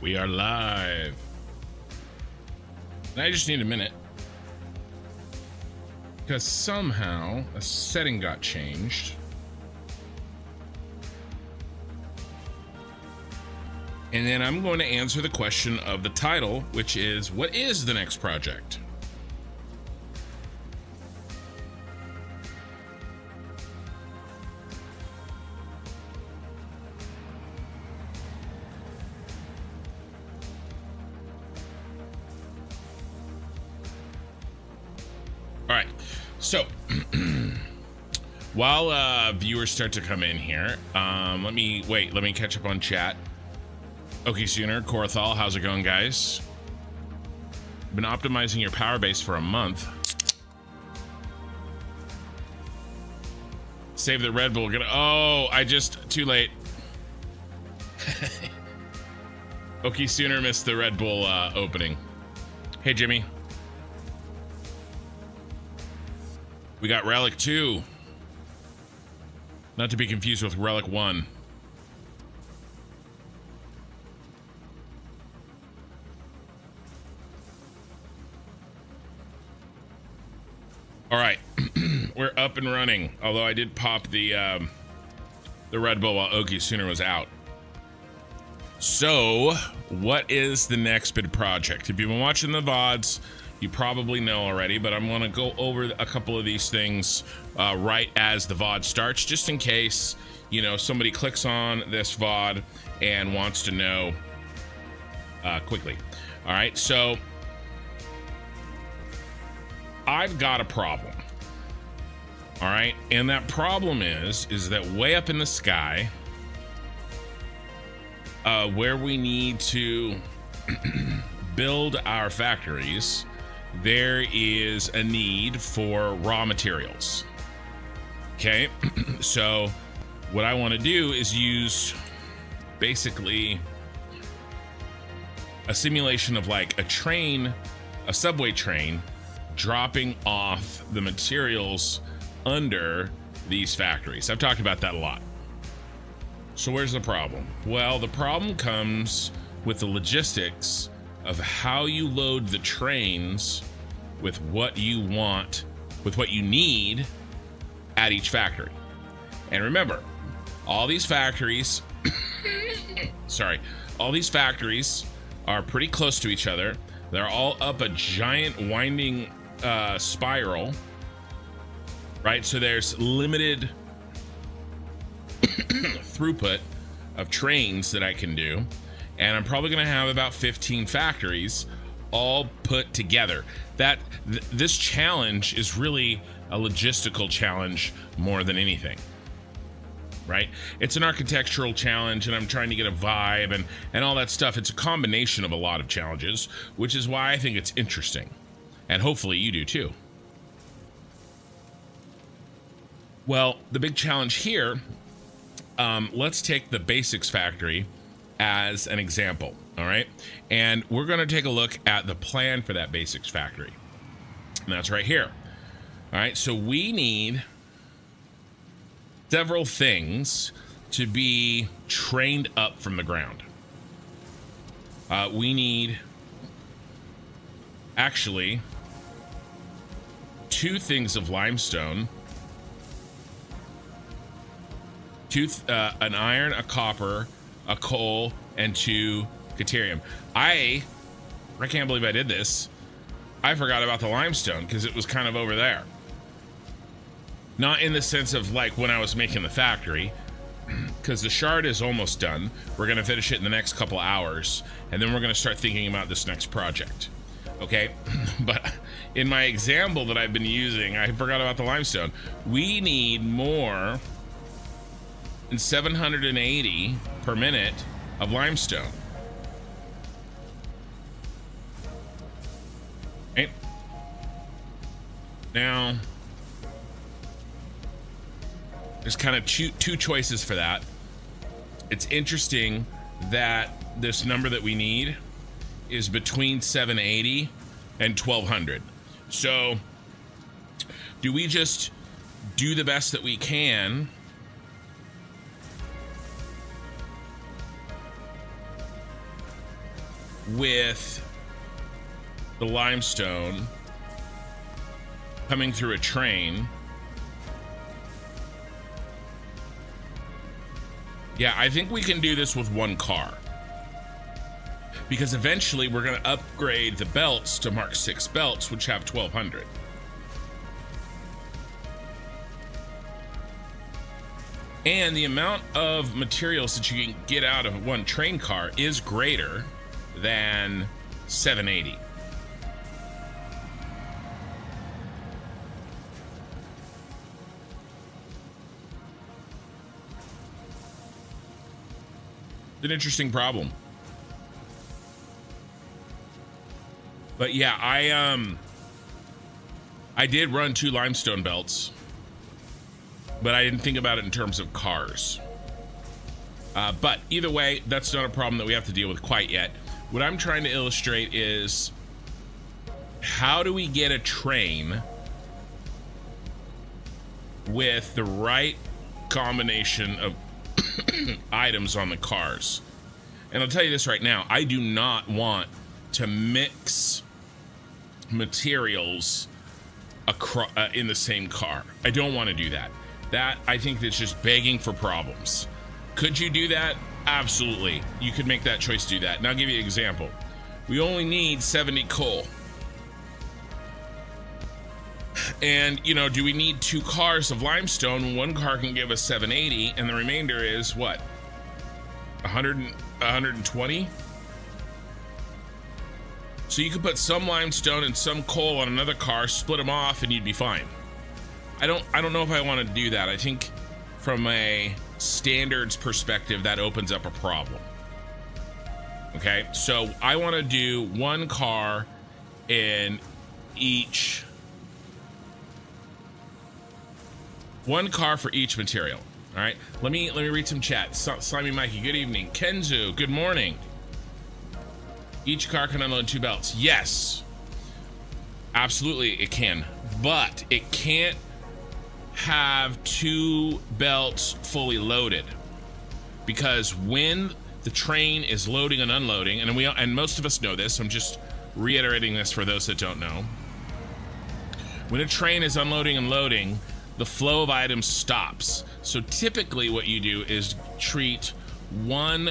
We are live. And I just need a minute. Because somehow a setting got changed. And then I'm going to answer the question of the title, which is, what is the next project? All right, so while viewers start to come in here, let me catch up on chat. Okay, Sooner, Korthal, how's it going, guys? Been optimizing your power base for a month. Save the Red Bull. Too late. Okay, Sooner missed the Red Bull opening. Hey, Jimmy. We got Relic 2. Not to be confused with Relic 1. All right, we're up and running. Although I did pop the Red Bull while Okie Sooner was out. So, what is the next big project? If you've been watching the VODs, you probably know already, but I'm going to go over a couple of these things right as the VOD starts, just in case, you know, somebody clicks on this VOD and wants to know quickly. All right, so I've got a problem. All right, and that problem is that way up in the sky, where we need to build our factories, there is a need for raw materials. Okay, so what I want to do is use basically a simulation of like a subway train, dropping off the materials under these factories. I've talked about that a lot. So where's the problem? Well, the problem comes with the logistics of how you load the trains with what you want, with what you need at each factory. And remember, all these factories, all these factories are pretty close to each other. They're all up a giant winding spiral, right? So there's limited throughput of trains that I can do, and I'm probably going to have about 15 factories all put together. This challenge is really a logistical challenge more than anything, right? It's an architectural challenge, and I'm trying to get a vibe and all that stuff. It's a combination of a lot of challenges, which is why I think it's interesting. And hopefully you do too. Well, the big challenge here, let's take the basics factory as an example, all right? And we're gonna take a look at the plan for that basics factory. And that's right here. All right, so we need several things to be trained up from the ground. We need, actually, 2 things of limestone, an iron, a copper, a coal, and 2 deuterium. I can't believe I did this. I forgot about the limestone because it was kind of over there. Not in the sense of like when I was making the factory, because the shard is almost done. We're going to finish it in the next couple hours, and then we're going to start thinking about this next project. Okay, but in my example that I've been using, I forgot about the limestone. We need more than 780 per minute of limestone. Okay. Now, there's kind of two choices for that. It's interesting that this number that we need is between 780 and 1200. So do we just do the best that we can with the limestone coming through a train. Yeah, I think we can do this with one car. Because eventually we're going to upgrade the belts to Mark 6 belts, which have 1200. And the amount of materials that you can get out of one train car is greater than 780. It's an interesting problem. But yeah, I did run 2 limestone belts, but I didn't think about it in terms of cars. But either way, that's not a problem that we have to deal with quite yet. What I'm trying to illustrate is, how do we get a train with the right combination of items on the cars? And I'll tell you this right now, I do not want to mix materials in the same car. I don't want to do that. That, I think, that's just begging for problems. Could you do that? Absolutely. You could make that choice to do that. And I'll give you an example. We only need 70 coal. And, you know, do we need 2 cars of limestone? One car can give us 780, and the remainder is what? 120? So you could put some limestone and some coal on another car, split them off, and you'd be fine. I don't know if I want to do that. I think from a standards perspective, that opens up a problem. Okay, so I want to do one car in each. One car for each material. All right, let me read some chat. Slimy Mikey, good evening. Kenzu, good morning. Each car can unload 2 belts. Yes, absolutely it can, but it can't have 2 belts fully loaded, because when the train is loading and unloading, and most of us know this, I'm just reiterating this for those that don't know. When a train is unloading and loading, the flow of items stops. So typically what you do is treat one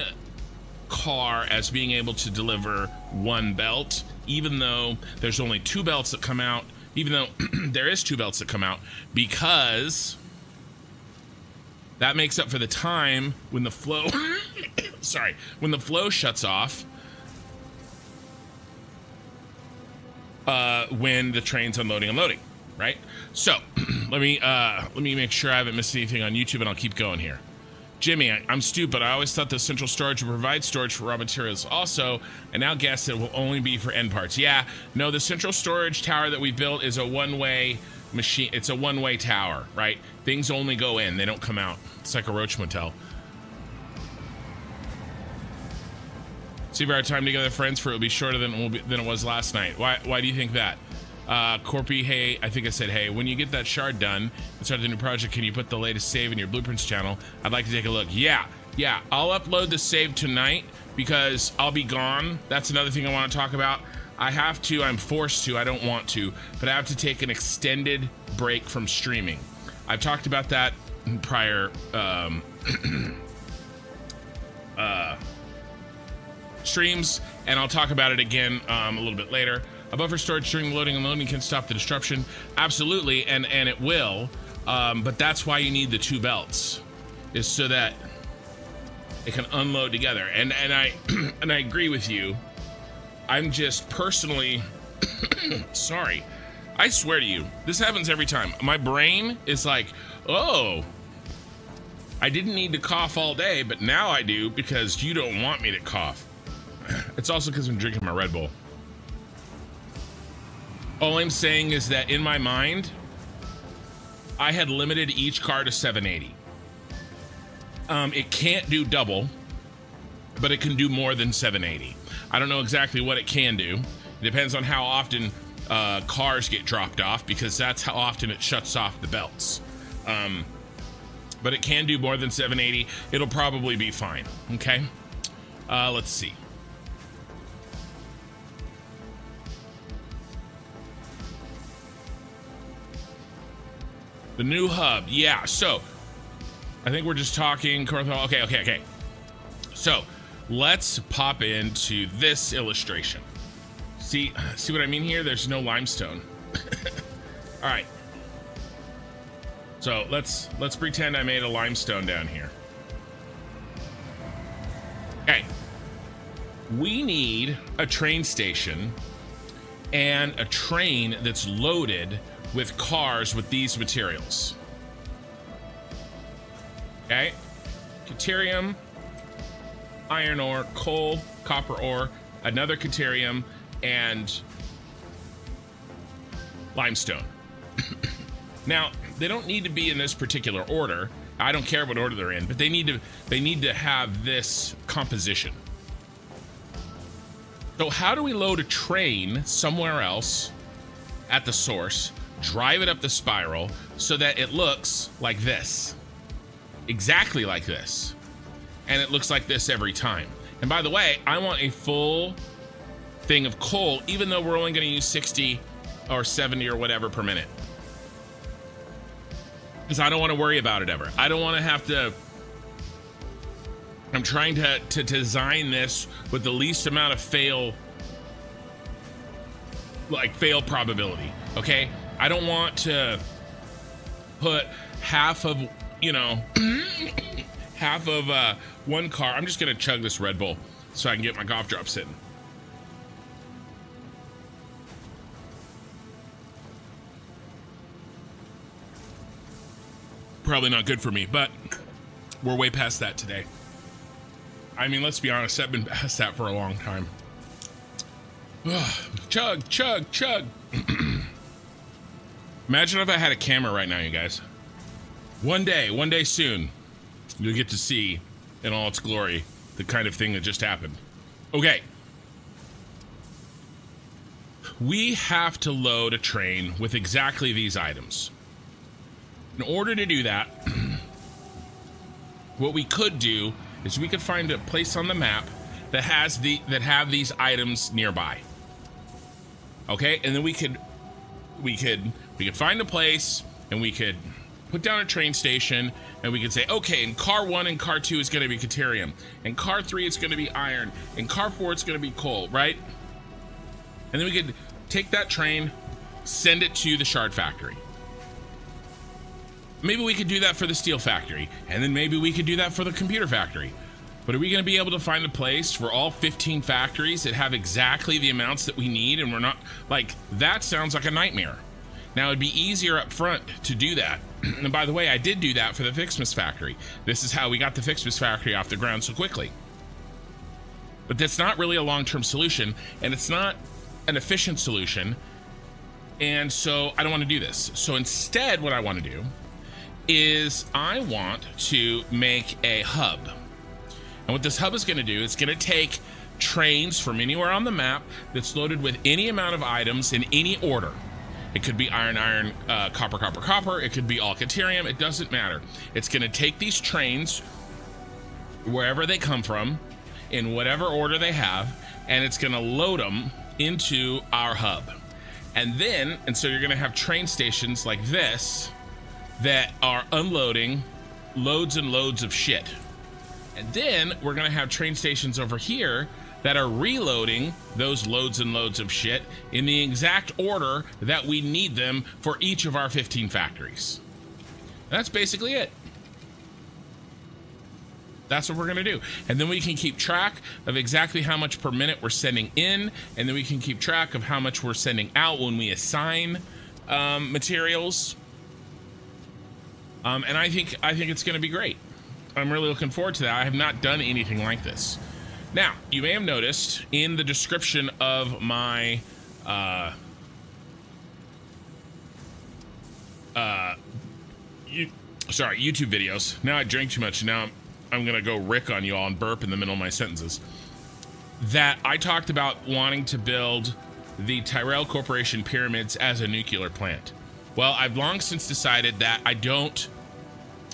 car as being able to deliver 1 belt, even though there's only 2 belts that come out, even though there is 2 belts that come out, because that makes up for the time when the flow when the flow shuts off, when the train's unloading and loading, right? So let me make sure I haven't missed anything on YouTube, and I'll keep going here. Jimmy, I'm stupid. I always thought the central storage would provide storage for raw materials also, and now guess it will only be for end parts. Yeah, no, the central storage tower that we built is a one-way machine. It's a one-way tower, right? Things only go in, they don't come out. It's like a roach motel. See if our time together, friends, for it will be shorter than it was last night. Why do you think that? Corpy, hey, I think I said, hey, when you get that shard done and start the new project, can you put the latest save in your blueprints channel? I'd like to take a look. Yeah, I'll upload the save tonight because I'll be gone. That's another thing I want to talk about. I have to, I'm forced to, I don't want to, but I have to take an extended break from streaming. I've talked about that in prior streams, and I'll talk about it again a little bit later. A buffer storage during loading and loading can stop the disruption. Absolutely, and it will, but that's why you need the 2 belts, is so that it can unload together. And I and I agree with you. I'm just personally sorry. I swear to you, this happens every time. My brain is like, oh, I didn't need to cough all day, but now I do because you don't want me to cough. It's also because I'm drinking my Red Bull. All I'm saying is that in my mind, I had limited each car to 780. It can't do double, but it can do more than 780. I don't know exactly what it can do. It depends on how often cars get dropped off, because that's how often it shuts off the belts. But it can do more than 780. It'll probably be fine. Okay. Let's see. The new hub. Yeah, so I think we're just talking. Okay. So let's pop into this illustration. See what I mean here? There's no limestone. All right. So let's pretend I made a limestone down here. Okay. We need a train station and a train that's loaded with cars with these materials. Okay. Caterium, iron ore, coal, copper ore, another caterium, and limestone. Now, they don't need to be in this particular order. I don't care what order they're in, but they need to have this composition. So how do we load a train somewhere else at the source, drive it up the spiral so that it looks like this? Exactly like this. And it looks like this every time. And by the way, I want a full thing of coal, even though we're only going to use 60 or 70 or whatever per minute. Because I don't want to worry about it ever. I don't want to have to... I'm trying to design this with the least amount of fail probability, okay? I don't want to put half of, half of one car. I'm just going to chug this Red Bull so I can get my cough drop sitting. Probably not good for me, but we're way past that today. I mean, let's be honest, I've been past that for a long time. Chug, chug, chug. Imagine if I had a camera right now, you guys. One day soon, you'll get to see in all its glory the kind of thing that just happened. Okay. We have to load a train with exactly these items. In order to do that, what we could do is we could find a place on the map that have these items nearby. Okay, and then we could find a place and we could put down a train station and we could say, okay, in car 1 and car 2 is going to be caterium, and car 3 it's going to be iron, and car 4 it's going to be coal, right? And then we could take that train, send it to the shard factory. Maybe we could do that for the steel factory, and then maybe we could do that for the computer factory. But are we going to be able to find a place for all 15 factories that have exactly the amounts that we need? And we're not, like, that sounds like a nightmare. Now, it'd be easier up front to do that. And by the way, I did do that for the Fixmas factory. This is how we got the Fixmas factory off the ground so quickly. But that's not really a long-term solution, and it's not an efficient solution. And so I don't want to do this. So instead, what I want to do is I want to make a hub. And what this hub is going to do, it's going to take trains from anywhere on the map that's loaded with any amount of items in any order. It could be iron, copper, copper, copper. It could be all caterium. It doesn't matter. It's going to take these trains wherever they come from, in whatever order they have, and it's going to load them into our hub. And so you're going to have train stations like this that are unloading loads and loads of shit. And then we're going to have train stations over here that are reloading those loads and loads of shit in the exact order that we need them for each of our 15 factories. That's basically it. That's what we're going to do. And then we can keep track of exactly how much per minute we're sending in, and then we can keep track of how much we're sending out when we assign materials. And I think it's going to be great. I'm really looking forward to that. I have not done anything like this. Now, you may have noticed in the description of my YouTube videos. Now I drank too much. Now I'm going to go Rick on you all and burp in the middle of my sentences. That I talked about wanting to build the Tyrell Corporation Pyramids as a nuclear plant. Well, I've long since decided that I don't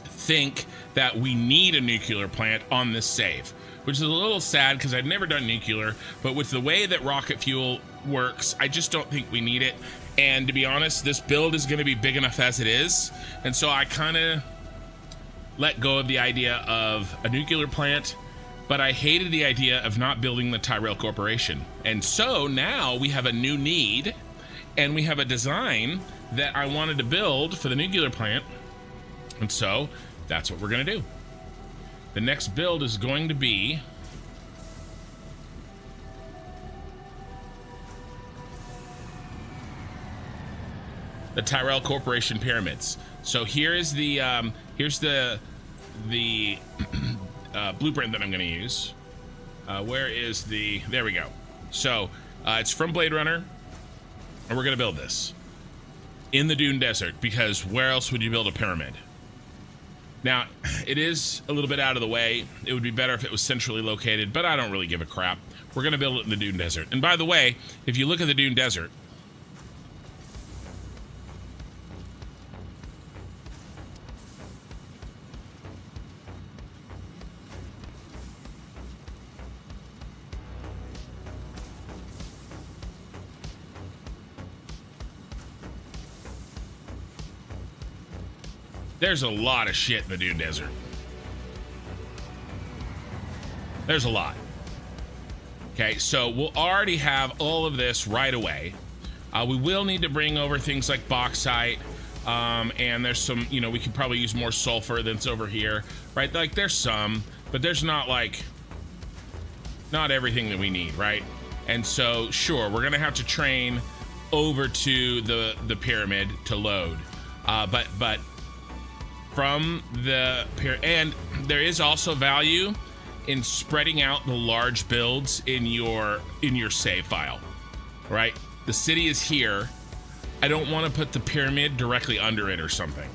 think that we need a nuclear plant on this save, which is a little sad because I've never done nuclear, but with the way that rocket fuel works. I just don't think we need it. And to be honest, this build is going to be big enough as it is. And so I kind of let go of the idea of a nuclear plant, but I hated the idea of not building the Tyrell Corporation. And so now we have a new need, and we have a design that I wanted to build for the nuclear plant. And so that's what we're going to do. The next build is going to be the Tyrell Corporation Pyramids. So here is the here's the blueprint that I'm going to use. Where is the? There we go. So it's from Blade Runner, and we're going to build this in the Dune Desert, because where else would you build a pyramid? Now, it is a little bit out of the way. It would be better if it was centrally located, but I don't really give a crap. We're going to build it in the Dune Desert. And by the way, if you look at the Dune Desert, there's a lot of shit in the Dune Desert. There's a lot. Okay, so we'll already have all of this right away. We will need to bring over things like bauxite, and there's some, you know, we could probably use more sulfur than's over here, right? Like there's some, but there's not everything that we need, right? And so, sure, we're gonna have to train over to the pyramid to load, but from the pyramid, and there is also value in spreading out the large builds in your save file, right? The city is here. I don't want to put the pyramid directly under it or something.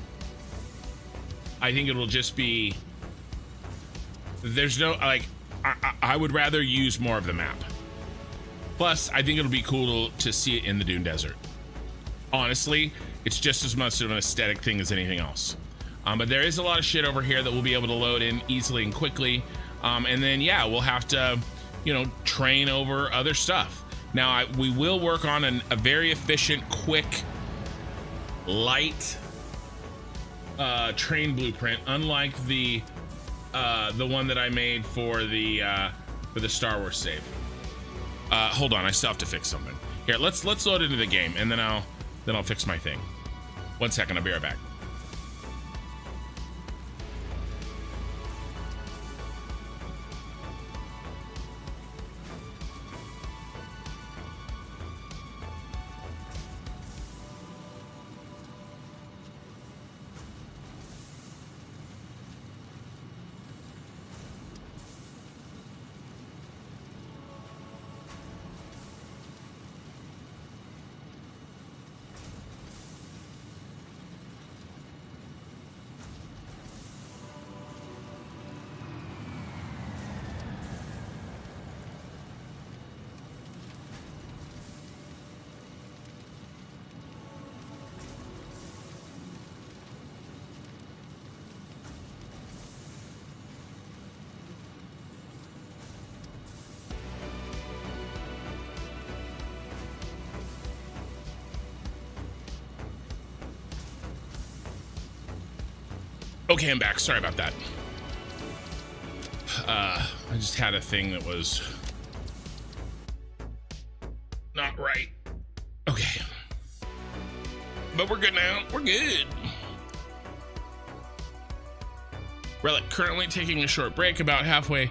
I think it'll just be, there's no, like, I would rather use more of the map. Plus, I think it'll be cool to see it in the Dune Desert. Honestly, it's just as much of an aesthetic thing as anything else. But there is a lot of shit over here that we'll be able to load in easily and quickly. And then, yeah, we'll have to, you know, train over other stuff. Now, we will work on a very efficient, quick, light train blueprint, unlike the one that I made for the Star Wars save. Hold on, I still have to fix something. Here, let's load into the game, and then I'll fix my thing. 1 second, I'll be right back. Okay, I'm back. Sorry about that. I just had a thing that was not right. Okay. But we're good now. We're good. Relic currently taking a short break about halfway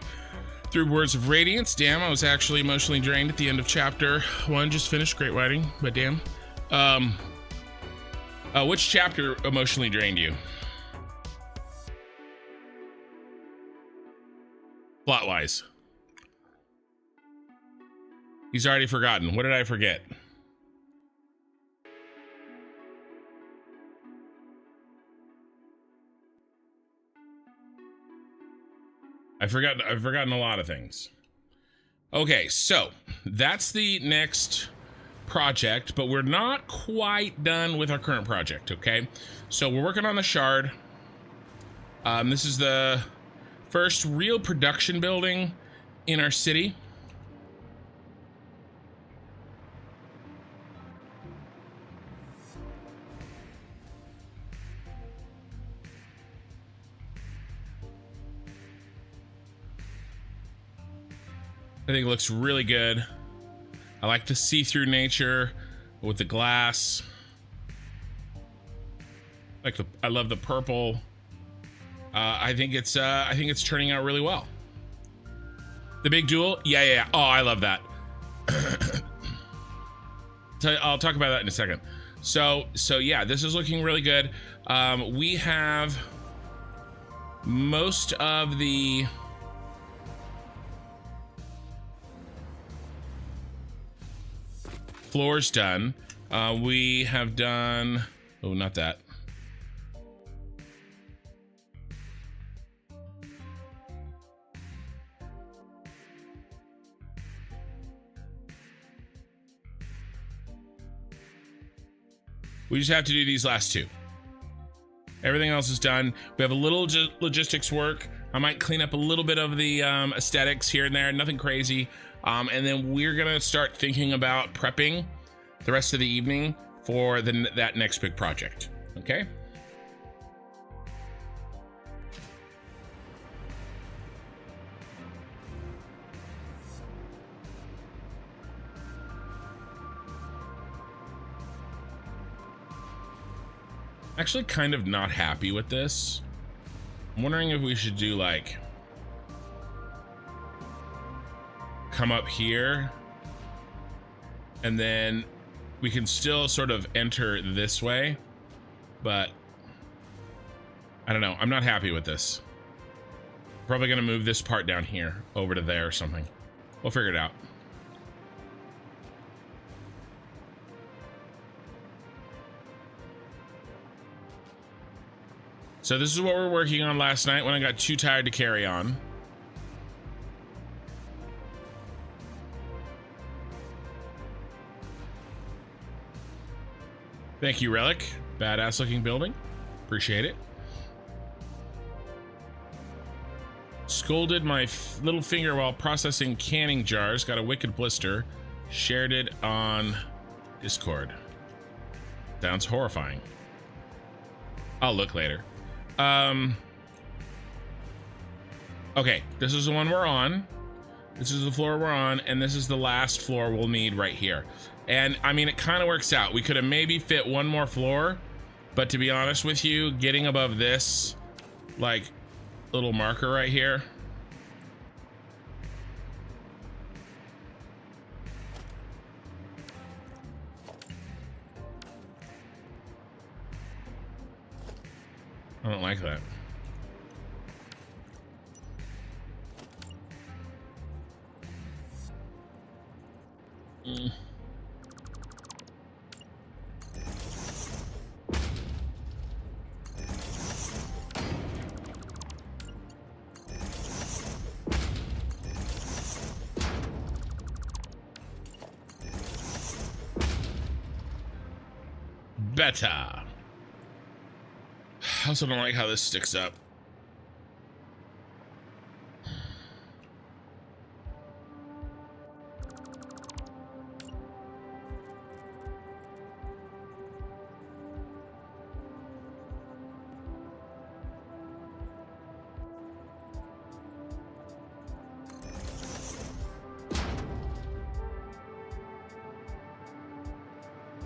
through Words of Radiance. Damn, I was actually emotionally drained at the end of chapter 1. Just finished. Great writing, but damn. Which chapter emotionally drained you? Plot-wise. He's already forgotten. What did I forget? I've forgotten a lot of things. Okay, so that's the next project, but we're not quite done with our current project, okay? So we're working on the shard. This is the first real production building in our city. I think it looks really good. I like the see-through nature with the glass. I love the purple. I think it's turning out really well. The big duel, yeah. Oh, I love that. I'll talk about that in a second. So yeah, this is looking really good. We have most of the floors done. We have done, oh, not that. We just have to do these last two. Everything else is done. We have a little logistics work. I might clean up a little bit of the aesthetics here and there, nothing crazy. And then we're gonna start thinking about prepping the rest of the evening for that next big project, okay? Actually kind of not happy with this. I'm wondering if we should do like come up here and then we can still sort of enter this way, but I don't know. I'm not happy with this. Probably gonna move this part down here over to there or something. We'll figure it out. So this is what we're working on last night when I got too tired to carry on. Thank you, Relic. Badass looking building. Appreciate it. Scolded my little finger while processing canning jars. Got a wicked blister. Shared it on Discord. Sounds horrifying. I'll look later. Okay, this is the one we're on. This is the floor we're on, and this is the last floor we'll need right here. And I mean, it kind of works out. We could have maybe fit one more floor, but to be honest with you, getting above this, like, little marker right here. I don't like that. Better. I also don't like how this sticks up.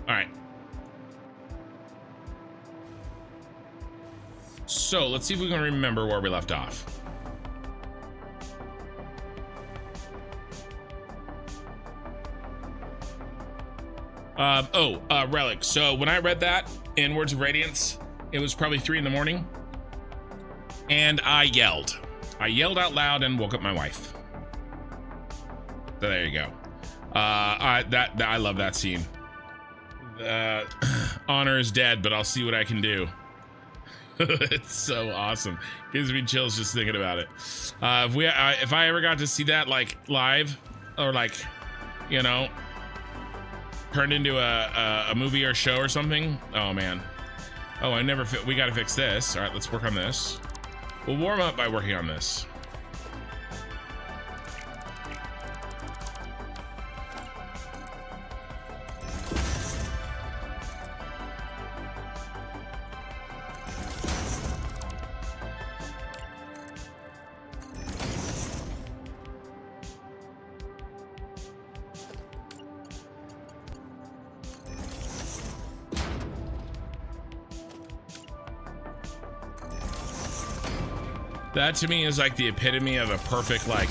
All right. So let's see if we can remember where we left off. Relic. So when I read that in Words of Radiance, it was probably 3 in the morning, and I yelled. I yelled out loud and woke up my wife. So there you go. I love that scene. Honor is dead, but I'll see what I can do. It's so awesome. Gives me chills just thinking about it. If I ever got to see that like live, or like, you know, turned into a movie or show or something, oh man. Oh, we gotta fix this. All right, let's work on this. We'll warm up by working on this. That to me is like the epitome of a perfect like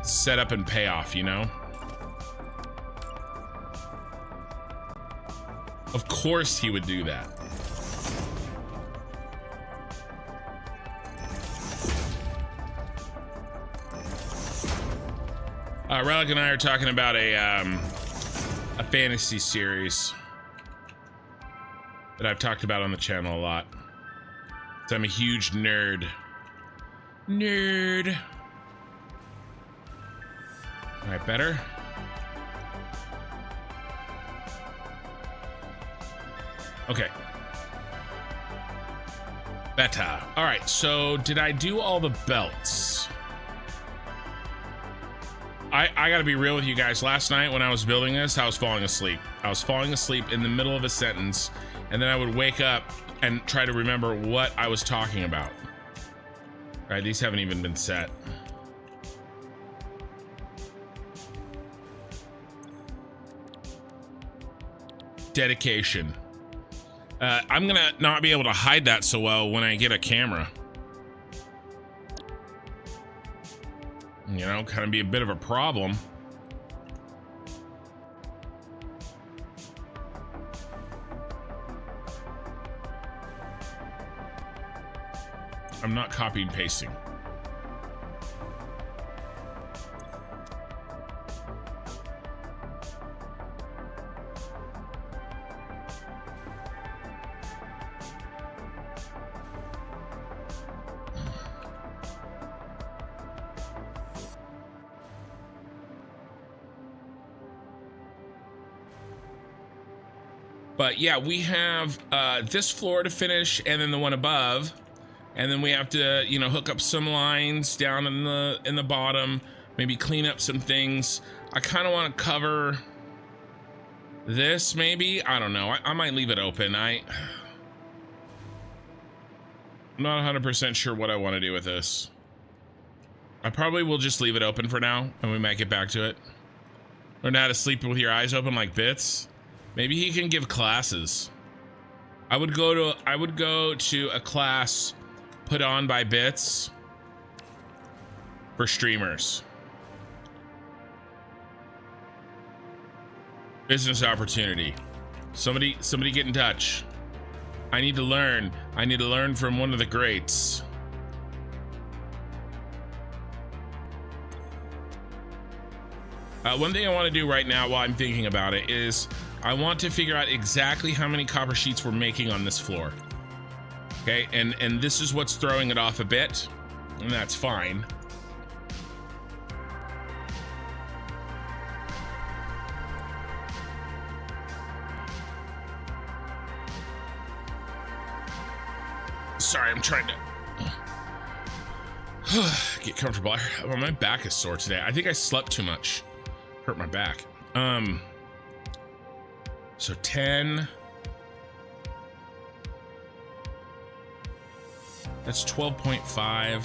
setup and payoff, you know? Of course he would do that. Relic and I are talking about a fantasy series that I've talked about on the channel a lot. So I'm a huge nerd. Nerd. All right, better. Okay. Better. All right, so did I do all the belts? I gotta be real with you guys. Last night when I was building this, I was falling asleep. I was falling asleep in the middle of a sentence, and then I would wake up and try to remember what I was talking about. All right, these haven't even been set. Dedication. I'm gonna not be able to hide that so well when I get a camera. You know, kind of be a bit of a problem. I'm not copying and pasting. But yeah, we have this floor to finish, and then the one above, and then we have to, you know, hook up some lines down in the bottom, maybe clean up some things. I kind of want to cover this, maybe. I don't know. I might leave it open. I'm not 100% sure what I want to do with this. I probably will just leave it open for now, and we might get back to it. Learn how to sleep with your eyes open like Bits. Maybe he can give classes. I would go to a class put on by Bits for streamers. Business opportunity. Somebody get in touch. I need to learn. I need to learn from one of the greats. One thing I want to do right now while I'm thinking about it is I want to figure out exactly how many copper sheets we're making on this floor. Okay, and this is what's throwing it off a bit, and that's fine. Sorry, I'm trying to get comfortable. Well, my back is sore today. I think I slept too much. Hurt my back. So 10. That's 12.5.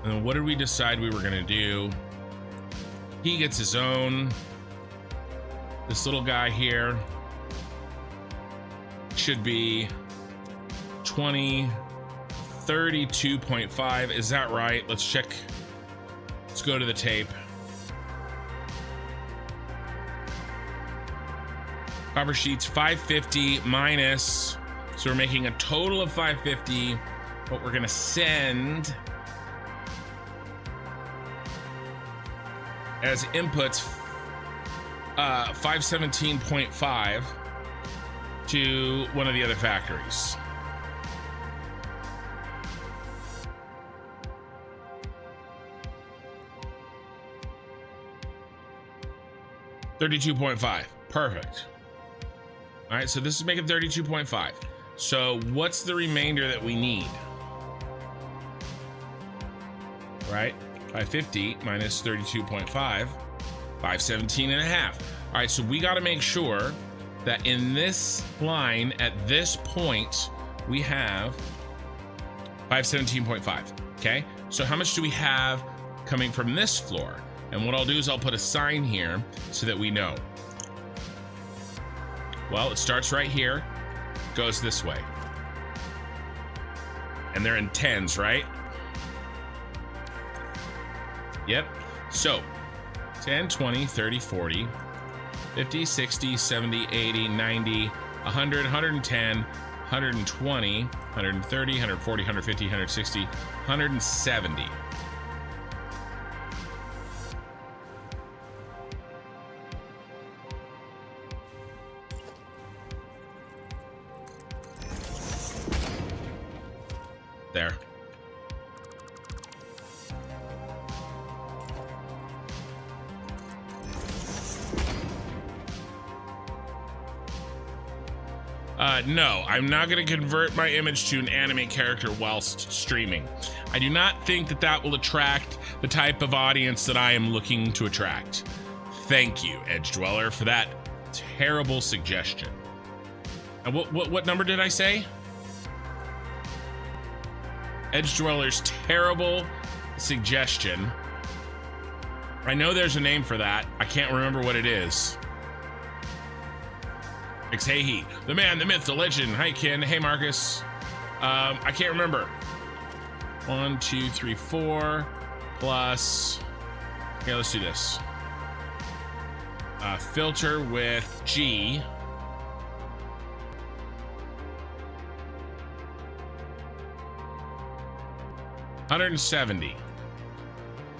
And then what did we decide we were gonna do? He gets his own. This little guy here should be 20, 32.5. Is that right? Let's check. Let's go to the tape. Copper sheets 550 minus, so we're making a total of 550, but we're gonna send as inputs 517.5 to one of the other factories. $32.5. Perfect. All right, so this is making 32.5. So what's the remainder that we need? Right? 550 minus 32.5, 517.5. All right, so we got to make sure that in this line at this point we have 517.5. Okay, so how much do we have coming from this floor? And what I'll do is I'll put a sign here so that we know. Well, it starts right here. goes this way. And they're in tens, right? Yep. So 10, 20, 30, 40, 50, 60, 70, 80, 90, 100, 110, 120, 130, 140, 150, 160, 170. There. No, I'm not going to convert my image to an anime character whilst streaming. I do not think that that will attract the type of audience that I am looking to attract. Thank you, Edge Dweller, for that terrible suggestion. And what number did I say? Edge Dweller's terrible suggestion. I know there's a name for that. I can't remember what it is. Hey, he, the man, the myth, the legend. Hi, Ken. Hey, Marcus. I can't remember. 1, 2, 3, 4 plus. Okay, let's do this. Filter with G. $170.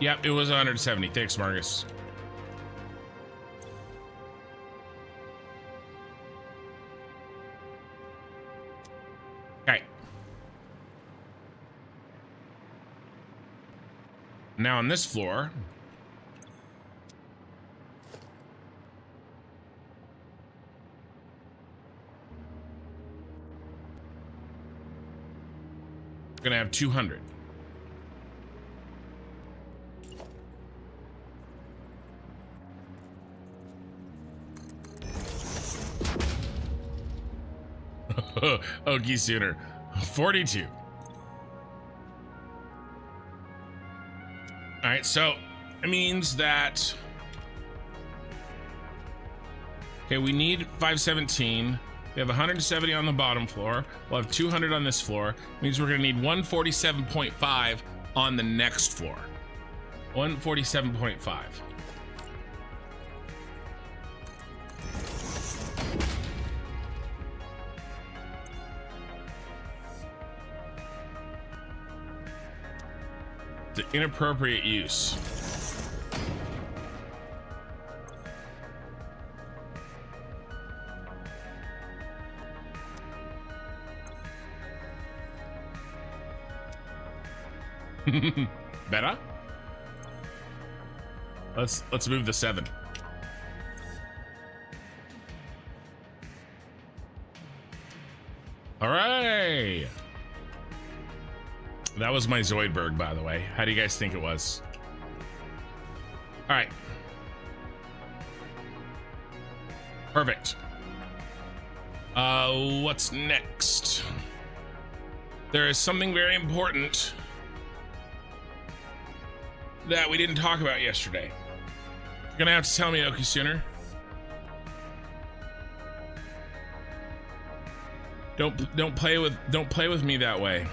Yep, it was 170. Thanks, Marcus. Okay. Now on this floor, we're gonna have 200. Okie sooner. 42. All right, so it means that, okay, we need 517. We have 170 on the bottom floor. We'll have 200 on this floor. It means we're gonna need 147.5 on the next floor. 147.5. The inappropriate use. Better? Let's move the 7. All right. That was my Zoidberg, by the way. How do you guys think it was? All right. Perfect. What's next? There is something very important that we didn't talk about yesterday. You're gonna have to tell me, Okie Sooner. Don't play with me that way.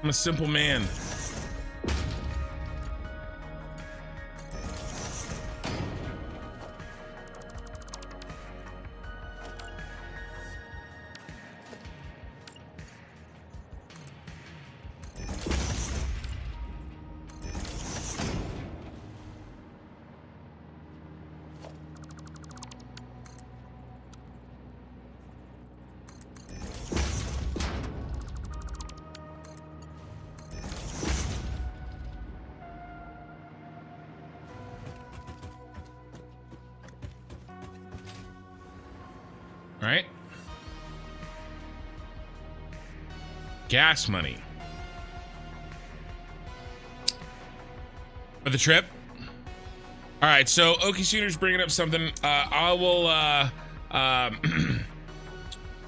I'm a simple man. All right. Gas money. For the trip. All right, so Okie Shooter's bringing up something. I will,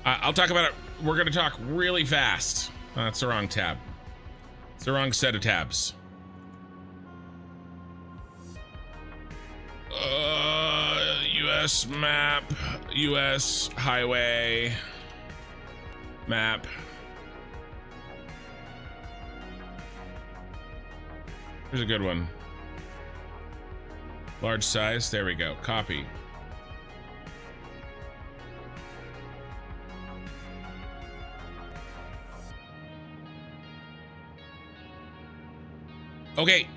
I'll talk about it. We're going to talk really fast. That's the wrong tab. It's the wrong set of tabs. US map, US highway map. Here's a good one. Large size. There we go. Copy. Okay.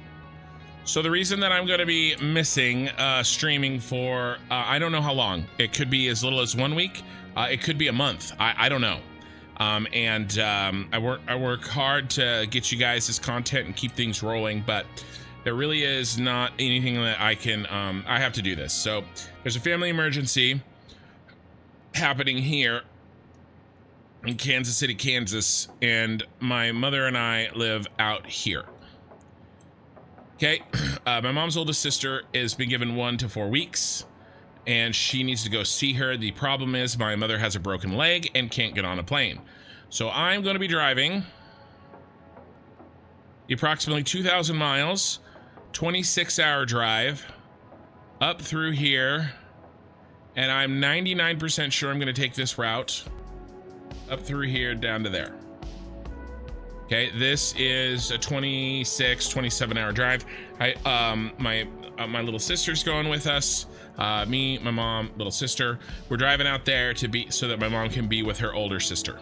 So the reason that I'm going to be missing streaming for I don't know how long. It could be as little as 1 week. It could be a month. I don't know. I work hard to get you guys this content and keep things rolling, but there really is not anything that I can I have to do this. So there's a family emergency happening here in Kansas City, Kansas, and my mother and I live out here. Okay, my mom's oldest sister has been given 1 to 4 weeks, and she needs to go see her. The problem is my mother has a broken leg and can't get on a plane. So I'm going to be driving approximately 2,000 miles, 26-hour drive up through here, and I'm 99% sure I'm going to take this route up through here down to there. Okay, this is a 27-hour drive. My little sister's going with us. Me, my mom, little sister. We're driving out there to be so that my mom can be with her older sister.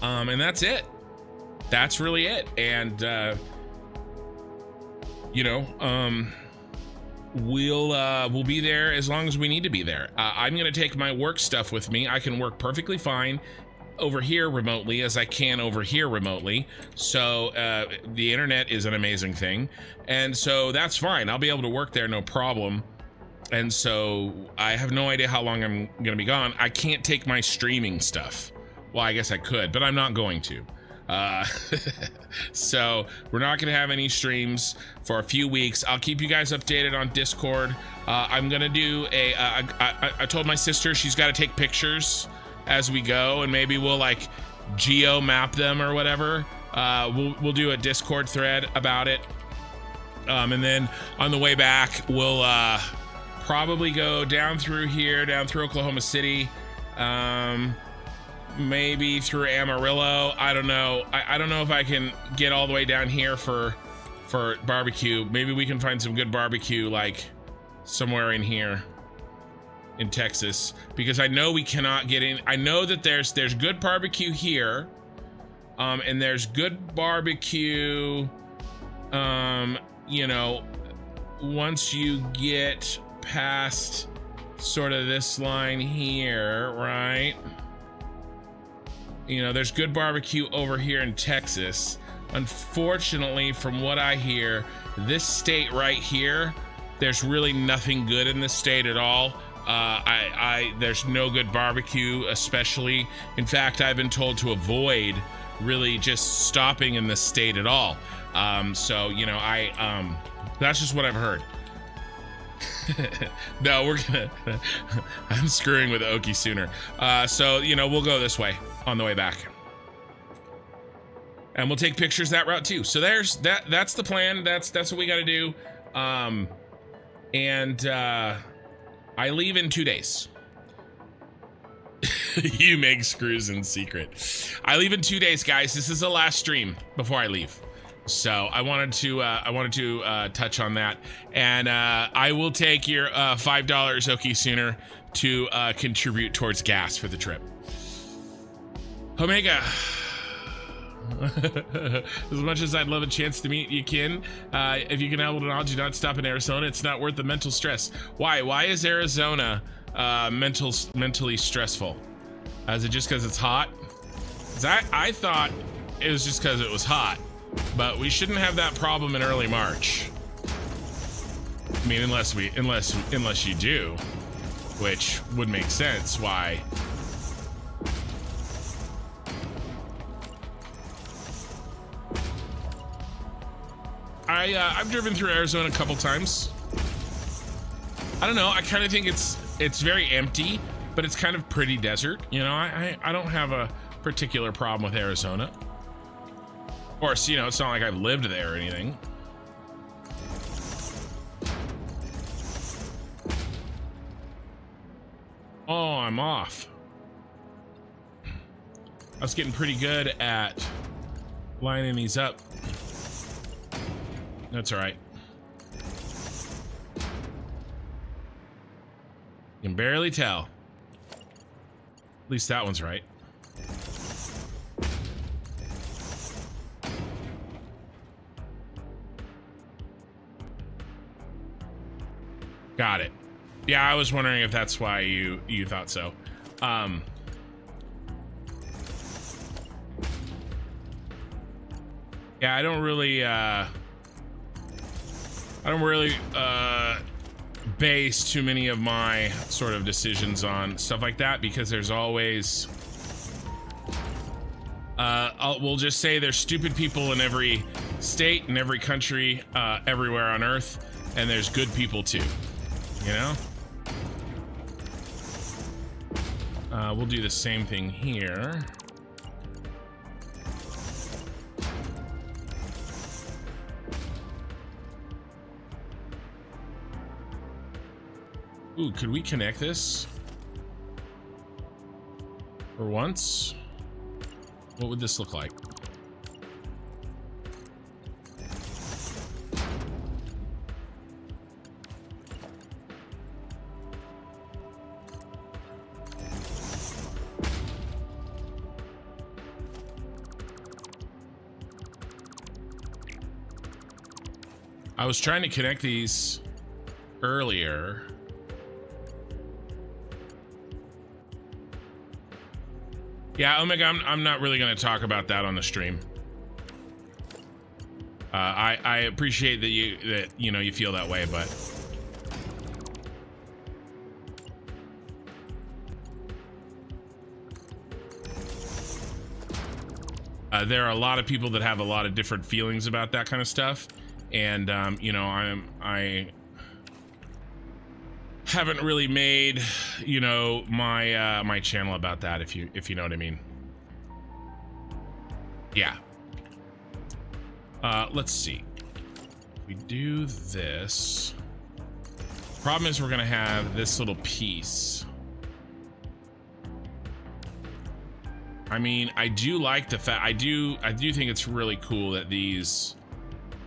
And that's it. That's really it. And we'll be there as long as we need to be there. I'm gonna take my work stuff with me. I can work perfectly fine over here remotely as I can over here remotely. So the internet is an amazing thing, and so that's fine. I'll be able to work there, no problem. And so I have no idea how long I'm gonna be gone. I can't take my streaming stuff. Well, I guess I could, but I'm not going to. So we're not gonna have any streams for a few weeks. I'll keep you guys updated on Discord. I'm gonna do I told my sister she's got to take pictures as we go, and maybe we'll like geo map them or whatever. We'll do a Discord thread about it, and then on the way back we'll probably go down through here, down through Oklahoma City, maybe through Amarillo. I don't know. I don't know if I can get all the way down here for barbecue. Maybe we can find some good barbecue like somewhere in here in Texas, because I know we cannot get in. I know that there's good barbecue here, and there's good barbecue once you get past sort of this line here, right? There's good barbecue over here in Texas. Unfortunately, from what I hear, this state right here, there's really nothing good in this state at all. There's no good barbecue, especially. In fact, I've been told to avoid really just stopping in this state at all. So that's just what I've heard. No, I'm screwing with Okie Sooner. So we'll go this way on the way back, and we'll take pictures that route too. So there's that. That's the plan. That's what we got to do. I leave in 2 days. You make screws in secret. I leave in 2 days, guys. This is the last stream before I leave. So I wanted to touch on that, and I will take your $5 Okie Sooner to contribute towards gas for the trip. Omega. As much as I'd love a chance to meet you, Kin, if you can help with knowledge, do not stop in Arizona. It's not worth the mental stress. Why is Arizona mentally stressful? Is it just because it's hot? 'Cause I thought it was just because it was hot, but we shouldn't have that problem in early March. I mean, unless you do, which would make sense. Why? I've driven through Arizona a couple times. I don't know. I kind of think it's very empty, but it's kind of pretty desert. I don't have a particular problem with Arizona. Of course, it's not like I've lived there or anything. Oh, I'm off. I was getting pretty good at lining these up. That's all right. You can barely tell. At least that one's right. Got it. Yeah, I was wondering if that's why you thought so. Yeah, I don't really base too many of my sort of decisions on stuff like that, because there's always we'll just say there's stupid people in every state, in every country, everywhere on Earth, and there's good people too, you know? We'll do the same thing here. Ooh, could we connect this? For once? What would this look like? I was trying to connect these earlier. Yeah, Omega, I'm not really going to talk about that on the stream. I appreciate that you feel that way, but there are a lot of people that have a lot of different feelings about that kind of stuff, and I haven't really made my channel about that, if you know what I mean. Yeah. Let's see. We do this. Problem is we're gonna have this little piece. I mean, I do like the fact, I do think it's really cool that these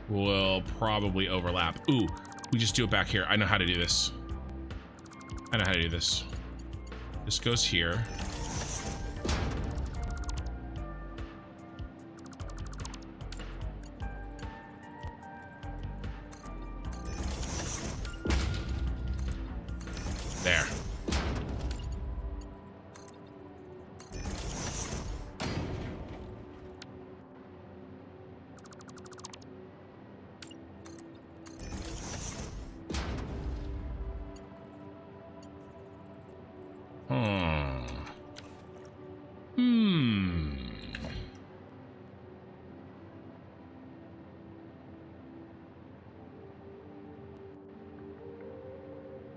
will probably overlap. Ooh, we just do it back here. I know how to do this. I know how to do this. This goes here. There.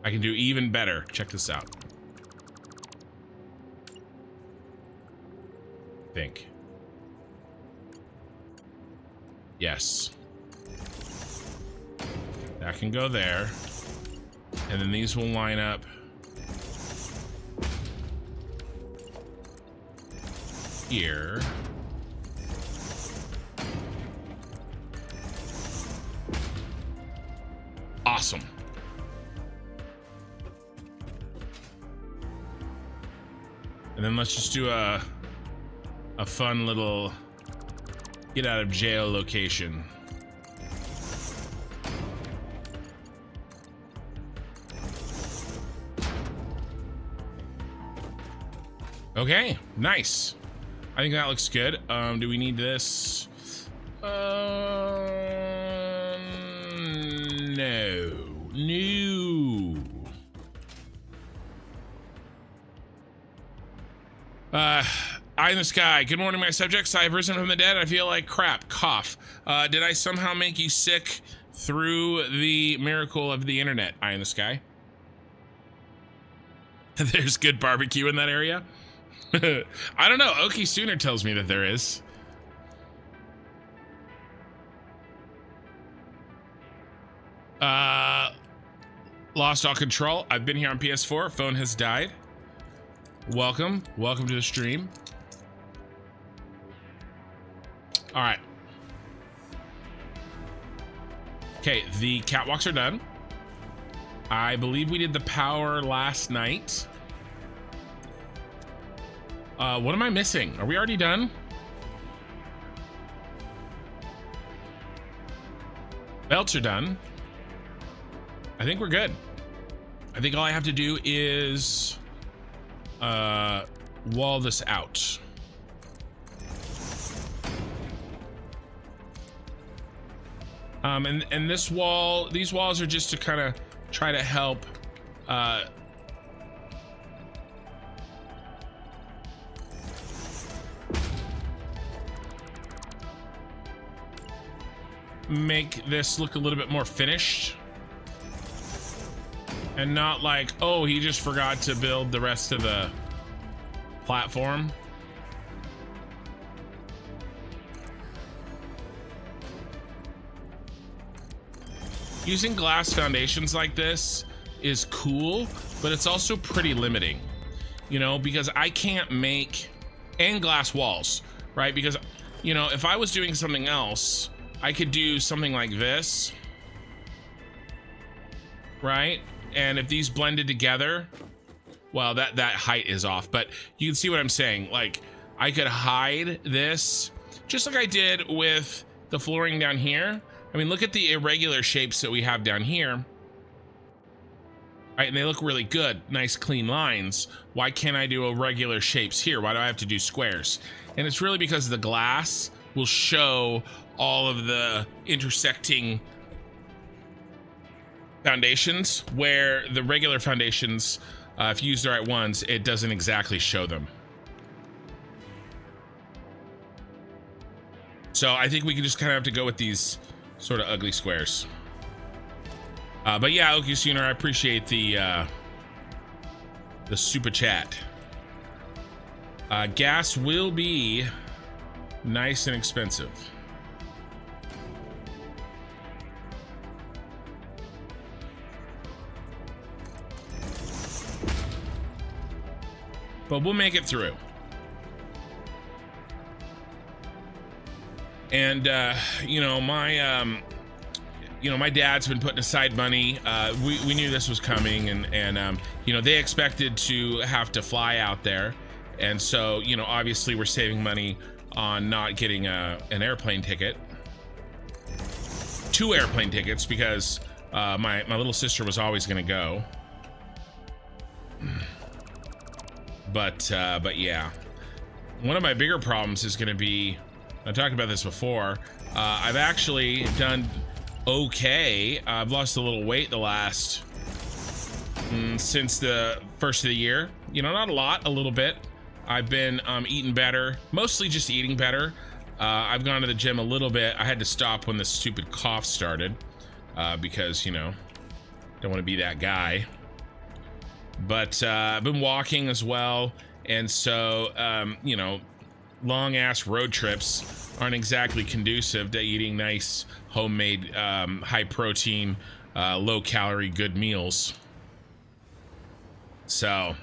I can do even better. Check this out. Think. Yes. That can go there. And then these will line up here. Awesome. And then let's just do a fun little get out of jail location. Okay, nice. I think that looks good. Do we need this? No. Eye in the sky. Good morning, my subjects. I have risen from the dead. I feel like crap. Cough. Did I somehow make you sick through the miracle of the internet? Eye in the sky. There's good barbecue in that area. I don't know. Okie Sooner tells me that there is. Lost all control. I've been here on PS4. Phone has died. welcome to the stream. All right. Okay, the catwalks are done. I believe we did the power last night. What am I missing? Are we already done? Belts are done. I think we're good. I think all I have to do is wall this out. And this wall, these walls are just to kind of try to help make this look a little bit more finished and not like, oh, he just forgot to build the rest of the platform. Using glass foundations like this is cool, but it's also pretty limiting, you know, because I can't make, and glass walls, right? Because, you know, if I was doing something else, I could do something like this, right? And if these blended together, well, that height is off, but you can see what I'm saying. Like, I could hide this just like I did with the flooring down here. I mean, look at the irregular shapes that we have down here. Right, and they look really good, nice clean lines. Why can't I do irregular shapes here? Why do I have to do squares? And it's really because the glass will show all of the intersecting foundations, where the regular foundations, if you use the right ones, it doesn't exactly show them. So I think we can just kind of have to go with these sort of ugly squares. But yeah, Oki Sooner, I appreciate the super chat. Gas will be nice and expensive. But we'll make it through. And you know, my dad's been putting aside money. We knew this was coming, and you know, they expected to have to fly out there, and so, you know, obviously we're saving money on not getting an airplane ticket, 2 airplane tickets, because my little sister was always going to go. But yeah, one of my bigger problems is going to be, I talked about this before, I've actually done okay. I've lost a little weight the last since the first of the year, you know, not a lot, a little bit. I've been eating better, mostly just eating better. I've gone to the gym a little bit. I had to stop when the stupid cough started because, you know, don't want to be that guy. But I've been walking as well, and so you know, long ass road trips aren't exactly conducive to eating nice homemade high protein, low calorie good meals. So,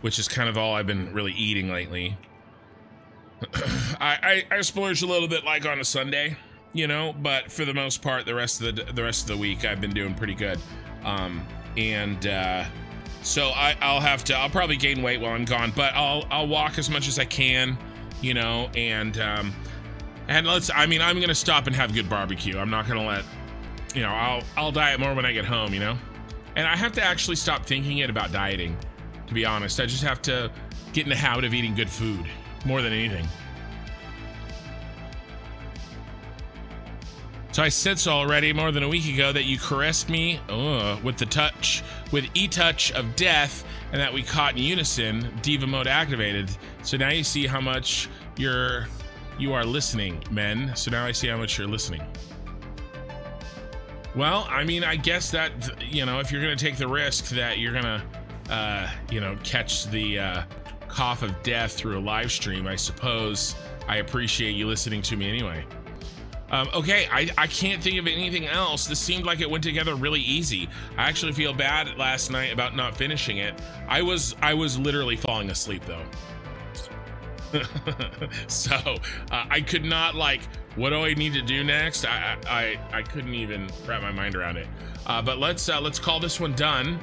which is kind of all I've been really eating lately. I splurge a little bit, like on a Sunday, you know, but for the most part, the rest of the week I've been doing pretty good. So I'll probably gain weight while I'm gone, but I'll walk as much as I can, you know, and I'm gonna stop and have good barbecue. I'm not gonna let, you know, I'll diet more when I get home, you know, and I have to actually stop thinking about dieting, to be honest. I just have to get in the habit of eating good food more than anything. So I said so already more than a week ago that you caressed me with e-touch of death, and that we caught in unison, diva mode activated. So now you see how much you are listening, men. So now I see how much you're listening. Well, I mean, I guess that, you know, if you're gonna take the risk that you're gonna you know, catch the cough of death through a live stream, I suppose I appreciate you listening to me anyway. Okay, I can't think of anything else. This seemed like it went together really easy. I actually feel bad last night about not finishing it. I was literally falling asleep though. So I could not, like, what do I need to do next? I couldn't even wrap my mind around it. But let's call this one done.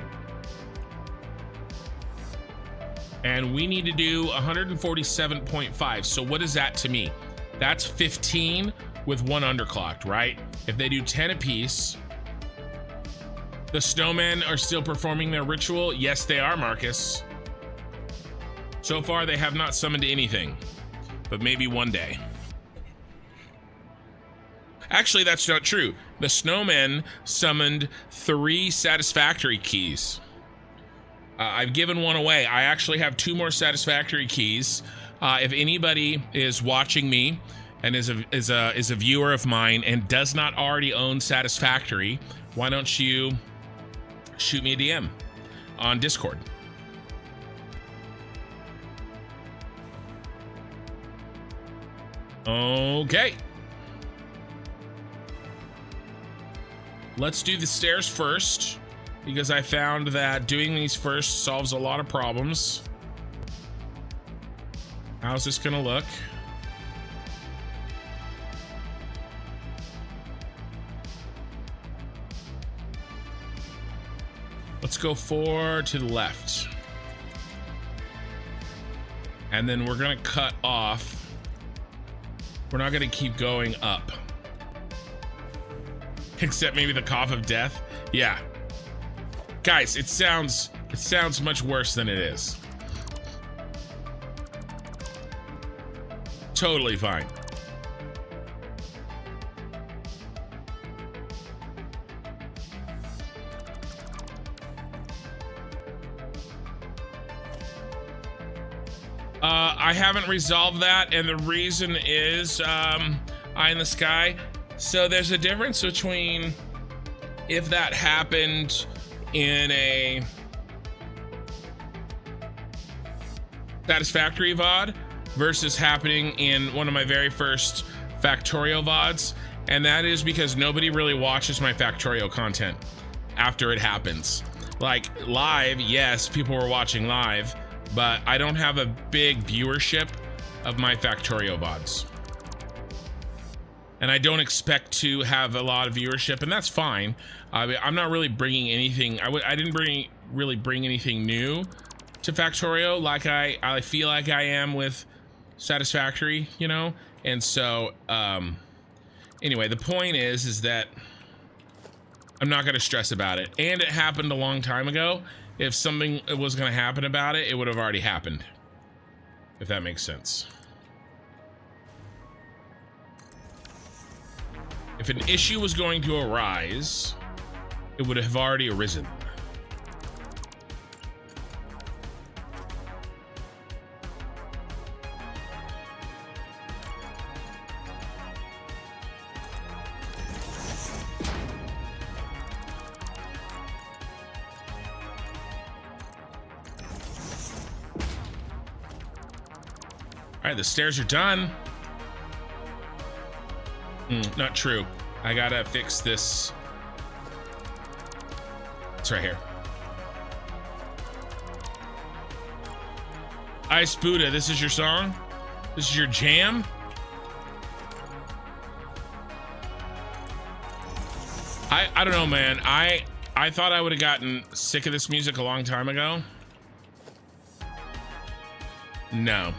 And we need to do 147.5. So what is that to me? That's 15 with one underclocked, right? If they do 10 apiece, the snowmen are still performing their ritual. Yes, they are, Marcus. So far, they have not summoned anything, but maybe one day. Actually, that's not true. The snowmen summoned 3 satisfactory keys. I've given one away. I actually have 2 more satisfactory keys. If anybody is watching me and is a viewer of mine and does not already own Satisfactory, why don't you shoot me a DM on Discord? Okay. Let's do the stairs first, because I found that doing these first solves a lot of problems. How's this gonna look? Let's go 4 to the left. And then we're gonna cut off. We're not gonna keep going up. Except maybe the cough of death. Yeah. Guys, it sounds much worse than it is. Totally fine. I haven't resolved that, and the reason is eye in the sky. So there's a difference between if that happened in a Satisfactory VOD versus happening in one of my very first Factorio VODs, and that is because nobody really watches my Factorio content after it happens. Like live, yes, people were watching live, but I don't have a big viewership of my Factorio VODs. And I don't expect to have a lot of viewership, and that's fine. I'm not really bringing anything. I didn't really bring anything new to Factorio like I feel like I am with Satisfactory, you know? And so, anyway, the point is that I'm not gonna stress about it. And it happened a long time ago. If something was gonna happen about it, it would have already happened. If that makes sense. If an issue was going to arise, it would have already arisen. All right, the stairs are done. Not true. I gotta fix this. It's right here. Ice Buddha, this is your song? This is your jam? I don't know, man. I thought I would have gotten sick of this music a long time ago. No.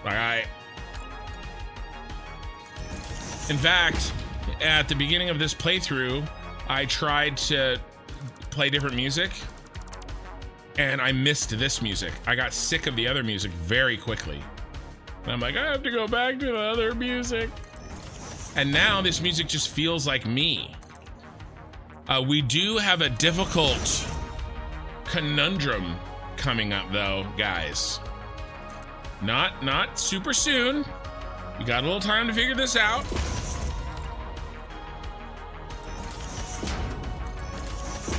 Like in fact, at the beginning of this playthrough, I tried to play different music and I missed this music. I got sick of the other music very quickly. And I'm like, I have to go back to the other music. And now this music just feels like me. We do have a difficult conundrum coming up though, guys. Not super soon. We got a little time to figure this out.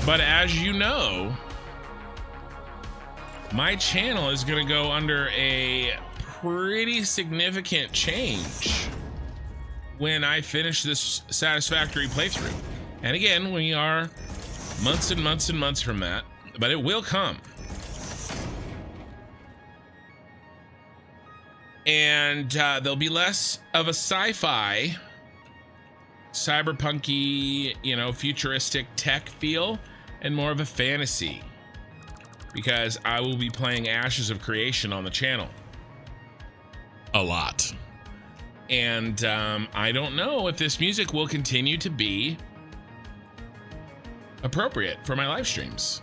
But as you know, my channel is gonna go under a pretty significant change when I finish this Satisfactory playthrough. And again, we are months and months and months from that, but it will come. And there'll be less of a sci-fi, cyberpunky, you know, futuristic tech feel, and more of a fantasy, because I will be playing Ashes of Creation on the channel a lot. And I don't know if this music will continue to be appropriate for my live streams.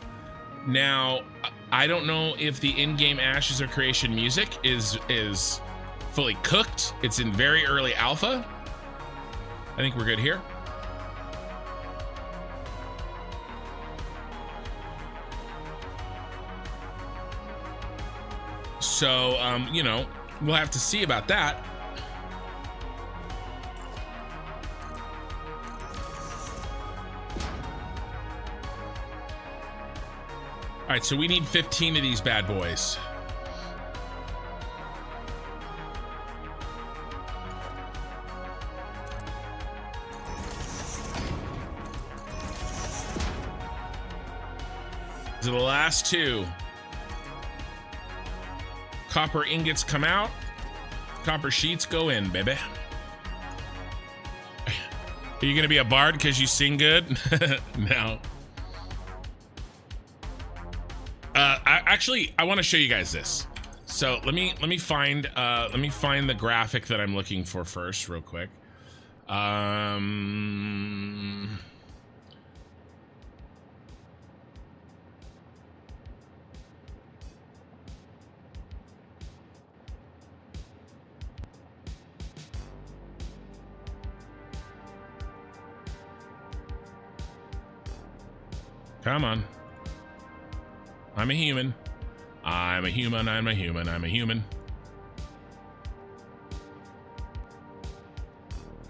Now, I don't know if the in-game Ashes of Creation music is fully cooked. It's in very early alpha. I think we're good here. So, you know, we'll have to see about that. All right, so we need 15 of these bad boys. These are the last two. Copper ingots come out. Copper sheets go in, baby. Are you gonna be a bard because you sing good? No. I want to show you guys this. So let me find the graphic that I'm looking for first, real quick. Come on. I'm a human. I'm a human. I'm a human. I'm a human.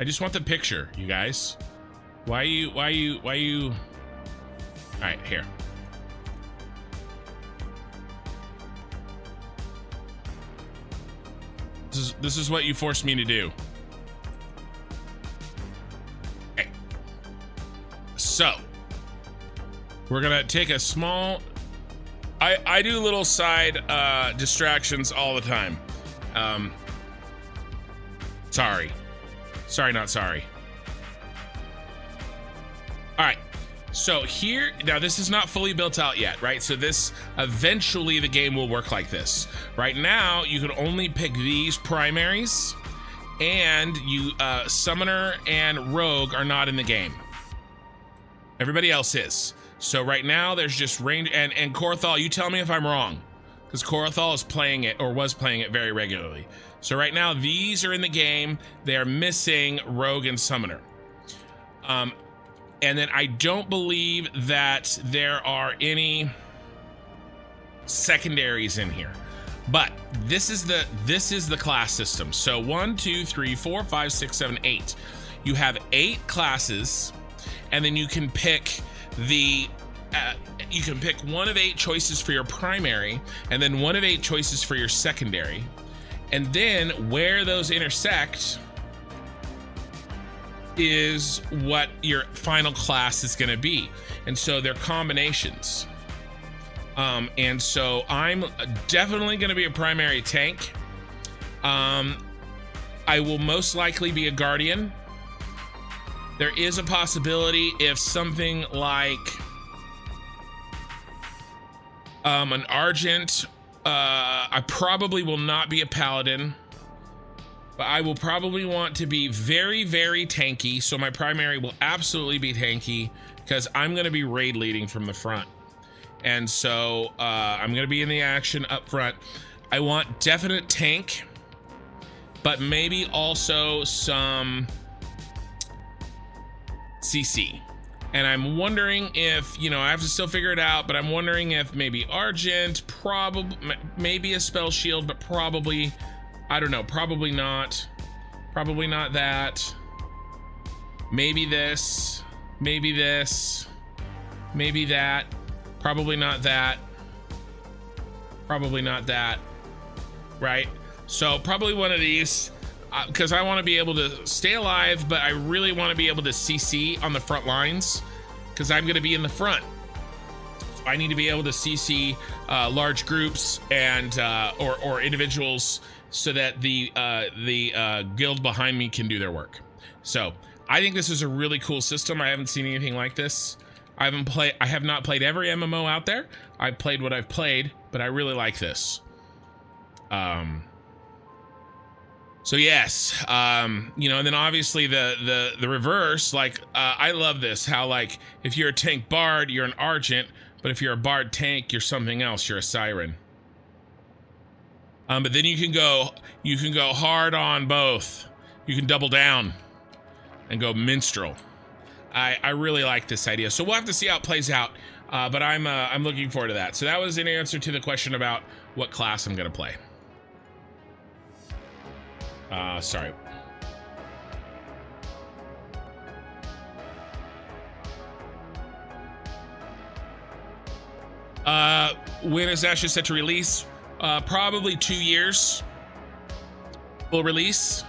I just want the picture, you guys. Why you? All right, here. This is what you forced me to do. Okay. So we're gonna take a small. I do little side distractions all the time. Sorry, not sorry. All right, so here, now this is not fully built out yet, right? So this, eventually the game will work like this. Right now, you can only pick these primaries, and you, Summoner and Rogue are not in the game. Everybody else is. So right now there's just range, and Korathal, you tell me if I'm wrong, because Korathal is playing it, or was playing it very regularly. So right now these are in the game. They are missing Rogue and Summoner. And then I don't believe that there are any secondaries in here. But this is the class system. So 1, 2, 3, 4, 5, 6, 7, 8. You have 8 classes, and then you can pick you can pick 1 of 8 choices for your primary, and then 1 of 8 choices for your secondary. And then where those intersect is what your final class is going to be. And so they're combinations. And so I'm definitely going to be a primary tank. I will most likely be a guardian. There is a possibility if something like an Argent, I probably will not be a paladin, but I will probably want to be very, very tanky. So my primary will absolutely be tanky, because I'm going to be raid leading from the front. And so I'm going to be in the action up front. I want definite tank, but maybe also some CC. And I'm wondering if, you know, I have to still figure it out, but I'm wondering if maybe Argent, probably, maybe a spell shield, but probably, I don't know, probably not that. Maybe this, maybe this, maybe that, probably not that, right? So probably one of these. because I want to be able to stay alive, but I really want to be able to CC on the front lines because I'm going to be in the front. I need to be able to CC large groups and or individuals so that the guild behind me can do their work. So I think this is a really cool system. I haven't seen anything like this. I have not played every MMO out there. I've played what I've played, but I really like this. So yes, you know, and then obviously the reverse, like, I love this, how like, if you're a tank bard, you're an argent, but if you're a bard tank, you're something else, you're a siren. But then you can go hard on both. You can double down and go minstrel. I really like this idea. So we'll have to see how it plays out, but I'm looking forward to that. So that was an answer to the question about what class I'm gonna play. Sorry. When is Ashes set to release? Probably 2 years. Full release.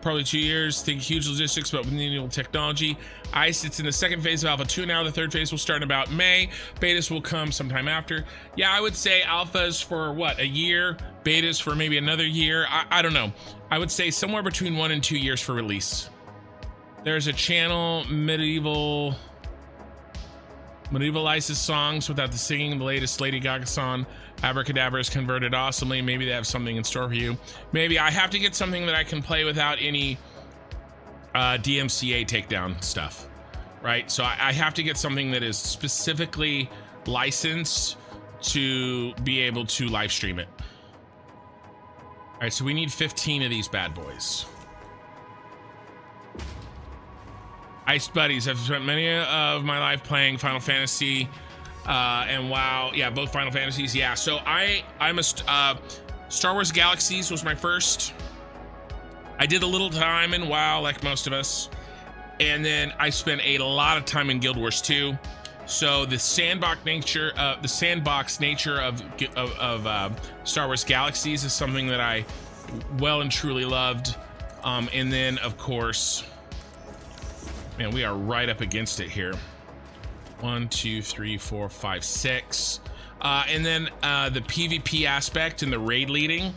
Probably 2 years. Think huge logistics, but with new technology. ICE, it's in the second phase of Alpha 2 now. The third phase will start in about May. Betas will come sometime after. Yeah, I would say Alphas for what, a year? Betas for maybe another year? I don't know. I would say somewhere between 1 and 2 years for release. There's a channel, Medieval Isis songs without the singing. The latest Lady Gaga song, Abracadabra, is converted awesomely. Maybe they have something in store for you. Maybe I have to get something that I can play without any DMCA takedown stuff, right? So I have to get something that is specifically licensed to be able to live stream it. All right, so we need 15 of these bad boys. Ice buddies, I've spent many of my life playing Final Fantasy and WoW. Yeah, both Final Fantasies. Yeah, so I'm a Star Wars Galaxies was my first. I did a little time in WoW, like most of us, and then I spent a lot of time in Guild Wars 2. So the sandbox nature of Star Wars Galaxies is something that I well and truly loved. And then, of course, man, we are right up against it here. 1, 2, 3, 4, 5, 6. And then the PvP aspect and the raid leading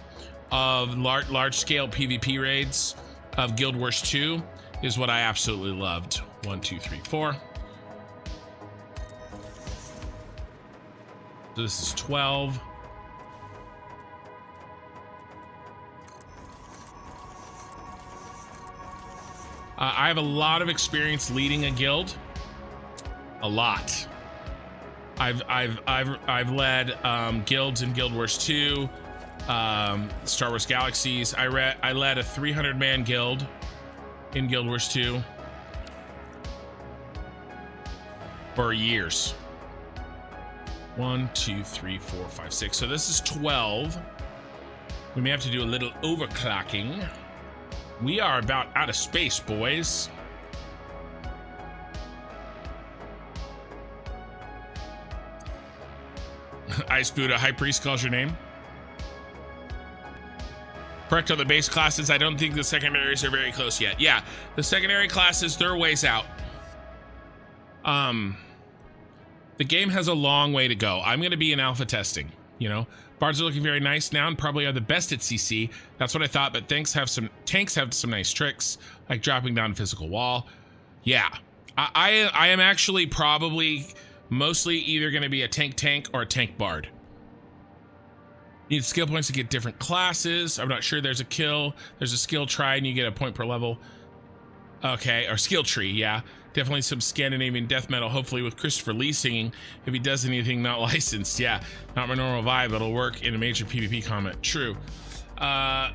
of large-scale PvP raids of Guild Wars 2 is what I absolutely loved. 1, 2, 3, 4. So this is 12. I have a lot of experience leading a guild. A lot. I've led guilds in Guild Wars 2, Star Wars Galaxies. I led a 300-man guild in Guild Wars 2 for years. 1, 2, 3, 4, 5, 6. So this is 12. We may have to do a little overclocking. We are about out of space, boys. Ice Buddha, High Priest calls your name. Correct on the base classes. I don't think the secondaries are very close yet. Yeah, the secondary classes, they're ways out. The game has a long way to go. I'm going to be in alpha testing, you know. Bards are looking very nice now and probably are the best at CC. That's what I thought, but tanks have some nice tricks, like dropping down a physical wall. Yeah, I am actually probably mostly either going to be a tank or a tank bard. Need skill points to get different classes. I'm not sure. There's a skill try and you get a point per level. Okay, or skill tree, yeah. Definitely some Scandinavian death metal, hopefully with Christopher Lee singing. If he does anything not licensed, yeah. Not my normal vibe, it'll work in a major PvP comment. True. I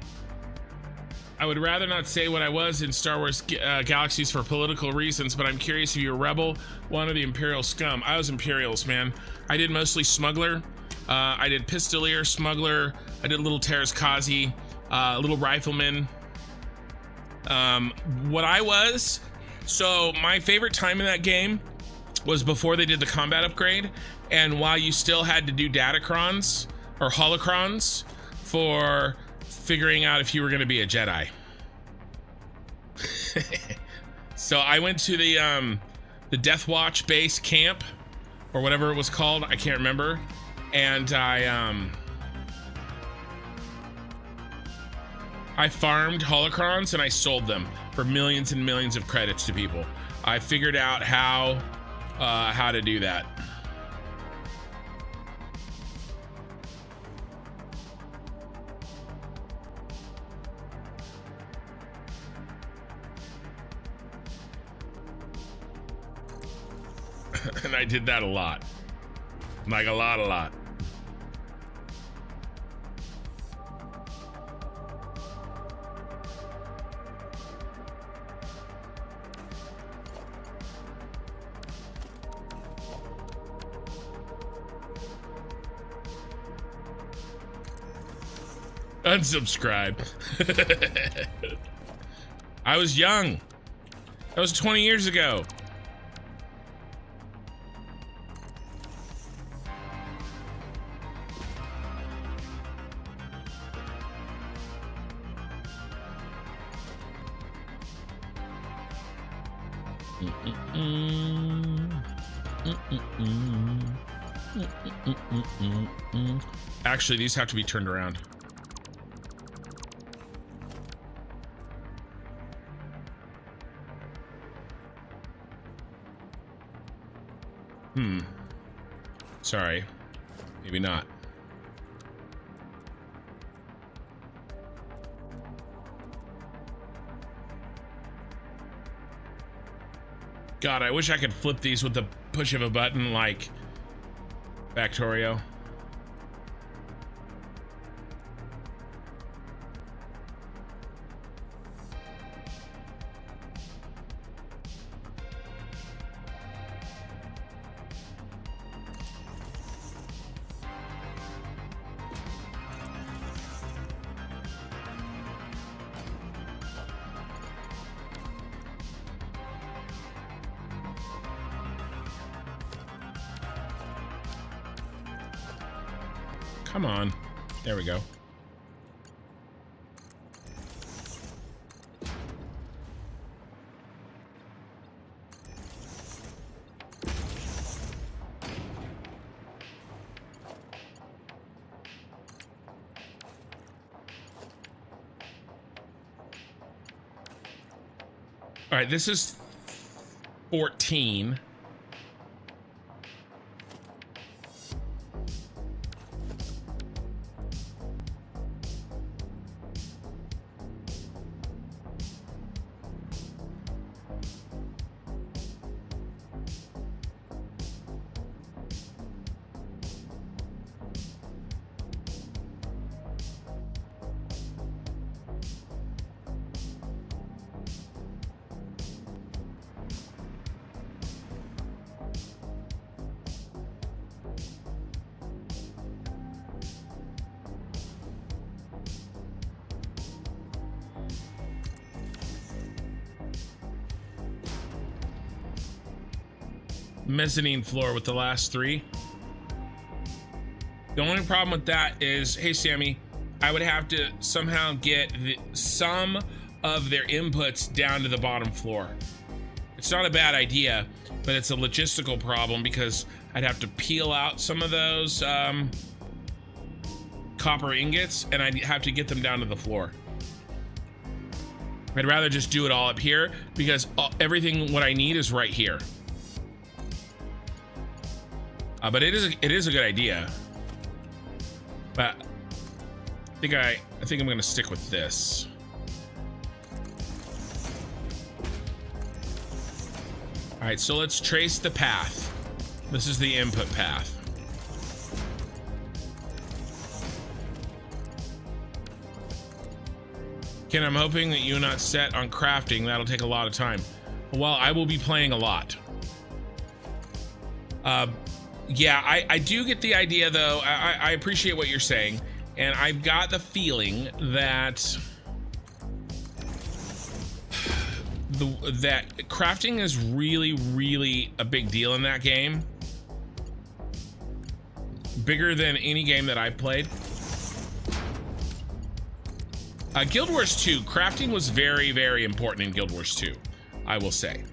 would rather not say what I was in Star Wars Galaxies for political reasons, but I'm curious if you're a rebel, one of the Imperial scum. I was Imperials, man. I did mostly smuggler. I did pistolier, smuggler. I did a little Terraskazi, a little rifleman. What I was, so my favorite time in that game was before they did the combat upgrade, and while you still had to do datacrons or holocrons for figuring out if you were going to be a Jedi. So I went to the Death Watch base camp or whatever it was called, I can't remember, and I farmed holocrons and I sold them for millions and millions of credits to people. I figured out how to do that. And I did that a lot. Like a lot. Unsubscribe. I was young. That was 20 years ago. Actually, these have to be turned around. Sorry. Maybe not. God, I wish I could flip these with the push of a button like Factorio. Come on. There we go. All right, this is 14. Mezzanine floor with the last three. The only problem with that is, hey Sammy, I would have to somehow get some of their inputs down to the bottom floor. It's not a bad idea, but it's a logistical problem because I'd have to peel out some of those copper ingots and I'd have to get them down to the floor. I'd rather just do it all up here because everything what I need is right here. But it is a good idea. But I think I'm gonna stick with this. All right, so let's trace the path. This is the input path. Ken, I'm hoping that you're not set on crafting. That'll take a lot of time. Well, I will be playing a lot. Yeah, I do get the idea, though. I appreciate what you're saying, and I've got the feeling that that crafting is really a big deal in that game. Bigger than any game that I've played. Guild Wars 2, crafting was very important in Guild Wars 2, I will say.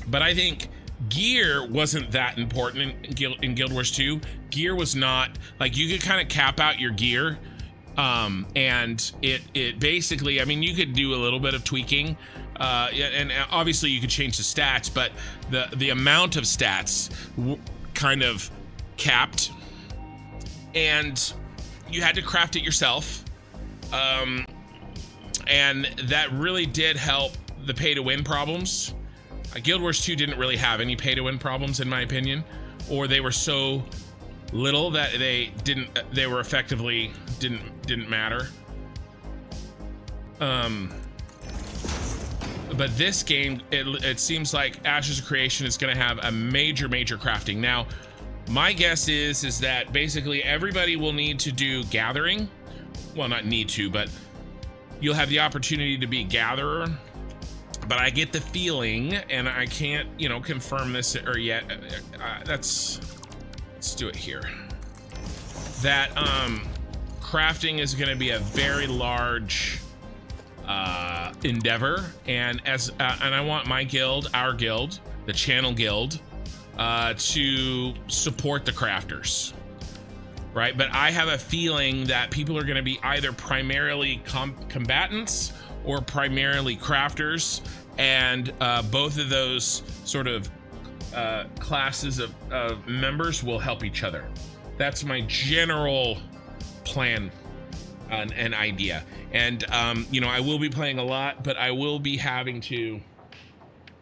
But I think gear wasn't that important in Guild Wars 2. Gear was not, like, you could kind of cap out your gear. And it basically, I mean, you could do a little bit of tweaking, and obviously you could change the stats, but the amount of stats kind of capped, and you had to craft it yourself. And that really did help the pay to win problems. Guild Wars 2 didn't really have any pay to win problems, in my opinion, or they were so little that they were effectively didn't matter. But this game, it seems like Ashes of Creation is going to have a major crafting. Now, my guess is that basically everybody will need to do gathering. Well, not need to, but you'll have the opportunity to be gatherer. But I get the feeling, and I can't, confirm this or yet. Let's do it here. That crafting is going to be a very large endeavor, and I want my guild, our guild, the channel guild, to support the crafters, right? But I have a feeling that people are going to be either primarily combatants or primarily crafters, and both of those sort of classes of members will help each other. That's my general plan and idea. And I will be playing a lot, but I will be having to,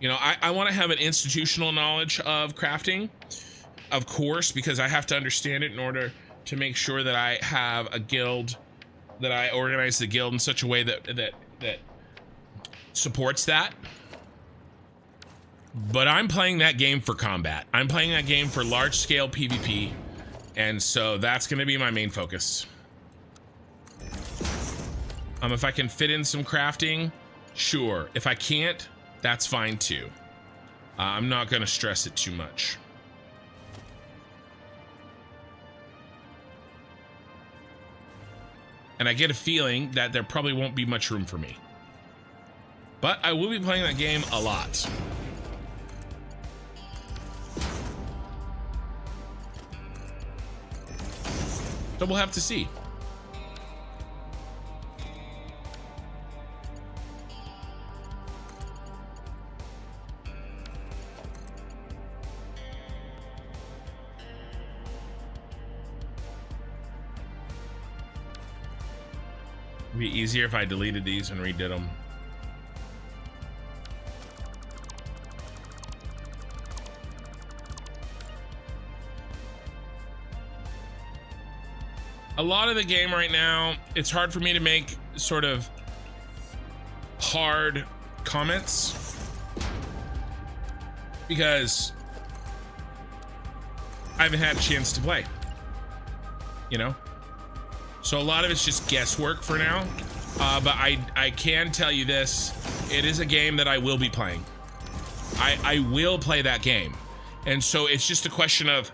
I want to have an institutional knowledge of crafting, of course, because I have to understand it in order to make sure that I have a guild, that I organize the guild in such a way that supports that. But I'm playing that game for combat. I'm playing that game for large scale PvP. And so that's going to be my main focus. If I can fit in some crafting, sure. If I can't, that's fine too. I'm not going to stress it too much. And I get a feeling that there probably won't be much room for me. But I will be playing that game a lot. So we'll have to see. It'd be easier if I deleted these and redid them. A lot of the game right now, it's hard for me to make sort of hard comments because I haven't had a chance to play, So a lot of it's just guesswork for now, but I can tell you this, it is a game that I will be playing. I will play that game. And so it's just a question of,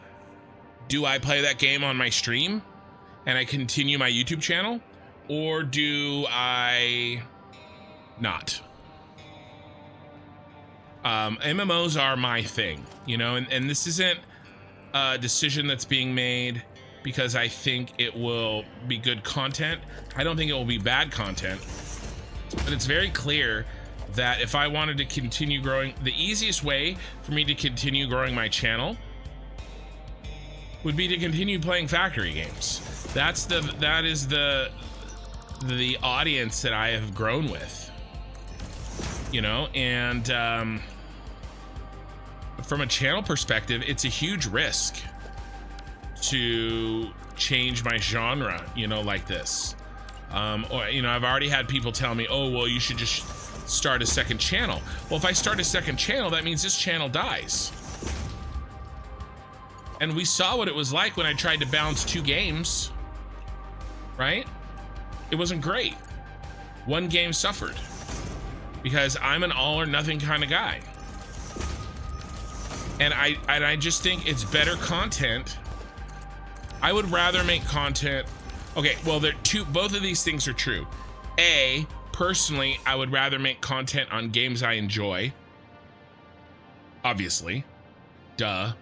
do I play that game on my stream and I continue my YouTube channel, or do I not? MMOs are my thing, and this isn't a decision that's being made because I think it will be good content. I don't think it will be bad content, but it's very clear that if I wanted to continue growing, the easiest way for me to continue growing my channel would be to continue playing factory games. That is the audience that I have grown with, and from a channel perspective, it's a huge risk to change my genre, like this. Or, I've already had people tell me, oh, well, you should just start a second channel. Well, if I start a second channel, that means this channel dies. And we saw what it was like when I tried to balance 2 games, right? It wasn't great. One game suffered. because I'm an all or nothing kind of guy. And I just think it's better content. I would rather make content. Okay, well, both of these things are true. A, personally, I would rather make content on games I enjoy. Obviously. Duh.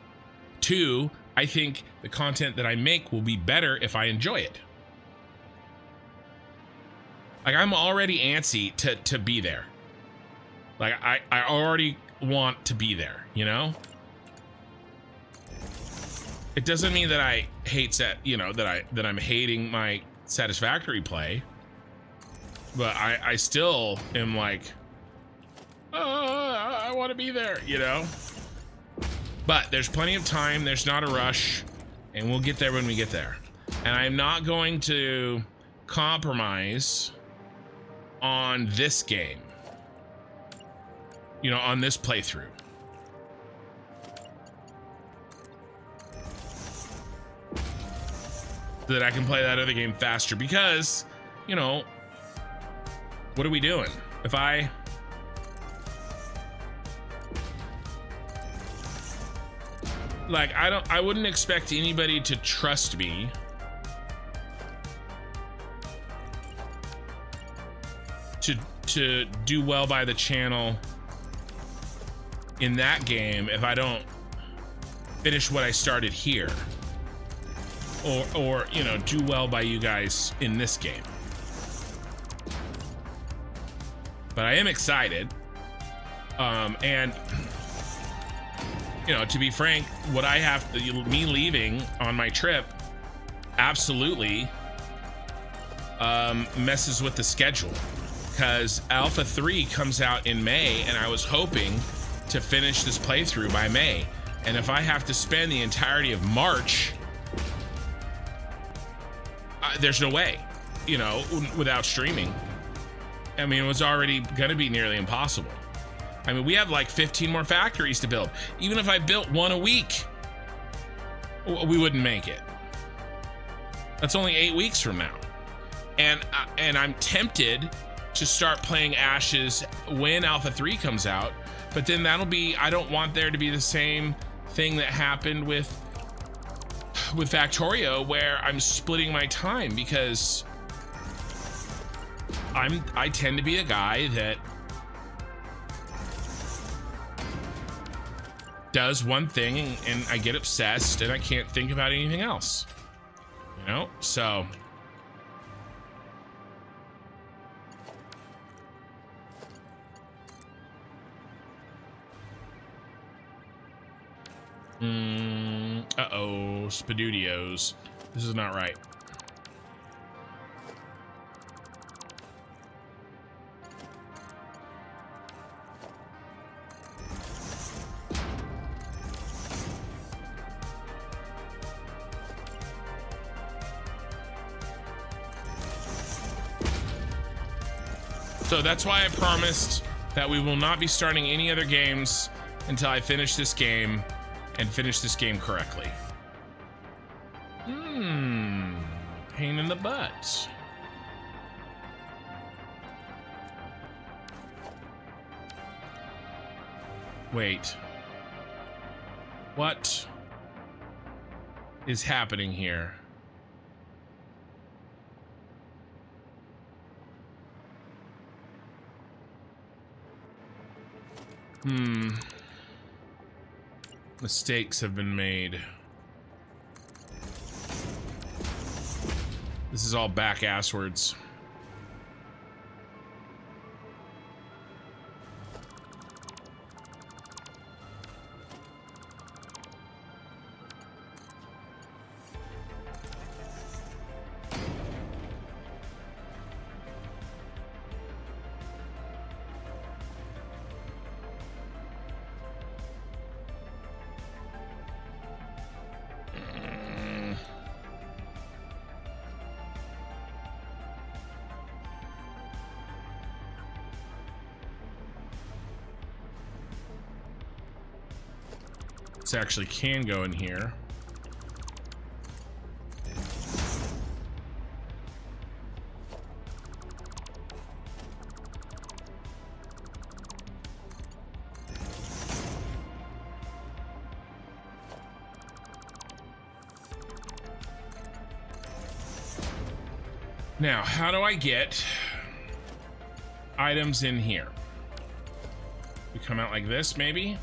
2, I think the content that I make will be better if I enjoy it. Like, I'm already antsy to be there. Like, I already want to be there, you know? It doesn't mean that I hate that I'm hating my Satisfactory play, but I still am like, I want to be there, you know? But there's plenty of time, there's not a rush, and we'll get there when we get there. And I'm not going to compromise on this game, you know, on this playthrough. So that I can play that other game faster, because, you know, what are we doing? If I I wouldn't expect anybody to trust me to do well by the channel in that game if I don't finish what I started here, or you know, do well by you guys in this game. But I am excited, and you know, to be frank, what I have to, me leaving on my trip absolutely messes with the schedule, because Alpha 3 comes out in May, and I was hoping to finish this playthrough by May. And if I have to spend the entirety of March, there's no way, you know, without streaming. I mean, it was already gonna be nearly impossible. I mean, we have like 15 more factories to build. Even if I built one a week, we wouldn't make it. That's only 8 weeks from now. And I'm tempted to start playing Ashes when Alpha 3 comes out, but then that'll be, I don't want there to be the same thing that happened with Factorio, where I'm splitting my time, because I tend to be a guy that does one thing and I get obsessed and I can't think about anything else, you know? So uh-oh, Spadudios. This is not right. So that's why I promised that we will not be starting any other games until I finish this game and finish this game correctly. Pain in the butt. Wait. What is happening here? Mistakes have been made. This is all back asswards. Actually can go in here. Now, how do I get items in here? We come out like this, maybe?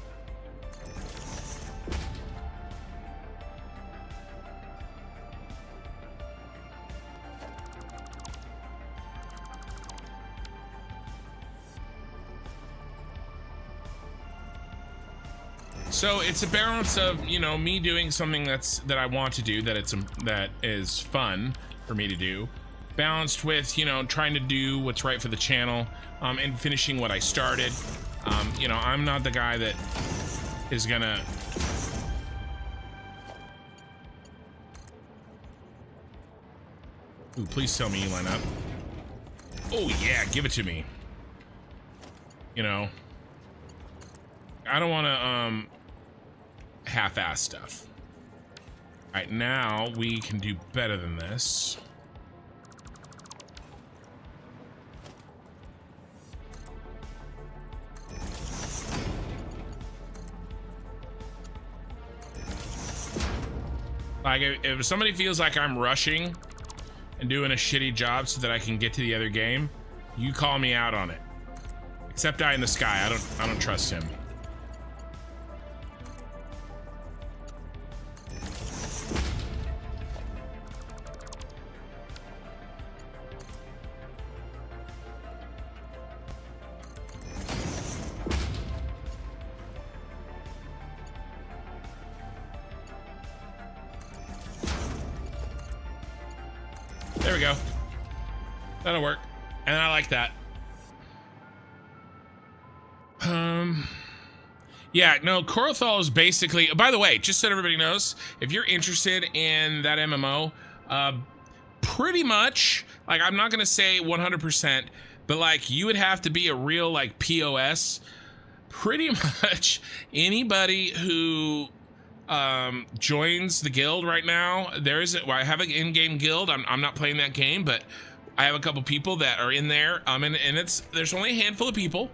So it's a balance of, you know, me doing something that I want to do, that is fun for me to do, balanced with, you know, trying to do what's right for the channel, and finishing what I started. You know, I'm not the guy that is gonna ooh, please tell me you line up. Oh yeah, give it to me. You know, I don't want to half-ass stuff. All right, now we can do better than this. Like, if somebody feels like I'm rushing and doing a shitty job so that I can get to the other game, you call me out on it. Except Eye in the Sky, I don't trust him. There we go. That'll work. And I like that. Yeah, no, Corothal is basically, by the way, just so everybody knows, if you're interested in that MMO, pretty much, like, I'm not gonna say 100%, but like, you would have to be a real, like, POS. Pretty much anybody who joins the guild right now, well, I have an in-game guild. I'm not playing that game, but I have a couple people that are in there, and there's only a handful of people.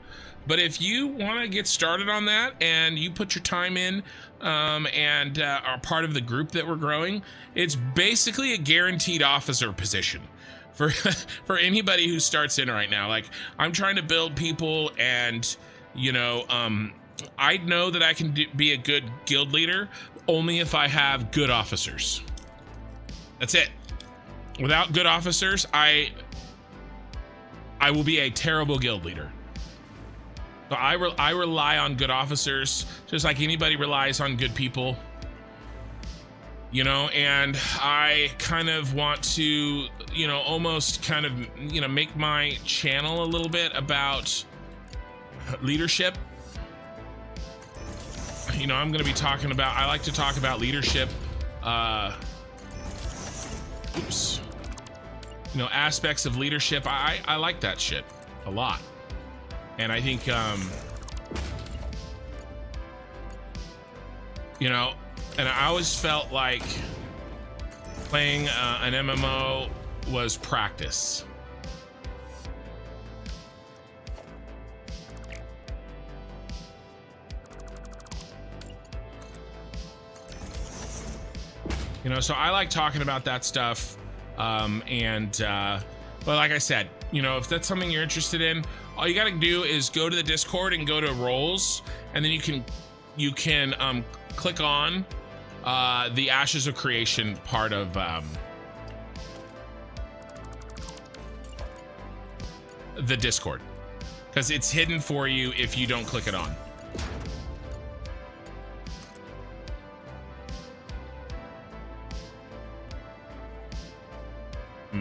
But if you want to get started on that and you put your time in, and are part of the group that we're growing, it's basically a guaranteed officer position for for anybody who starts in right now. Like, I'm trying to build people, and you know, I know that I can be a good guild leader only if I have good officers. That's it. Without good officers, I will be a terrible guild leader. So I rely on good officers, just like anybody relies on good people, you know, and I kind of want to, you know, almost kind of, you know, make my channel a little bit about leadership. You know, I'm going to be talking about, I like to talk about leadership, you know, aspects of leadership. I like that shit a lot. And I think, you know, and I always felt like playing an MMO was practice. You know, so I like talking about that stuff. But like I said, you know, if that's something you're interested in, all you got to do is go to the Discord and go to roles, and then you can click on the Ashes of Creation part of the Discord, because it's hidden for you if you don't click it on.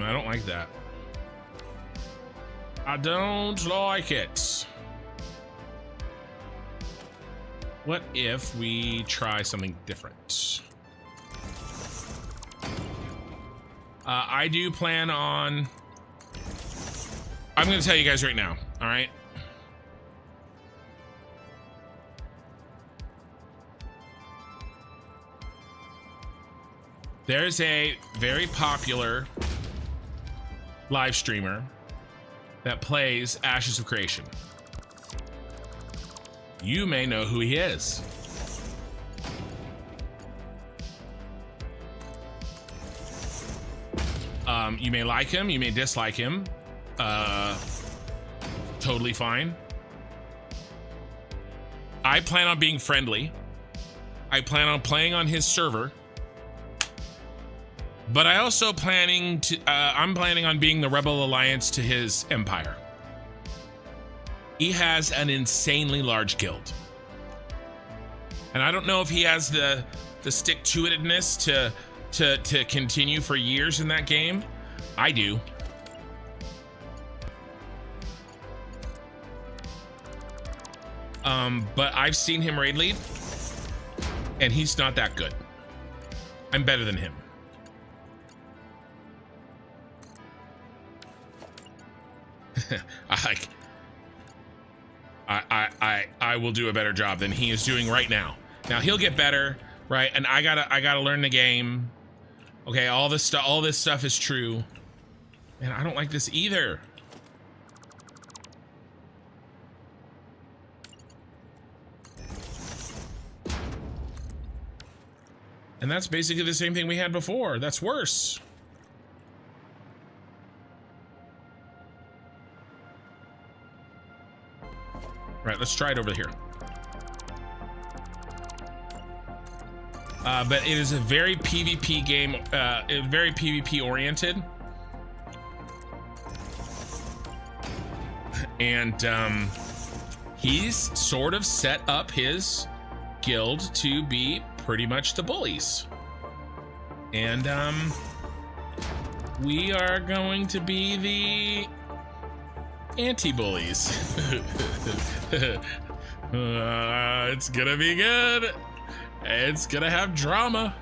I don't like that. I don't like it. What if we try something different? I do plan on... I'm going to tell you guys right now, all right? There's a very popular live streamer that plays Ashes of Creation. You may know who he is. You may like him, you may dislike him. Totally fine. I plan on being friendly. I plan on playing on his server. But I also I'm planning on being the Rebel Alliance to his empire. He has an insanely large guild. And I don't know if he has the stick-to-itiveness to continue for years in that game. I do. But I've seen him raid lead, and he's not that good. I'm better than him. I will do a better job than he is doing right now. Now he'll get better, right? And I gotta learn the game. Okay, all this stuff is true. And I don't like this either. And that's basically the same thing we had before. That's worse. Right, let's try it over here. But it is a very PvP game, very PvP oriented. And he's sort of set up his guild to be pretty much the bullies. And we are going to be the anti-bullies. It's gonna be good. It's gonna have drama.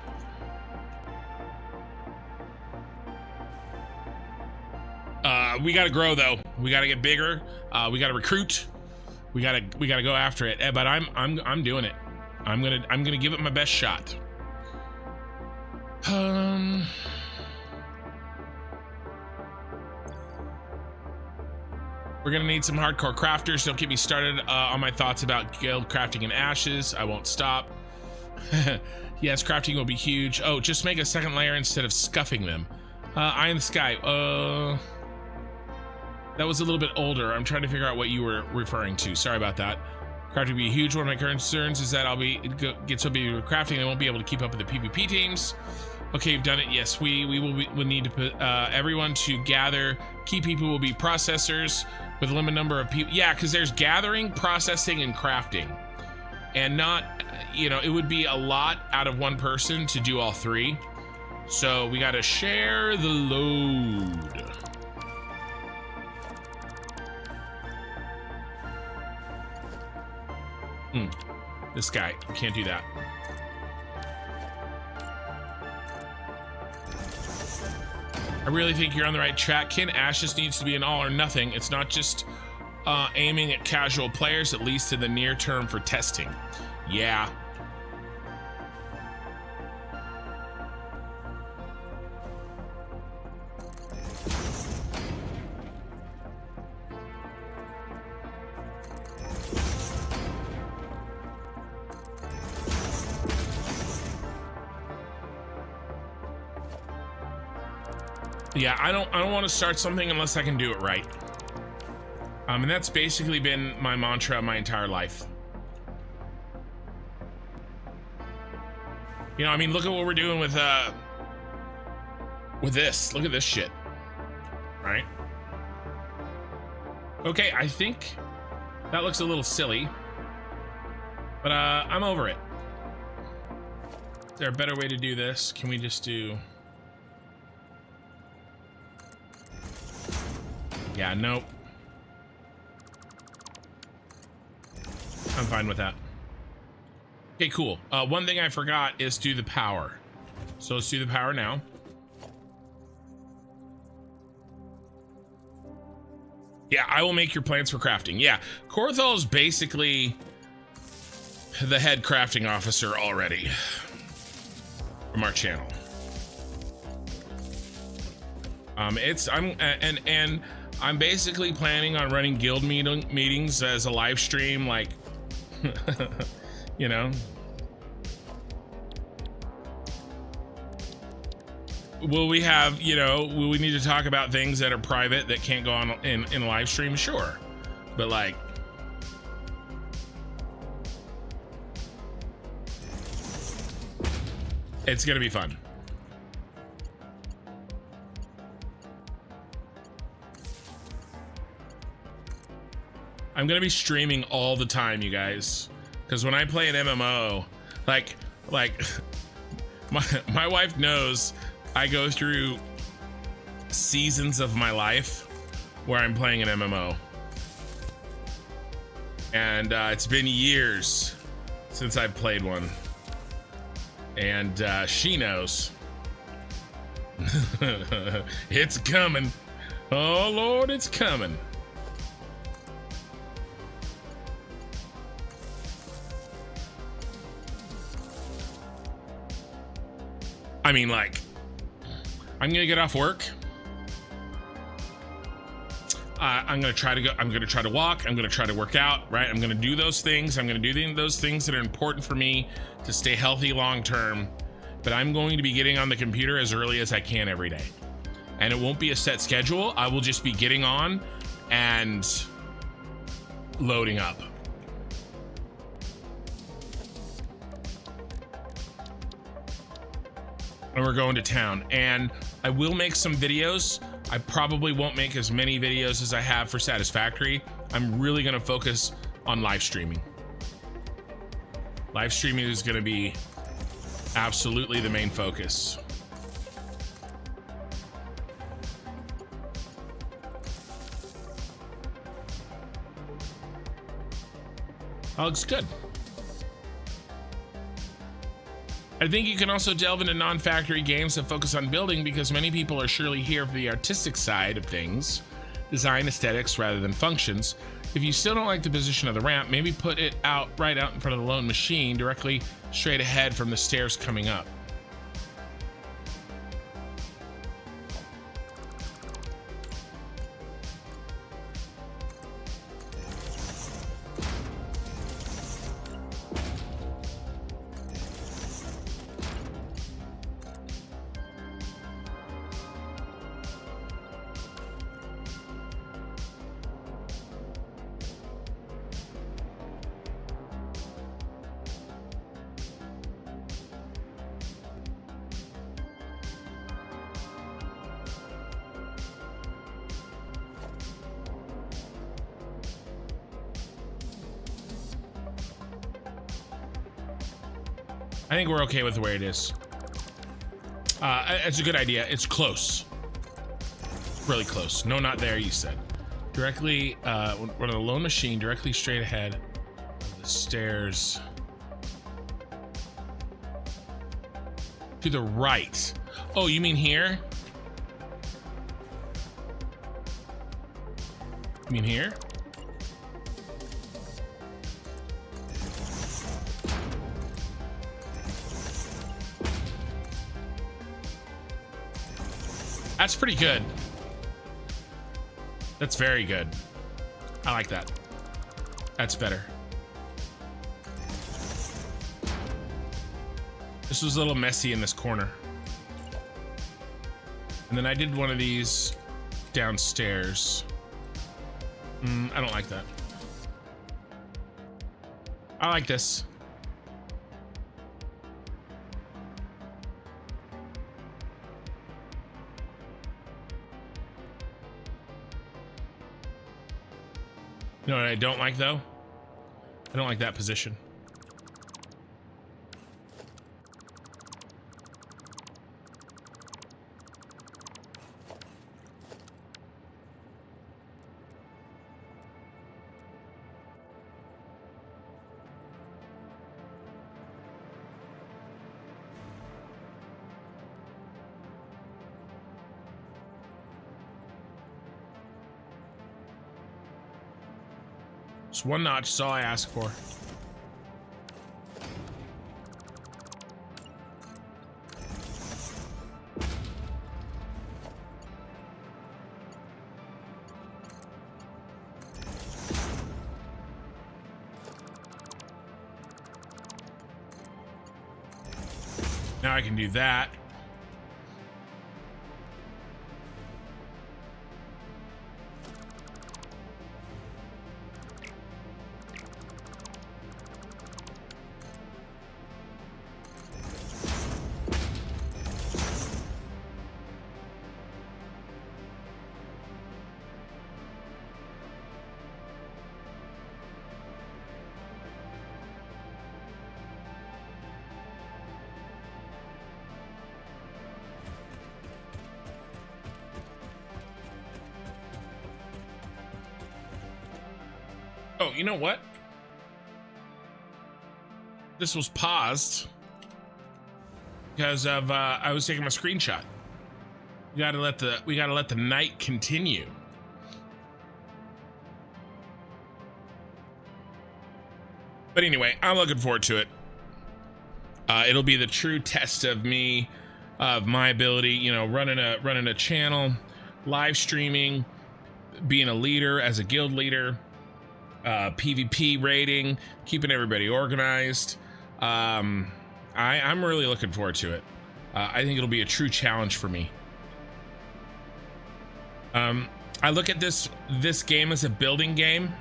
We gotta grow though. We gotta get bigger. We gotta recruit. We gotta go after it. But I'm doing it. I'm gonna give it my best shot. We're gonna need some hardcore crafters. Don't get me started on my thoughts about guild crafting in ashes. I won't stop. Yes, crafting will be huge. Oh, just make a second layer instead of scuffing them. Eye in the sky. That was a little bit older. I'm trying to figure out what you were referring to. Sorry about that. Crafting will be huge. One of my concerns is that get so busy with crafting I won't be able to keep up with the PvP teams. Okay, you've done it. Yes, we'll need to put everyone to gather. Key people will be processors with a limited number of people. Yeah, because there's gathering, processing, and crafting. And not, it would be a lot out of one person to do all three. So we got to share the load. This guy, can't do that. I really think you're on the right track, Ken. Ashes needs to be an all or nothing. It's not just aiming at casual players, at least in the near term for testing. Yeah. Yeah, I don't want to start something unless I can do it right. And that's basically been my mantra my entire life. I mean, look at what we're doing with this. Look at this shit. Right? Okay, I think that looks a little silly. But I'm over it. Is there a better way to do this? Can we just do... Yeah, nope. I'm fine with that. Okay, cool. One thing I forgot is do the power. So let's do the power now. Yeah, I will make your plans for crafting. Yeah, Korthal is basically the head crafting officer already from our channel. I'm basically planning on running guild meetings as a live stream, like, will we have, you know, will we need to talk about things that are private that can't go on in live stream? Sure. But like, it's gonna be fun. I'm gonna be streaming all the time, you guys, because when I play an MMO, like my wife knows I go through seasons of my life where I'm playing an MMO, and it's been years since I've played one, and she knows. It's coming. Oh Lord, it's coming. I mean, like, I'm gonna get off work. I'm gonna try to go. I'm gonna try to walk. I'm gonna try to work out. Right. I'm gonna do those things. I'm gonna do those things that are important for me to stay healthy long term. But I'm going to be getting on the computer as early as I can every day, and it won't be a set schedule. I will just be getting on and loading up. And we're going to town, and I will make some videos. I probably won't make as many videos as I have for Satisfactory. I'm really gonna focus on live streaming. Live streaming is gonna be absolutely the main focus. Oh, it's good. I think you can also delve into non-factory games that focus on building, because many people are surely here for the artistic side of things, design aesthetics rather than functions. If you still don't like the position of the ramp, maybe put it right out in front of the lone machine, directly straight ahead from the stairs coming up. I think we're okay with the way it is. It's a good idea. It's close. Really close. No, not there, you said. Directly, run a lone machine directly straight ahead of the stairs. To the right. Oh, you mean here? You mean here? That's pretty good. That's very good. I like that. That's better. This was a little messy in this corner. And then I did one of these downstairs. I don't like that. I like this. You know what I don't like, though? I don't like that position. Just one notch is all I ask for. Now I can do that. Oh, you know what? This was paused because of I was taking my screenshot. We gotta let the night continue. But anyway, I'm looking forward to it. It'll be the true test of me, of my ability, you know, running a channel, live streaming, being a leader as a guild leader, PvP rating, keeping everybody organized. I'm really looking forward to it. I think it'll be a true challenge for me. I look at this game as a building game.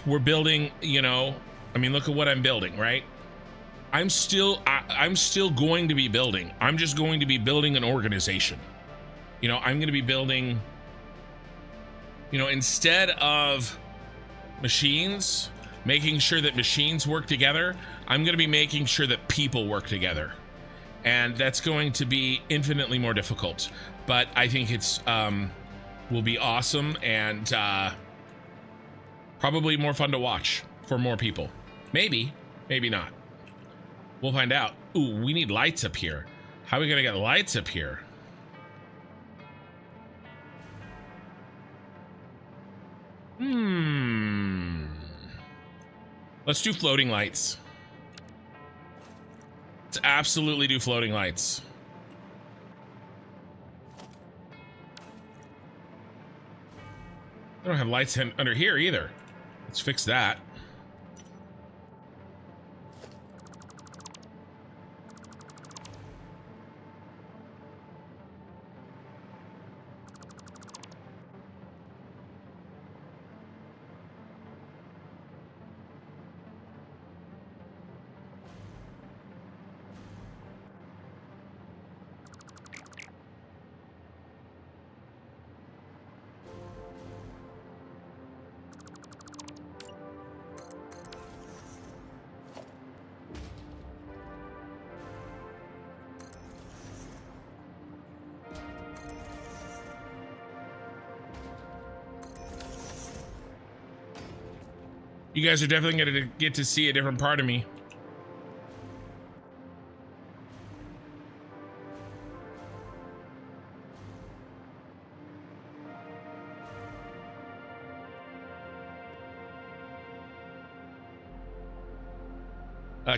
We're building, you know, I mean, look at what I'm building, right? I'm still going to be building. I'm just going to be building an organization. You know, I'm going to be building, you know, instead of machines, making sure that machines work together, I'm going to be making sure that people work together. And that's going to be infinitely more difficult. But I think it's will be awesome and probably more fun to watch for more people. Maybe, maybe not. We'll find out. Ooh, we need lights up here. How are we gonna get lights up here? Let's do floating lights. Let's absolutely do floating lights. I don't have lights under here either. Let's fix that. You guys are definitely going to get to see a different part of me.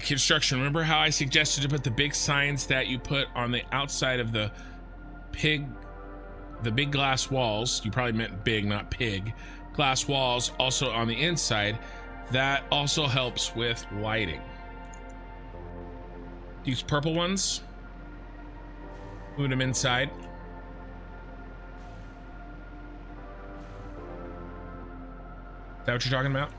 Construction. Remember how I suggested to put the big signs that you put on the outside of the big glass walls? You probably meant big, not pig. Glass walls also on the inside. That also helps with lighting. These purple ones, move them inside. Is that what you're talking about?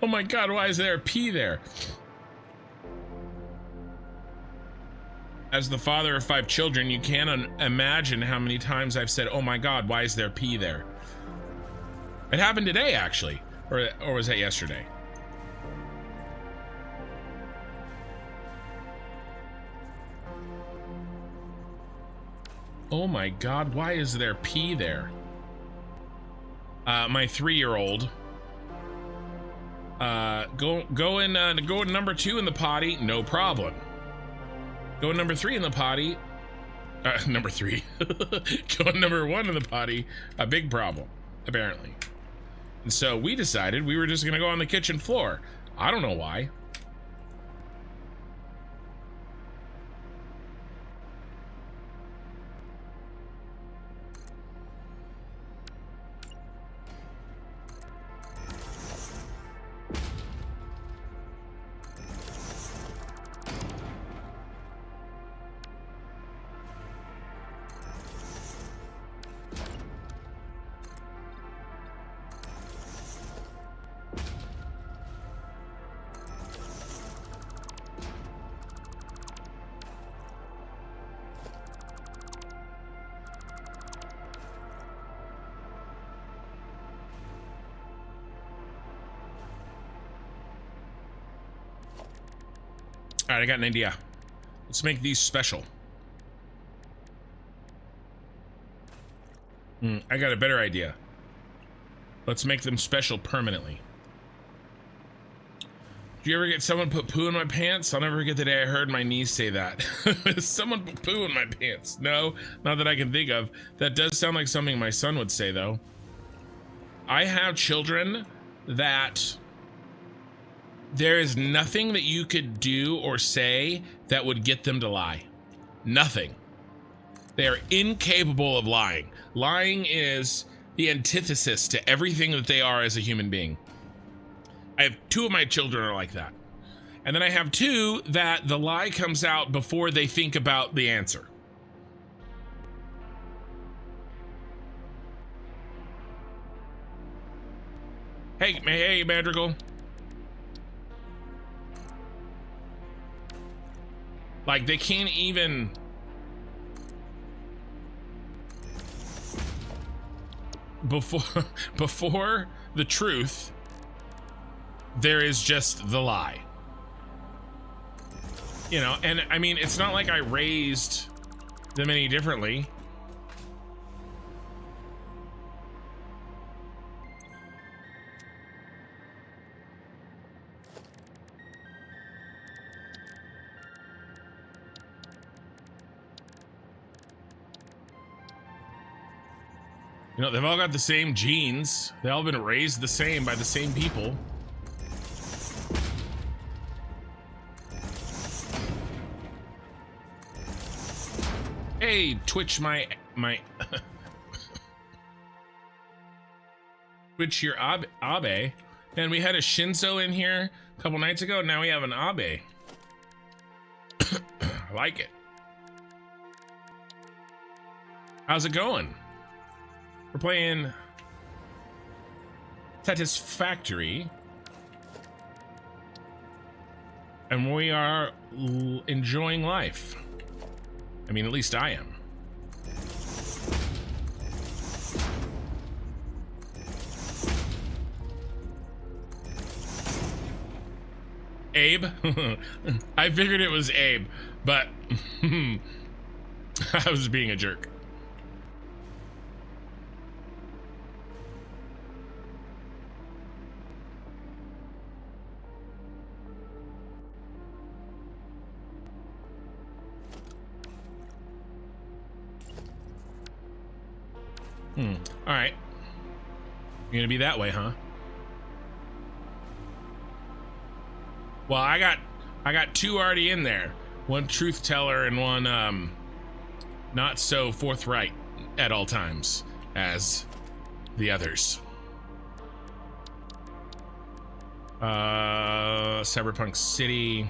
Oh my god, why is there a P there? As the father of 5 children, you can't imagine how many times I've said, oh my god, why is there a P there? It happened today, actually. Or was that yesterday? Oh my god, why is there P there? My 3-year-old. Go in number 2 in the potty, no problem. Go in number 3 in the potty. Number 3. Go in number 1 in the potty, a big problem, apparently. And so we decided we were just gonna go on the kitchen floor. I don't know why. All right, I got an idea. Let's make these special. I got a better idea. Let's make them special permanently. Do you ever get someone put poo in my pants? I'll never forget the day I heard my niece say that. Someone put poo in my pants. No, not that I can think of. That does sound like something my son would say, though. I have children that there is nothing that you could do or say that would get them to lie. Nothing. They are incapable of lying. Lying is the antithesis to everything that they are as a human being. I have 2 of my children are like that. And then I have 2 that the lie comes out before they think about the answer. Hey, Madrigal. Like, they can't even... Before the truth, there is just the lie. You know, and I mean, it's not like I raised them any differently. You know, they've all got the same genes. They've all been raised the same by the same people. Hey, Twitch my Twitch your Abe. And we had a Shinzo in here a couple nights ago. Now we have an Abe. I like it. How's it going? We're playing Satisfactory, and we are enjoying life. I mean, at least I am. Abe? I figured it was Abe, but I was being a jerk. All right. You're gonna be that way, huh? Well, I got 2 already in there. One truth teller and one not so forthright at all times as the others. Cyberpunk City.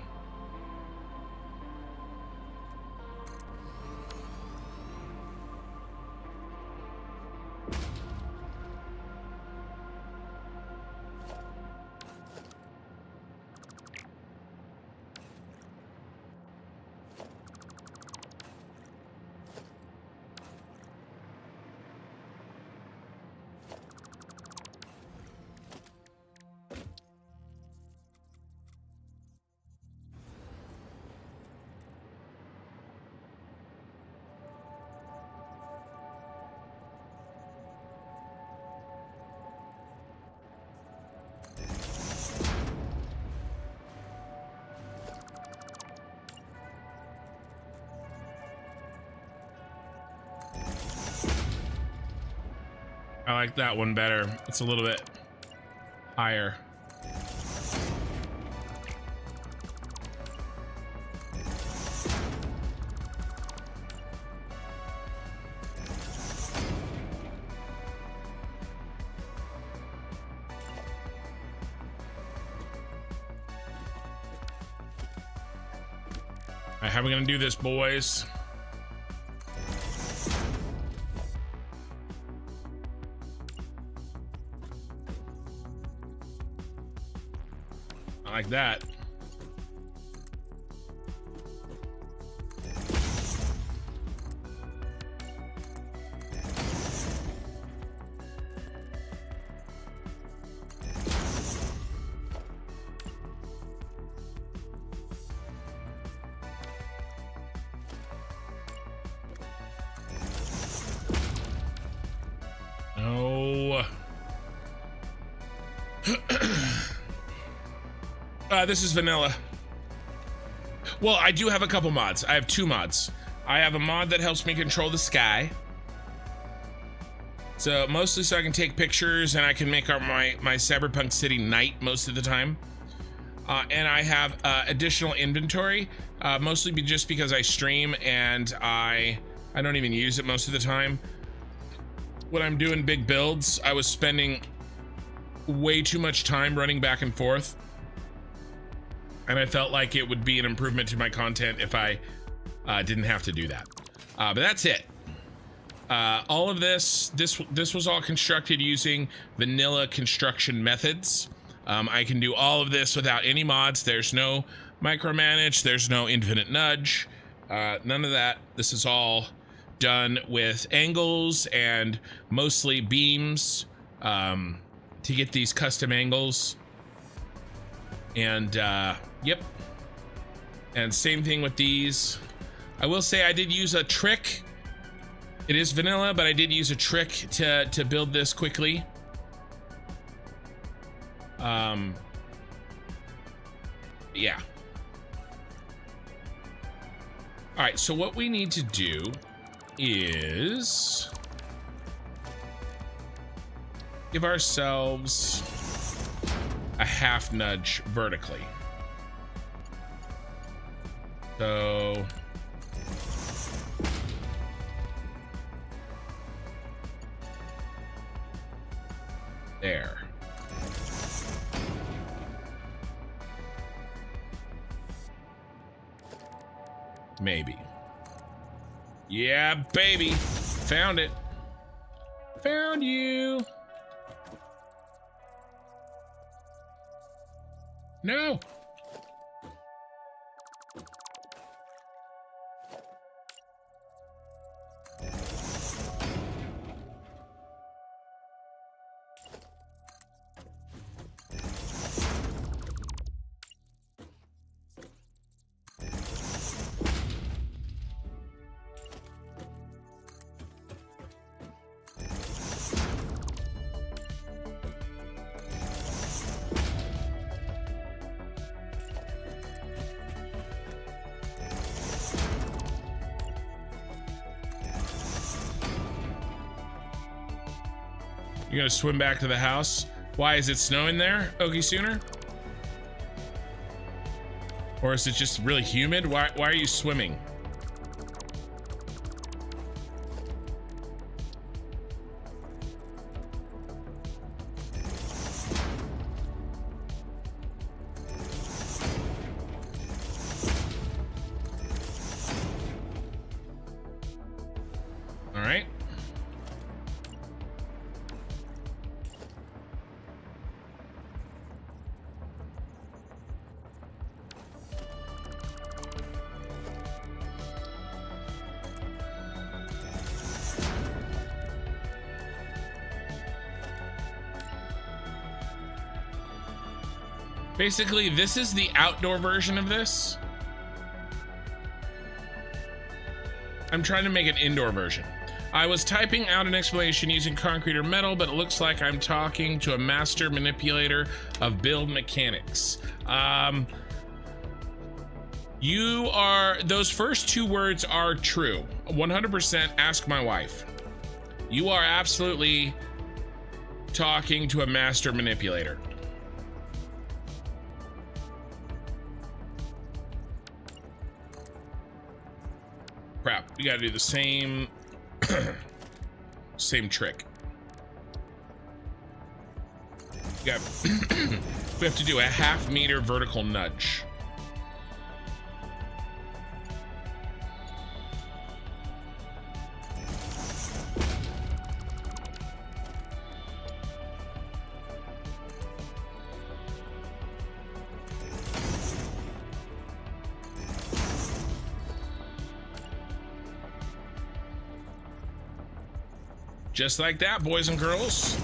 I like that one better. It's a little bit higher. All right, how are we gonna do this, boys? Like that. This is vanilla. Well, I do have a couple mods. I have 2 mods. I have a mod that helps me control the sky. So mostly so I can take pictures and I can make up my cyberpunk city night most of the time. And I have additional inventory, mostly just because I stream and I don't even use it most of the time. When I'm doing big builds, I was spending way too much time running back and forth. And I felt like it would be an improvement to my content if I didn't have to do that. But that's it. All of this was all constructed using vanilla construction methods. I can do all of this without any mods. There's no micromanage. There's no infinite nudge. None of that. This is all done with angles and mostly beams to get these custom angles. And yep. And same thing with these. I will say I did use a trick. It is vanilla, but I did use a trick to build this quickly. Yeah. All right, so what we need to do is give ourselves a half nudge vertically. So there. Maybe. Yeah, baby. Found it. Found you. No. You gonna swim back to the house? Why, is it snowing there, Okie Sooner? Or is it just really humid? Why are you swimming? All right. Basically, this is the outdoor version of this. I'm trying to make an indoor version. I was typing out an explanation using concrete or metal, but it looks like I'm talking to a master manipulator of build mechanics. Those first 2 words are true. 100%, ask my wife. You are absolutely talking to a master manipulator. Crap, we gotta do the same same trick. We have to do a half meter vertical nudge. Just like that, boys and girls.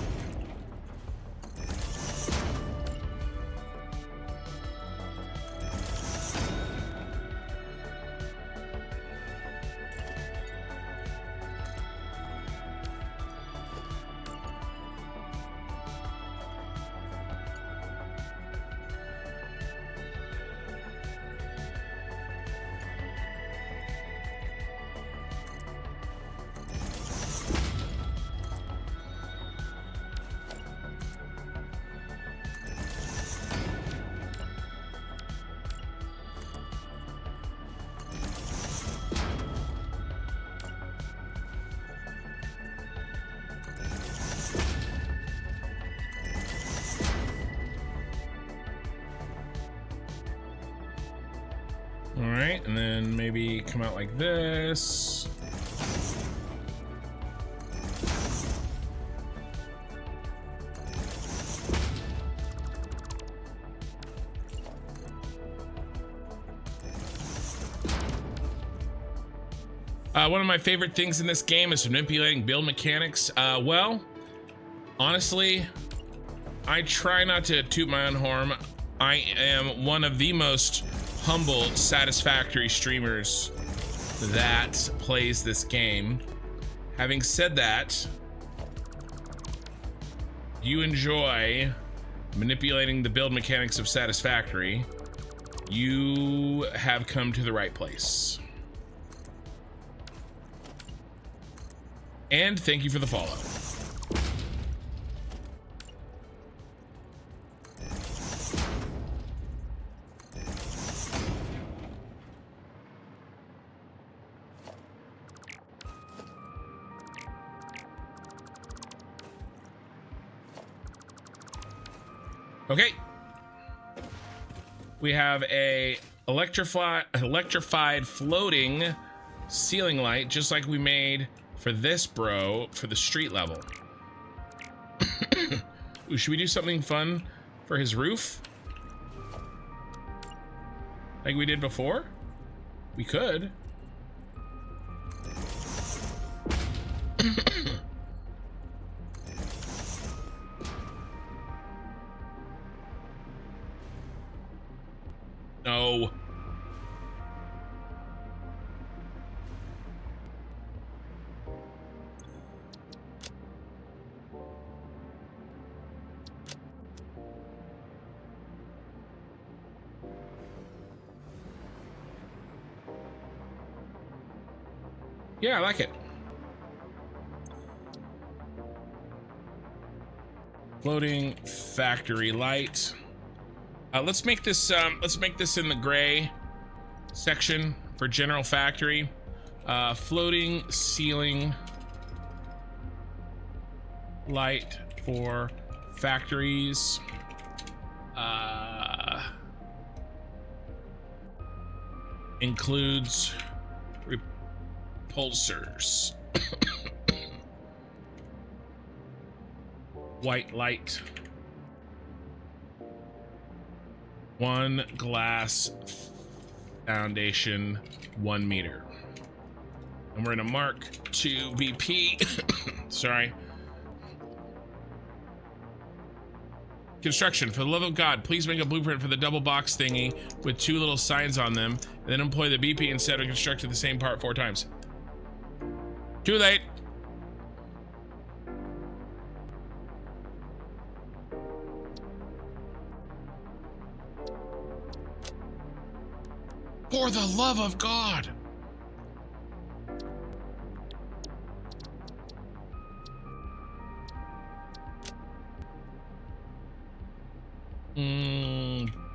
All right, and then maybe come out like this. One of my favorite things in this game is manipulating build mechanics. Well, honestly, I try not to toot my own horn. I am one of the most humble Satisfactory streamers that plays this game. Having said that, you enjoy manipulating the build mechanics of Satisfactory, you have come to the right place. And thank you for the follow. Okay. We have a electrified floating ceiling light, just like we made for this bro for the street level. Ooh, should we do something fun for his roof? Like we did before? We could. No. Yeah, I like it. Floating factory light. Let's make this in the gray section for general factory. Floating ceiling light for factories. Includes repulsors. White light. 1 glass foundation, 1 meter. And we're gonna mark 2 BP. Sorry. Construction. For the love of God, please make a blueprint for the double box thingy with 2 little signs on them, and then employ the BP instead of constructing the same part 4 times. Too late. For the love of God.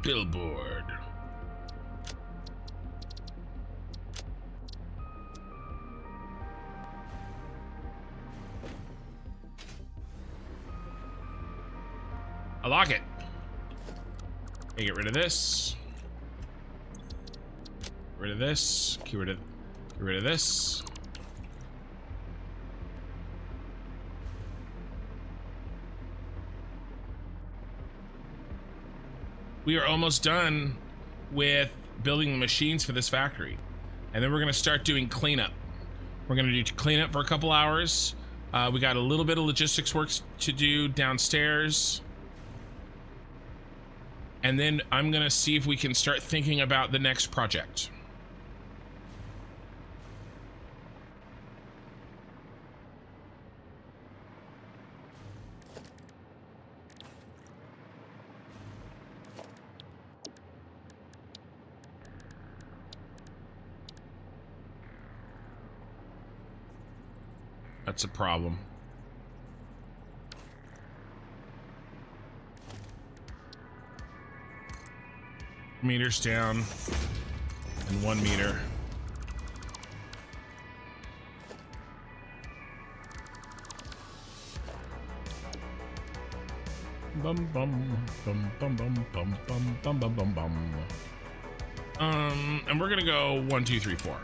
Billboard. I like it. Get rid of this. Get rid of this. Get rid of this. We are almost done with building the machines for this factory. And then we're gonna start doing cleanup. We're gonna do cleanup for a couple hours. We got a little bit of logistics work to do downstairs. And then I'm gonna see if we can start thinking about the next project. That's a problem. Meters down and 1 meter. Bum bum bum bum bum bum bum bum bum bum bum. And we're gonna go 1, 2, 3, 4.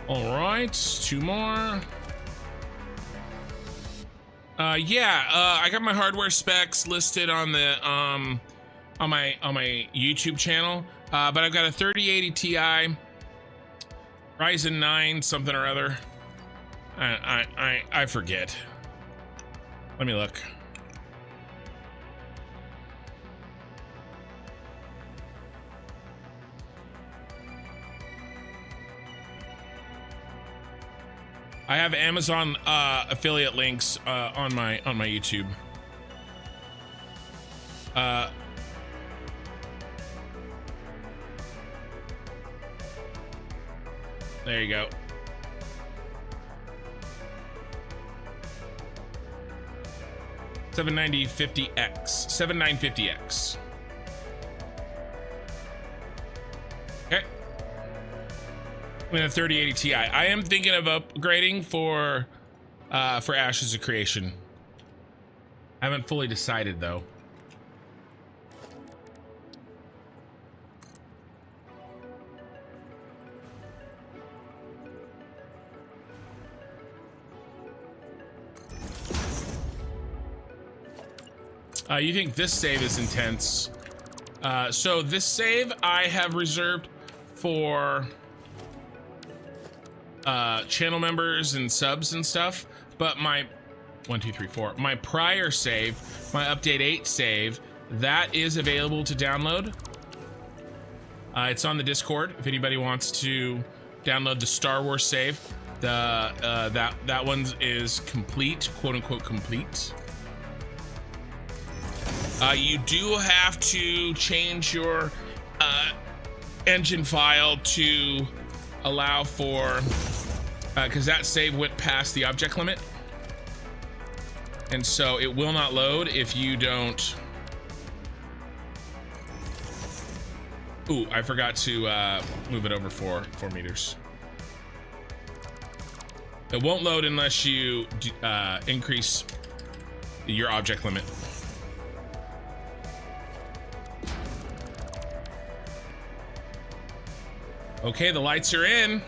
All right, 2 more. I got my hardware specs listed on the on my YouTube channel. But I've got a 3080 Ti, Ryzen 9 something or other. I forget. Let me look. I have Amazon affiliate links on my YouTube. There you go. $79050X. 7950X. Okay. In a 3080 Ti. I am thinking of upgrading for Ashes of Creation. I haven't fully decided though. You think this save is intense? So this save I have reserved for channel members and subs and stuff, but my 1, 2, 3, 4, my prior save, my update 8 save, that is available to download. It's on the Discord if anybody wants to download the Star Wars save. That one is complete, quote unquote complete. You do have to change your engine file to allow for, because that save went past the object limit, and so it will not load if you don't. Ooh, I forgot to move it over 4 meters. It won't load unless you increase your object limit. Okay, the lights are in.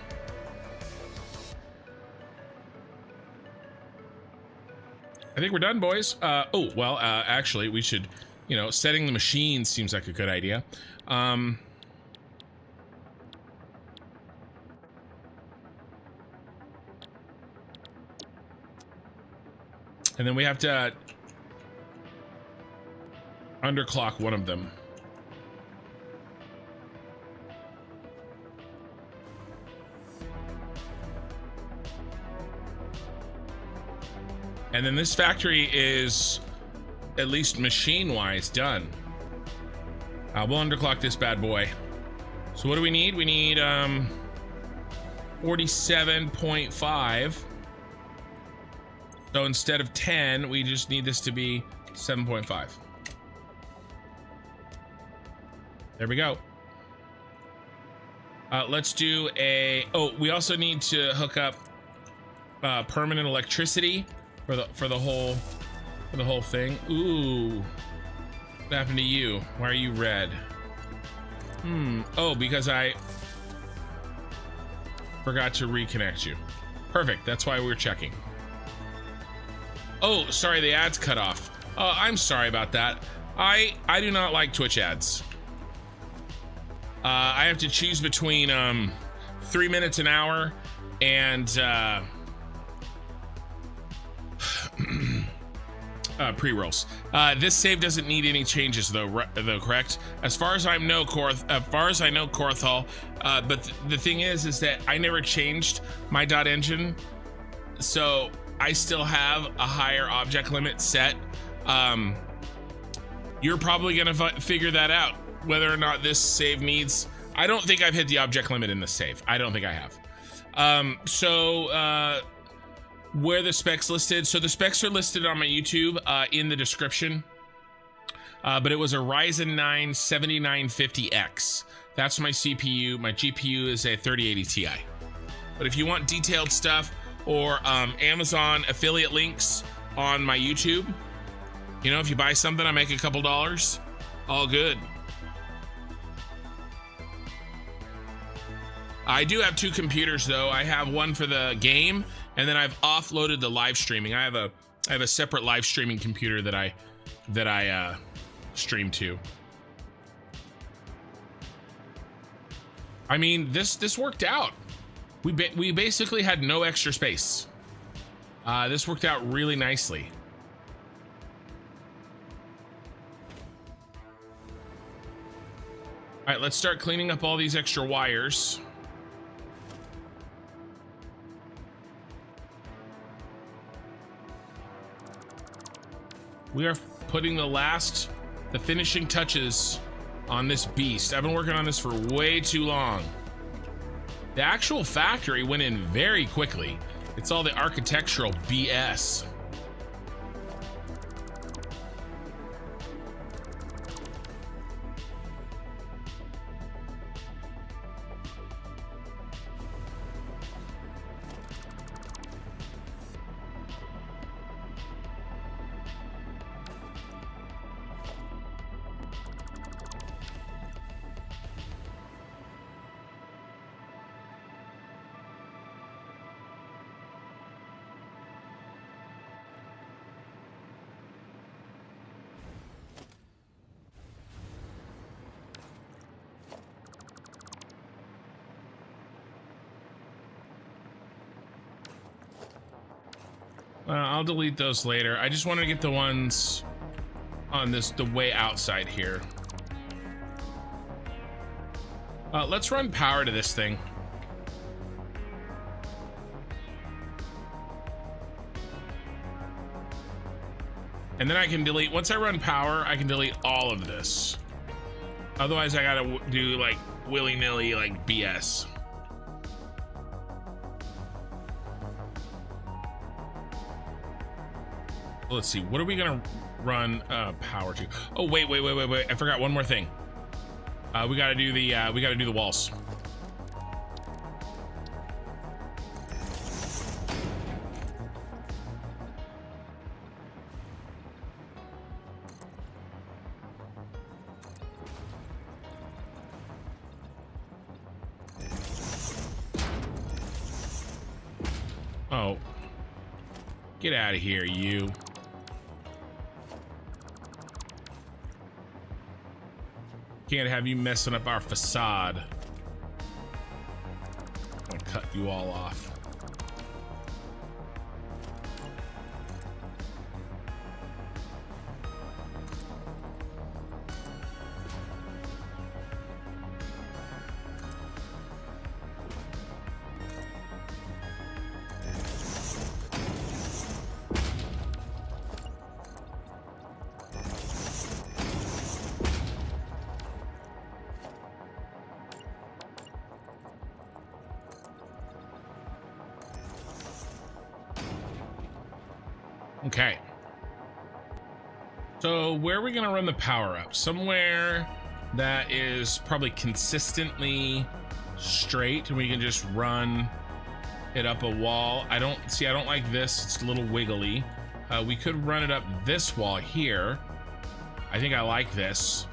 I think we're done, boys. Actually, we should, setting the machine seems like a good idea. And then we have to underclock one of them. And then this factory is, at least machine-wise, done. We'll underclock this bad boy. So what do we need? We need 47.5. So instead of 10, we just need this to be 7.5. There we go. Let's do a... Oh, we also need to hook up permanent electricity for the whole thing. Ooh, what happened to you? Why are you red? Oh, because I forgot to reconnect you. Perfect, that's why we're checking. Oh, sorry, the ads cut off. Oh, I'm sorry about that. I do not like Twitch ads. I have to choose between 3 minutes an hour and pre-rolls. This save doesn't need any changes though, correct? As far as I know, Korthal. But the thing is that I never changed my .engine, so I still have a higher object limit set. You're probably gonna figure that out, whether or not this save needs I don't think I've hit the object limit in the save. I don't think I have. Where the specs listed? So the specs are listed on my YouTube in the description. But it was a Ryzen 9 7950X. That's my CPU. My GPU is a 3080 Ti. But if you want detailed stuff or Amazon affiliate links on my YouTube, you know, if you buy something, I make a couple dollars. All good. I do have 2 computers though. I have one for the game, and then I've offloaded the live streaming. I have a separate live streaming computer that I stream to. I mean, this worked out. We basically had no extra space. This worked out really nicely. All right, let's start cleaning up all these extra wires. We are putting the finishing touches on this beast. I've been working on this for way too long. The actual factory went in very quickly. It's all the architectural BS. I'll delete those later. I just want to get the ones on the way outside here. Let's run power to this thing. And then I can delete, once I run power, I can delete all of this. Otherwise I gotta do like willy-nilly like BS. Let's see, what are we gonna run power to? Oh, wait. I forgot one more thing. We gotta do the walls. Oh. Get out of here, you. Can't have you messing up our facade. I'll cut you all off. Okay. So where are we gonna run the power up? Somewhere that is probably consistently straight and we can just run it up a wall. I don't like this. It's a little wiggly. We could run it up this wall here. I think I like this.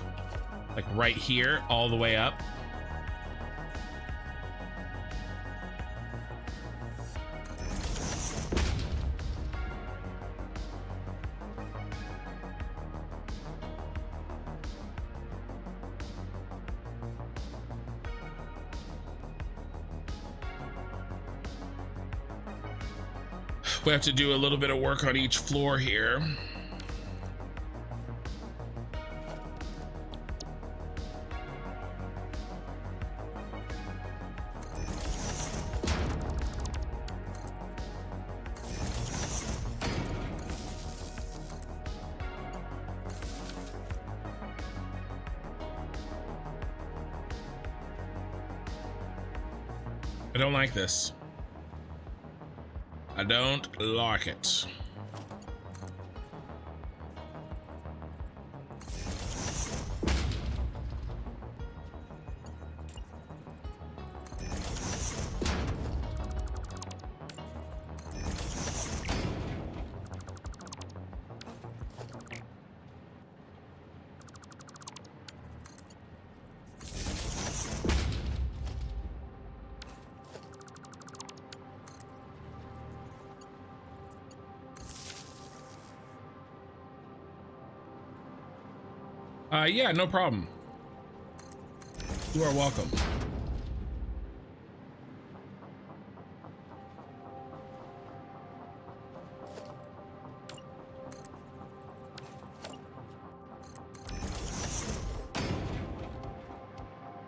Like right here, all the way up. We have to do a little bit of work on each floor here. I don't like this. I don't like it. Yeah, no problem. You are welcome.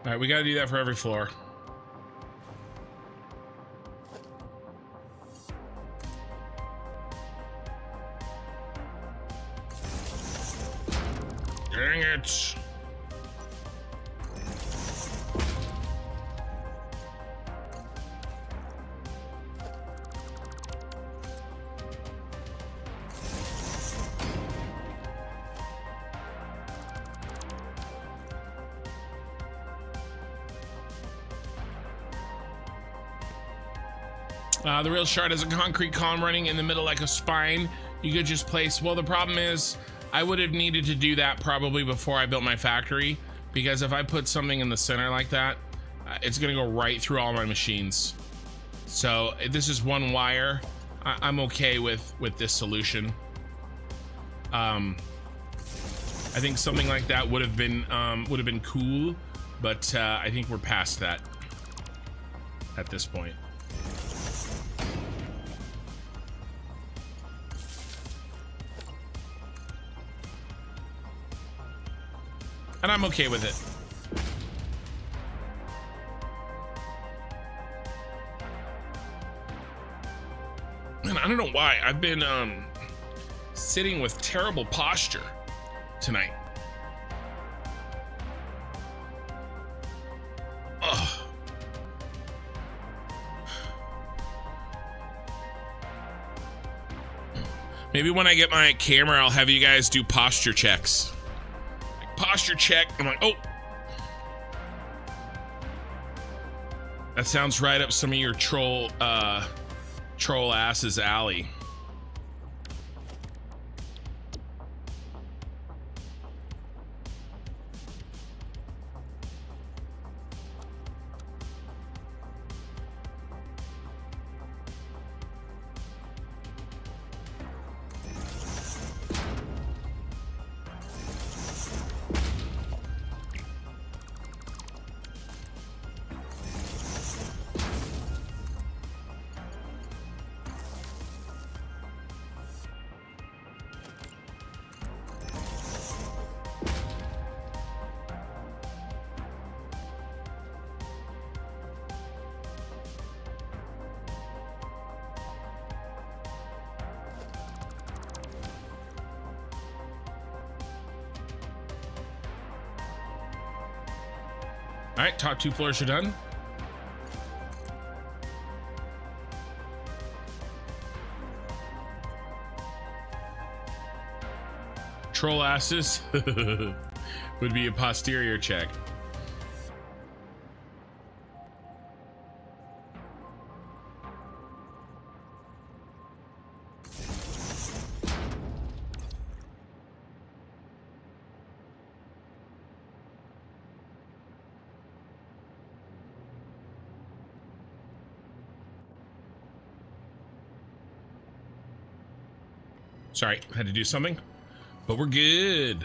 All right, we got to do that for every floor. Dang it. The real shard has a concrete column running in the middle like a spine. You could just place, well, the problem is I would have needed to do that probably before I built my factory, because if I put something in the center like that, it's gonna go right through all my machines. So this is one wire. I'm okay with this solution. I think something like that would have been cool, but I think we're past that at this point. And I'm okay with it. And I don't know why I've been sitting with terrible posture tonight. Ugh. Maybe when I get my camera, I'll have you guys do posture checks. Posture check. I'm like, oh, that sounds right up some of your troll ass's alley. All right, top two floors are done. Troll asses would be a posterior check. Sorry, had to do something, but we're good.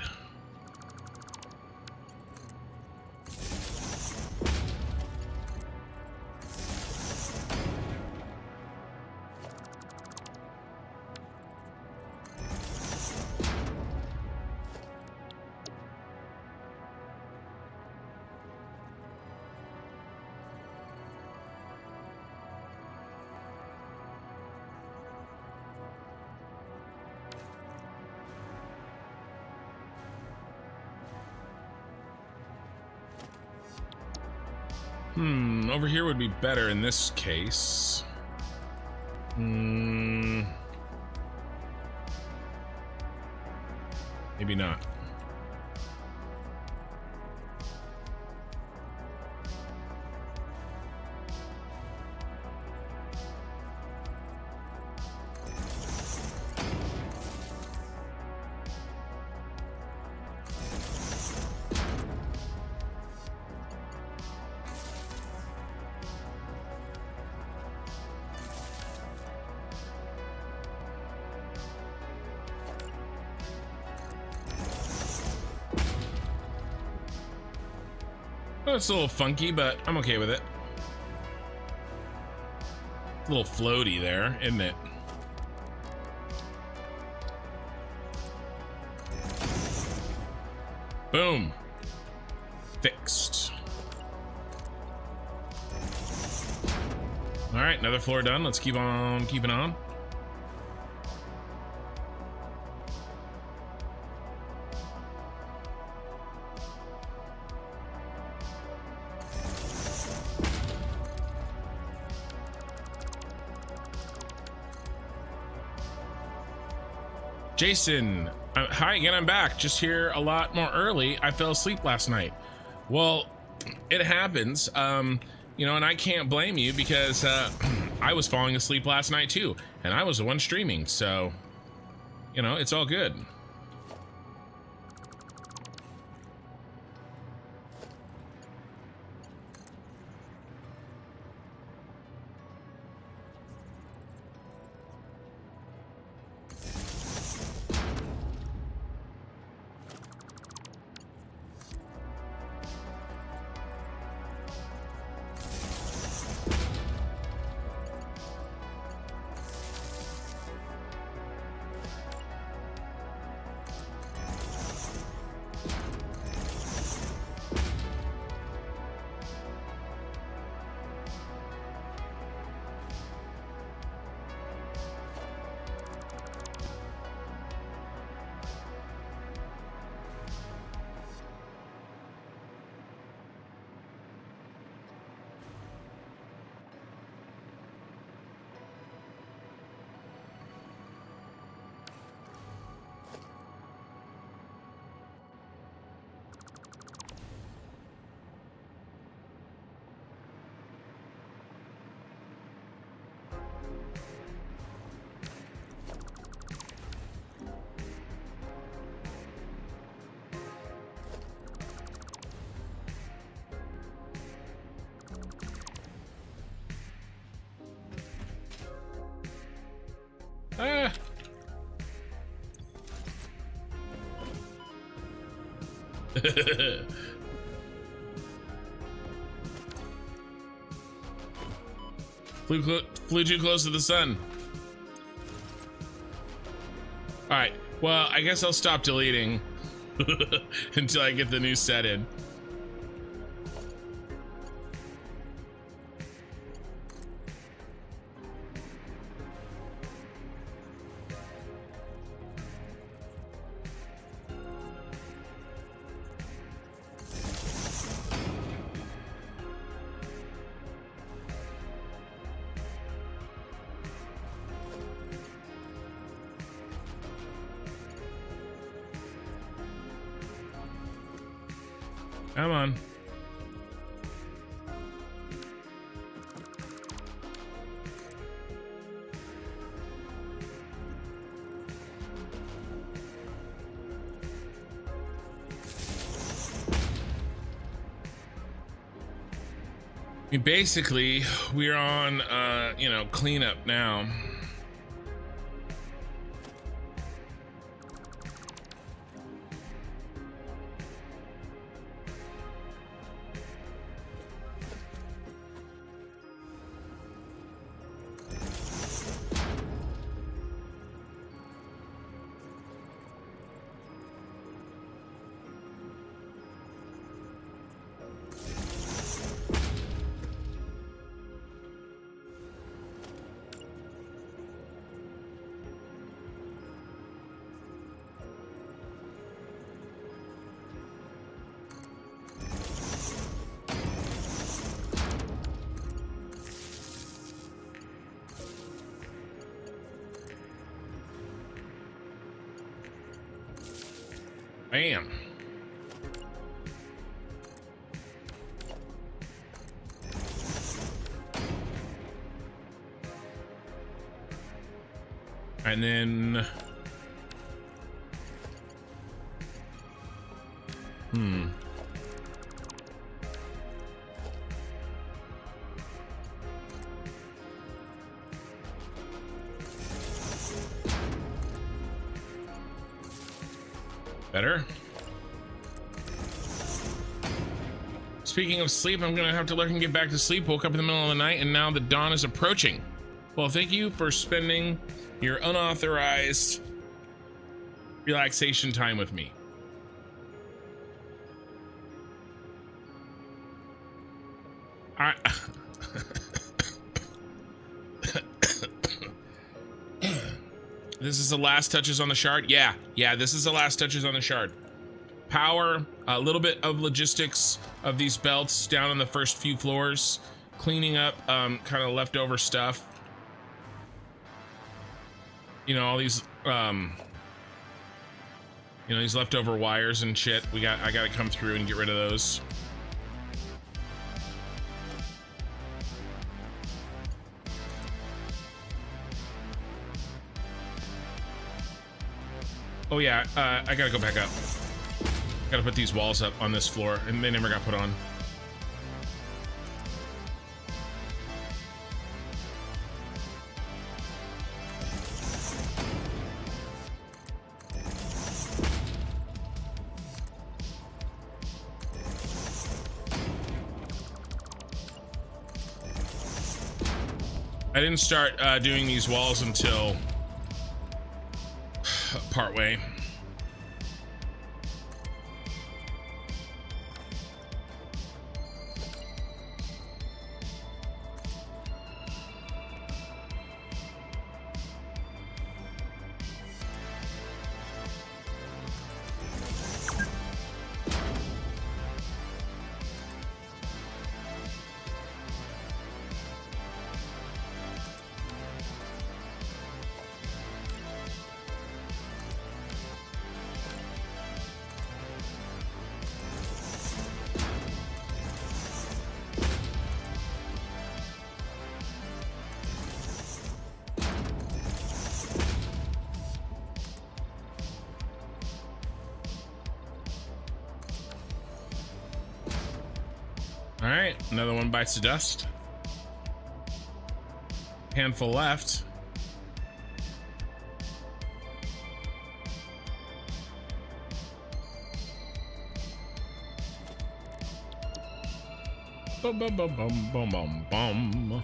Over here would be better in this case. Maybe not. Oh, it's a little funky, but I'm okay with it. It's a little floaty there, isn't it? Boom. Fixed. All right, another floor done. Let's keep on keeping on. Jason, hi again, I'm back. Just here a lot more early. I fell asleep last night. Well, it happens, you know, and I can't blame you because I was falling asleep last night too, and I was the one streaming, so, you know, it's all good. Ah. Flew too close to the sun. All right, well, I guess I'll stop deleting until I get the new set in. Come on. I mean, basically, we're on, you know, cleanup now. Bam. And then... Better. Speaking of sleep, I'm gonna have to lurk and get back to sleep. Woke up in the middle of the night and now the dawn is approaching. Well, thank you for spending your unauthorized relaxation time with me. This is the last touches on the shard. Yeah, this is the last touches on the shard. Power, a little bit of logistics of these belts down on the first few floors, cleaning up kind of leftover stuff. You know, all these these leftover wires and shit. I gotta come through and get rid of those. Oh yeah, I gotta go back up. Gotta put these walls up on this floor, and they never got put on. I didn't start doing these walls until partway. All right, another one bites the dust. Handful left. Bum bum bum bum bum bum bum.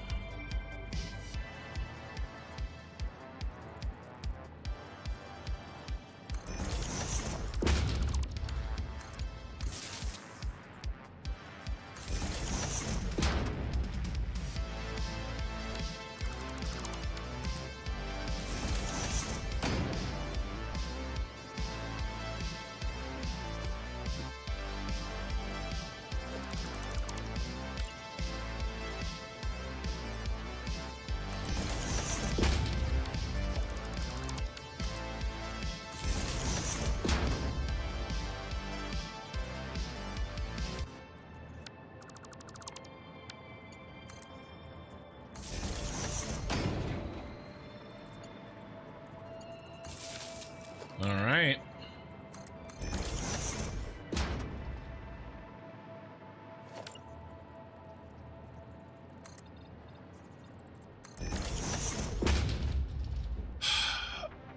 All right.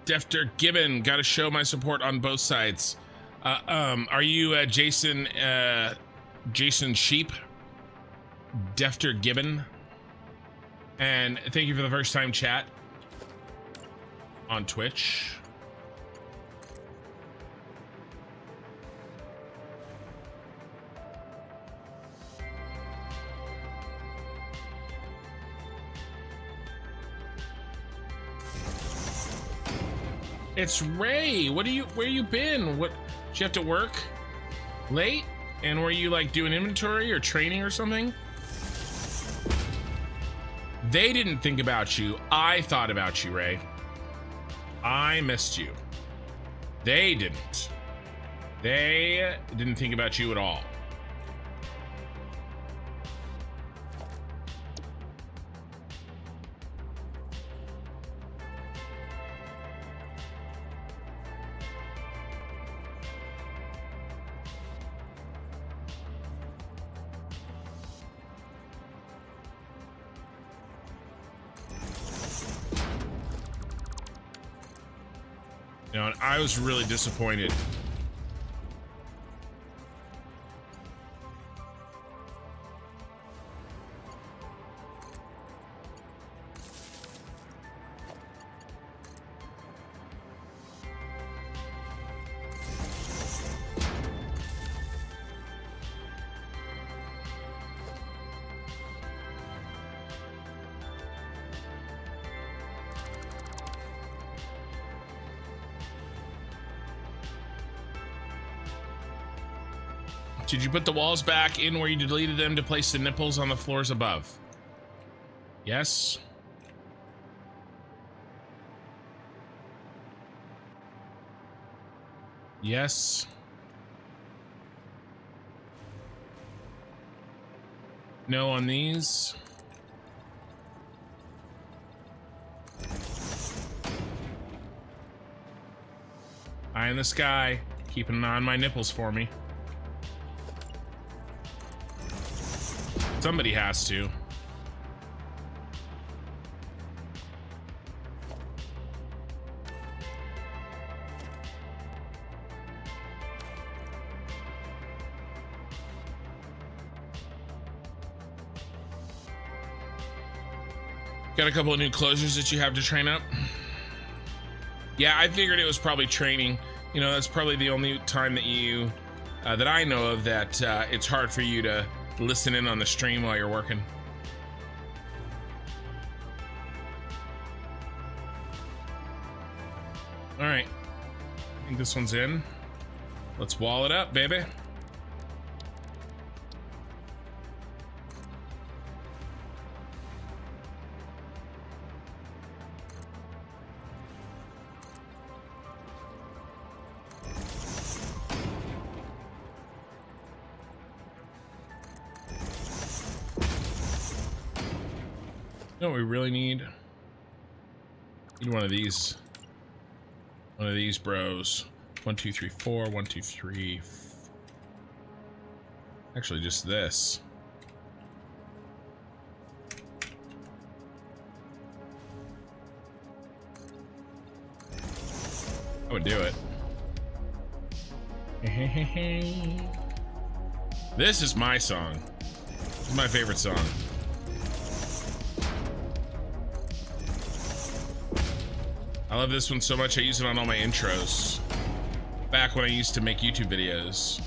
Defter Gibbon, gotta show my support on both sides. Are you Jason Sheep? Defter Gibbon. And thank you for the first time chat on Twitch. It's Ray. Where you been? What, did you have to work late? And were you like doing inventory or training or something? They didn't think about you. I thought about you, Ray. I missed you. They didn't. They didn't think about you at all. You know, and I was really disappointed. Did you put the walls back in where you deleted them to place the nipples on the floors above? Yes. Yes. No on these. Eye in the sky. Keeping an eye on my nipples for me. Somebody has to. Got a couple of new closers that you have to train up. Yeah, I figured it was probably training. You know, that's probably the only time that you, that I know of that it's hard for you to listen in on the stream while you're working. All right, I think this one's in. Let's wall it up, baby. You know what we really need? Need one of these. One of these bros. 1, 2, 3, 4. 1, 2, 3. Actually, just this. I would do it. This is my song. This is my favorite song. I love this one so much I use it on all my intros. Back when I used to make YouTube videos.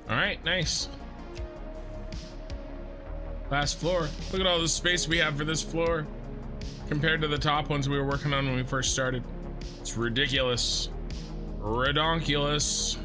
All right, nice. Last floor. Look at all the space we have for this floor compared to the top ones we were working on when we first started. It's ridiculous. Redonkulous.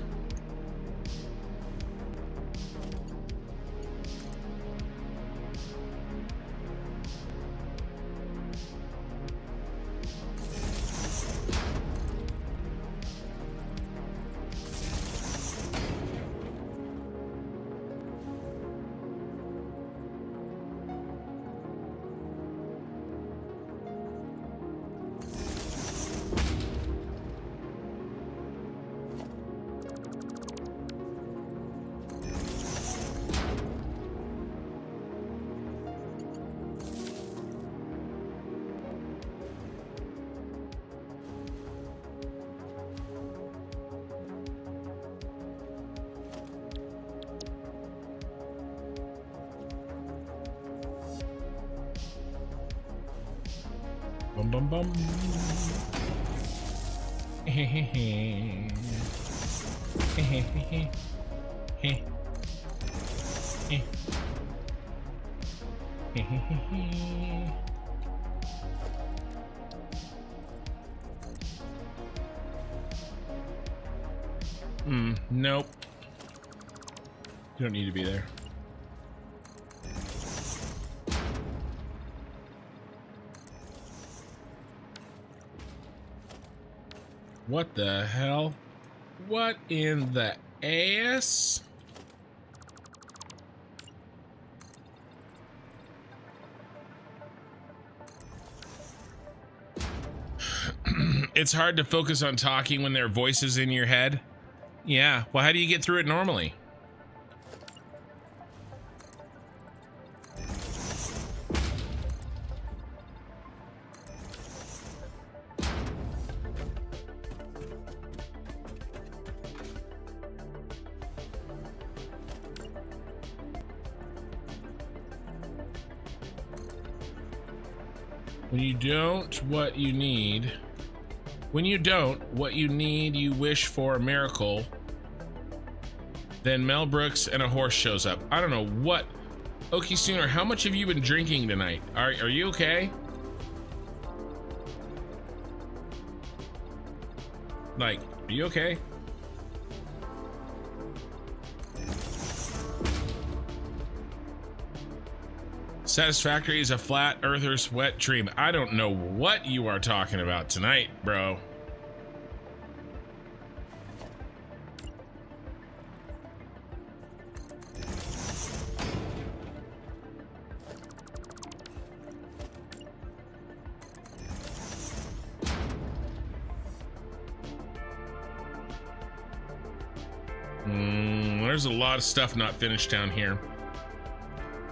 Bum bum bum. Nope. You don't need to be there. What the hell? What in the ass? It's hard to focus on talking when there are voices in your head. Yeah, well, how do you get through it normally? When you don't, what you need. When you don't, what you need, you wish for a miracle. Then Mel Brooks and a horse shows up. I don't know what. Okie Sooner, how much have you been drinking tonight? Are you okay? Like, are you okay? Satisfactory is a flat earther's wet dream. I don't know what you are talking about tonight, bro. There's a lot of stuff not finished down here.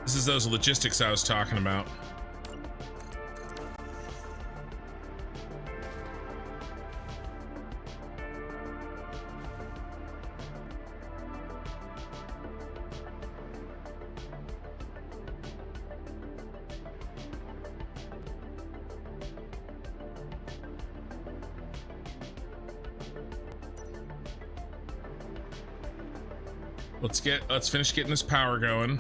This is those logistics I was talking about. Let's finish getting this power going.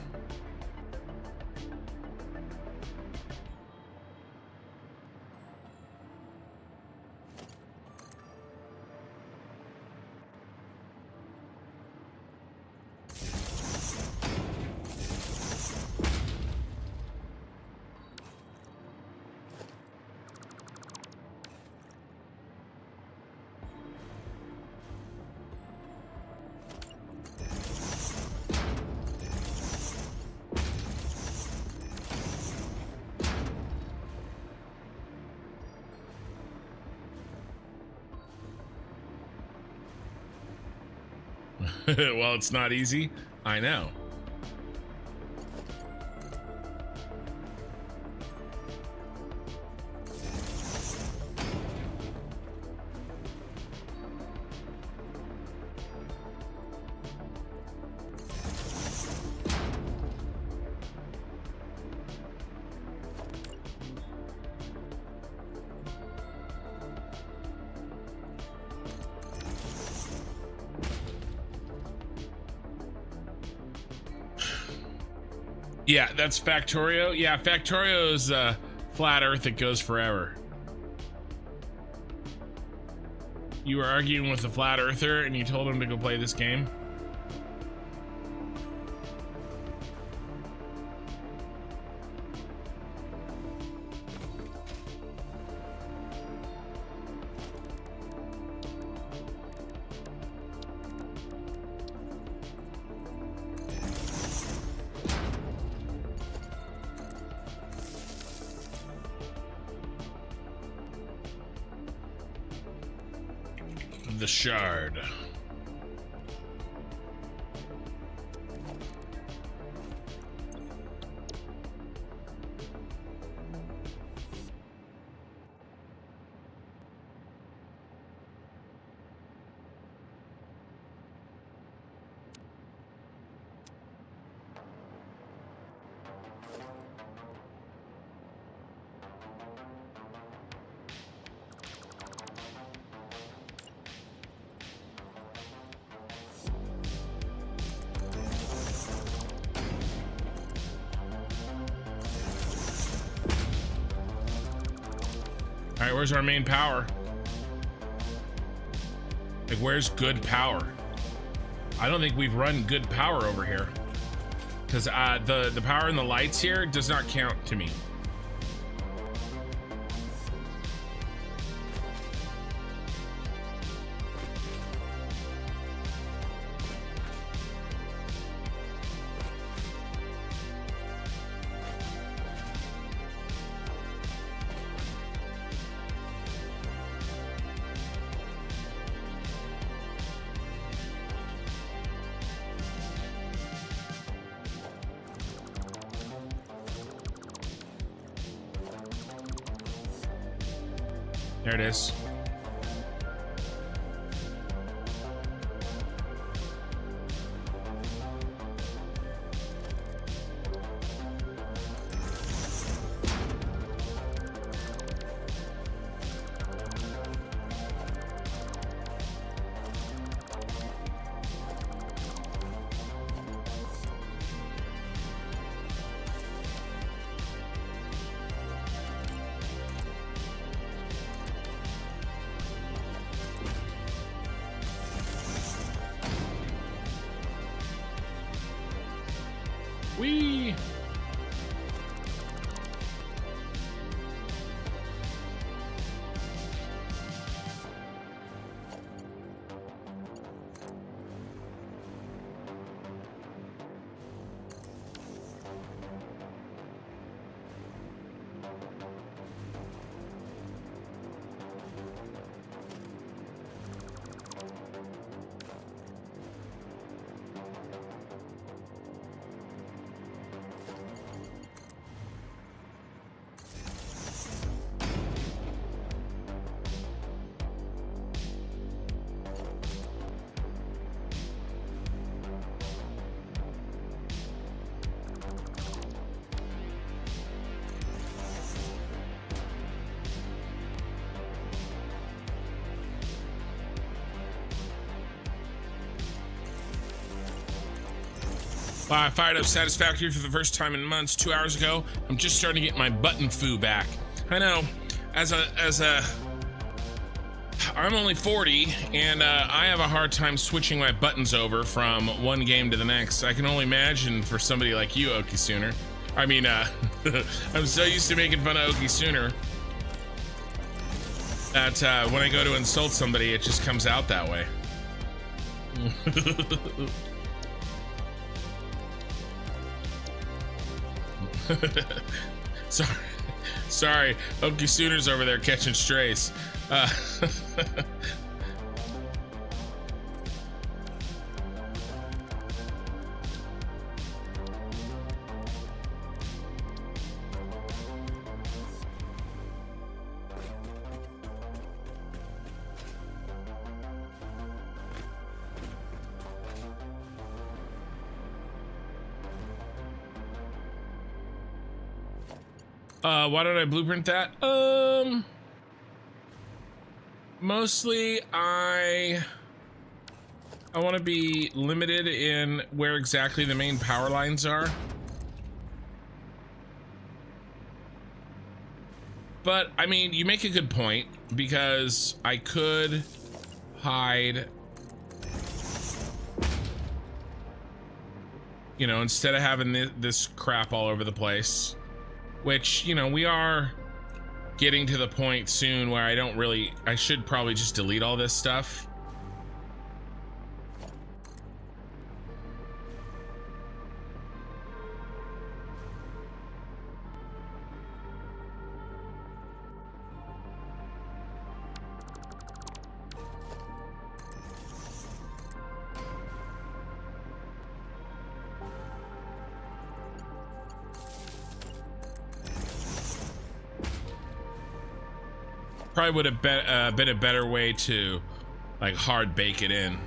Well, it's not easy. I know. Yeah, that's Factorio. Yeah, Factorio is flat Earth that goes forever. You were arguing with a flat earther and you told him to go play this game? The shard. right, where's our main power? Like, where's good power? I don't think we've run good power over here. Because the power in the lights here does not count to me. There it is. Whee! Wow, I fired up Satisfactory for the first time in months 2 hours ago. I'm just starting to get my button foo back. I know, I'm only 40 and I have a hard time switching my buttons over from one game to the next. I can only imagine for somebody like you, Okie Sooner. I mean, I'm so used to making fun of Okie Sooner that when I go to insult somebody, it just comes out that way. Sorry, Okie Sooner's over there catching strays. Why don't I blueprint that? Mostly I want to be limited in where exactly the main power lines are. But I mean, you make a good point, because I could hide, you know, instead of having this crap all over the place. Which, you know, we are getting to the point soon where I should probably just delete all this stuff. Probably would have been a better way to like hard bake it in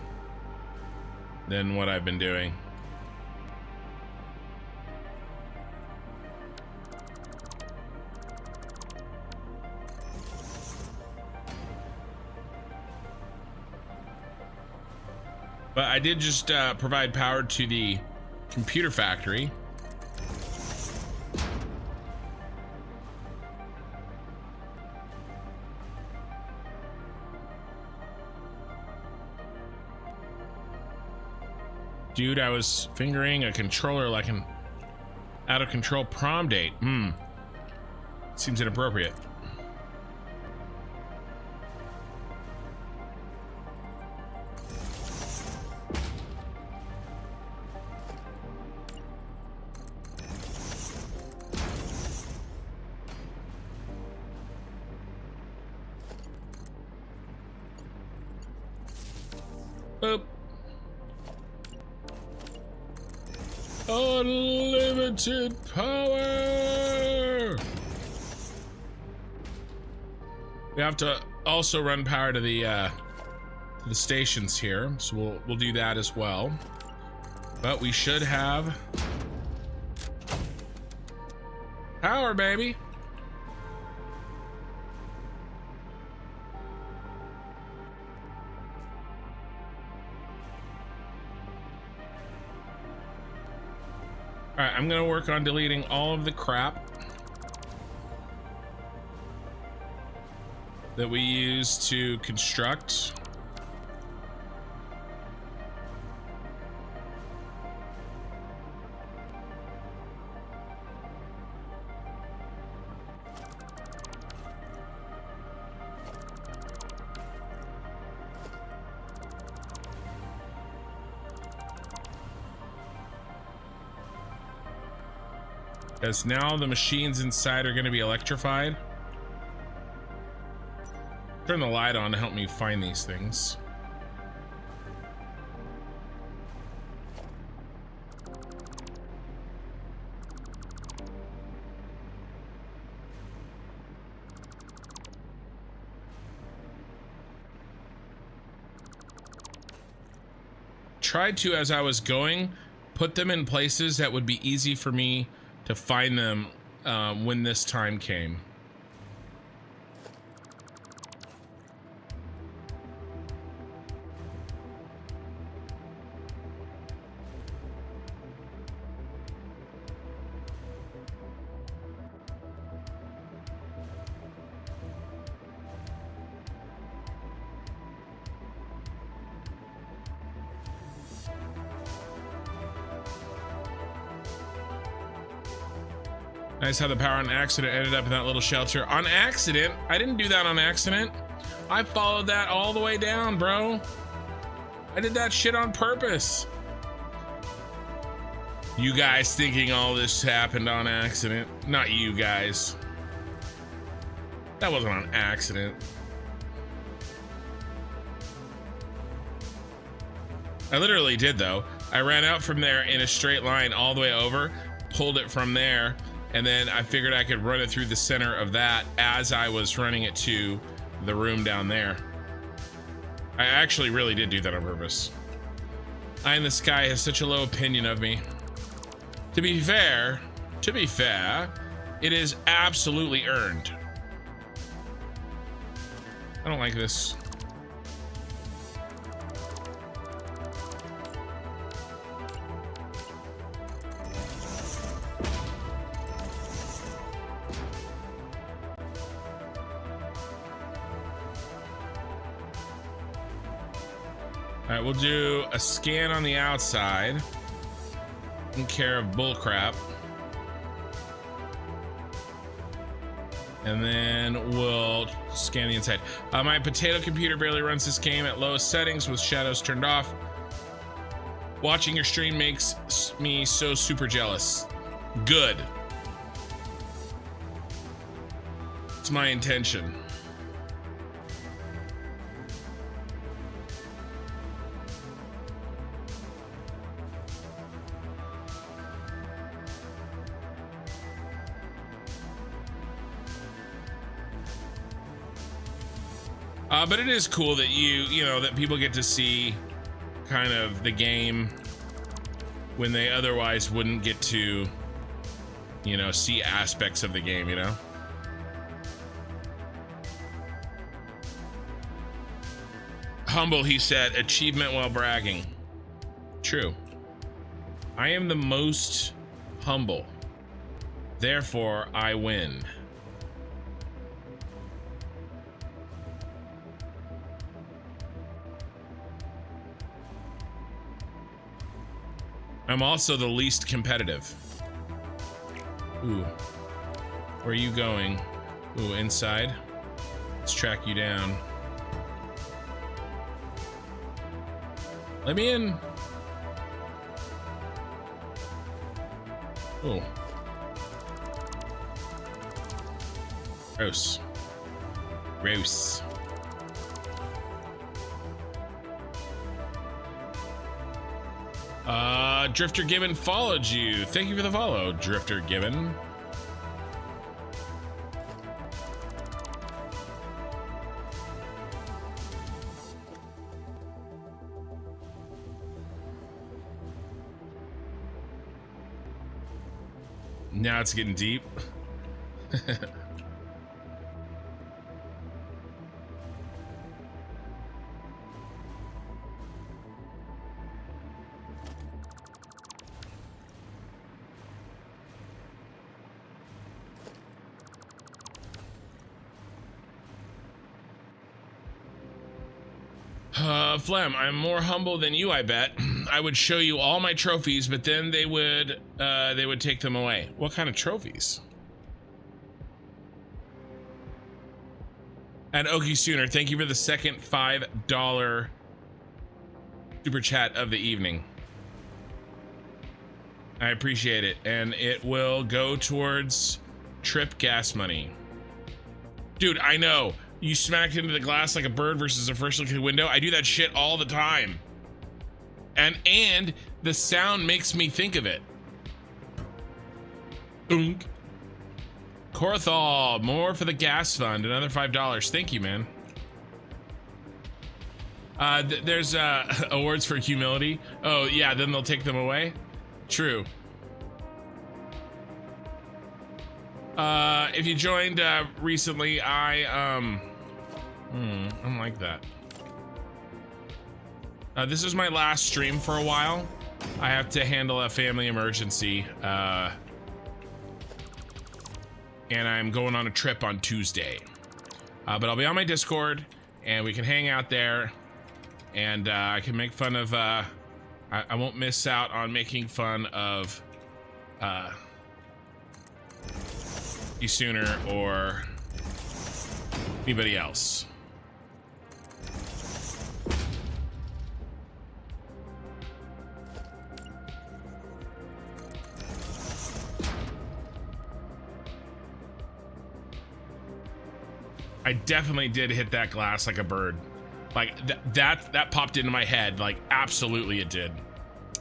than what I've been doing. But I did just provide power to the computer factory. Dude, I was fingering a controller like an out of control prom date. Seems inappropriate. Boop. Unlimited power. We have to also run power to the stations here, so we'll do that as well. But we should have power, baby. All right, I'm gonna work on deleting all of the crap that we use to construct. Because now the machines inside are going to be electrified. Turn the light on to help me find these things. Tried to, as I was going, put them in places that would be easy for me to find them when this time came. Nice how the power on accident ended up in that little shelter. On accident? I didn't do that on accident. I followed that all the way down, bro. I did that shit on purpose. You guys thinking all this happened on accident? Not you guys. That wasn't on accident. I literally did though. I ran out from there in a straight line all the way over, pulled it from there, and then I figured I could run it through the center of that as I was running it to the room down there. I actually really did do that on purpose. Eye in the Sky has such a low opinion of me. To be fair, it is absolutely earned. I don't like this. All right, we'll do a scan on the outside. Taking care of bullcrap. And then we'll scan the inside. My potato computer barely runs this game at lowest settings with shadows turned off. Watching your stream makes me so super jealous. Good. It's my intention. But it is cool that you know, that people get to see kind of the game when they otherwise wouldn't get to, you know, see aspects of the game, you know? Humble, he said, achievement while bragging. True. I am the most humble. Therefore, I win. I'm also the least competitive. Ooh. Where are you going? Ooh, inside. Let's track you down. Let me in. Oh. Gross. Gross. Drifter Gibbon followed you. Thank you for the follow, Drifter Gibbon. Now it's getting deep. Flem, I'm more humble than you, I bet. I would show you all my trophies, but then they would take them away. What kind of trophies? And Okie Sooner, thank you for the second $5 super chat of the evening. I appreciate it, and it will go towards trip gas money. Dude, I know. You smacked into the glass like a bird versus a first look at the window. I do that shit all the time. And the sound makes me think of it. Dunk. Korthal, more for the gas fund. Another $5. Thank you, man. There's awards for humility. Oh, yeah, then they'll take them away. True. If you joined recently, I don't like that. This is my last stream for a while. I have to handle a family emergency, and I'm going on a trip on Tuesday. But I'll be on my Discord, and we can hang out there, and I can make fun of, I won't miss out on making fun of, you Sooner or anybody else. I definitely did hit that glass like a bird. Like that popped into my head. Like absolutely it did.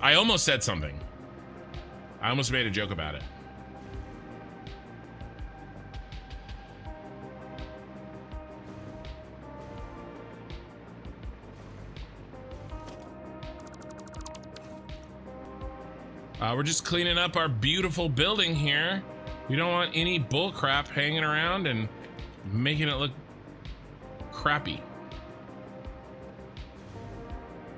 I almost said something. I almost made a joke about it. We're just cleaning up our beautiful building here. We don't want any bull crap hanging around and making it look crappy.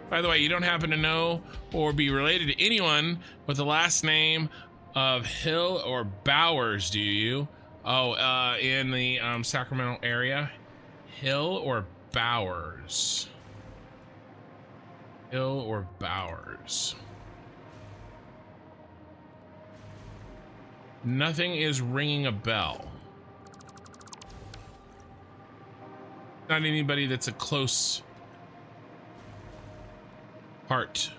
By the way, you don't happen to know or be related to anyone with the last name of Hill or Bowers, do you? Oh, in the Sacramento area? Hill or Bowers? Hill or Bowers? Nothing is ringing a bell. Not anybody that's a close part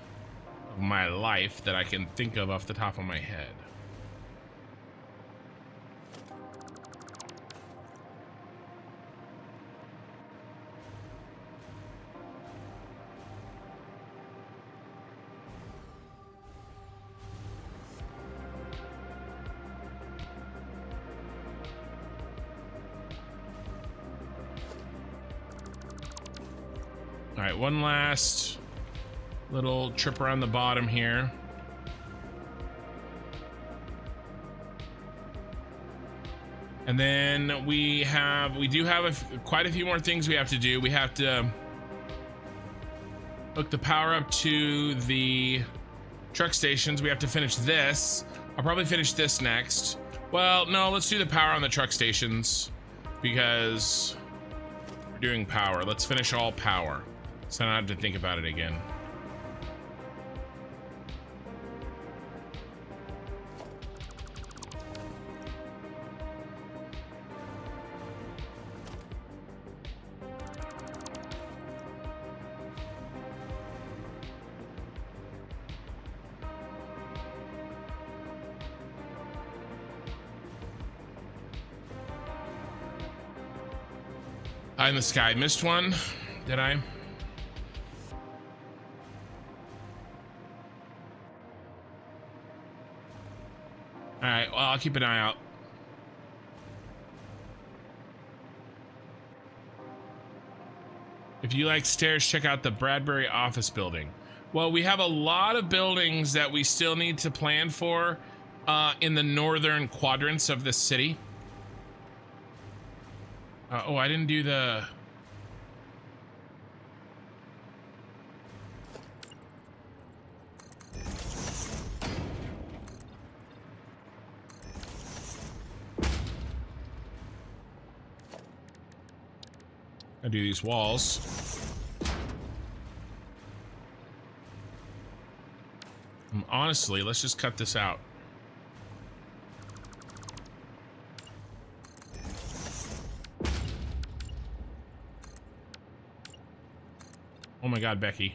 of my life that I can think of off the top of my head. All right, one last little trip around the bottom here. And then we do have quite a few more things we have to do. We have to hook the power up to the truck stations. We have to finish this. I'll probably finish this next. Well, no, let's do the power on the truck stations because we're doing power. Let's finish all power. So I don't have to think about it again. Eye in the sky. Missed one. Did I? All right, well, I'll keep an eye out. If you like stairs, check out the Bradbury office building. Well, we have a lot of buildings that we still need to plan for in the northern quadrants of the city. Oh, I didn't do the... I do these walls. Honestly, let's just cut this out. Oh my God, Becky.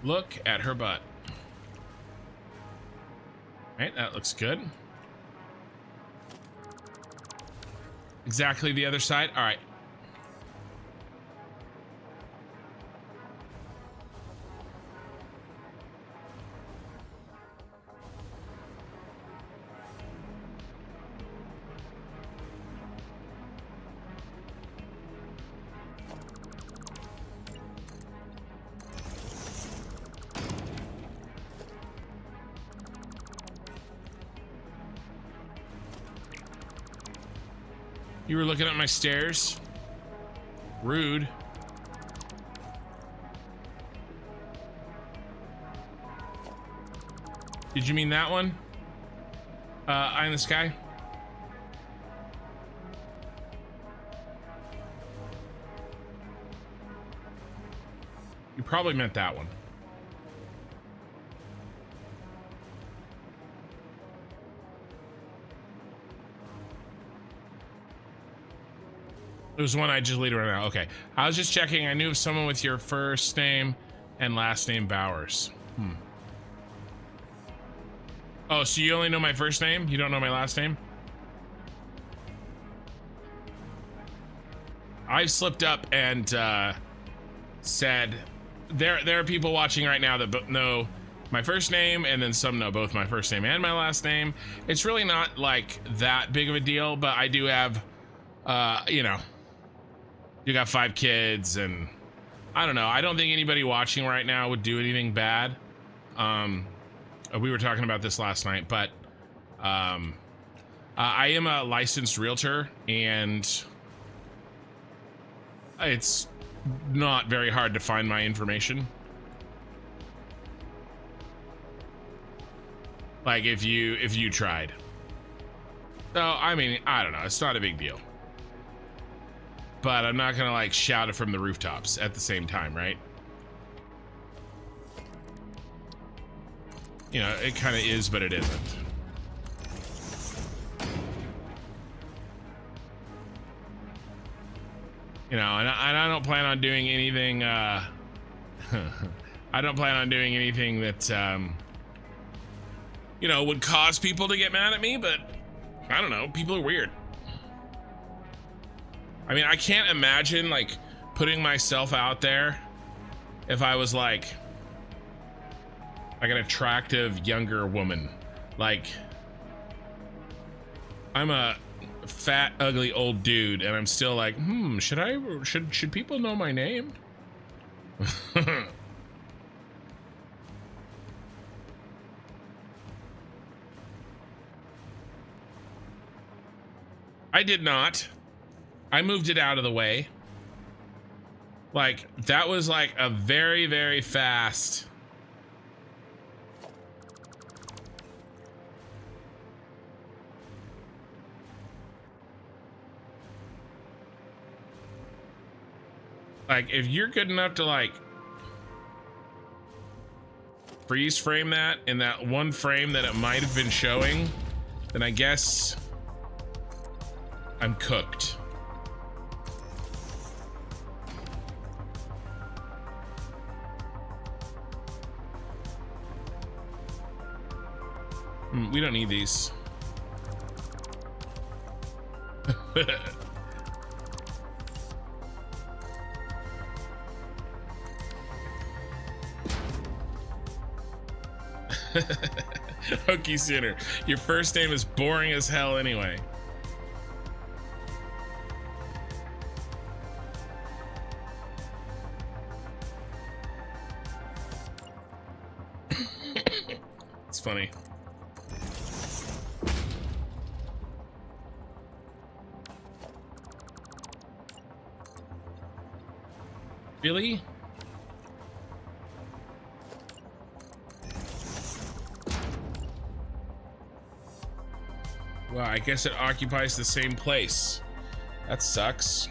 Look at her butt. All right, that looks good. Exactly the other side. All right. You were looking at my stairs? Rude. Did you mean that one? Eye in the sky? You probably meant that one. It was one I just deleted right now. Okay. I was just checking. I knew of someone with your first name and last name Bowers. Oh, so you only know my first name? You don't know my last name? I've slipped up and said there are people watching right now that know my first name, and then some know both my first name and my last name. It's really not like that big of a deal, but I do have you know, you got 5 kids, and I don't know. I don't think anybody watching right now would do anything bad. We were talking about this last night, but I am a licensed realtor, and it's not very hard to find my information. Like if you tried. So I mean, I don't know. It's not a big deal. But I'm not gonna like shout it from the rooftops at the same time, right? You know, it kind of is, but it isn't. You know, and I don't plan on doing anything, I don't plan on doing anything that, you know, would cause people to get mad at me, but I don't know, people are weird. I mean, I can't imagine like putting myself out there if I was like an attractive younger woman. Like I'm a fat, ugly old dude, and I'm still like, should people know my name? I did not. I moved it out of the way. Like, that was like a very, very fast. Like, if you're good enough to like freeze frame that in that one frame that it might have been showing, then I guess I'm cooked. We don't need these. Hooky Sooner. Your first name is boring as hell anyway. It's funny. Really? Well, I guess it occupies the same place. That sucks.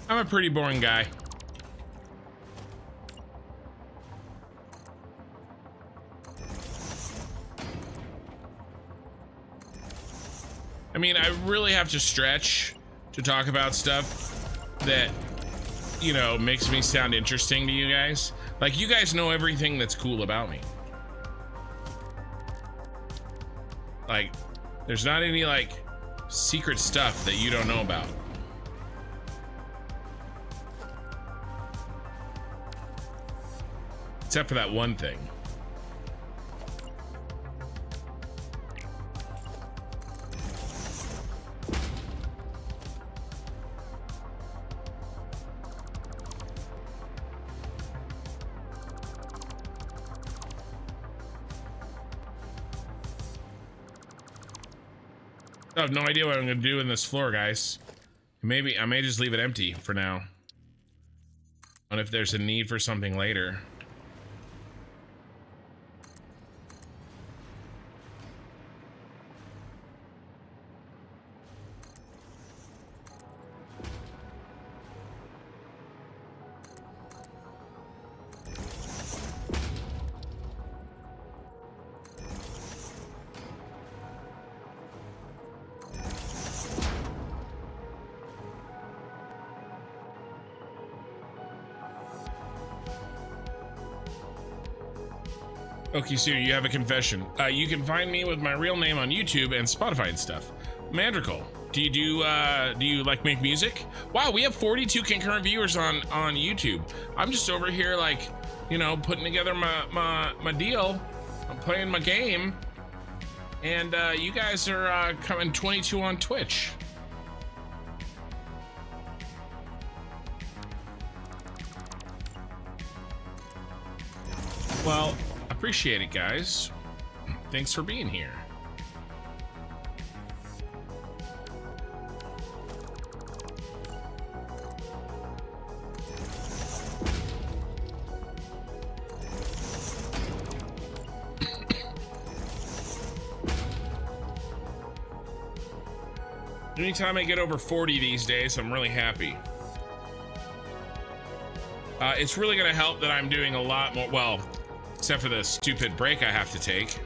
I'm a pretty boring guy. I mean, I really have to stretch to talk about stuff that, you know, makes me sound interesting to you guys. Like, you guys know everything that's cool about me. Like, there's not any, like, secret stuff that you don't know about. Except for that one thing. I have no idea what I'm going to do in this floor, guys. Maybe I may just leave it empty for now. And if there's a need for something later. Okay, so you have a confession. You can find me with my real name on YouTube and Spotify and stuff. Mandrical. Do you like make music? Wow, we have 42 concurrent viewers on YouTube. I'm just over here like, you know, putting together my deal. I'm playing my game. And you guys are coming 22 on Twitch. Well, appreciate it, guys. Thanks for being here. Anytime I get over 40 these days, I'm really happy. It's really gonna help that I'm doing a lot more, well, except for the stupid break I have to take.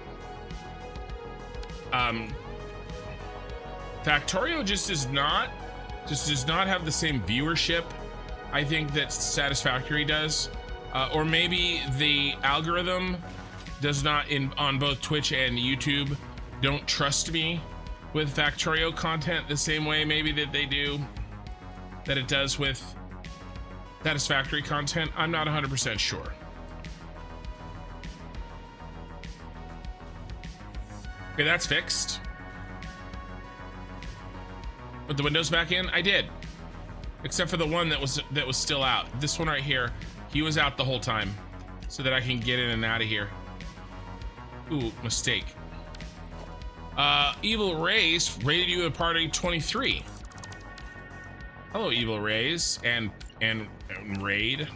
Factorio just does not have the same viewership, I think, that Satisfactory does. Or maybe the algorithm does not, on both Twitch and YouTube, don't trust me with Factorio content the same way maybe that it does with Satisfactory content. I'm not 100% sure. Okay, that's fixed. Put the windows back in? I did. Except for the one that was still out. This one right here, he was out the whole time. So that I can get in and out of here. Ooh, mistake. Evil Rays rated you a party 23. Hello, Evil Rays and Raid.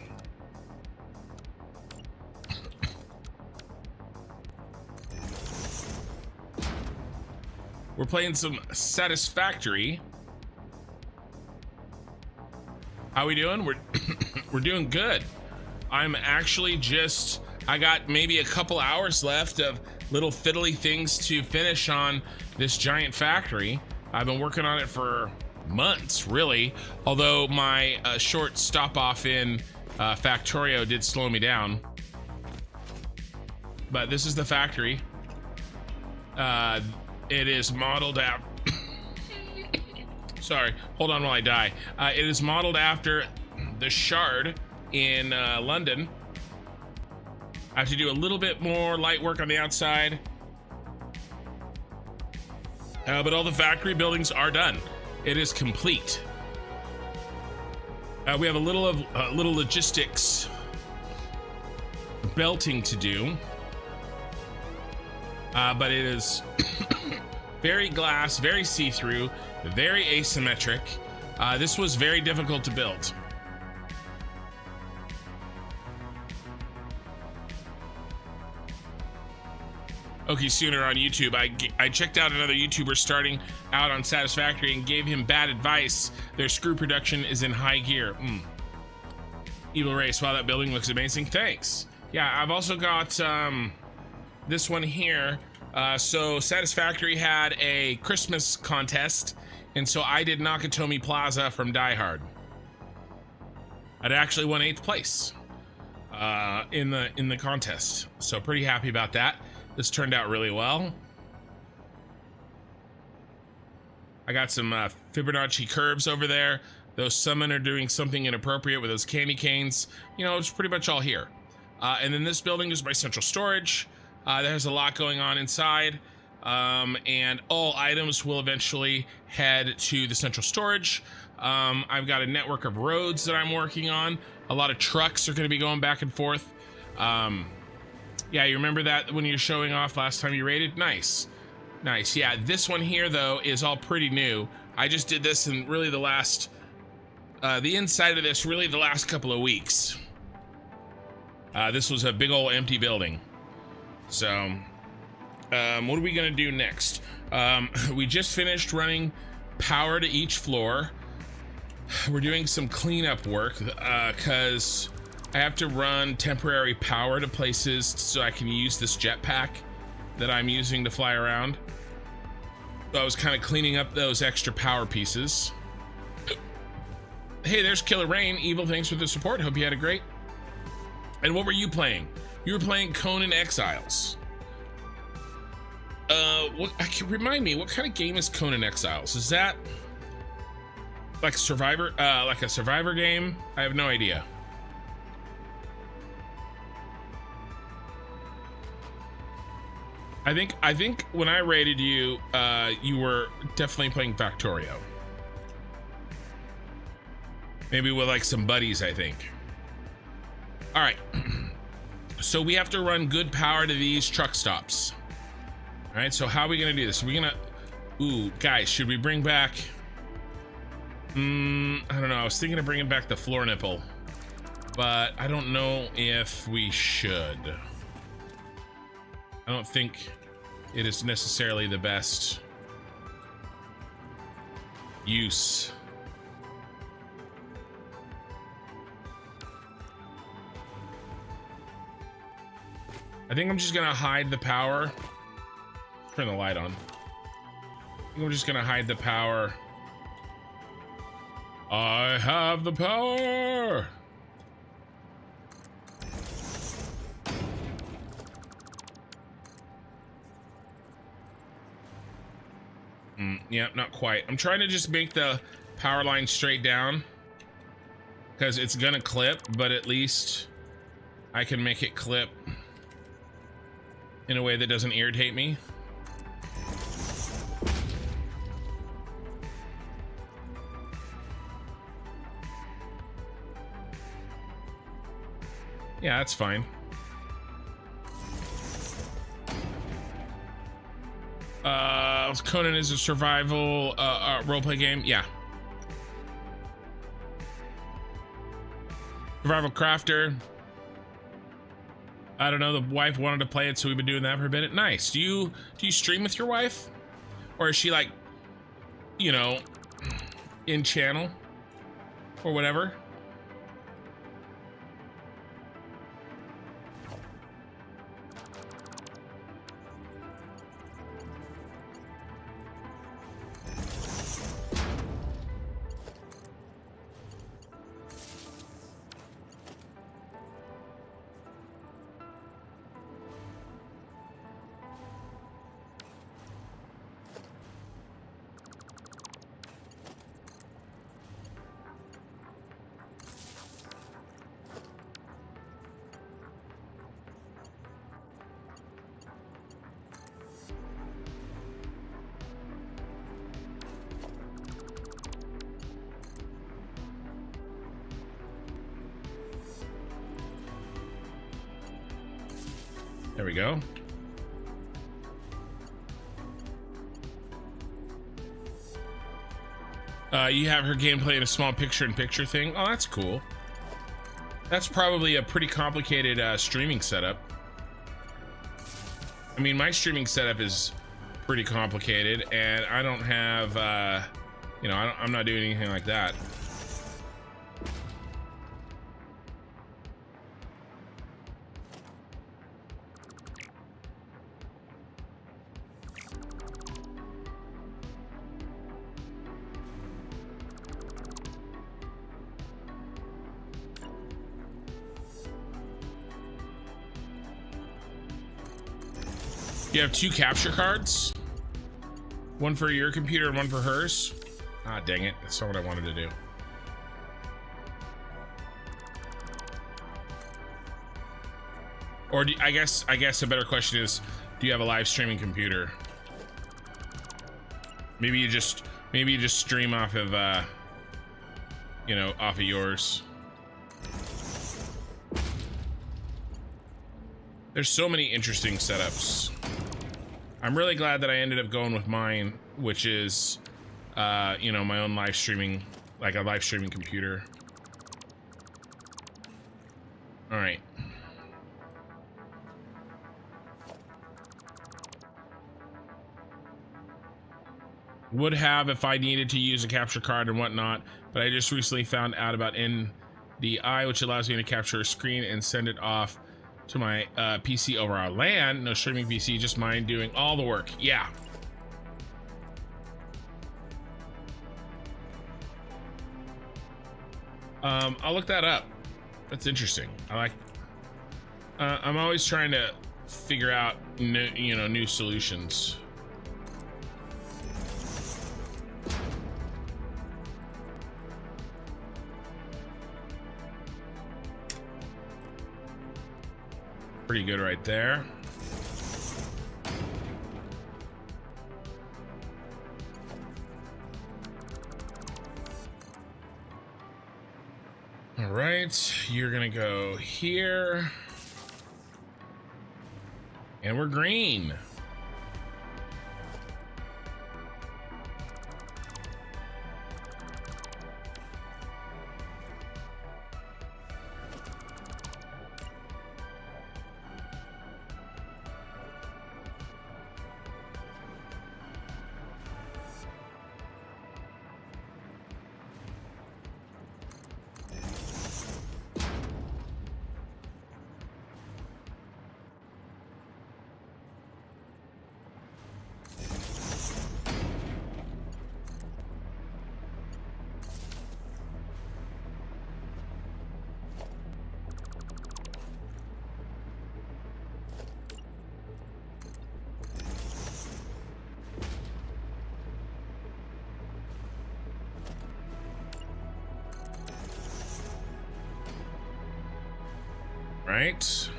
We're playing some Satisfactory. How we doing? We're doing good. I'm actually I got maybe a couple hours left of little fiddly things to finish on this giant factory. I've been working on it for months, really. Although my short stop off in Factorio did slow me down. But this is the factory. It is modeled after. Sorry, hold on while I die. It is modeled after the Shard in London. I have to do a little bit more light work on the outside. But all the factory buildings are done. It is complete. We have a little logistics belting to do. But it is very glass, very see-through, very asymmetric. This was very difficult to build. Okay, Sooner on YouTube. I checked out another YouTuber starting out on Satisfactory and gave him bad advice. Their screw production is in high gear. Evil Race, wow, that building looks amazing. Thanks. Yeah, I've also got this one here. So Satisfactory had a Christmas contest, and so I did Nakatomi Plaza from Die Hard. I'd actually won 8th place in the contest, so pretty happy about that. This turned out really well. I got some Fibonacci curves over there. Those summon are doing something inappropriate with those candy canes. You know, it's pretty much all here. And then this building is my central storage. There's a lot going on inside. And all items will eventually head to the central storage. I've got a network of roads that I'm working on. A lot of trucks are going to be going back and forth. Yeah, you remember that when you're showing off last time you raided? Nice. Nice. Yeah, this one here, though, is all pretty new. I just did this in really the last... the inside of this, really the last couple of weeks. This was a big old empty building. So, what are we going to do next? We just finished running power to each floor. We're doing some cleanup work, because... I have to run temporary power to places so I can use this jetpack that I'm using to fly around. So I was kind of cleaning up those extra power pieces. Hey, there's Killer Rain. Evil, thanks for the support. Hope you had a great. And what were you playing? You were playing Conan Exiles. Remind me, what kind of game is Conan Exiles? Is that like a survivor game? I have no idea. I think when I rated you, you were definitely playing Factorio. Maybe with like some buddies, I think. All right. So we have to run good power to these truck stops. All right, so how are we gonna do this? Are we gonna... Ooh, guys, should we bring back... I don't know, I was thinking of bringing back the floor nipple. But I don't know if we should. I don't think it is necessarily the best use. I think I'm just gonna hide the power. Turn the light on. I think I'm just gonna hide the power. I have the power! Yeah, not quite. I'm trying to just make the power line straight down because it's gonna clip, but at least I can make it clip in a way that doesn't irritate me. Yeah, that's fine. Conan is a survival roleplay game. Yeah. Survival crafter. I don't know. The wife wanted to play it, so we've been doing that for a bit. Nice. Do you stream with your wife, or is she like, you know, in channel or whatever? There we go. You have her gameplay in a small picture-in-picture thing. Oh, that's cool. That's probably a pretty complicated streaming setup. I mean, my streaming setup is pretty complicated, and I don't have, you know, I'm not doing anything like that. You have 2 capture cards, one for your computer and one for hers. Ah, dang it, that's not what I wanted to do. Or I guess a better question is, do you have a live streaming computer? Maybe you just stream off of you know, off of yours. There's so many interesting setups. I'm really glad that I ended up going with mine, which is, you know, my own live streaming, like a live streaming computer. All right. Would have if I needed to use a capture card and whatnot, but I just recently found out about NDI, which allows me to capture a screen and send it off to my PC over our LAN. No streaming PC, just mine doing all the work. Yeah. I'll look that up. That's interesting. I like. I'm always trying to figure out new solutions. Pretty good right there. All right, you're gonna go here. And we're green. Right.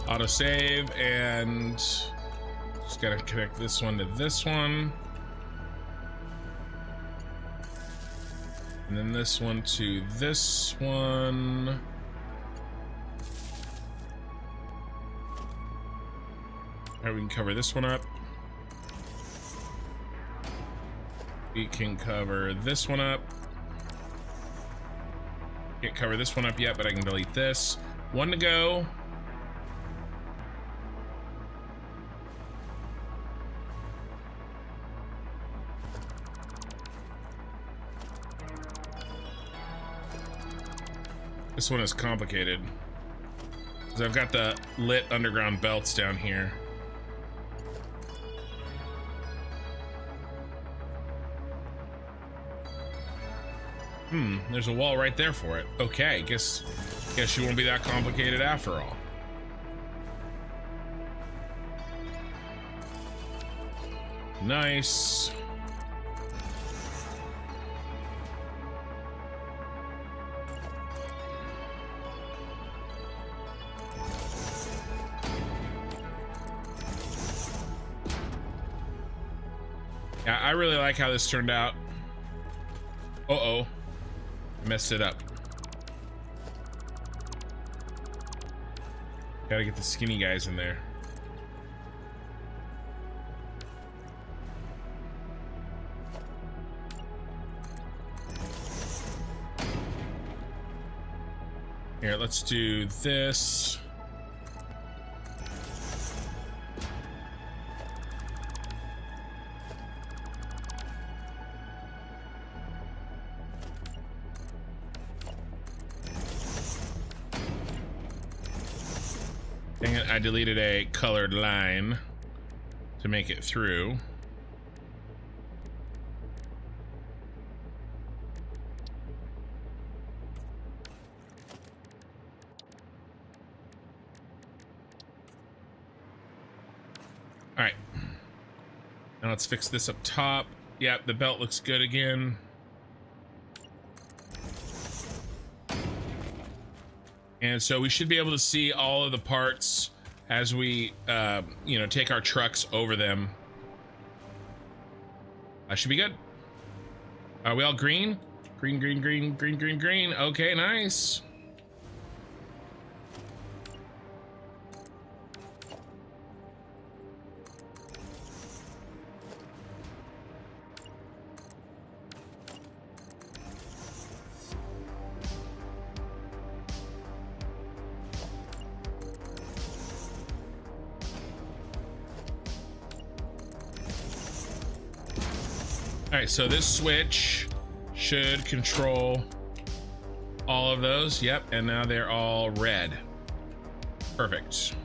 Autosave, and just gotta connect this one to this one. And then this one to this one. All right, we can cover this one up. We can cover this one up. Can't cover this one up yet, but I can delete this. One to go. This one is complicated because I've got the lit underground belts down here. There's a wall right there for it. Okay, guess you won't be that complicated after all. Nice. Yeah, I really like how this turned out. Uh-oh. I messed it up. Gotta get the skinny guys in there. Here, let's do this. Dang it, I deleted a colored line to make it through. All right, now let's fix this up top. Yep, the belt looks good again. And so we should be able to see all of the parts as we, you know, take our trucks over them. That should be good. Are we all green? Green, green, green, green, green, green. Okay, nice. All right, so this switch should control all of those. Yep, and now they're all red. Perfect.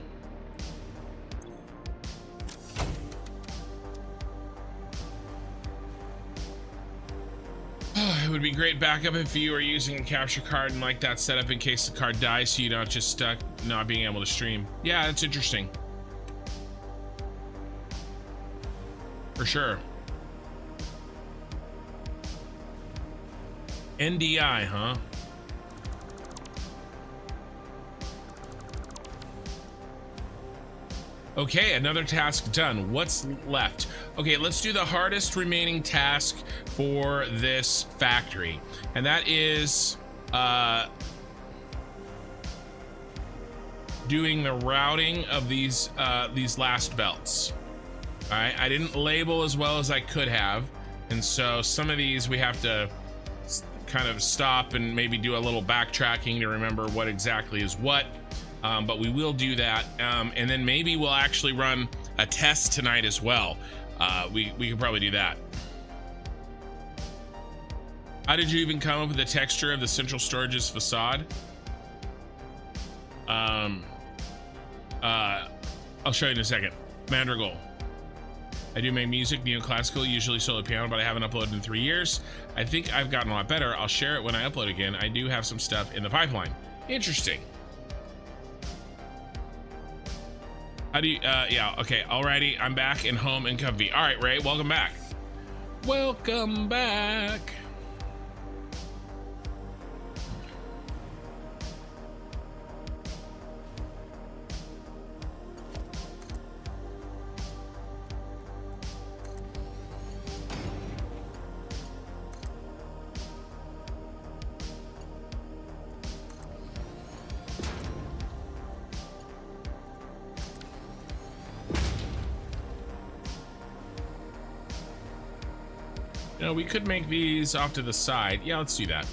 It would be great backup if you were using a capture card and like that setup in case the card dies, so you're not just stuck not being able to stream. Yeah, that's interesting. For sure. NDI, huh? Okay, another task done. What's left? Okay, let's do the hardest remaining task for this factory, and that is doing the routing of these last belts. All right, I didn't label as well as I could have, and so some of these we have to kind of stop and maybe do a little backtracking to remember what exactly is what, but we will do that, and then maybe we'll actually run a test tonight as well. We could probably do that. How did you even come up with the texture of the central storage's facade? I'll show you in a second. Madrigal. I do make music, neoclassical, usually solo piano, but I haven't uploaded in 3 years. I think I've gotten a lot better. I'll share it when I upload again. I do have some stuff in the pipeline. Interesting. How do you, yeah, okay, alrighty, I'm back and home and comfy. All right, Ray, welcome back. Welcome back. No, we could make these off to the side. Yeah, let's do that.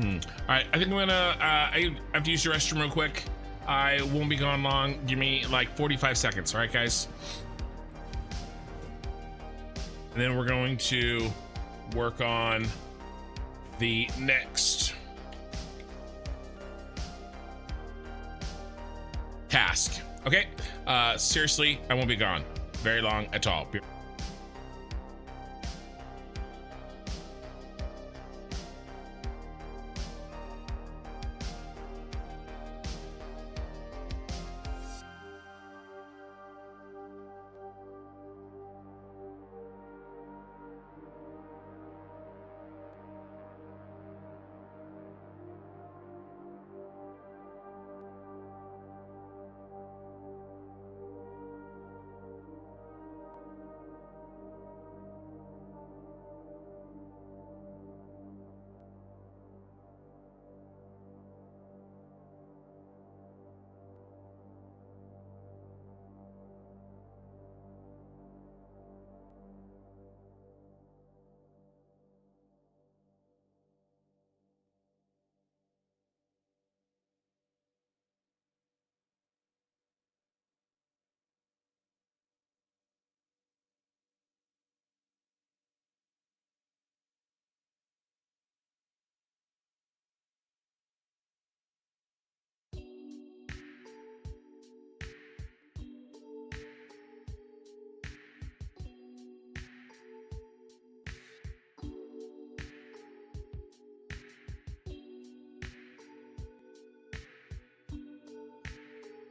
All right, I think I'm gonna, I have to use the restroom real quick. I won't be gone long. Give me like 45 seconds. All right, guys. And then we're going to work on the next task. Okay. Seriously, I won't be gone very long at all.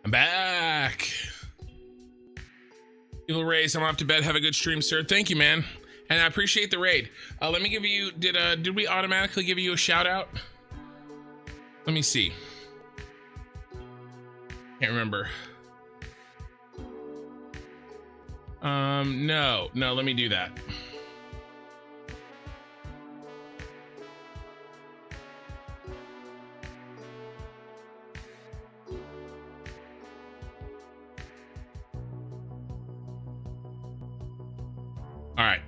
I'm back. Evil Rays, I'm off to bed. Have a good stream, sir. Thank you, man. And I appreciate the raid. Let me give you, did we automatically give you a shout out? Let me see. Can't remember. No, let me do that. All right.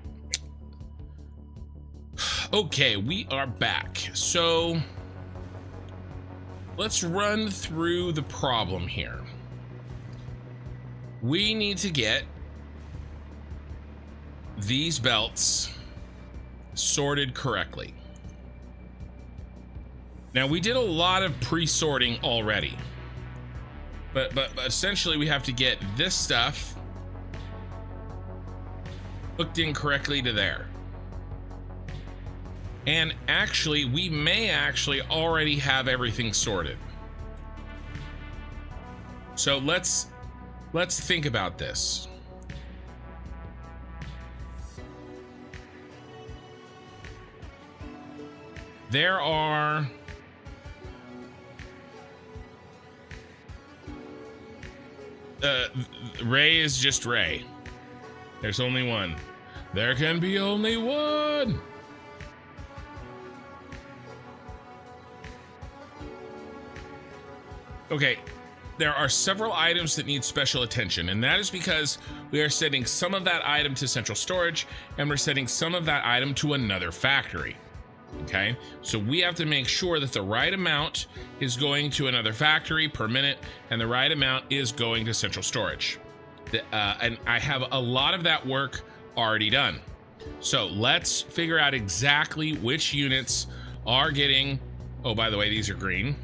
Okay, we are back. So let's run through the problem here. We need to get these belts sorted correctly. Now, we did a lot of pre-sorting already, but essentially we have to get this stuff hooked in correctly to there. And actually, we may actually already have everything sorted. So let's think about this. There are Ray is just Ray. There's only one. There can be only one. Okay, there are several items that need special attention, and that is because we are sending some of that item to central storage, and we're sending some of that item to another factory. Okay, so we have to make sure that the right amount is going to another factory per minute, and the right amount is going to central storage. And I have a lot of that work already done. So let's figure out exactly which units are getting, oh, by the way, these are green.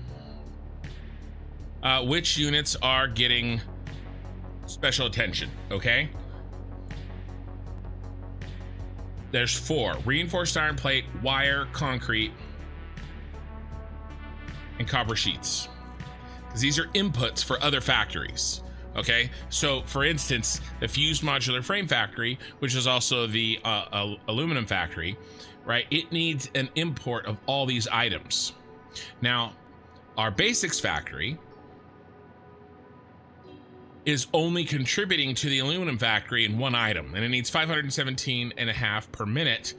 Which units are getting special attention, okay? There's 4: reinforced iron plate, wire, concrete, and copper sheets. Because these are inputs for other factories, okay? So, for instance, the fused modular frame factory, which is also the aluminum factory, right? It needs an import of all these items. Now, our basics factory is only contributing to the aluminum factory in one item, and it needs 517.5 per minute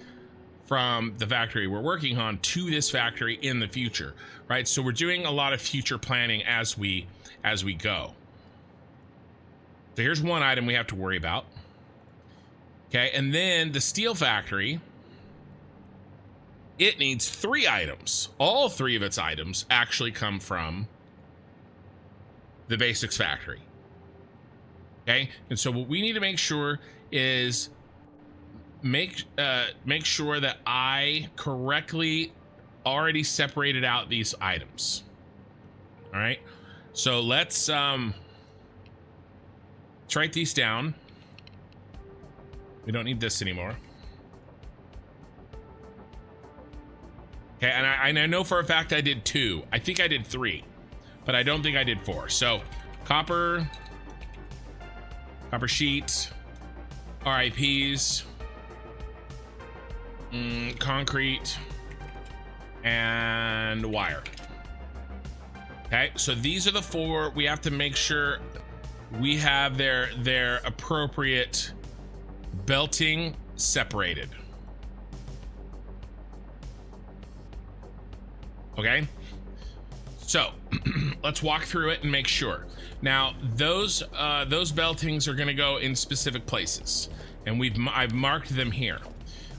from the factory we're working on to this factory in the future, right? So we're doing a lot of future planning as we go. So here's one item we have to worry about. Okay, and then the steel factory, it needs 3 items. All 3 of its items actually come from the basics factory. Okay, and so what we need to make sure is make sure that I correctly already separated out these items. All right, so let's write these down. We don't need this anymore. Okay, and I know for a fact I did 2. I think I did 3, but I don't think I did 4. So copper sheet, RIPs, concrete, and wire. Okay, so these are the 4. We have to make sure we have their appropriate belting separated. Okay, so let's walk through it and make sure. Now those beltings are going to go in specific places, and I've marked them here.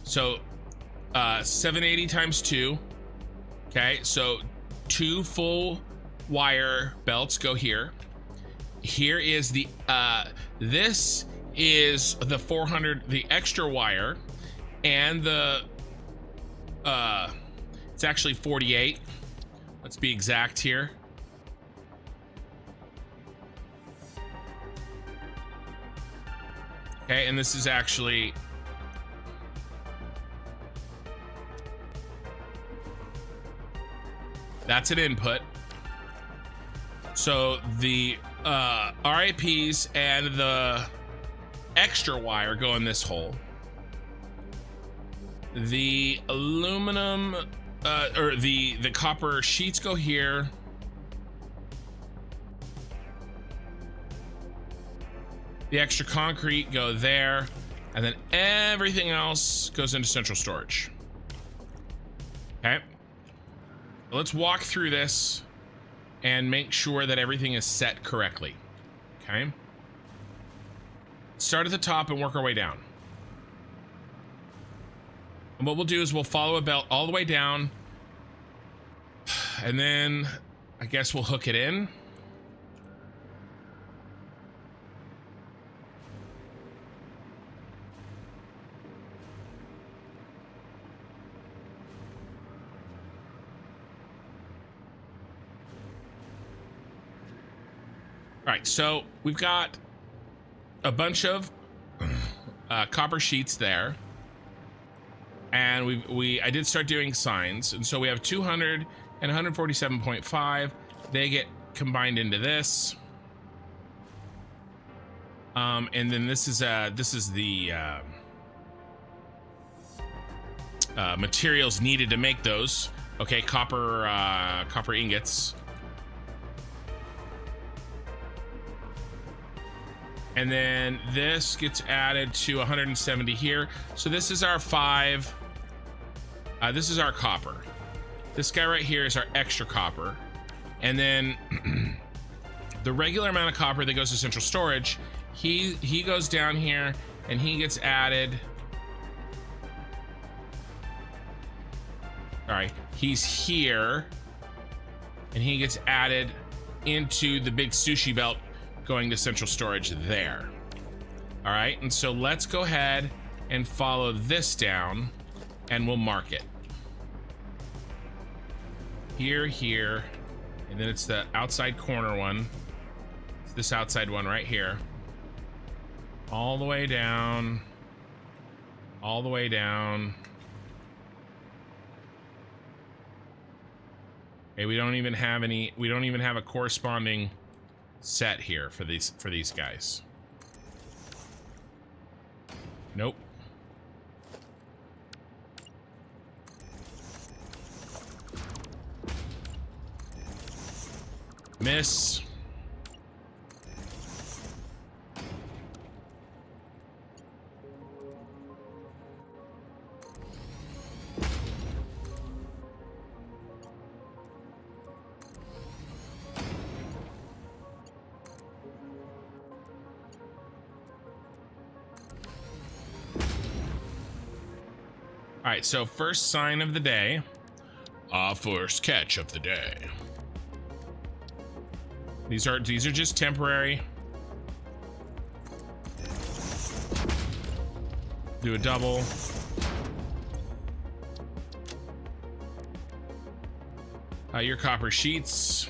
So 780 times 2. Okay, so 2 full wire belts go here. Here is the this is the 400, the extra wire, and the it's actually 48. Let's be exact here. Okay, and this is actually that's an input. So the RIPs and the extra wire go in this hole. The aluminum or the copper sheets go here. The extra concrete go there, and then everything else goes into central storage. Okay, let's walk through this and make sure that everything is set correctly. Okay, start at the top and work our way down. And what we'll do is we'll follow a belt all the way down, and then I guess we'll hook it in. All right, so we've got a bunch of copper sheets there, and I did start doing signs, and so we have 200 and 147.5. They get combined into this, and then this is the materials needed to make those. Okay, copper ingots. And then this gets added to 170 here. So this is our 5. This is our copper. This guy right here is our extra copper. And then the regular amount of copper that goes to central storage, he goes down here and he gets added. All right, he's here and he gets added into the big sushi belt going to central storage there. All right, and so let's go ahead and follow this down, and we'll mark it here, and then it's the outside corner one. It's this outside one right here, all the way down, all the way down. Okay, we don't even have a corresponding set here for these guys. Nope. Miss. right, so first sign of the day. First catch of the day. These are just temporary. Do a double. Your copper sheets.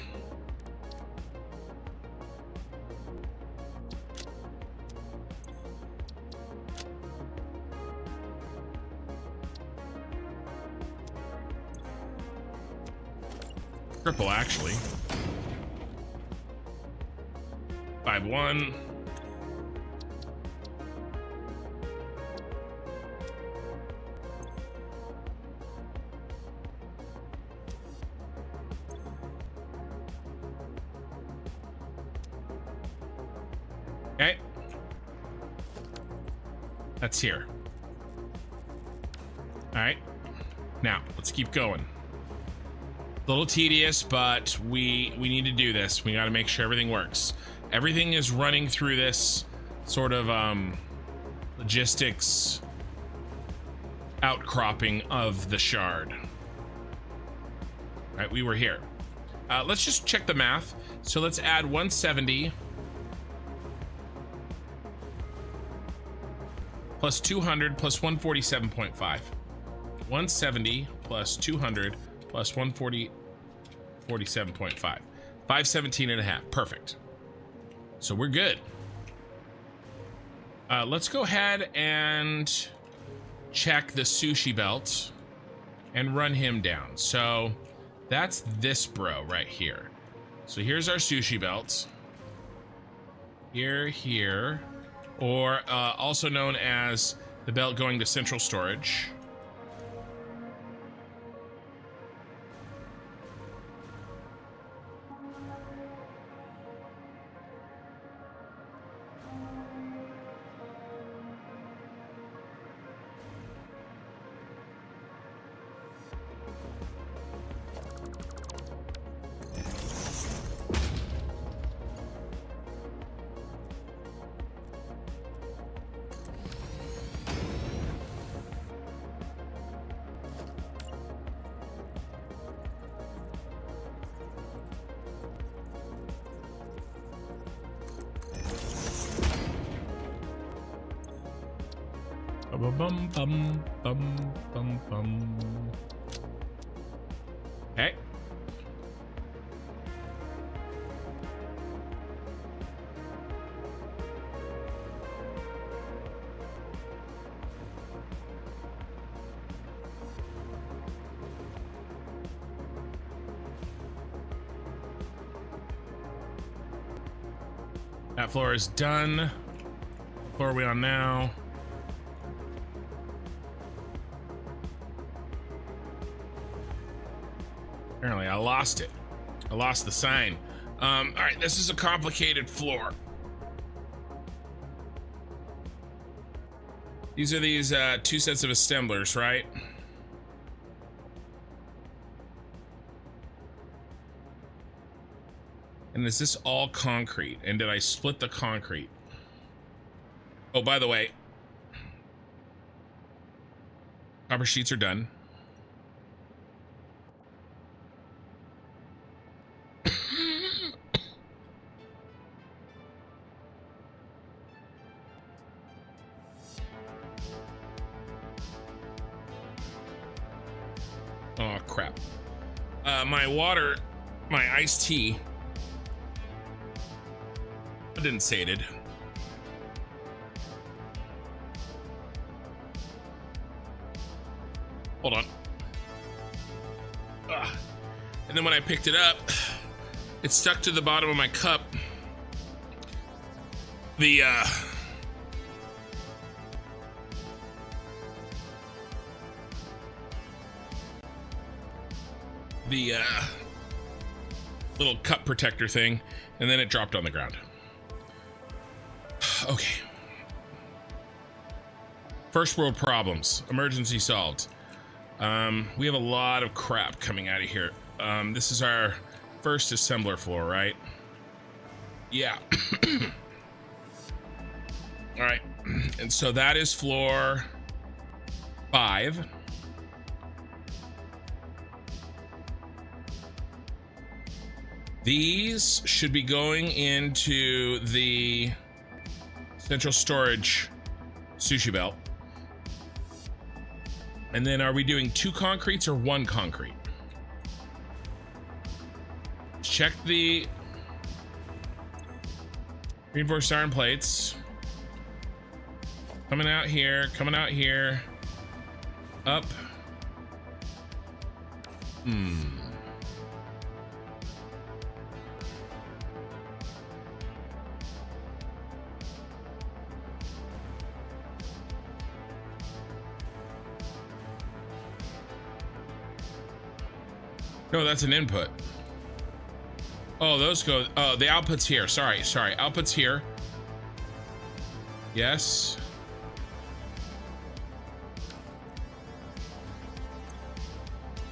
Triple, actually. 5-1. Okay. That's here. All right. Now, let's keep going. A little tedious, but we need to do this. We got to make sure everything works. Everything is running through this sort of logistics outcropping of the shard. All right, we were here. Let's just check the math. So let's add 170 plus 200 plus 147.5. 170 plus 200 plus 147.5. 517 and a half. Perfect. So we're good. Let's go ahead and check the sushi belt and run him down. So that's this bro right here. So here's our sushi belt. Here, or also known as the belt going to central storage. Okay. That floor is done. What floor are we on now? Apparently I lost it. I lost the sign. All right, this is a complicated floor. These are these two sets of assemblers, right? And is this all concrete? And did I split the concrete? Oh, by the way, copper sheets are done. Oh, crap. My water, my iced tea. I didn't say it did. Hold on. And then when I picked it up, it stuck to the bottom of my cup. The little cup protector thing, and then it dropped on the ground. Okay. First world problems. Emergency solved. We have a lot of crap coming out of here. This is our first assembler floor, right? Yeah. All right. And so that is floor 5. These should be going into the central storage sushi belt. And then are we doing 2 concretes or 1 concrete? Check the reinforced iron plates. Coming out here, up. No, that's an input. Oh, those go, oh, the output's here. Sorry, output's here. Yes.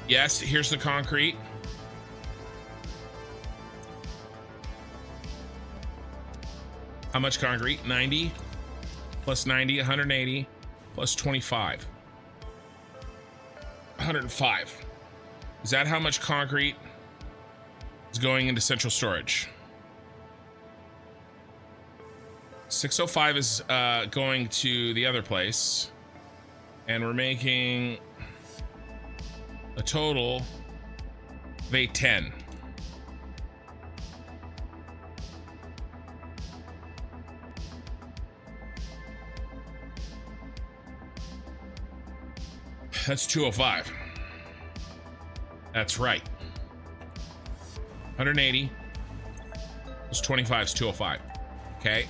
Yes, here's the concrete. How much concrete? 90 plus 90, 180 plus 25. 105. Is that how much concrete is going into central storage? 605 is going to the other place. And we're making a total of 810. That's 205. That's right. 180 plus 25 is 205. Okay.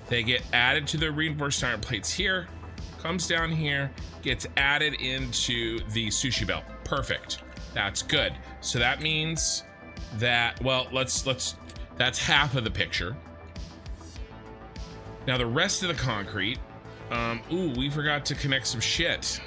They get added to the reinforced iron plates here, comes down here, gets added into the sushi belt. Perfect. That's good. So that means that, well, let's that's half of the picture. Now the rest of the concrete, ooh, we forgot to connect some shit.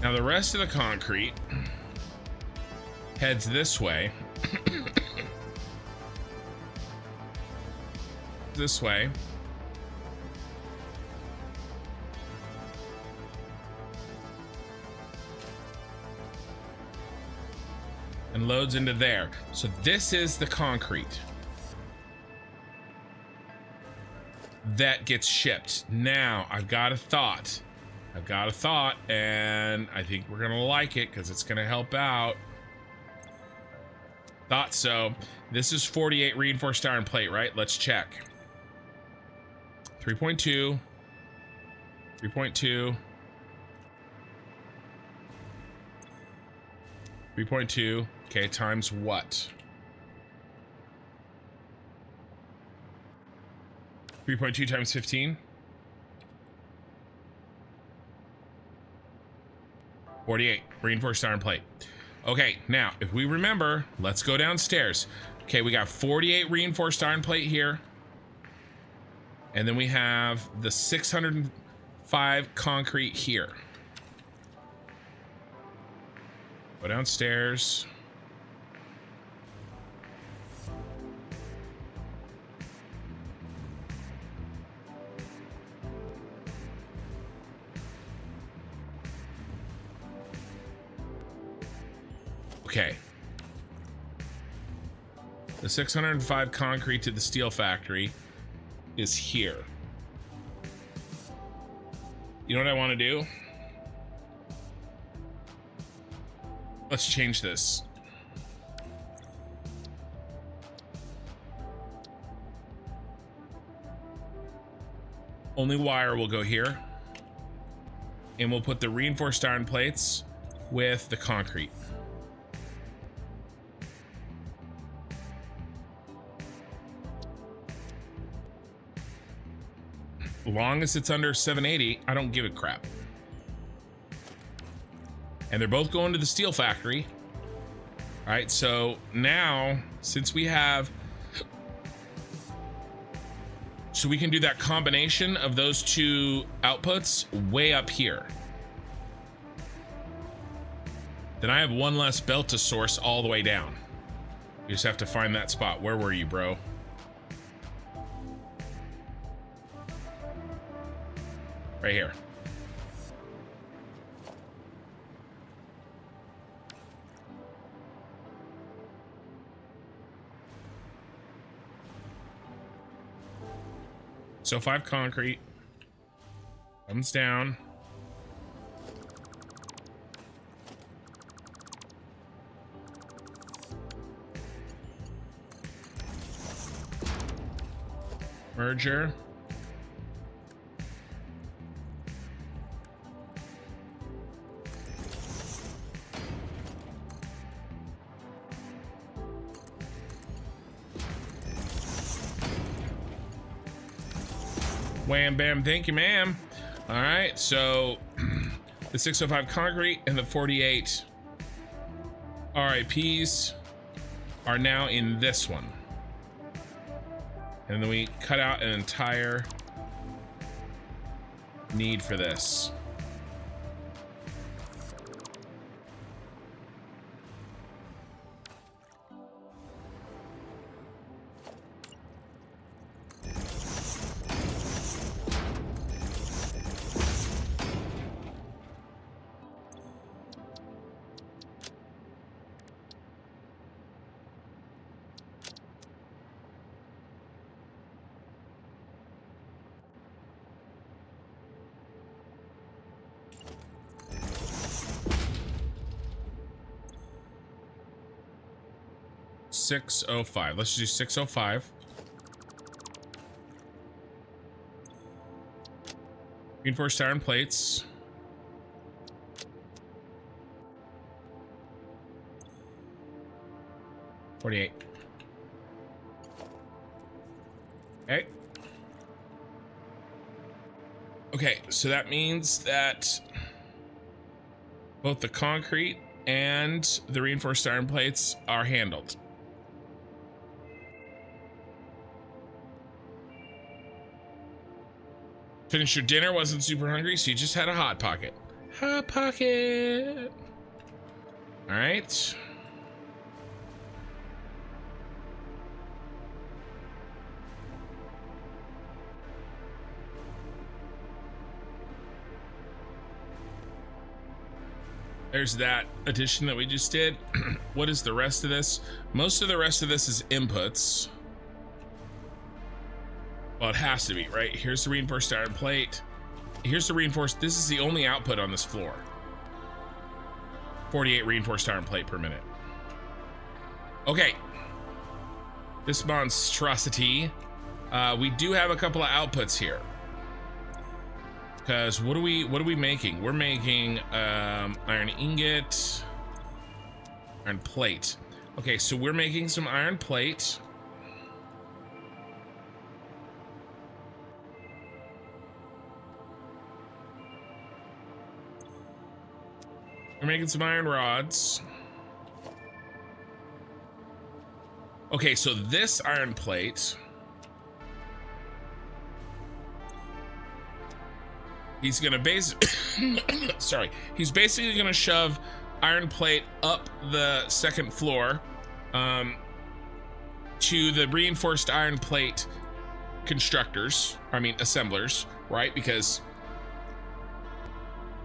Now the rest of the concrete heads this way. This way. And loads into there. So this is the concrete that gets shipped. Now I've got a thought. And I think we're gonna like it because it's gonna help out. Thought so. This is 48 reinforced iron plate, right? Let's check. 3.2. 3.2. 3.2. Okay, times what? 3.2 times 15. 48 reinforced iron plate. Okay, now if we remember, let's go downstairs. Okay, we got 48 reinforced iron plate here. And then we have the 605 concrete here. Go downstairs. Okay. The 605 concrete to the steel factory is here. You know what I want to do? Let's change this. Only wire will go here. And we'll put the reinforced iron plates with the concrete. Long as it's under 780, I don't give a crap. And they're both going to the steel factory. All right, so now, since we have... So we can do that combination of those two outputs way up here. Then I have one less belt to source all the way down. You just have to find that spot. Where were you, bro? Right here. So 5 concrete comes down. Merger. Wham bam, thank you, ma'am. All right, so the 605 concrete and the 48 RIPs are now in this one. And then we cut out an entire need for this. $605. Let's do $605. Reinforced iron plates. $48. Okay. Okay, so that means that both the concrete and the reinforced iron plates are handled. Finished your dinner, wasn't super hungry, so you just had a hot pocket. Hot pocket. All right. There's that addition that we just did. What is the rest of this? Most of the rest of this is inputs. Well, it has to be, right? Here's the reinforced iron plate. Here's the reinforced. This is the only output on this floor. 48 reinforced iron plate per minute. Okay. This monstrosity. We do have a couple of outputs here. Because what are we making? We're making iron ingot, iron plate. Okay, so we're making some iron plate. We're making some iron rods. Okay, so this iron plate, he's gonna sorry, he's basically gonna shove iron plate up the second floor to the reinforced iron plate assemblers, right? Because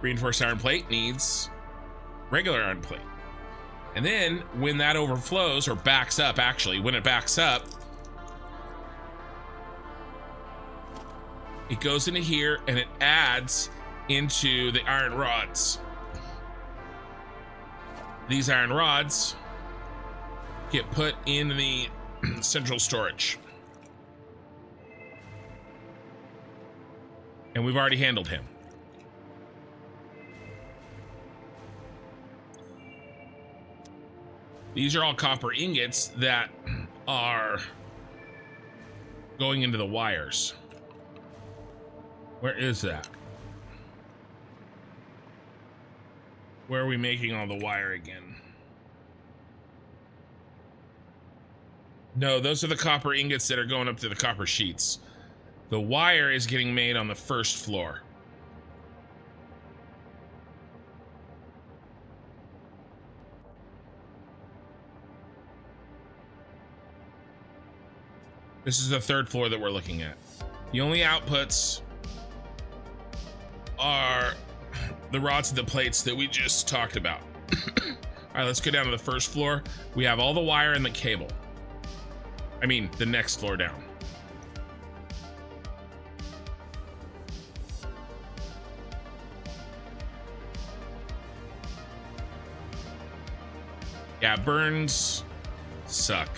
reinforced iron plate needs regular iron plate. And then when that overflows, or backs up, actually, when it backs up, it goes into here and it adds into the iron rods. These iron rods get put in the central storage. And we've already handled him. These are all copper ingots that are going into the wires. Where is that? Where are we making all the wire again? No, those are the copper ingots that are going up to the copper sheets. The wire is getting made on the first floor. This is the third floor that we're looking at. The only outputs are the rods and the plates that we just talked about. All right, let's go down to the first floor. We have all the wire and the cable. I mean, the next floor down. Yeah, burns suck.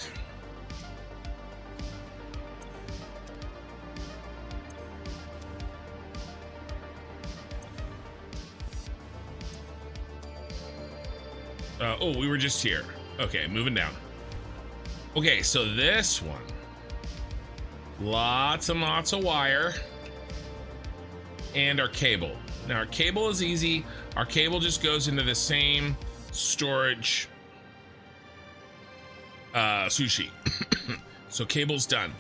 Oh, we were just here. Okay, moving down. Okay, so this one. Lots and lots of wire. And our cable. Now, our cable is easy. Our cable just goes into the same storage sushi. So cable's done.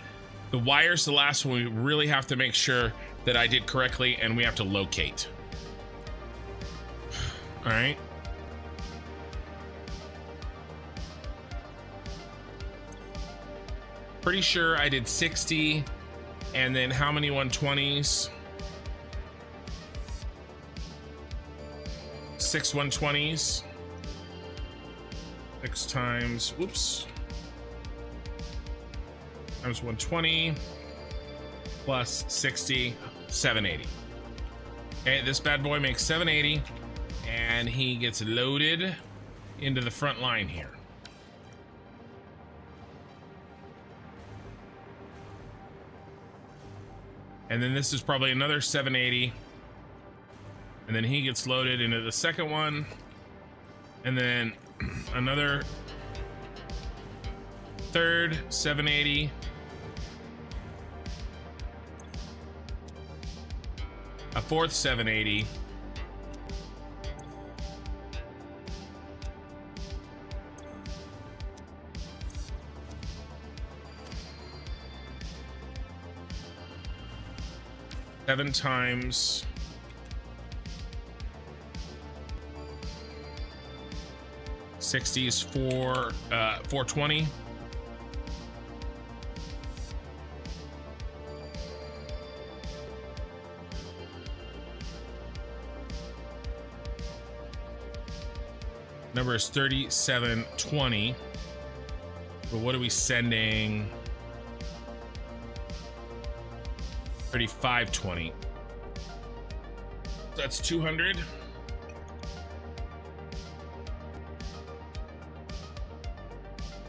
The wire's the last one we really have to make sure that I did correctly, and we have to locate. All right. Pretty sure I did 60, and then how many 120s? 6 120s. 6 times, whoops. Times 120 plus 60, 780. Okay, this bad boy makes 780, and he gets loaded into the front line here. And then this is probably another 780. And then he gets loaded into the second one. And then another third 780. A fourth 780. Seven times 60 is 420. Number is 3720. But what are we sending? 3520. That's 200.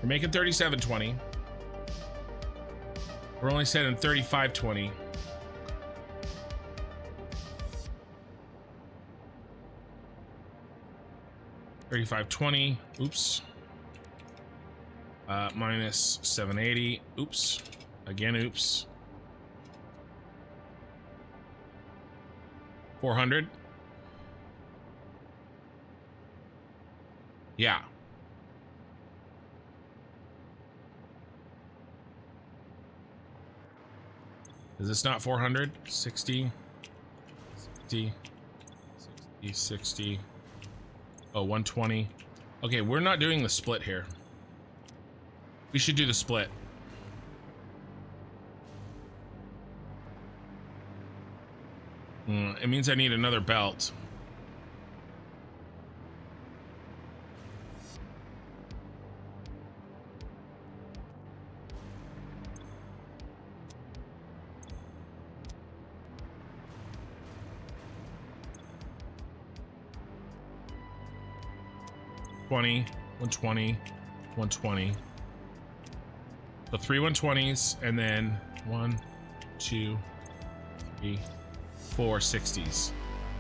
We're making 3720. We're only sending 3520. $35.20. Oops. Minus 780. Oops. Again, oops. 400. Yeah. Is this not 400? 60, 60, 60, 60. Oh, 120. Okay, we're not doing the split here. We should do the split. It means I need another belt. $20, $120, $120. So 3 120s, and then 1, 2, 3, 4 60s.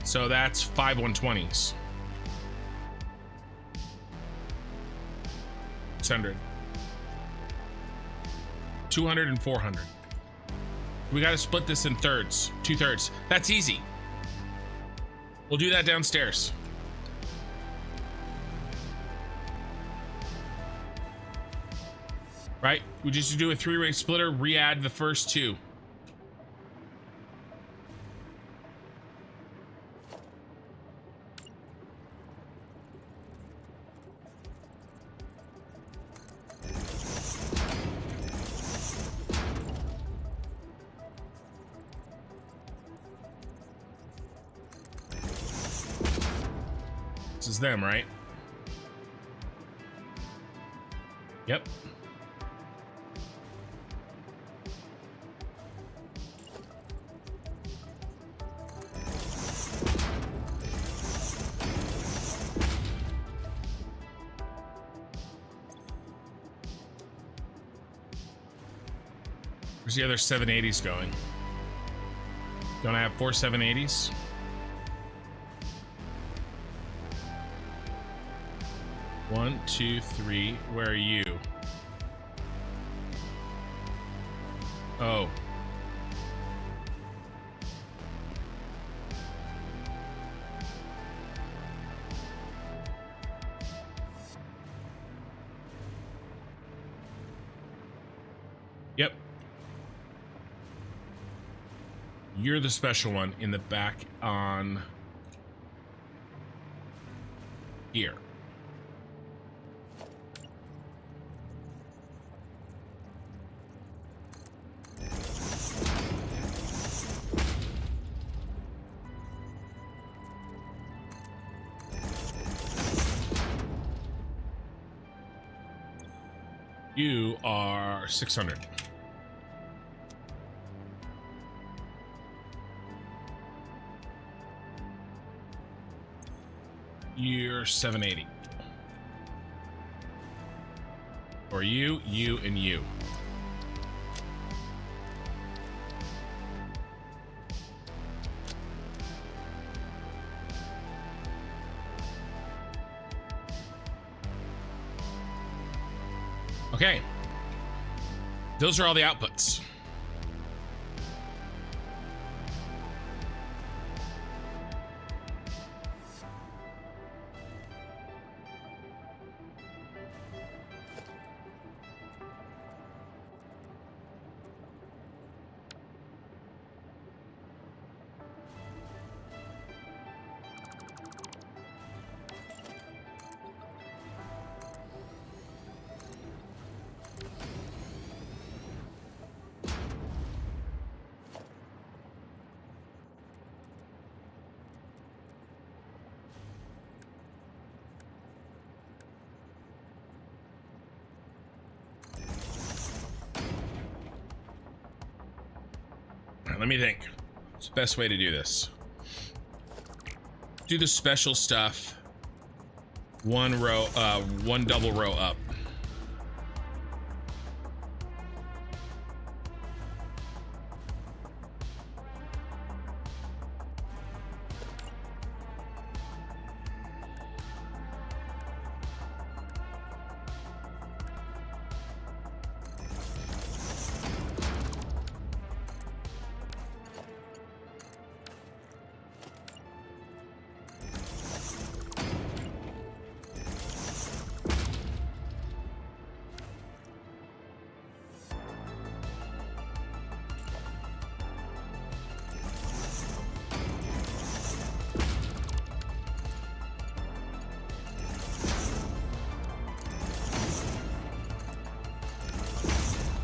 So that's 5 120s. 600. 200 and 400. We got to split this in thirds, 2/3. That's easy. We'll do that downstairs. Right? We just do a 3-way splitter, re-add the first 2. This is them, right? Yep. Where's the other 780s going? Don't I have 4 780s? One, two, three. Where are you? Oh. Yep. You're the special one in the back on here. You are 600. You're 780. Or you, and you. Okay. Those are all the outputs. Let me think. What's the best way to do this? Do the special stuff. One double row up.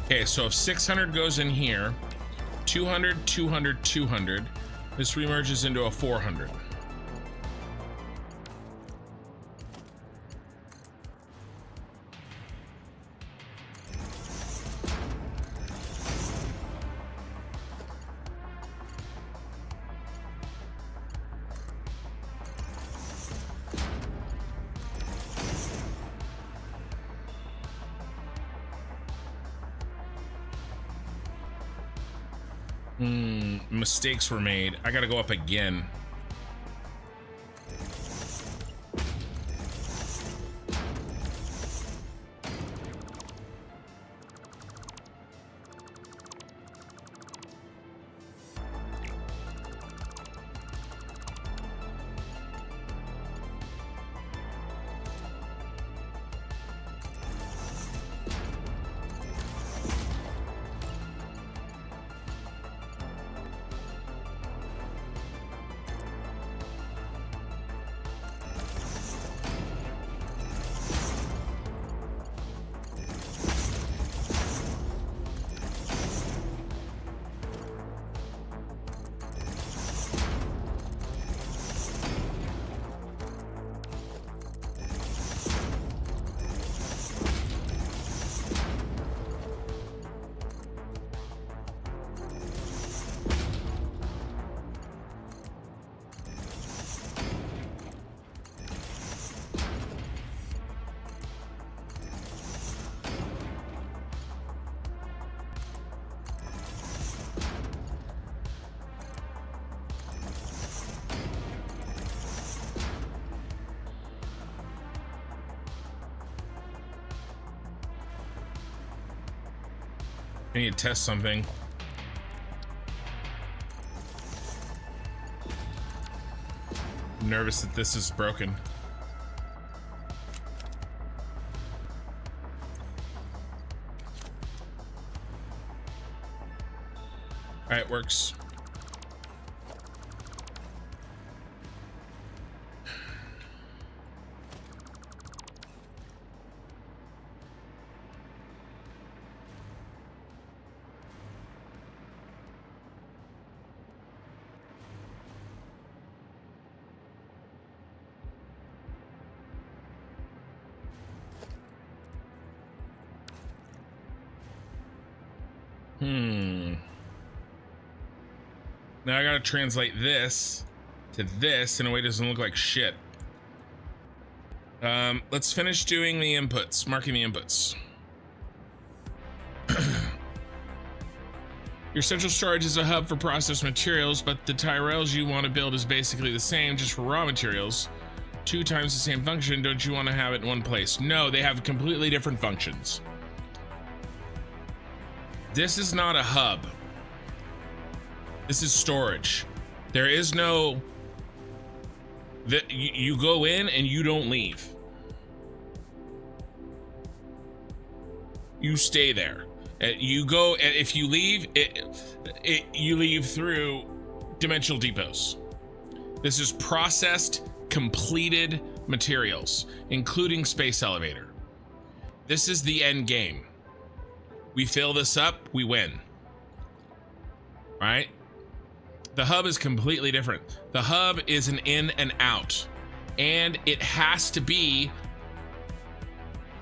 Okay, so if 600 goes in here, 200, 200, 200, this remerges into a 400. Mistakes were made. I gotta go up again. I need to test something. I'm nervous that this is broken. All right, works. Now I gotta translate this to this in a way that doesn't look like shit. Let's finish doing the inputs, marking the inputs. Your central storage is a hub for processed materials, but the Tyrells you want to build is basically the same, just for raw materials. 2 times the same function. Don't you want to have it in one place? No, they have completely different functions. This is not a hub. This is storage. There is no... You go in and you don't leave. You stay there. You go, and if you leave, you leave through dimensional depots. This is processed, completed materials, including space elevator. This is the end game. We fill this up, we win. Right? The hub is completely different. The hub is an in and out, and it has to be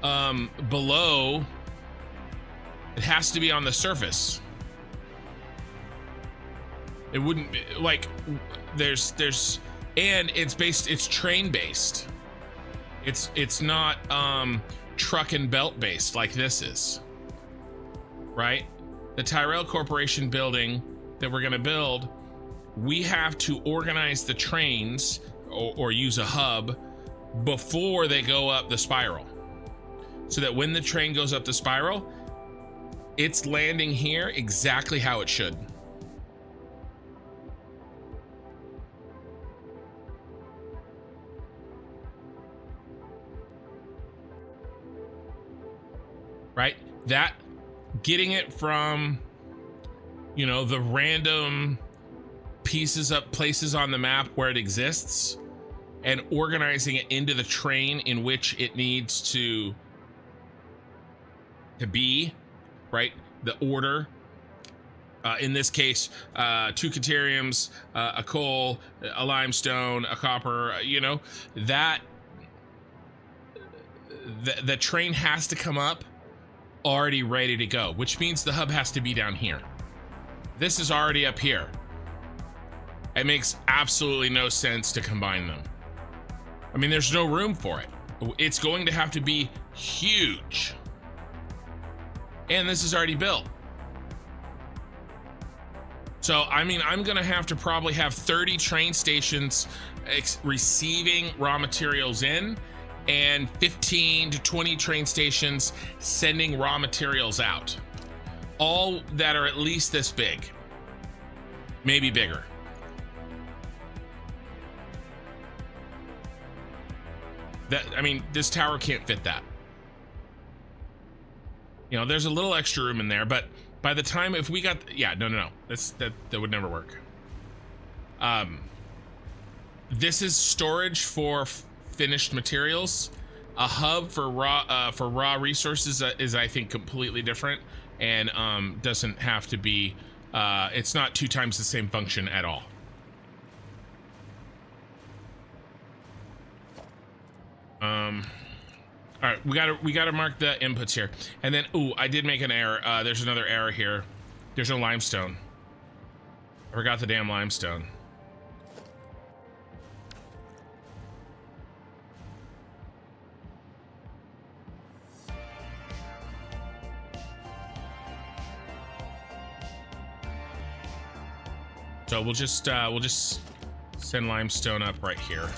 below. It has to be on the surface. It wouldn't be, like, there's and it's train based. It's not truck and belt based like this is. Right? The Tyrell Corporation building that we're going to build, we have to organize the trains or use a hub before they go up the spiral, so that when the train goes up the spiral, it's landing here exactly how it should. Right? That getting it from, you know, the random places on the map where it exists and organizing it into the train in which it needs to be, right? The order, in this case, 2 cateriums, a coal, a limestone, a copper, you know, that the train has to come up already ready to go, which means the hub has to be down here. This is already up here. It makes absolutely no sense to combine them. I mean, there's no room for it. It's going to have to be huge. And this is already built. So, I mean, I'm gonna have to probably have 30 train stations receiving raw materials in, and 15 to 20 train stations sending raw materials out. All that are at least this big, maybe bigger. I mean, this tower can't fit that. You know, there's a little extra room in there, but by the time, if we got, yeah, no, that would never work. This is storage for finished materials. A hub for raw resources is, I think, completely different, and doesn't have to be. It's not 2 times the same function at all. All right, we gotta mark the inputs here, and then I did make an error. There's another error here. There's no limestone. I forgot the damn limestone. So we'll just send limestone up right here.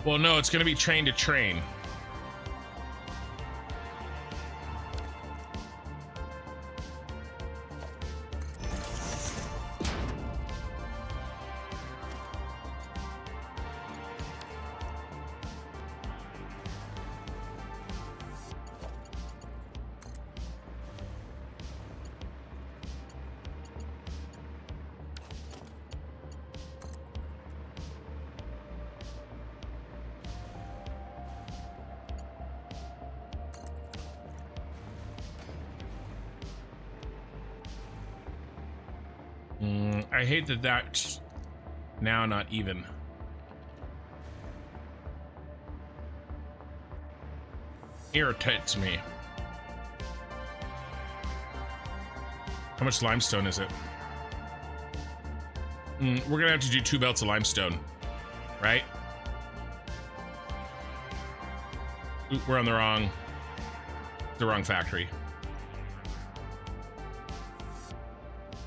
Well, no, it's going to be train to train. I hate that that's now not even. Irritates me. How much limestone is it? We're gonna have to do 2 belts of limestone, right? Ooh, we're on the wrong factory.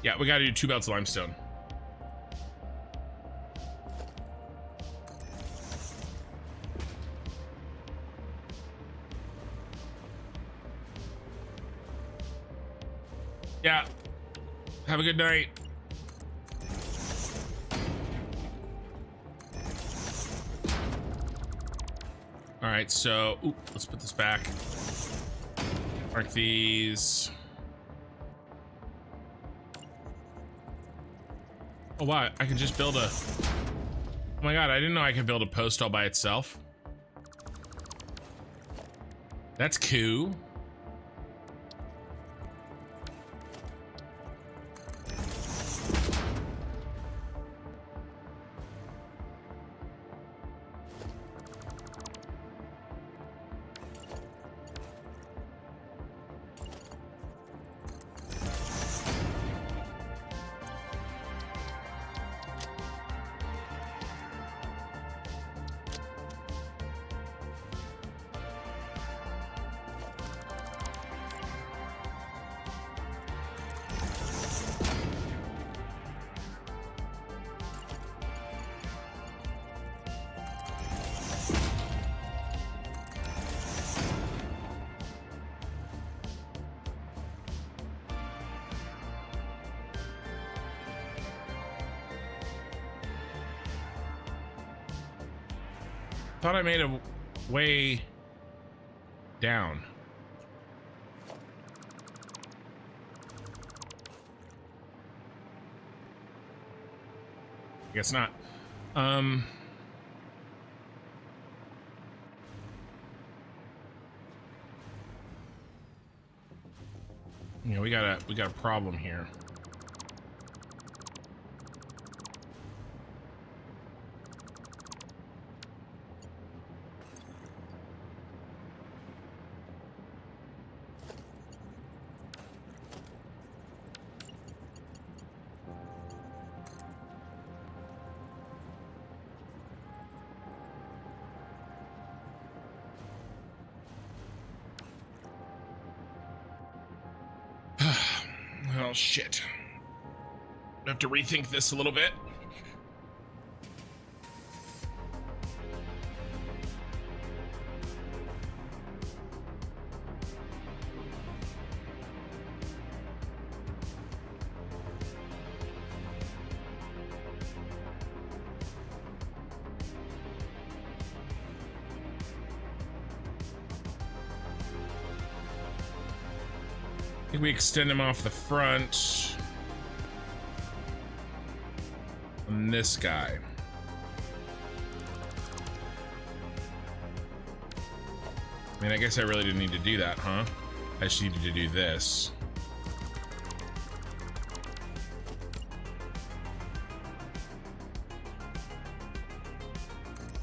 Yeah, we gotta do 2 belts of limestone. Yeah. Have a good night. All right, so let's put this back. Mark these. Oh wow, I can just build a. Oh my god, I didn't know I could build a post all by itself. That's cool. Thought I made a way down. Guess not. You know, we got a problem here. Oh shit. I have to rethink this a little bit. I think we extend them off the front on this guy. I mean, I guess I really didn't need to do that, huh? I just needed to do this.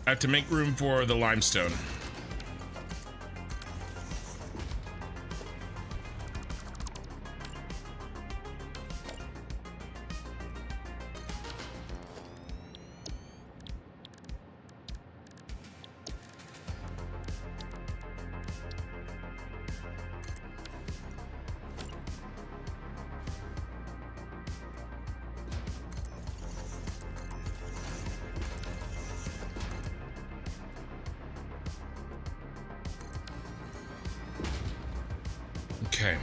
I have to make room for the limestone. Okay.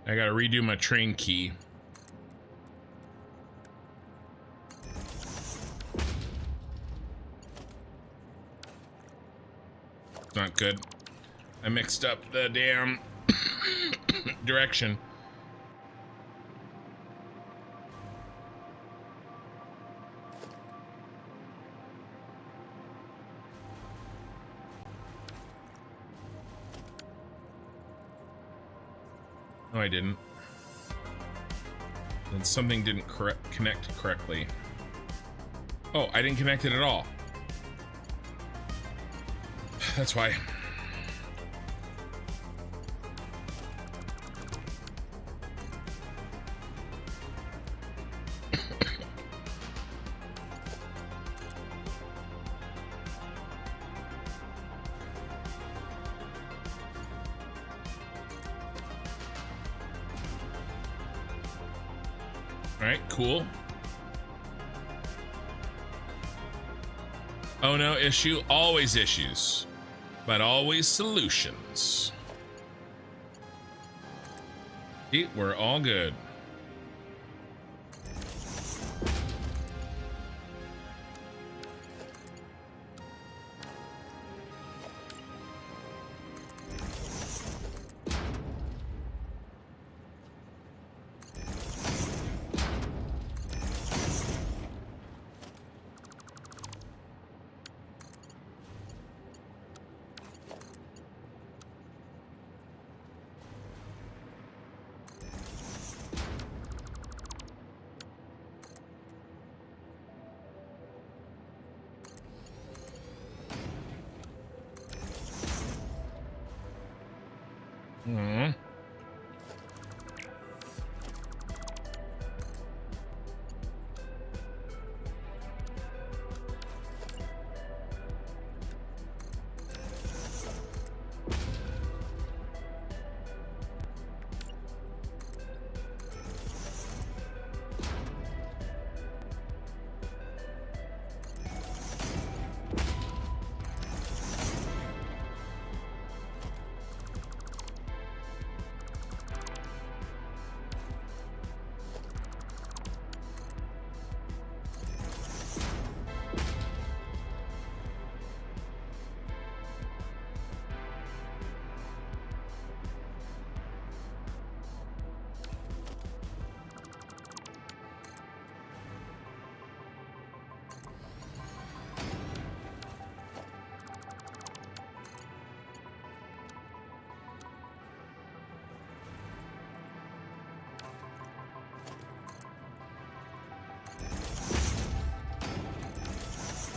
I gotta redo my train key. Not good. I mixed up the damn direction. No, I didn't. And something didn't connect correctly. Oh, I didn't connect it at all. That's why. All right, cool. Oh no, issue, always issues, but always solutions. See, we're all good.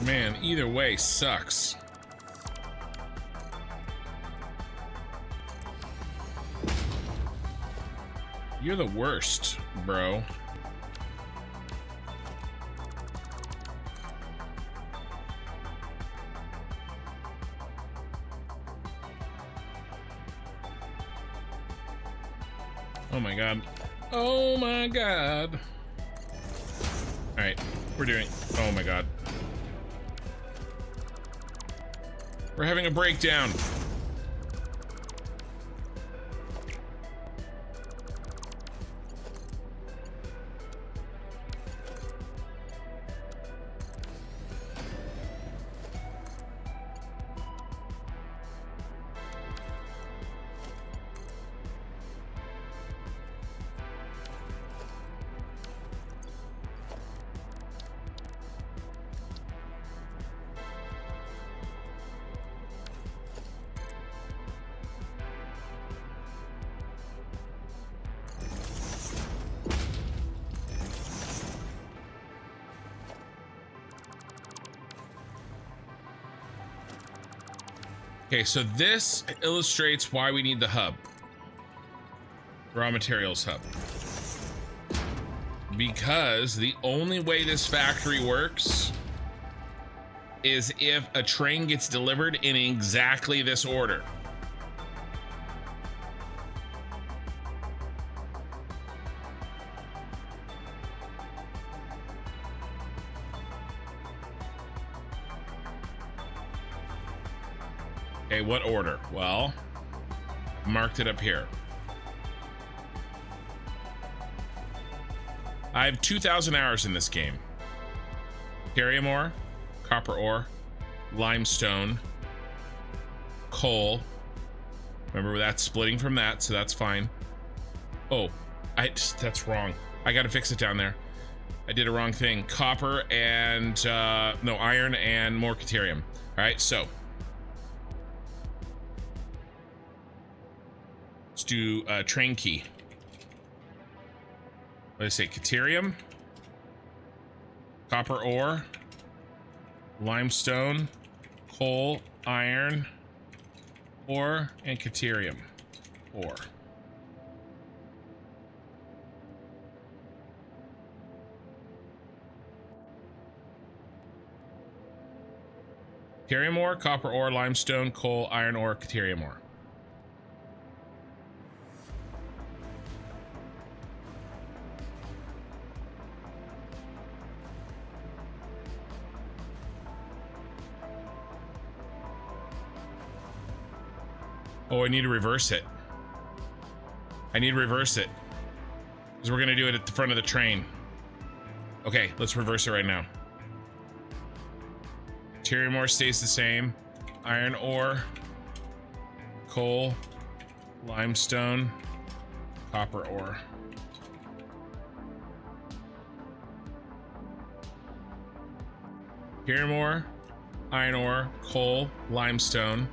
Man, either way sucks. You're the worst, bro. Oh my god. Oh my god. Alright, we're doing. Oh my god. We're having a breakdown. Okay, so this illustrates why we need the hub. Raw materials hub. because the only way this factory works is if a train gets delivered in exactly this order. Okay, what order? Well, marked it up here. I have 2,000 hours in this game. Cerium ore, copper ore, limestone, coal. Remember, that's splitting from that, so that's fine. Oh, that's wrong. I gotta fix it down there. I did a wrong thing. Copper and, no, iron and more Caterium. All right, so. Let's do train key. What did I say? Caterium, copper ore, limestone, coal, iron, ore, and Caterium ore. Caterium ore, copper ore, limestone, coal, iron ore, Caterium ore. Oh, I need to reverse it. I need to reverse it. Because we're going to do it at the front of the train. Okay, let's reverse it right now. Caterium ore stays the same. Iron ore. Coal. Limestone. Copper ore. Caterium ore. Iron ore. Coal. Limestone.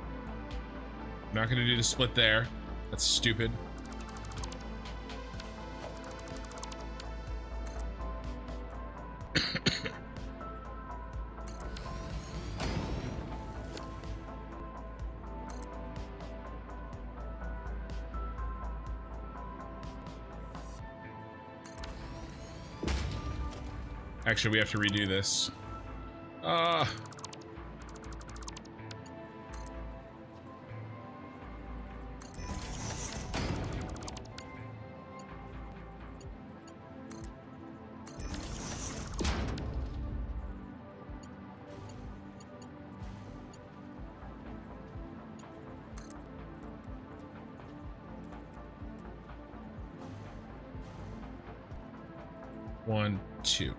Not gonna do the split there. That's stupid. Actually, we have to redo this. One, two.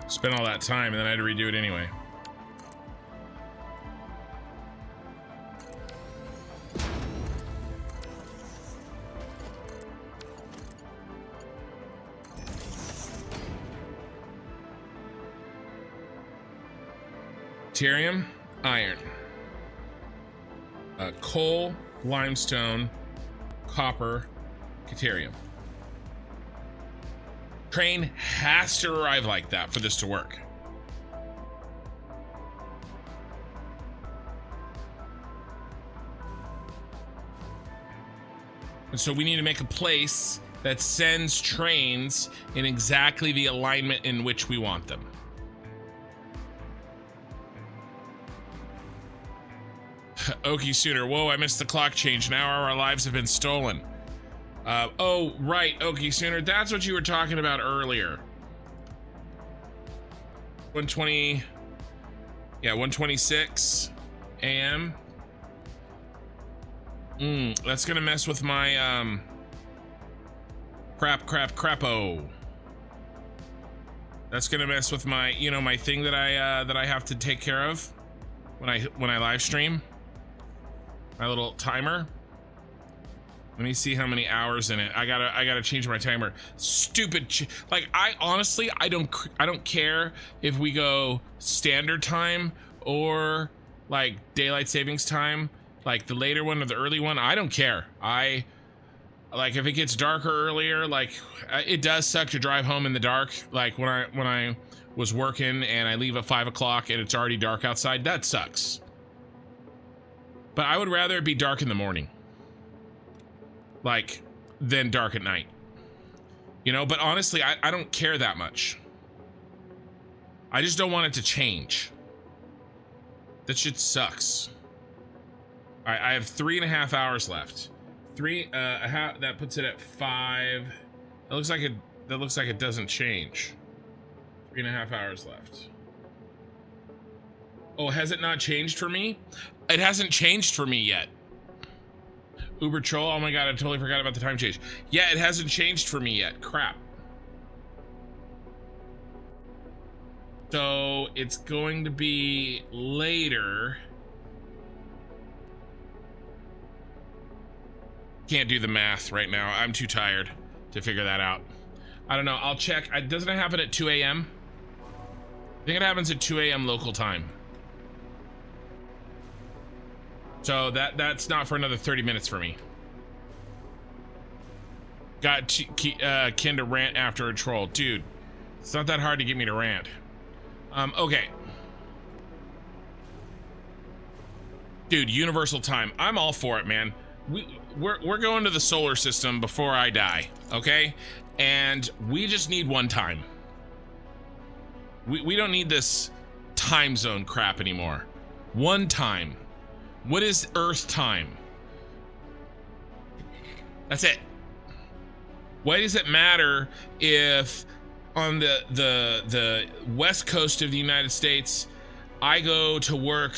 Spent all that time and then I had to redo it anyway. Caterium, iron, coal, limestone, copper, Caterium. Train has to arrive like that for this to work. And so we need to make a place that sends trains in exactly the alignment in which we want them. Okie Sooner, whoa, I missed the clock change. Now our lives have been stolen. Oh, right, Okie Sooner, that's what you were talking about earlier. 1:20, yeah, 1:26 a.m. That's gonna mess with my, crapo. That's gonna mess with my, you know, my thing that I have to take care of when I live stream. My little timer. Let me see how many hours in it. I gotta change my timer. Stupid. Like, I honestly, I don't care if we go standard time or like daylight savings time. like the later one or the early one, I don't care. I like if it gets darker earlier, like it does suck to drive home in the dark. Like when I was working and I leave at 5 o'clock and it's already dark outside, that sucks. But I would rather it be dark in the morning, like, than dark at night. You know, but honestly, I don't care that much. I just don't want it to change. That shit sucks. All right, I have 3.5 hours left. That puts it at 5. That looks like it doesn't change. 3.5 hours left. Oh, has it not changed for me? It hasn't changed for me yet. Uber troll. Oh my god, I totally forgot about the time change. Yeah, it hasn't changed for me yet. Crap. So it's going to be later. Can't do the math right now. I'm too tired to figure that out. I don't know. I'll check. Doesn't it happen at 2 a.m.? I think it happens at 2 a.m. local time. So that's not for another 30 minutes for me. Got Ken to rant after a troll. Dude, it's not that hard to get me to rant. Okay. Dude, universal time. I'm all for it, man. We're going to the solar system before I die, okay? And we just need one time. We don't need this time zone crap anymore. One time. What is Earth time? That's it. Why does it matter if on the west coast of the United States I go to work?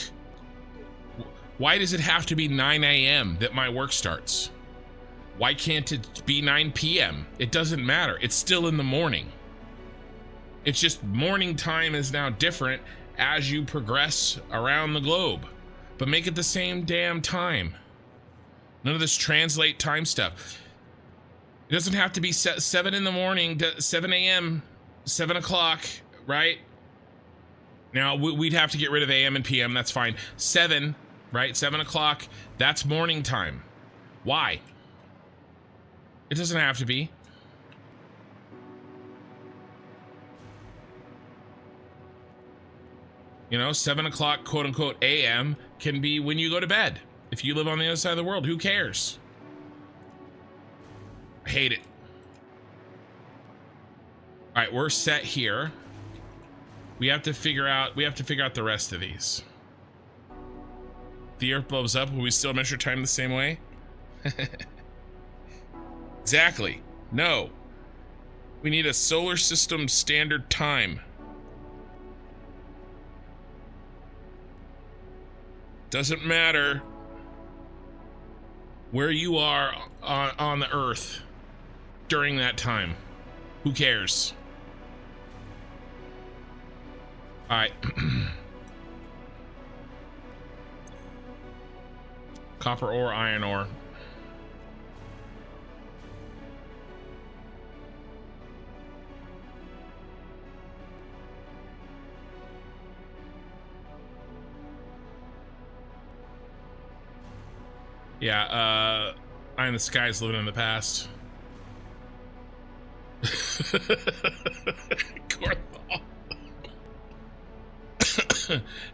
Why does it have to be 9 a.m. that my work starts? Why can't it be 9 p.m.? It doesn't matter. It's still in the morning. It's just morning time is now different as you progress around the globe. But make it the same damn time. None of this translate time stuff. It doesn't have to be 7 in the morning to 7 a.m., 7 o'clock, right? Now, we'd have to get rid of a.m. and p.m. That's fine. 7, right? 7 o'clock, that's morning time. Why? It doesn't have to be. You know, 7 o'clock, quote unquote, a.m. can be when you go to bed. If you live on the other side of the world, who cares? I hate it. All right, we're set here. We have to figure out the rest of these. The Earth blows up, will we still measure time the same way? Exactly. No. We need a solar system standard time. Doesn't matter where you are on the Earth during that time. Who cares? All right. Copper ore, iron ore. Yeah, Eye in the Sky is living in the past.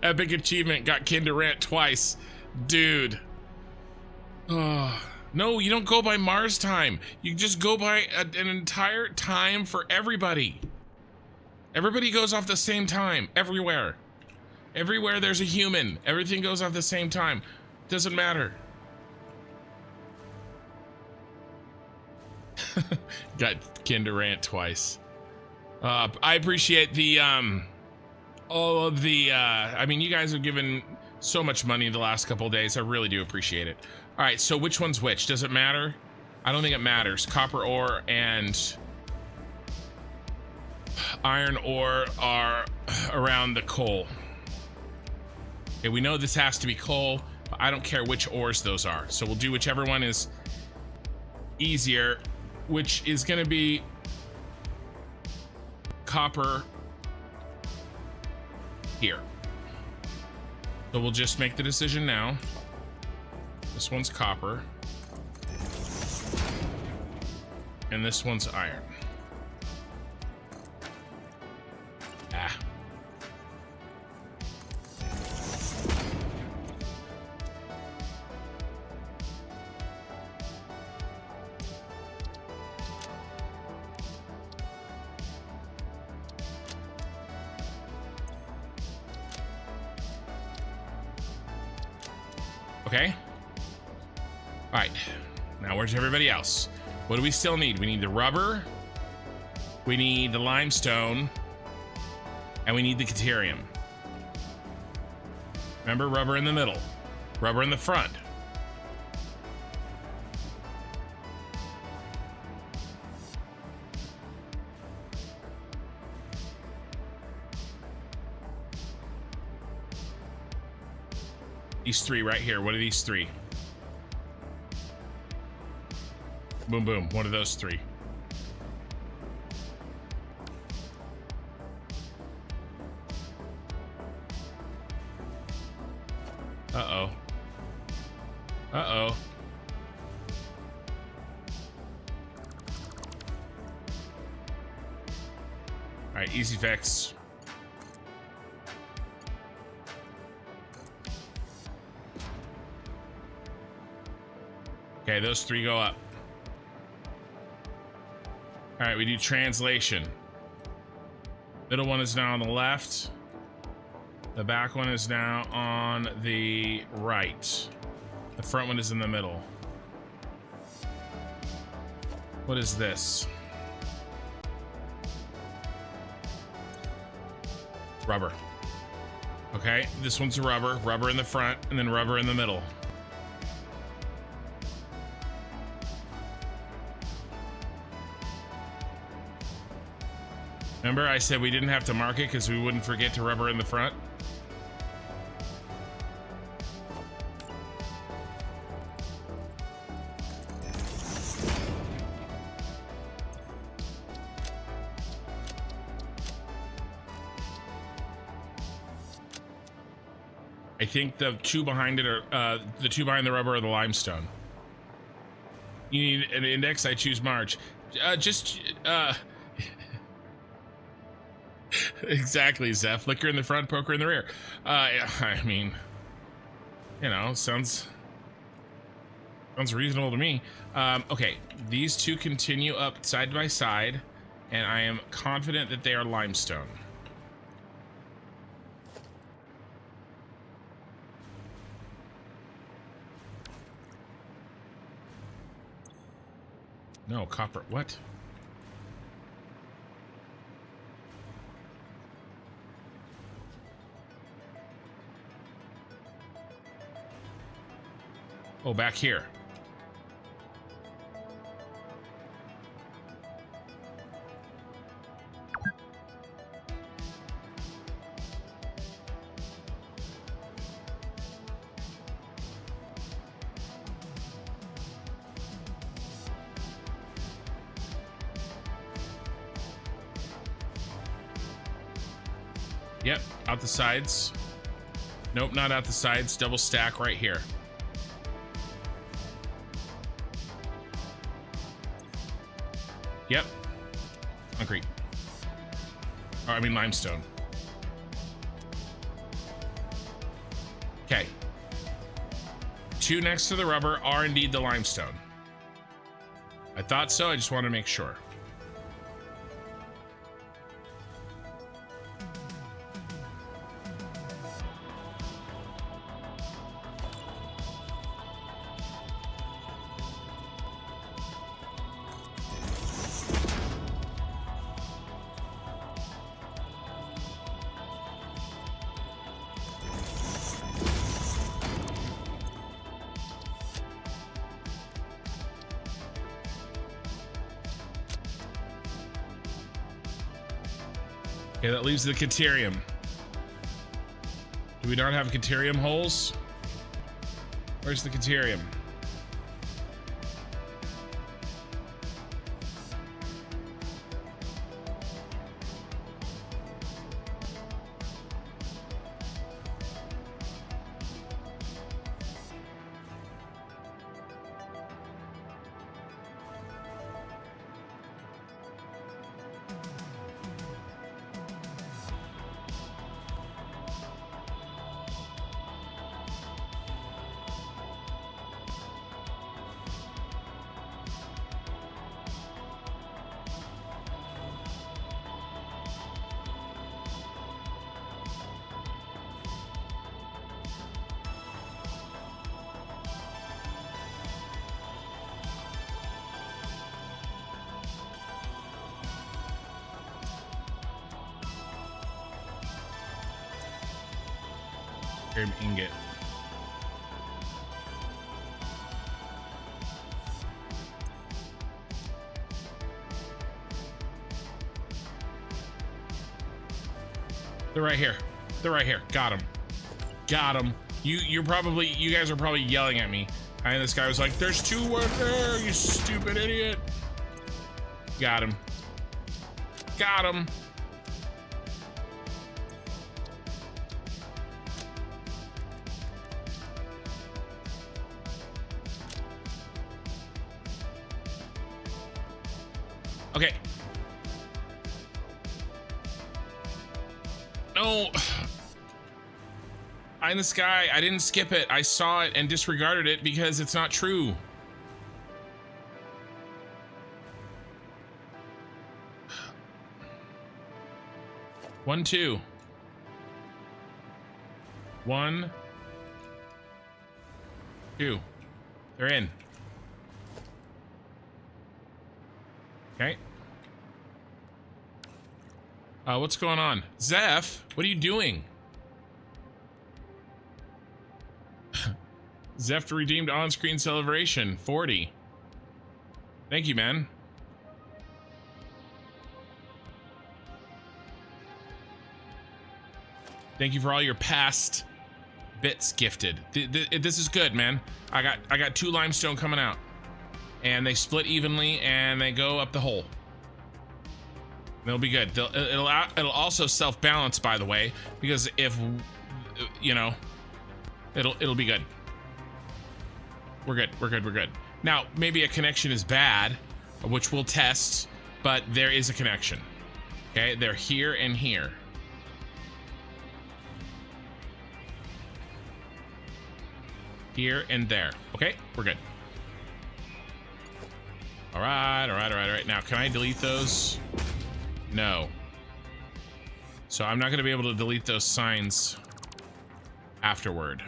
Epic achievement, got Ken to rant twice. Dude. Oh, no, you don't go by Mars time. You just go by an entire time for everybody. Everybody goes off the same time, everywhere. Everywhere there's a human, everything goes off the same time. Doesn't matter. Got Ken to rant twice. I appreciate the all of the I mean, you guys have given so much money the last couple of days. I really do appreciate it. All right, so which one's which? Does it matter? I don't think it matters. Copper ore and iron ore are around the coal. Okay, we know this has to be coal, but I don't care which ores those are. So we'll do whichever one is easier, which is going to be copper here. So we'll just make the decision now. This one's copper. And this one's iron. Ah. Okay. All right. Now where's everybody else? What do we still need? We need the rubber. We need the limestone. And we need the caterium. Remember, rubber in the middle. Rubber in the front. These three right here. What are these three? Boom, boom. One of those three. Uh-oh. Uh-oh. All right, easy fix. Okay, those three go up. All right, we do translation. Middle one is now on the left. The back one is now on the right. The front one is in the middle. What is this? Rubber. Okay, this one's a rubber. Rubber in the front, and then rubber in the middle. Remember I said we didn't have to mark it because we wouldn't forget to rubber in the front? I think the two behind it are the two behind the rubber are the limestone. You need an index. I choose March. Exactly, Zeph. Flicker in the front, poker in the rear. I mean, you know, sounds reasonable to me. Okay, these two continue up side by side, and I am confident that they are limestone. No, copper. What? Oh, back here. Yep, out the sides. Nope, not out the sides. Double stack right here. Yep. Concrete. Or, I mean limestone. Okay. Two next to the rubber are indeed the limestone. I thought so, I just want to make sure. Okay, that leaves the caterium. Do we not have caterium holes? Where's the caterium? Pyramid ingot. They're right here. They're right here. Got him. Got him. You guys are probably yelling at me. And this guy was like, there's two right there, you stupid idiot. Got him. Got him. Okay. No. Eye in the sky. I didn't skip it. I saw it and disregarded it because it's not true. One, two. 1, 2. They're in. Okay. What's going on? Zeph, what are you doing? Zeph redeemed on-screen celebration, 40. Thank you, man. Thank you for all your past bits gifted. This is good, man. I got 2 limestone coming out, and they split evenly, and they go up the hole. They'll be good. It'll also self-balance, by the way, because if you know, it'll be good. We're good. We're good. We're good. Now, maybe a connection is bad, which we'll test, but there is a connection. Okay, they're here and here. Here and there. Okay, we're good. All right, all right, all right, all right. Now, can I delete those? No. So I'm not going to be able to delete those signs afterward.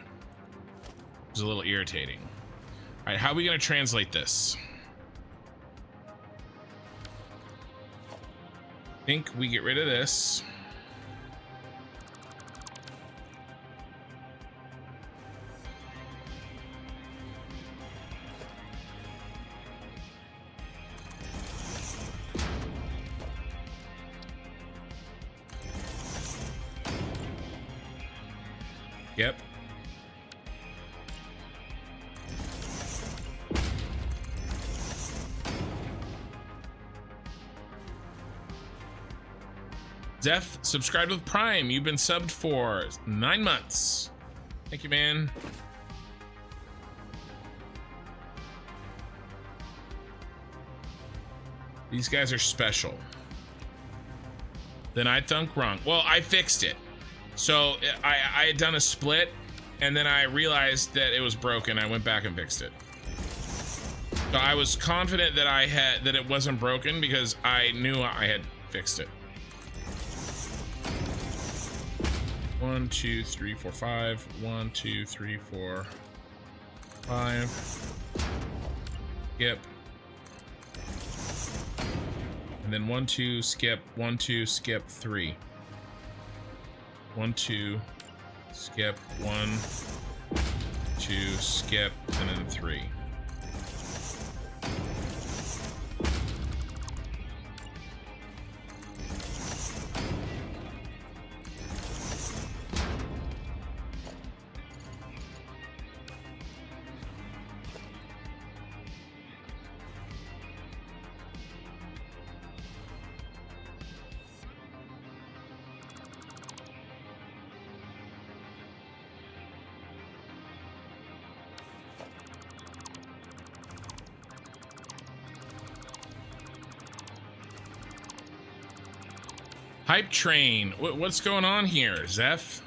It's a little irritating. All right, how are we going to translate this? I think we get rid of this. Yep. Zeph, subscribed with Prime. You've been subbed for 9 months. Thank you, man. These guys are special. Then I thunk wrong. Well, I fixed it. So I had done a split, and then I realized that it was broken. I went back and fixed it. So I was confident that that it wasn't broken because I knew I had fixed it. 1, 2, 3, 4, 5. 1, 2, 3, 4, 5. Skip. And then 1, 2, skip. 1, 2, skip 3. 1, 2, skip, 1, 2, skip, and then 3. Hype train. What's going on here, Zeph?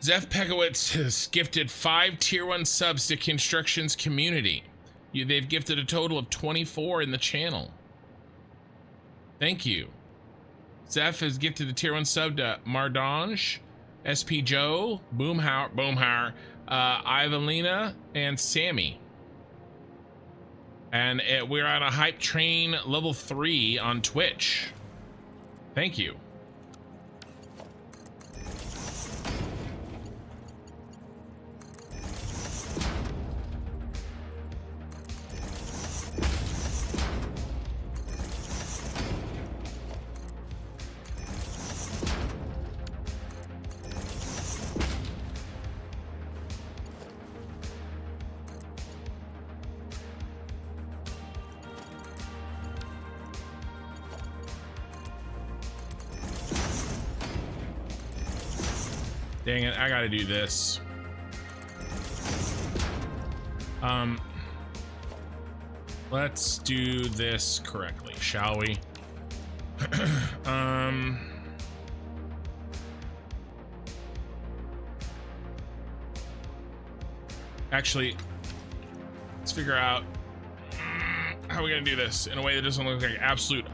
Zeph Pekowitz has gifted 5 tier 1 subs to Construction's community. They've gifted a total of 24 in the channel. Thank you. Zeph has gifted a tier 1 sub to Mardange, SP Joe, Boomhauer, Ivalina, and Sammy. And we're on a hype train level 3 on Twitch. Thank you. Dang it, I gotta do this. Let's do this correctly, shall we? Actually, let's figure out how we're gonna do this in a way that doesn't look like absolute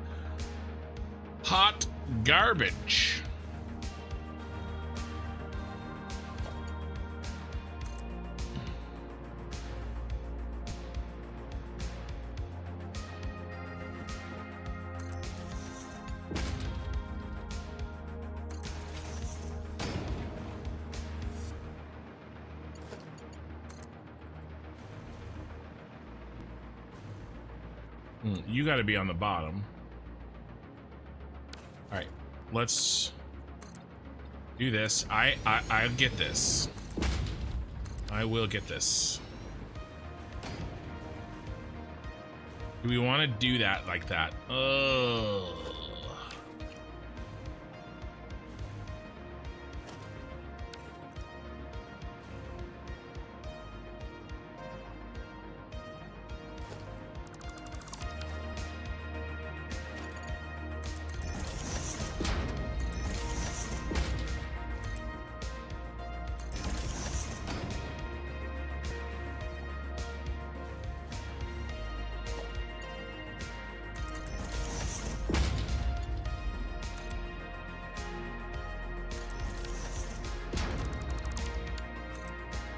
hot garbage. You got to be on the bottom. All right, let's do this. I'll get this. I will get this. Do we want to do that like that? Oh.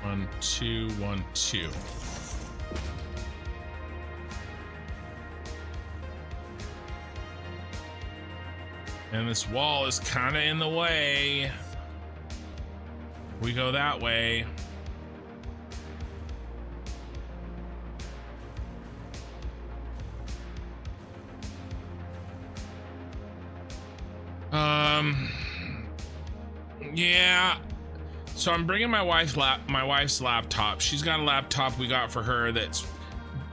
One, two, 1, 2. And this wall is kind of in the way. We go that way. Yeah. So I'm bringing my wife's laptop. She's got a laptop we got for her that's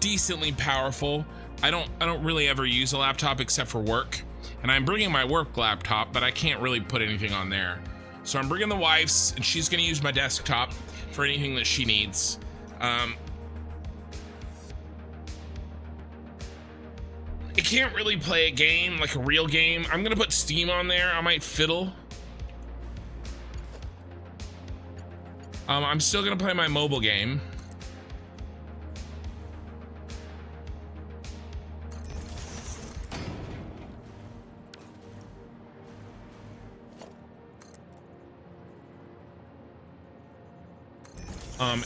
decently powerful. I don't really ever use a laptop except for work. And I'm bringing my work laptop, but I can't really put anything on there. So I'm bringing the wife's, and she's gonna use my desktop for anything that she needs. I can't really play a game, like a real game. I'm gonna put Steam on there. I might fiddle. I'm still gonna play my mobile game.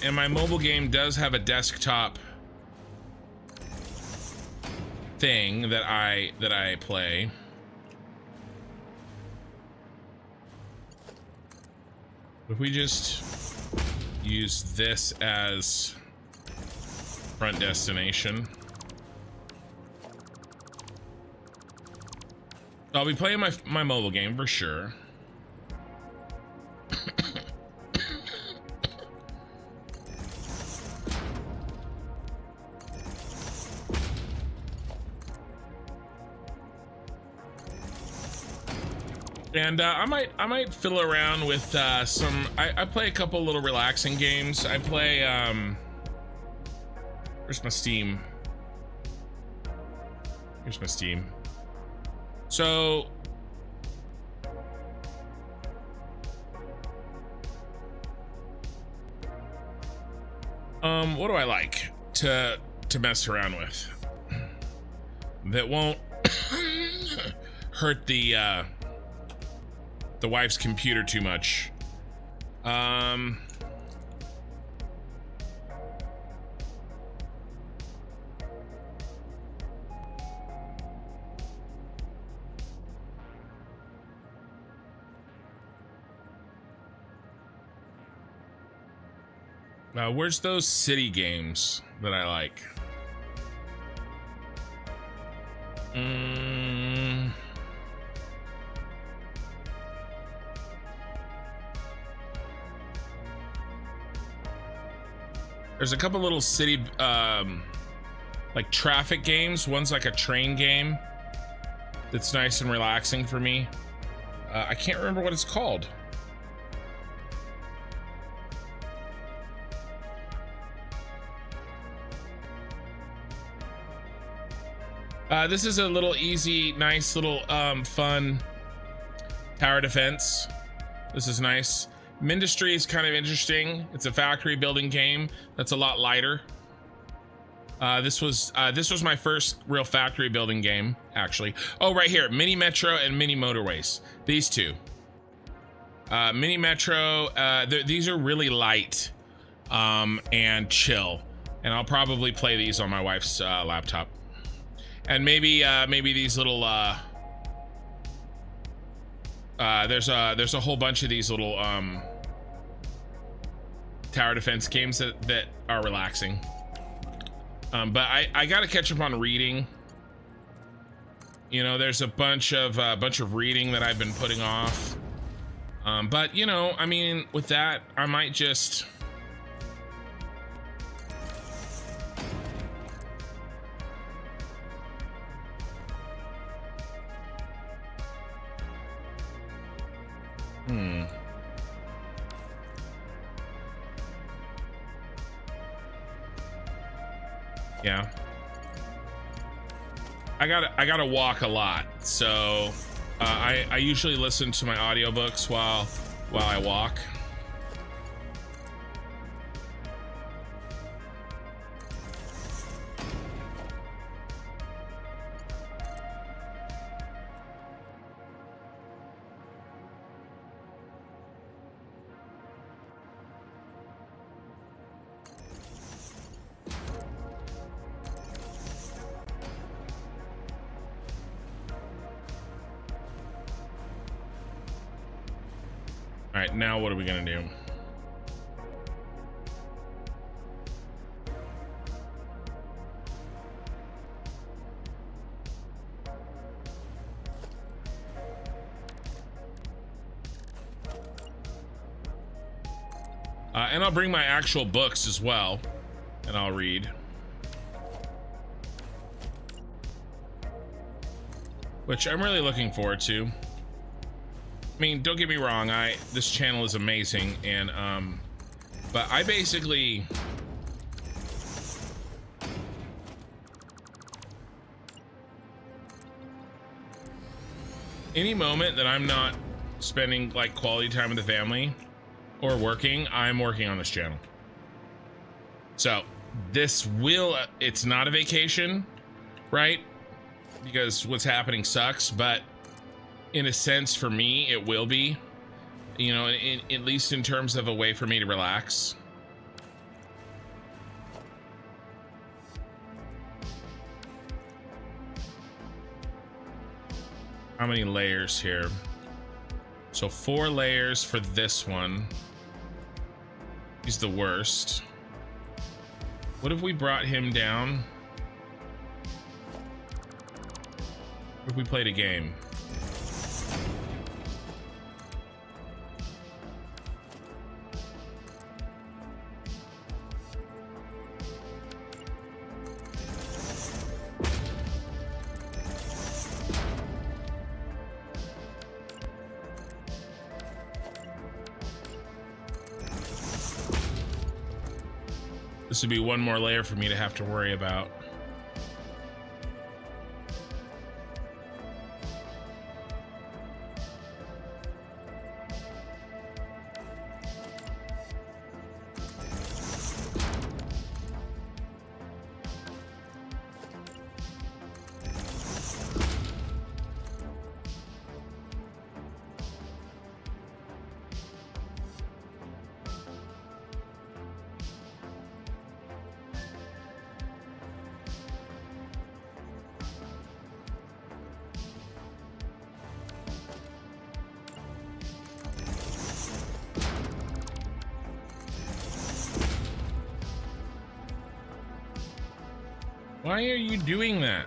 And my mobile game does have a desktop thing that I play. If we just use this as front destination, I'll be playing my mobile game for sure. And I might fiddle around with some. I play a couple little relaxing games. I play where's my Steam? Here's my Steam. So what do I like to mess around with that won't hurt the wife's computer too much? Where's those city games that I like? There's a couple little city, like traffic games. One's like a train game that's nice and relaxing for me. I can't remember what it's called. This is a little easy, nice little fun tower defense. This is nice. Mindustry is kind of interesting. It's a factory building game that's a lot lighter. This was my first real factory building game, actually. Oh, right here, Mini Metro and Mini Motorways. These two. Mini Metro, these are really light and chill. And I'll probably play these on my wife's laptop. And maybe these little there's a whole bunch of these little tower defense games that are relaxing. But I gotta catch up on reading. You know, there's a bunch of reading that I've been putting off. But you know, I mean, with that, I might just yeah. I gotta walk a lot, so I usually listen to my audiobooks while I walk. All right, now what are we gonna do? And I'll bring my actual books as well, and I'll read. Which I'm really looking forward to. I mean, don't get me wrong, this channel is amazing, and but I basically any moment that I'm not spending like quality time with the family or working, I'm working on this channel. So this it's not a vacation, right? Because what's happening sucks, but in a sense, for me, it will be, you know, at least in terms of a way for me to relax. How many layers here? So 4 layers for this one. He's the worst. What if we brought him down? What if we played a game? This would be one more layer for me to have to worry about. Why are you doing that?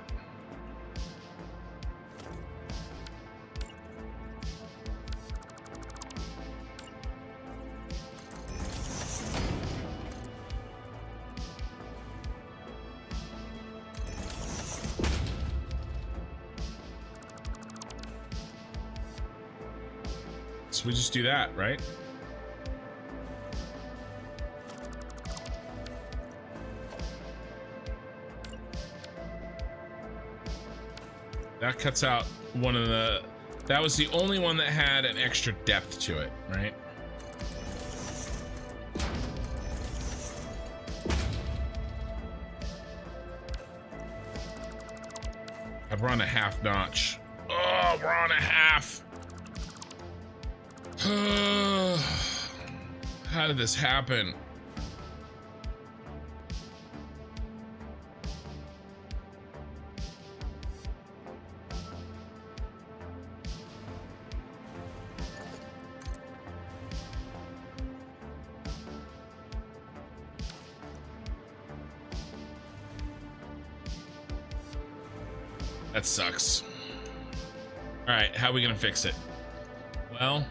So we just do that, right? That cuts out one of the... That was the only one that had an extra depth to it, right? We're on a half notch. Oh, we're on a half. How did this happen? That sucks. All right, how are we gonna fix it? Well,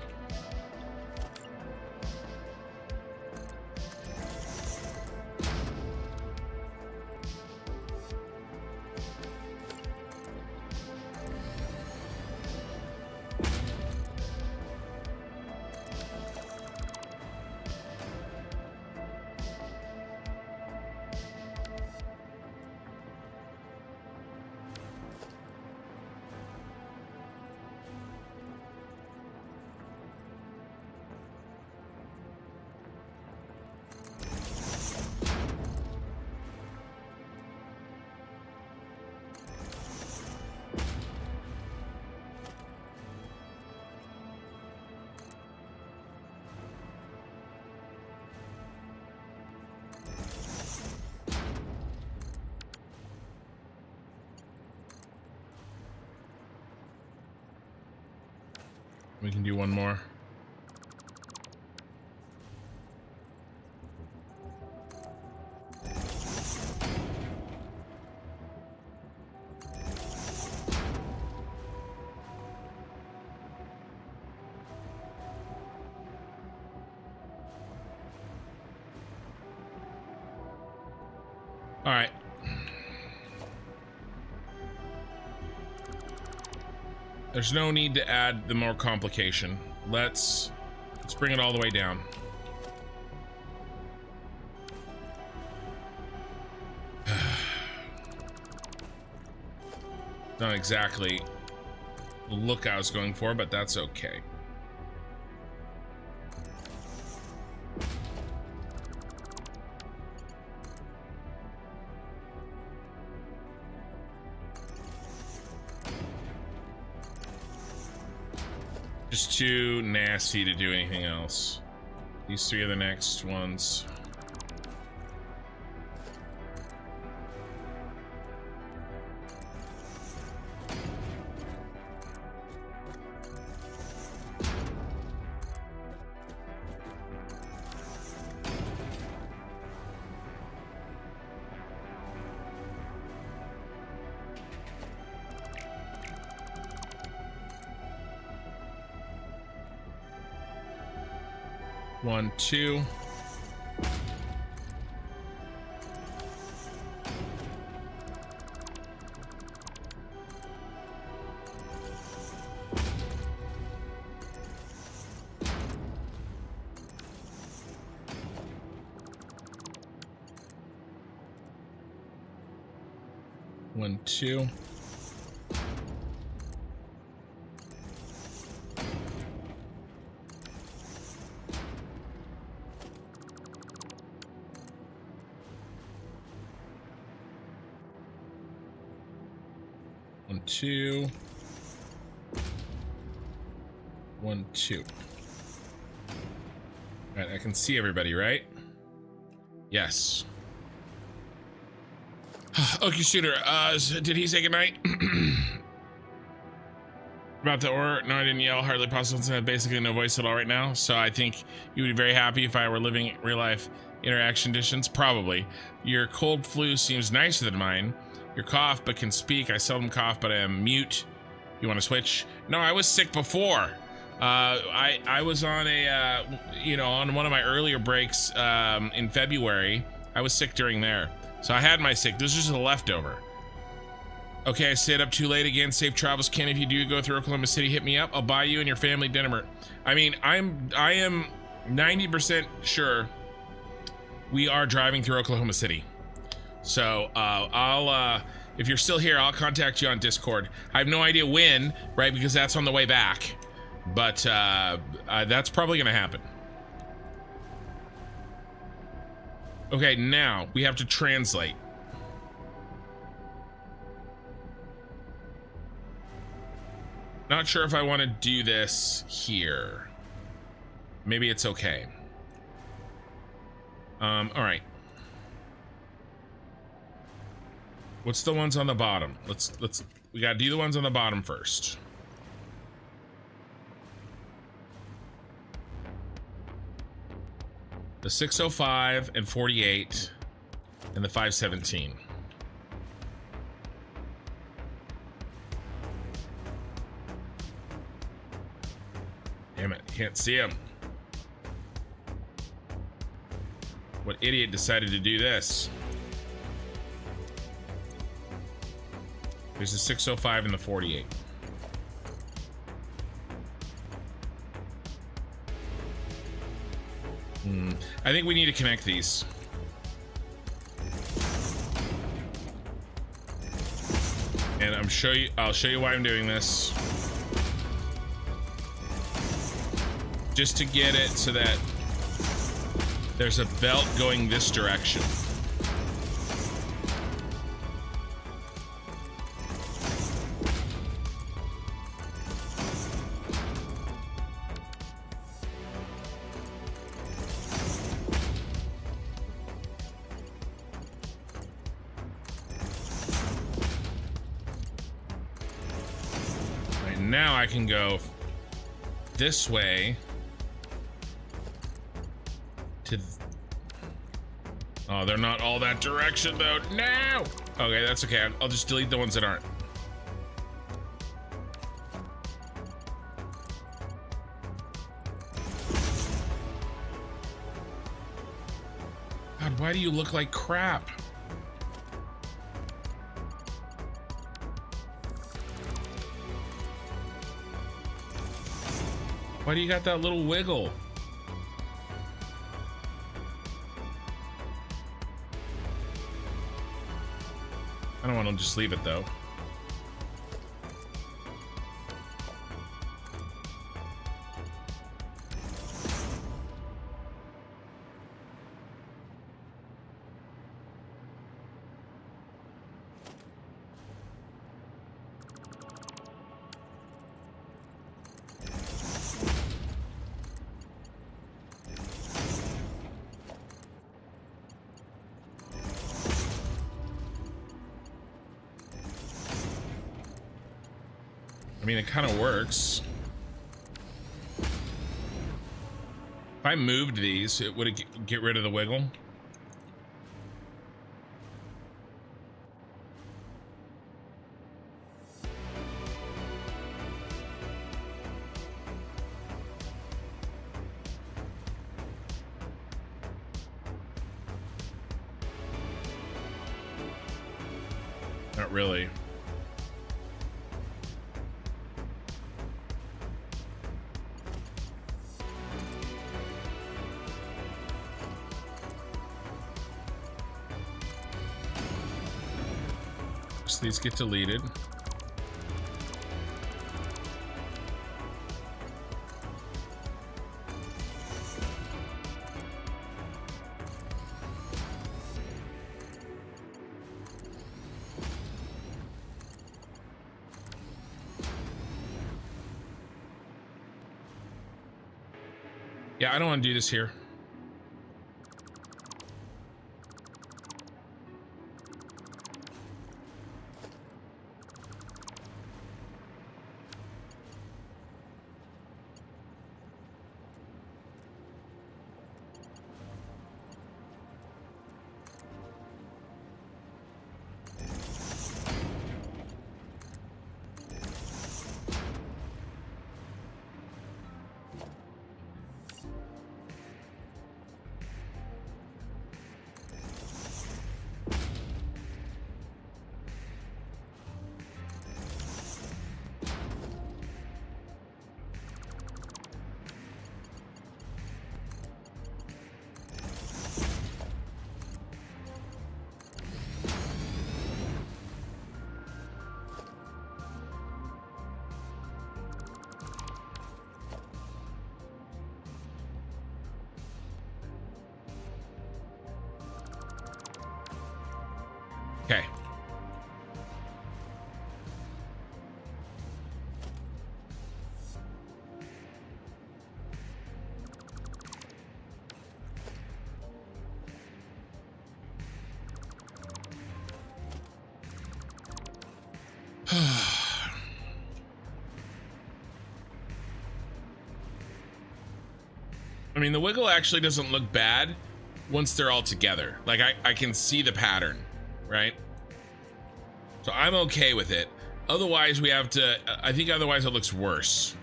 we can do one more. All right. There's no need to add the more complication. Let's bring it all the way down. Not exactly the look I was going for, but that's okay. Just too nasty to do anything else. These three are the next ones. One, two. One, two. Two. 1, 2. All right, I can see everybody, right? Yes. Okay, shooter. Did he say goodnight? About the or? No, I didn't yell. Hardly possible since I have basically no voice at all right now. So I think you would be very happy if I were living real life interaction conditions. Probably. Your cold flu seems nicer than mine. Your cough, but can speak. I seldom cough, but I am mute. You want to switch? No, I was sick before. I was on a, on one of my earlier breaks in February. I was sick during there. So I had my sick. This is just a leftover. Okay, I stayed up too late again. Safe travels, Ken. If you do go through Oklahoma City, hit me up. I'll buy you and your family dinner. I mean, I am 90% sure we are driving through Oklahoma City. So I'll If you're still here, I'll contact you on Discord. I have no idea when, right? Because that's on the way back. But that's probably gonna happen. Okay, now we have to translate. Not sure if I want to do this here. Maybe it's okay. All right. What's the ones on the bottom? We gotta do the ones on the bottom first. The 605 and 48 and the 517. Damn it, can't see them. What idiot decided to do this? There's the 605 and the 48. I think we need to connect these. And I'll show you why I'm doing this. Just to get it so that there's a belt going this direction. Now I can go this way to... Oh, they're not all that direction though. No! Okay, that's okay. I'll just delete the ones that aren't. God, why do you look like crap? Why do you got that little wiggle? I don't want to just leave it though. I mean, it kind of works. If I moved these, it would get rid of the wiggle. Not really. These get deleted. Yeah, I don't want to do this here. I mean, the wiggle actually doesn't look bad once they're all together. Like I can see the pattern, right? So I'm okay with it. Otherwise we have to, I think otherwise it looks worse,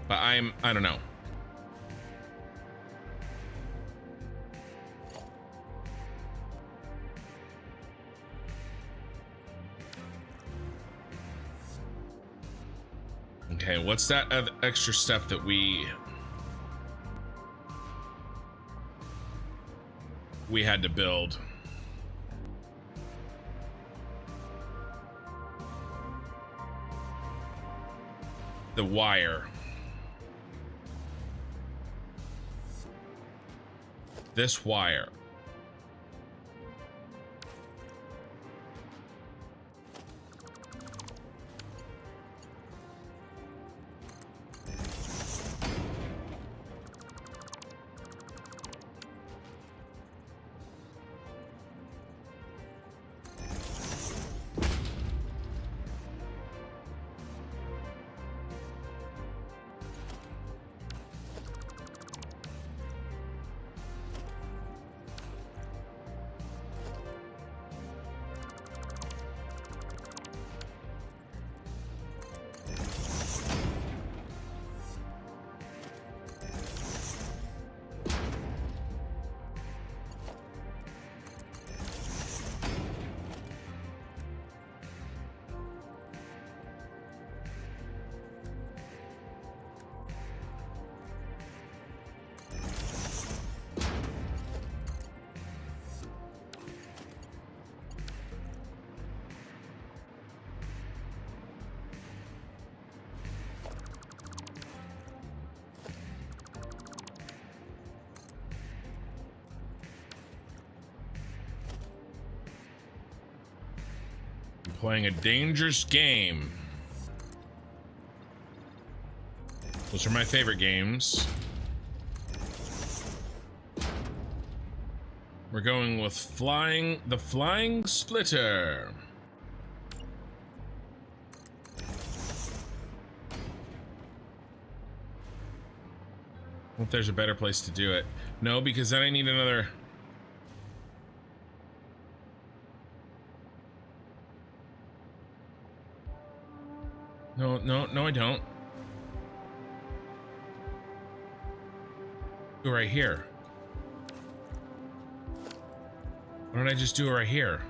but I don't know. Okay, what's that extra step that we had to build? The wire. This wire. Playing a dangerous game. Those are my favorite games. We're going with the flying splitter. If there's a better place to do it. No, because then I need another. No, I don't. Do it right here. Why don't I just do it right here?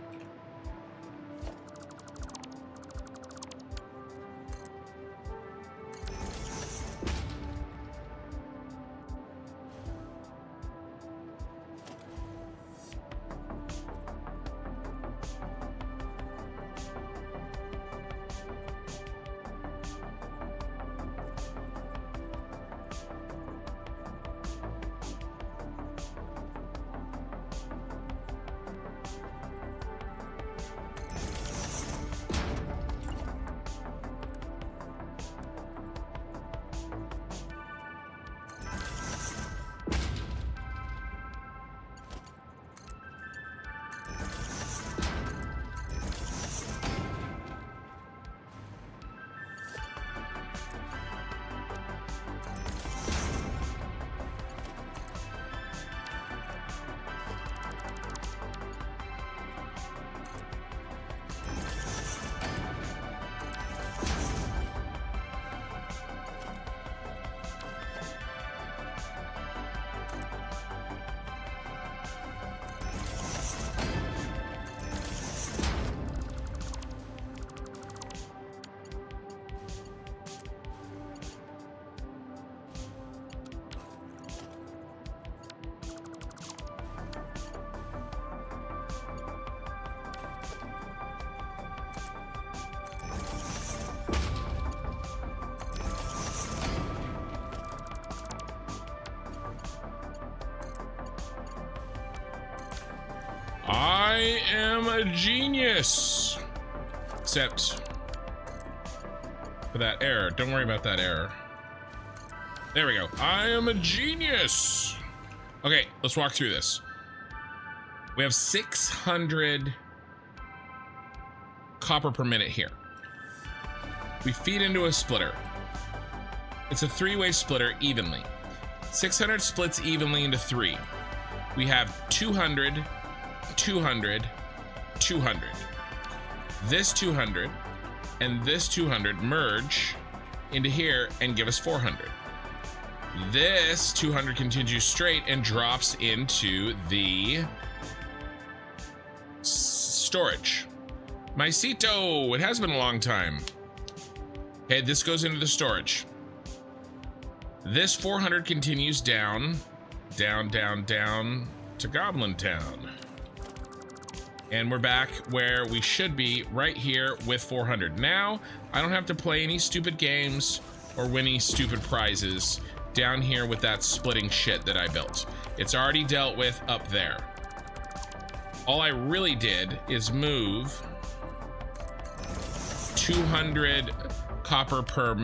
I am a genius. Except for that error. Don't worry about that error. There we go. I am a genius. Okay, let's walk through this. We have 600 copper per minute here. We feed into a splitter. It's a three-way splitter evenly. 600 splits evenly into 3. We have 200, 200, 200. This 200 and this 200 merge into here and give us 400. This 200 continues straight and drops into the storage. Maicito, it has been a long time. Okay, this goes into the storage. This 400 continues down, down, down, down to Goblin Town. And we're back where we should be, right here with 400. Now, I don't have to play any stupid games or win any stupid prizes down here with that splitting shit that I built. It's already dealt with up there. All I really did is move 200 copper per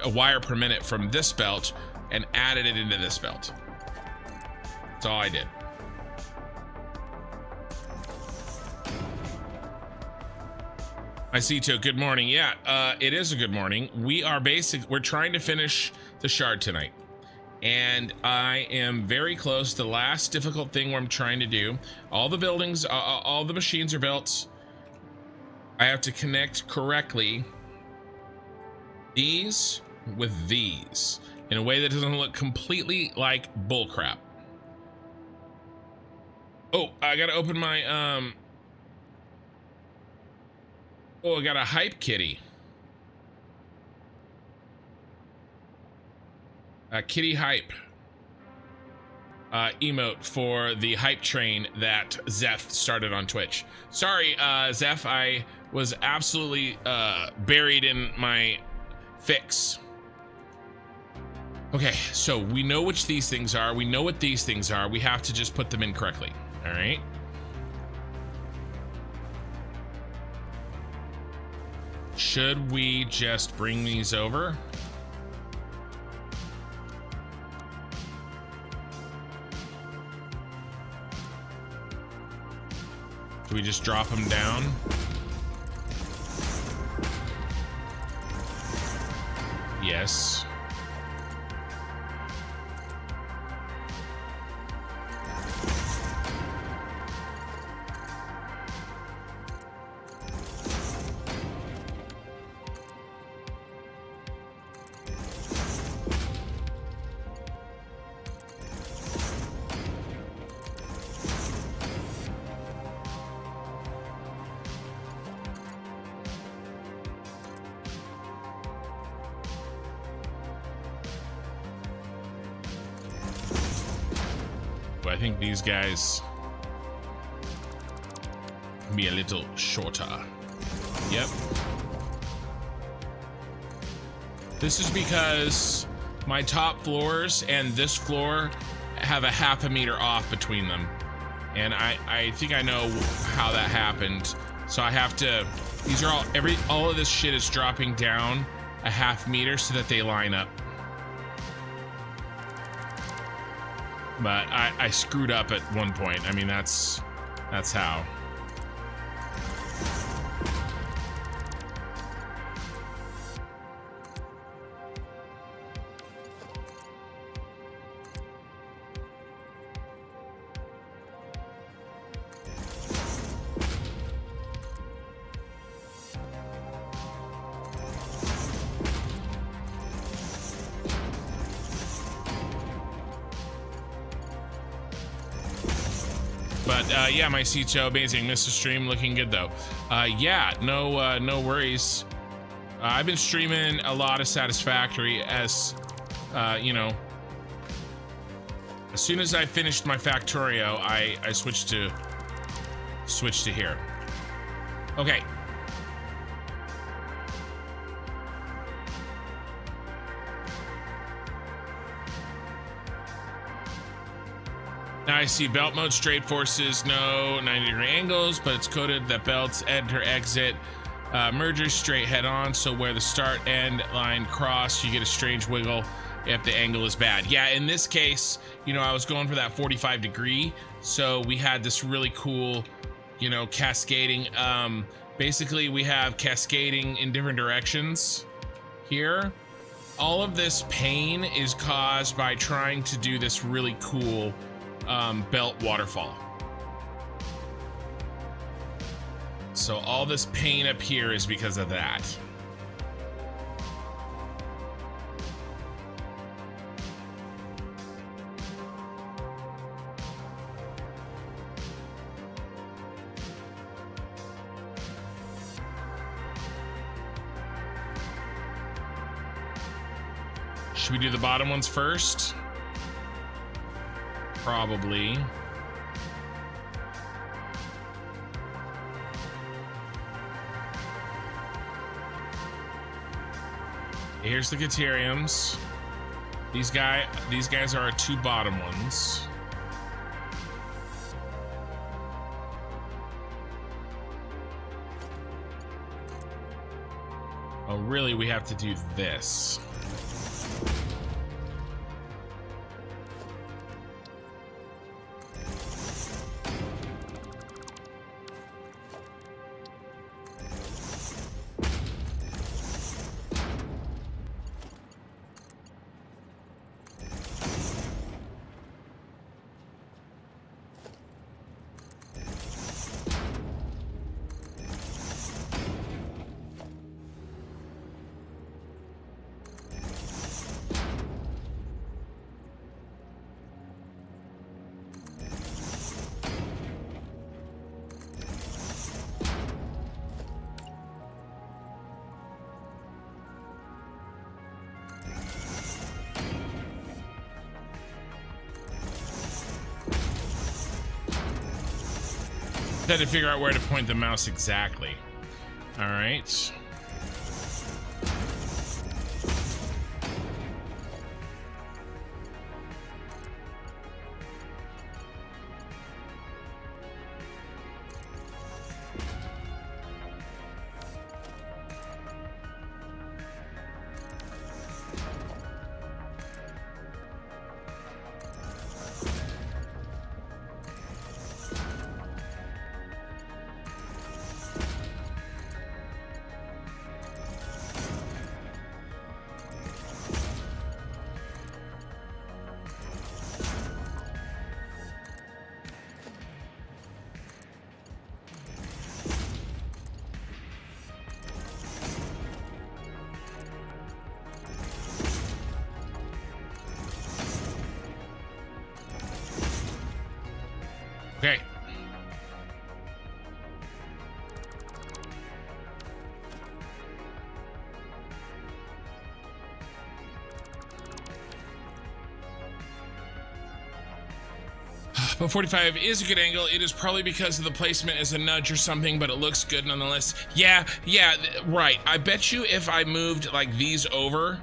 wire per minute from this belt and added it into this belt. That's all I did. Maicito, good morning. Yeah, it is a good morning. We're trying to finish the shard tonight. And I am very close to the last difficult thing where I'm trying to do. All the buildings, all the machines are built. I have to connect correctly these with these in a way that doesn't look completely like bullcrap. Oh, I gotta open my, oh, I got a hype kitty. Kitty hype emote for the hype train that Zeph started on Twitch. Sorry, Zeph, I was absolutely buried in my fix. Okay, so we know which these things are. We know what these things are. We have to just put them in correctly. All right. Should we just bring these over? Do we just drop them down? Yes. I think these guys can be a little shorter. Yep. This is because my top floors and this floor have a half a meter off between them. And I think I know how that happened. So I have to, these are all of this shit is dropping down a half meter so that they line up. But I screwed up at one point. I mean, that's how. Yeah, my seat's amazing. Mr. Stream looking good though. Yeah, no worries. I've been streaming a lot of Satisfactory as, you know, as soon as I finished my Factorio, I switched to here. Okay. Now I see belt mode, straight forces, no 90-degree angles, but it's coded that belts enter, exit, mergers straight head on. So where the start end line cross, you get a strange wiggle if the angle is bad. Yeah, in this case, you know, I was going for that 45-degree. So we had this really cool, you know, cascading. Basically we have cascading in different directions here. all of this pain is caused by trying to do this really cool belt waterfall. So all this pain up here is because of that. Should we do the bottom ones first? Probably. Here's the Cateriums. These guys are our two bottom ones. Oh, really? We have to do this. Had to figure out where to point the mouse exactly. All right. Okay. But 45 is a good angle. It is probably because of the placement as a nudge or something, but it looks good nonetheless. Yeah, right. I bet you if I moved like these over,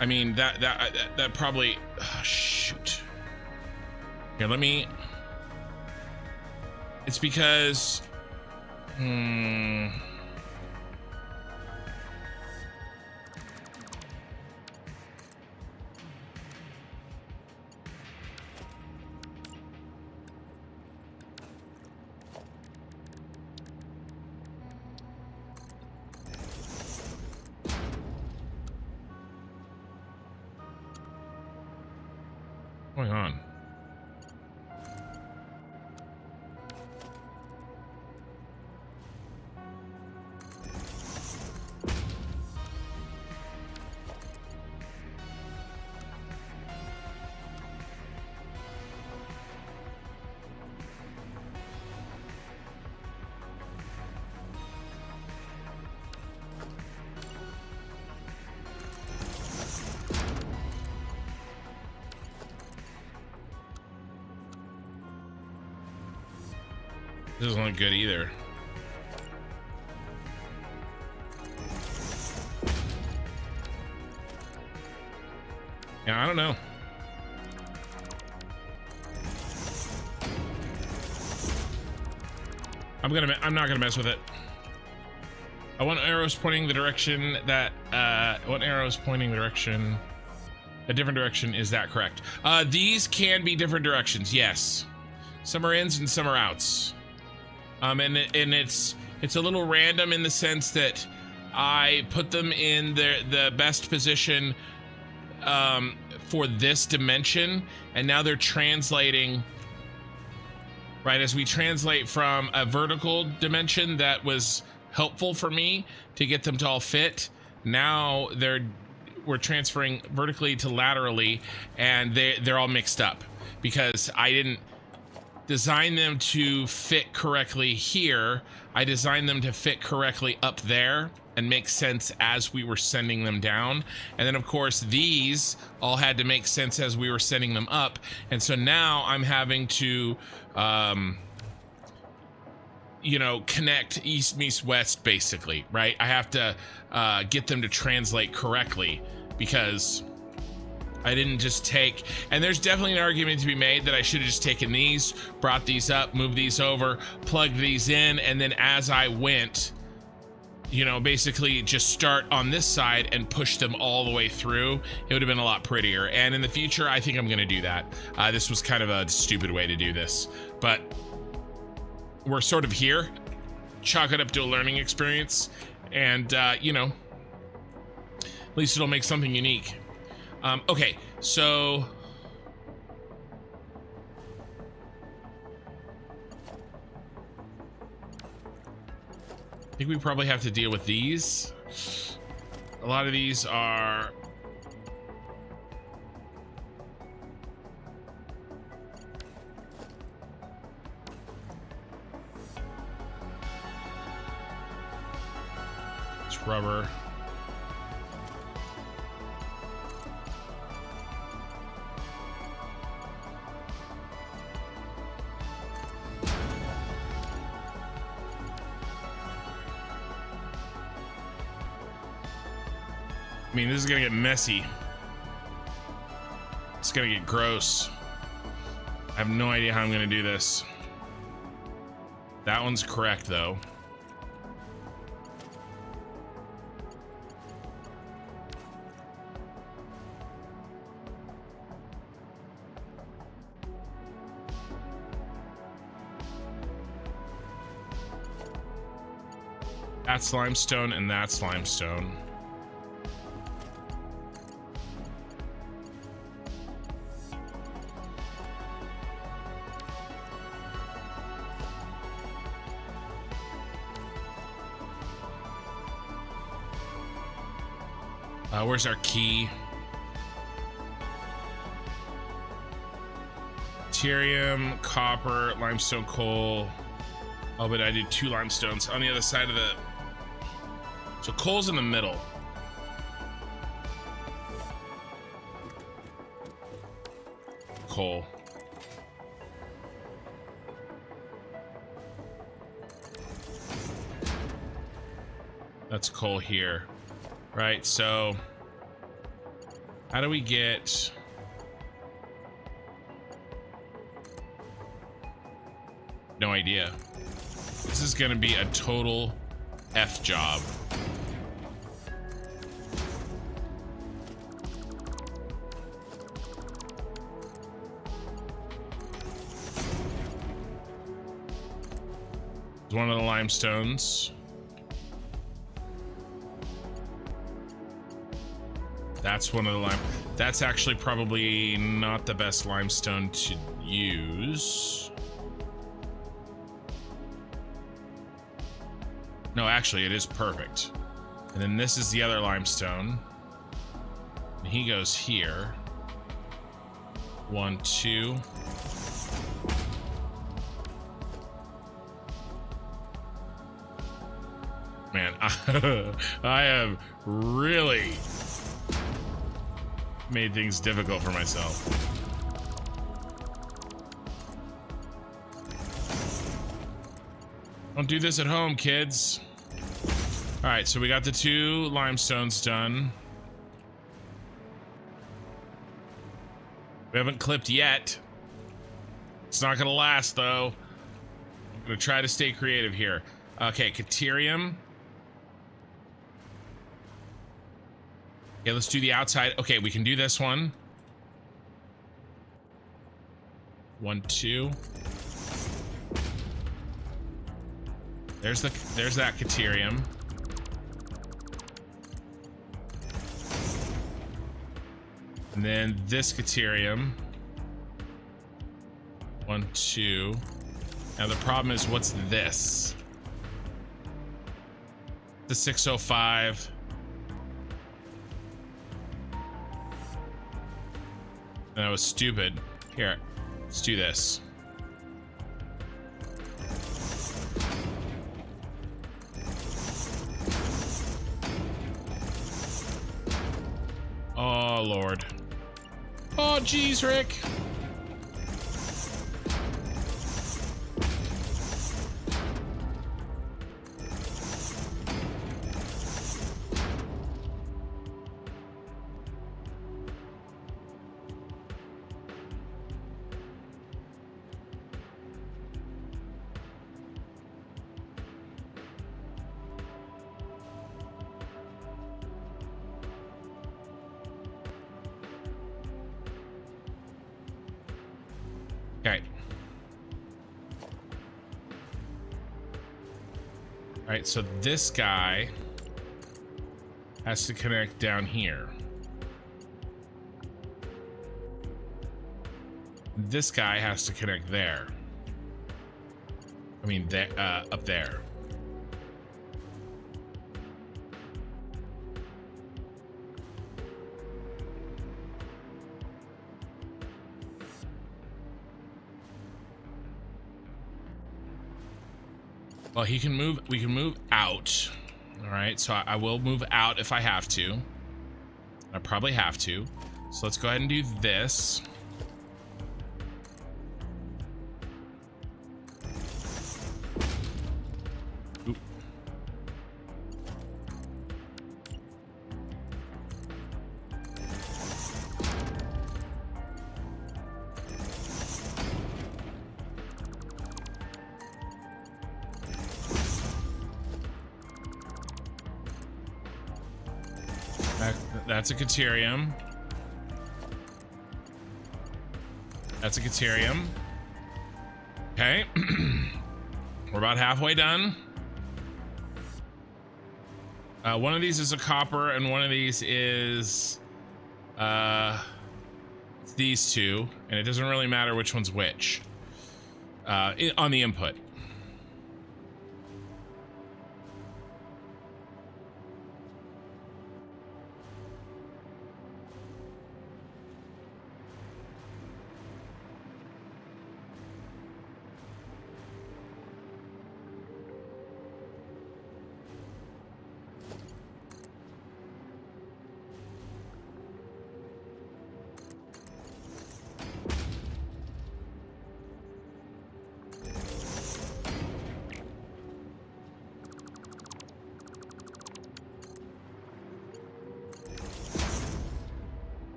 I mean that probably. Oh, shoot. Here, let me. It's because. What's going on? This doesn't look good either. Yeah, I don't know. I'm not gonna mess with it. I want arrows pointing the direction that what arrows pointing the direction, a different direction. Is that correct? These can be different directions. Yes, some are ins and some are outs. And it's a little random in the sense that I put them in the best position for this dimension, and now they're translating, right? As we translate from a vertical dimension that was helpful for me to get them to all fit, now we're transferring vertically to laterally, and they're all mixed up because I didn't design them to fit correctly here. I designed them to fit correctly up there and make sense as we were sending them down. And then of course these all had to make sense as we were sending them up. And so now I'm having to you know, connect east meets west basically, right? I have to get them to translate correctly because I didn't just take, and there's definitely an argument to be made that I should have just taken these, brought these up, moved these over, plugged these in, and then as I went, you know, basically just start on this side and push them all the way through. It would have been a lot prettier. And in the future, I think I'm going to do that. This was kind of a stupid way to do this, but we're sort of here. Chalk it up to a learning experience, and you know, at least it'll make something unique. Okay, so I think we probably have to deal with these. A lot of these are rubber. I mean, this is gonna get messy. It's gonna get gross. I have no idea how I'm gonna do this. That one's correct though. That's limestone and that's limestone. Where's our key? Deuterium, copper, limestone, coal. Oh, but I did 2 limestones on the other side of the... So coal's in the middle. Coal. That's coal here. Right, so... How do we get... No idea. This is gonna be a total F job. One of the limestones. That's one of the lime. That's actually probably not the best limestone to use. No, actually, it is perfect. And then this is the other limestone. And he goes here. 1, 2. Man, I have really made things difficult for myself. Don't do this at home, kids. All right, so we got the 2 limestones done. We haven't clipped yet. It's not gonna last though. I'm gonna try to stay creative here. Okay, Deuterium. Okay, let's do the outside. Okay, we can do this one. 1, 2. There's that Deuterium. And then this Caterium. 1, 2. Now the problem is, what's this? The 605. That was stupid. Here, let's do this. Oh, Lord. Oh, geez, Rick. Okay. All right, so this guy has to connect down here. This guy has to connect there. I mean, up there. Well, he can move. We can move out. All right, so I will move out if I have to. I probably have to. So let's go ahead and do this. Oop. That's a Caterium. That's a Caterium. Okay. We're about halfway done. One of these is a copper and one of these is these two, and it doesn't really matter which one's which on the input.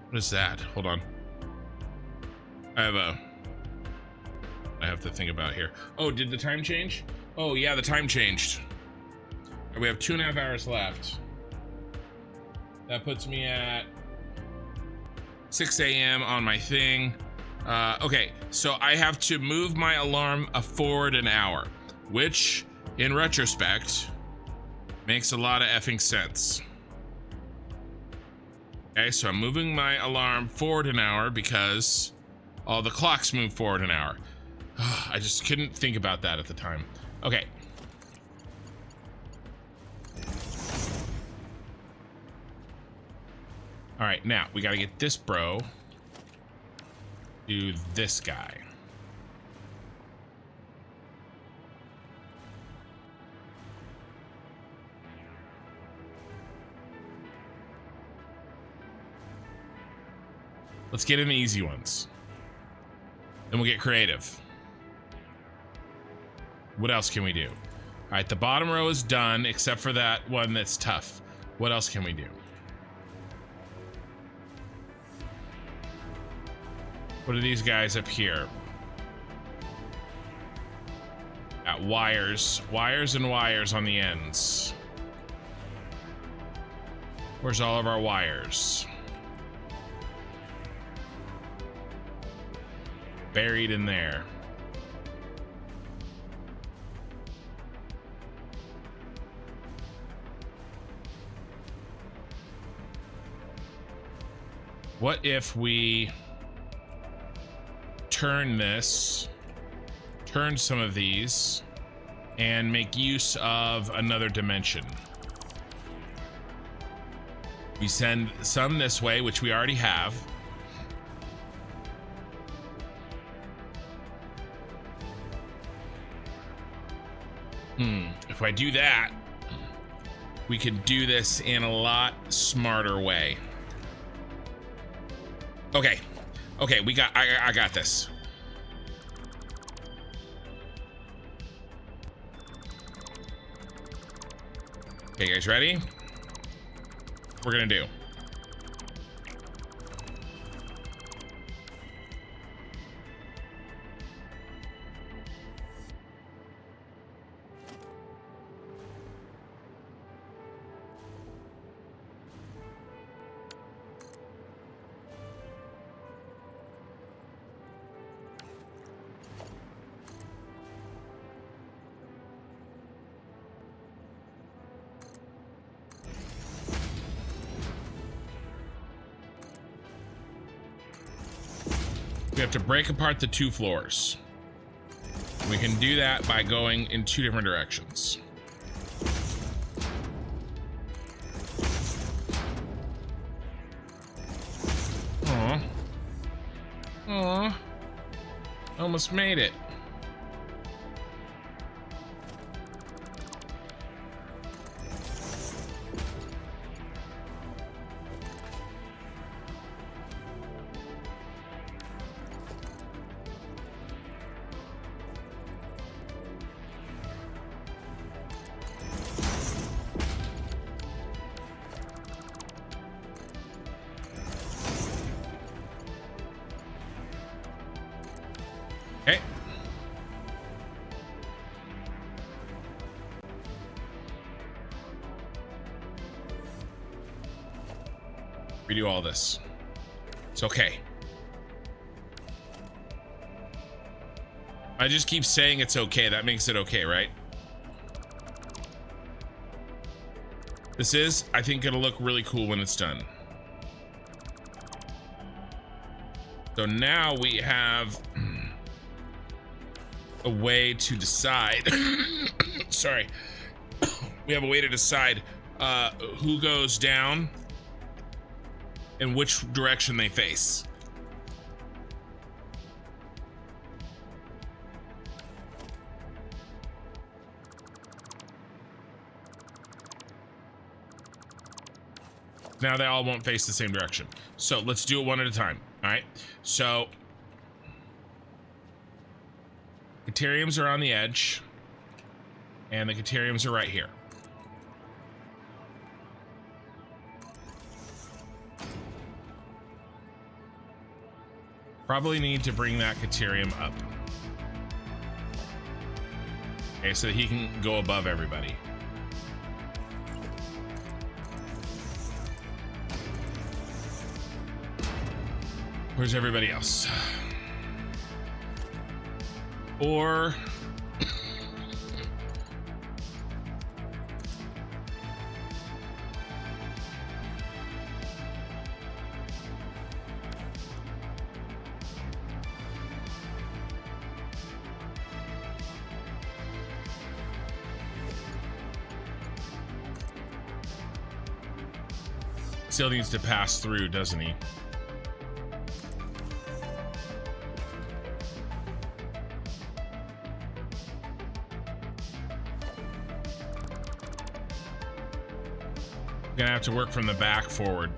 What is that? Hold on. I have to think about here. Oh, did the time change? Oh yeah, the time changed. We have 2.5 hours left. That puts me at 6 a.m. on my thing. Okay, so I have to move my alarm forward an hour, which in retrospect makes a lot of effing sense. Okay, so I'm moving my alarm forward an hour because all the clocks move forward an hour. I just couldn't think about that at the time. Okay. All right, now we got to get this bro to this guy. Let's get in the easy ones. Then we'll get creative. What else can we do? All right, the bottom row is done, except for that one that's tough. What else can we do? What are these guys up here? Got wires. Wires and wires on the ends. Where's all of our wires? Buried in there. What if we turn some of these and make use of another dimension? We send some this way, which we already have. If I do that, we could do this in a lot smarter way. Okay, I got this. Okay, guys, ready? We're gonna do. We have to break apart the 2 floors. We can do that by going in 2 different directions. Aw. Almost made it. Okay. Redo all this. It's okay. I just keep saying it's okay. That makes it okay, right? This is, I think it'll look really cool when it's done. So now we have a way to decide. Sorry. We have a way to decide who goes down and which direction they face. Now they all won't face the same direction. So let's do it one at a time. All right. So Cateriums are on the edge, and the Cateriums are right here. Probably need to bring that Caterium up. Okay, so that he can go above everybody. Where's everybody else? Or still needs to pass through, doesn't he? Gonna have to work from the back forward.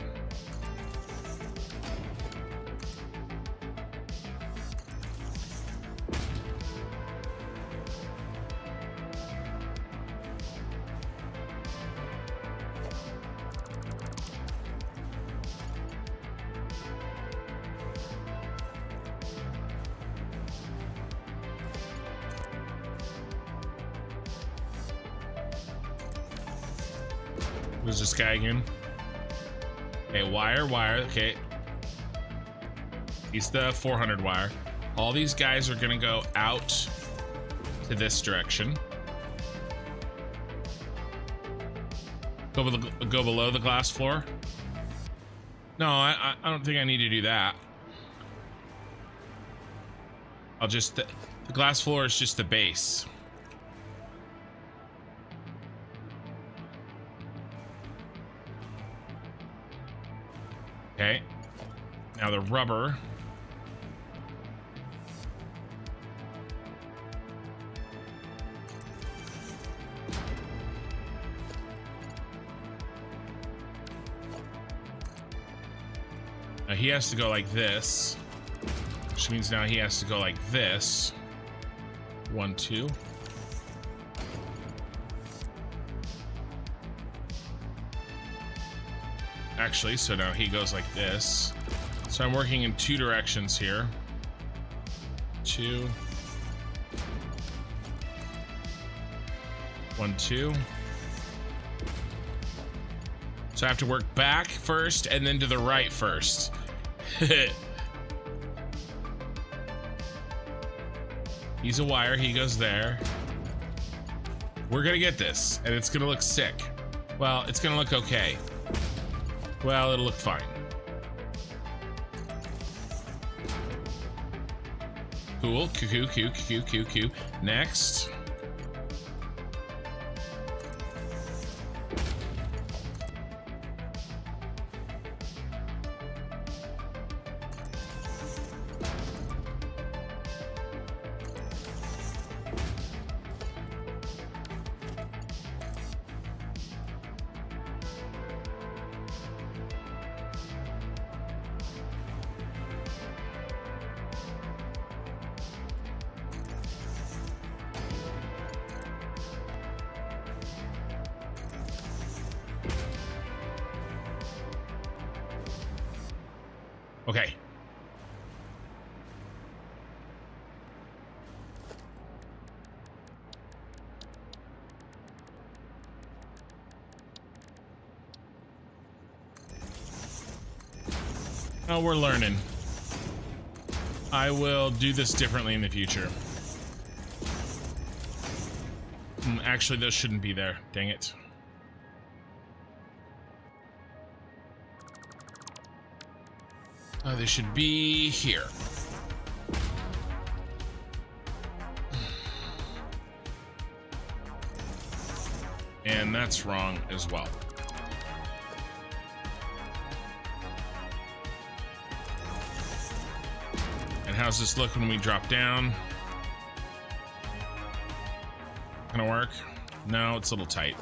Who's this guy again? Okay, wire, okay. He's the 400 wire. All these guys are gonna go out to this direction. Go below the glass floor. No, I don't think I need to do that. I'll just... The glass floor is just the base. Okay. Now the rubber. Now he has to go like this, which means now he has to go like this. 1, 2. Actually, so now he goes like this. So I'm working in 2 directions here. 2. 1, 2. So I have to work back first and then to the right first. He's a wire, he goes there. We're gonna get this, and it's gonna look sick. Well, it's gonna look okay. Well, it'll look fine. Cool, Q. Next. Okay. Oh, we're learning. I will do this differently in the future. Actually, those shouldn't be there. Dang it. They should be here. And that's wrong as well. And how's this look when we drop down? Gonna work? No, it's a little tight.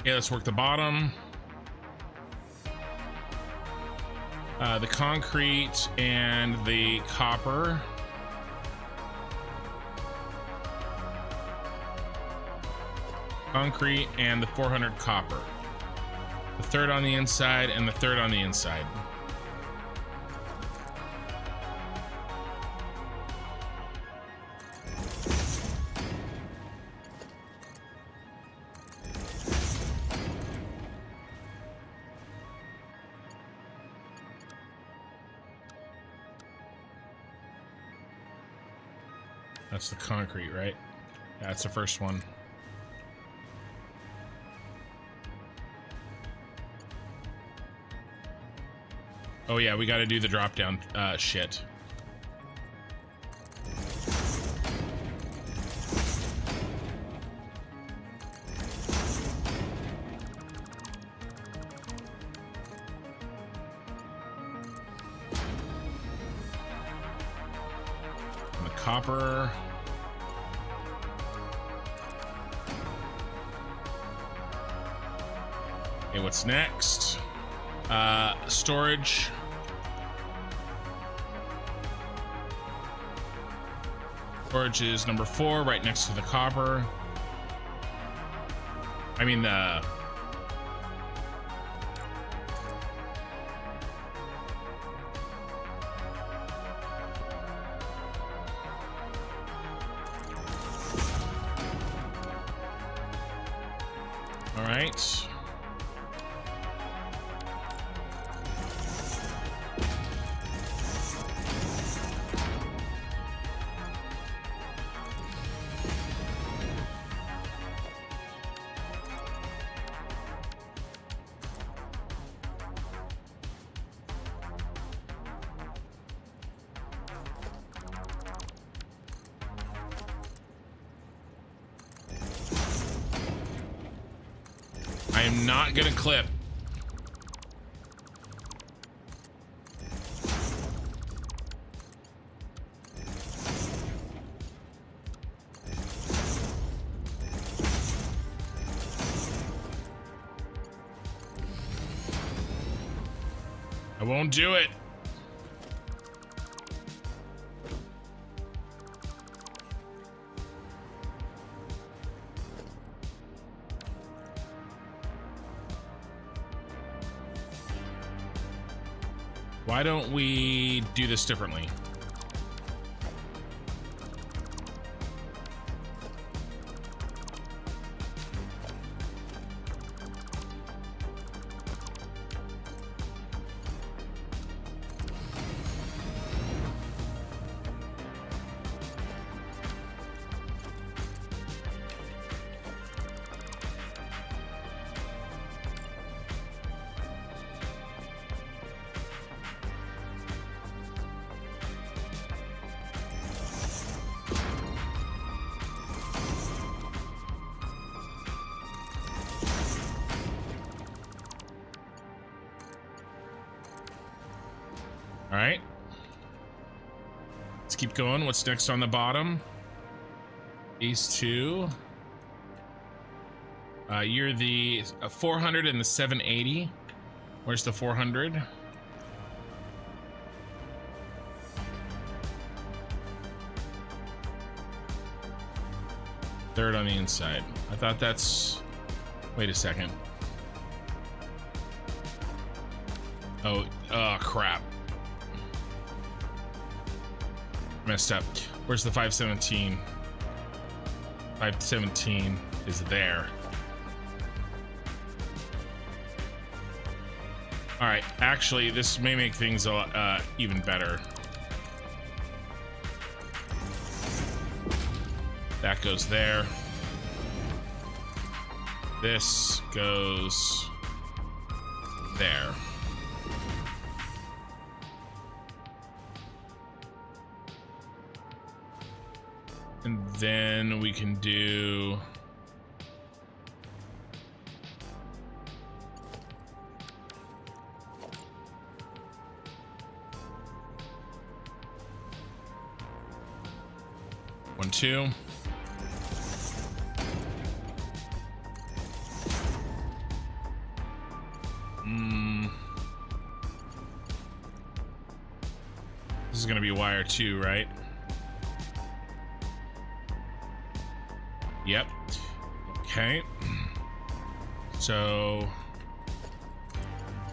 Okay, let's work the bottom. The concrete and the copper. Concrete and the 400 copper. The third on the inside and the third on the inside. That's the concrete, right? Yeah, that's the first one. Oh yeah, we got to do the drop down shit. And the copper. Okay, what's next? Storage. Storage is number 4, right next to the copper. I mean the... All right. I am not gonna clip. I won't do it. Why don't we do this differently? All right. Let's keep going. What's next on the bottom? These two. You're the 400 and the 780. Where's the 400? Third on the inside. I thought that's... Wait a second. Oh, crap. Messed up. Where's the 517? 517 is there. All right, actually, this may make things even better. That goes there. This goes there. And then we can do... One, two. This is gonna be wire 2, right? Yep. Okay. So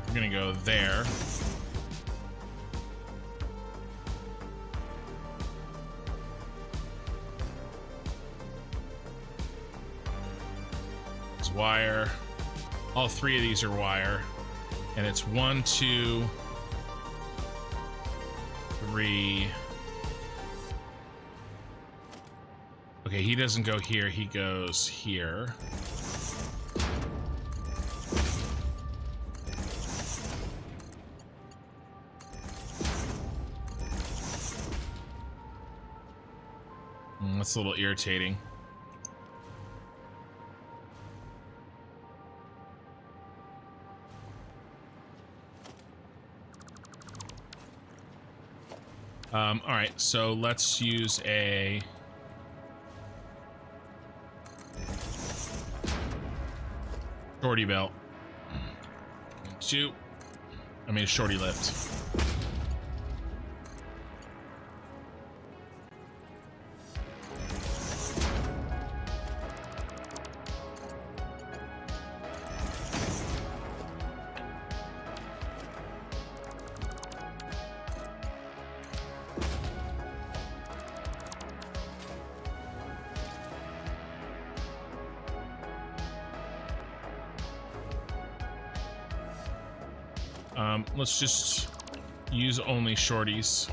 we're gonna go there. It's wire. All three of these are wire. And it's 1, 2, 3. Okay, he doesn't go here, he goes here. That's a little irritating. All right, so let's use a shorty belt. 2. I mean, shorty lift. Let's just use only shorties.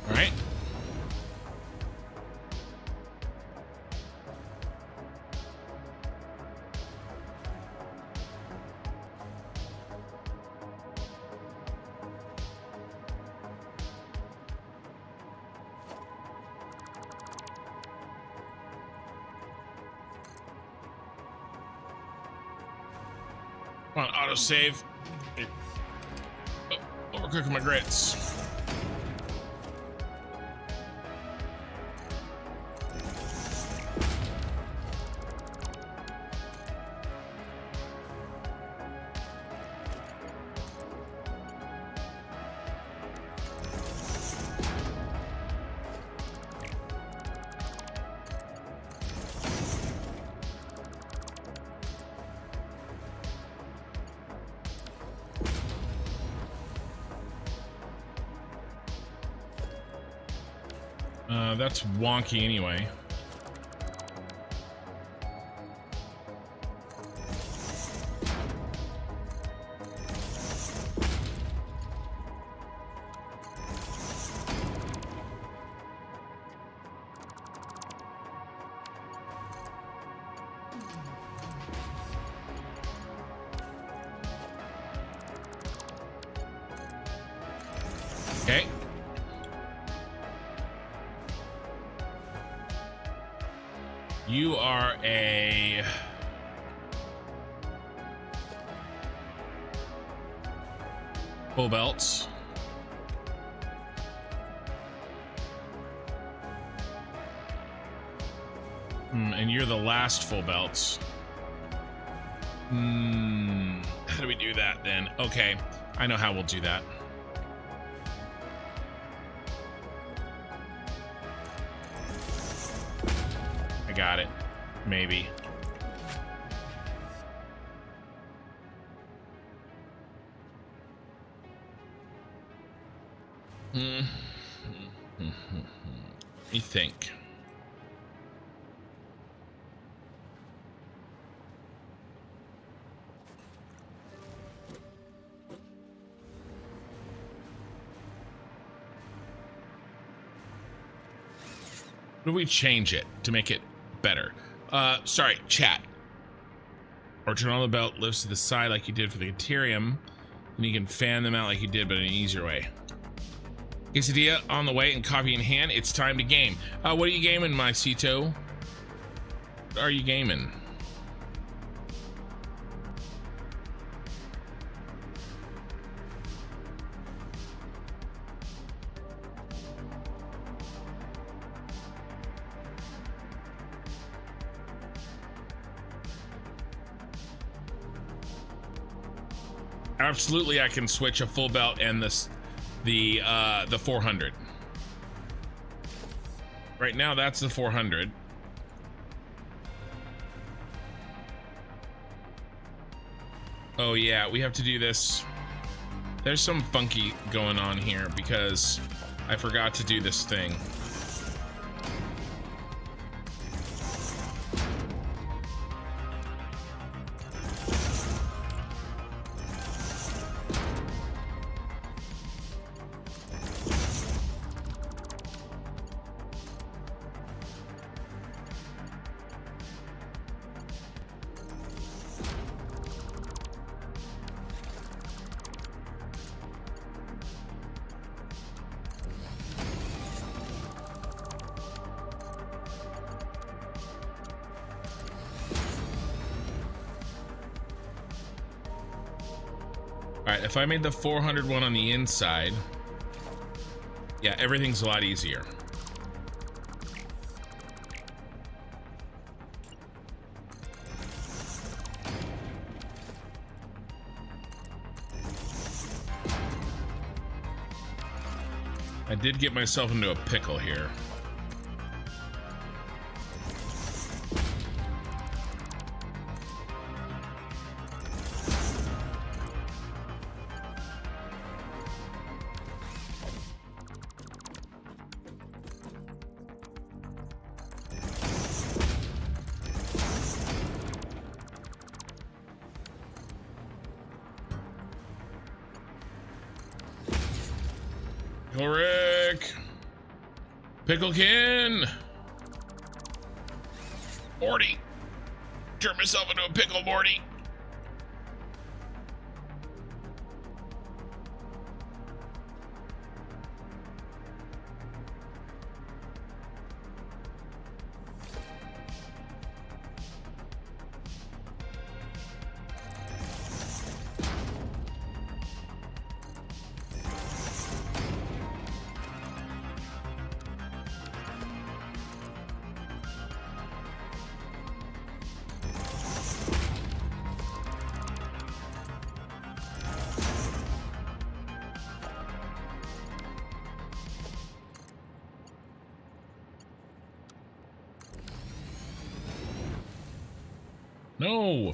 All right. Come on, autosave. Oh, overcooking my grits. That's wonky anyway. Okay. You are a full belt. And you're the last full belt. How do we do that then? Okay, I know how we'll do that. Got it. Maybe. Let me think. What do we change it to make it better? Sorry, chat. Or turn on the belt, lifts to the side like you did for the Ethereum, and you can fan them out like you did, but in an easier way. Quesadilla on the way and coffee in hand. It's time to game. What are you gaming, my Cito? What are you gaming? Absolutely, I can switch a full belt and the 400. Right now, that's the 400. Oh yeah, we have to do this. There's some funky going on here because I forgot to do this thing. All right, if I made the 400 one on the inside, yeah, everything's a lot easier. I did get myself into a pickle here. Ulrich! Picklekin! Morty! Turn myself into a pickle, Morty! No!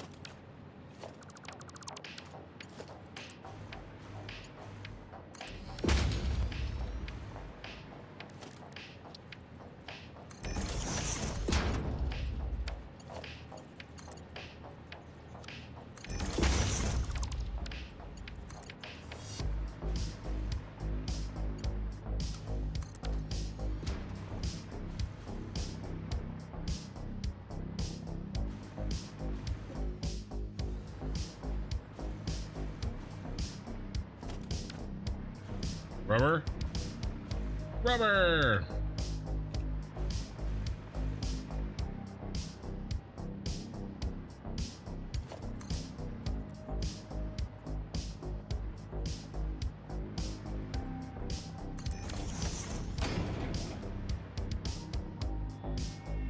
Rubber? Rubber!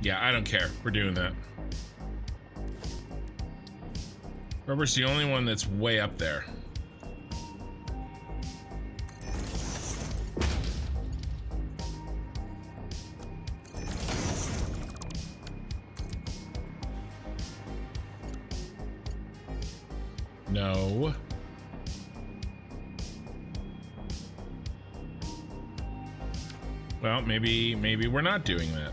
Yeah, I don't care. We're doing that. Rubber's the only one that's way up there. No. Well, maybe we're not doing that.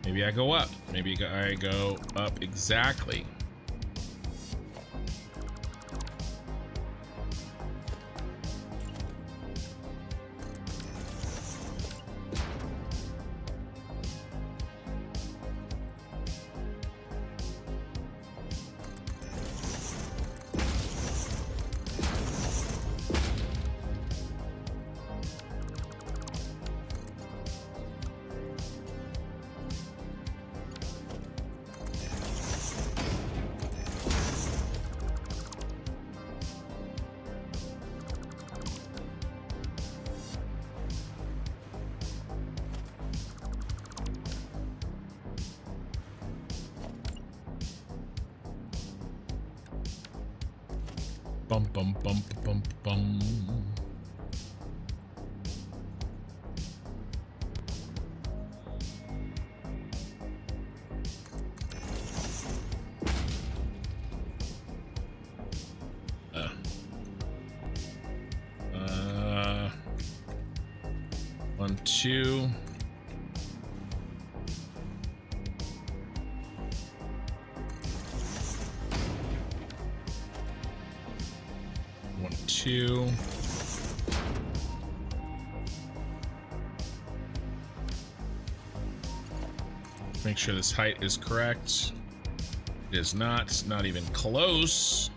Maybe I go up. Maybe I go up exactly. Bum bum bum bum bum. One, two. Two. Make sure this height is correct. It is not. It's not even close.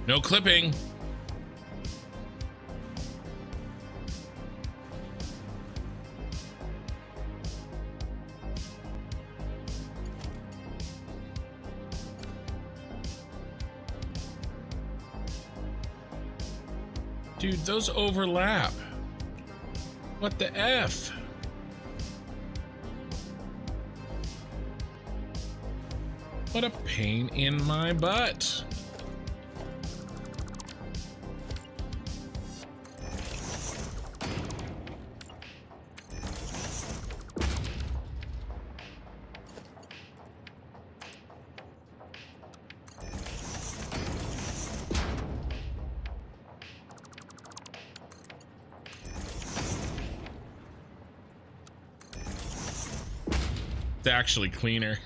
No clipping. Dude, those overlap. What the F? What a pain in my butt. It's actually cleaner.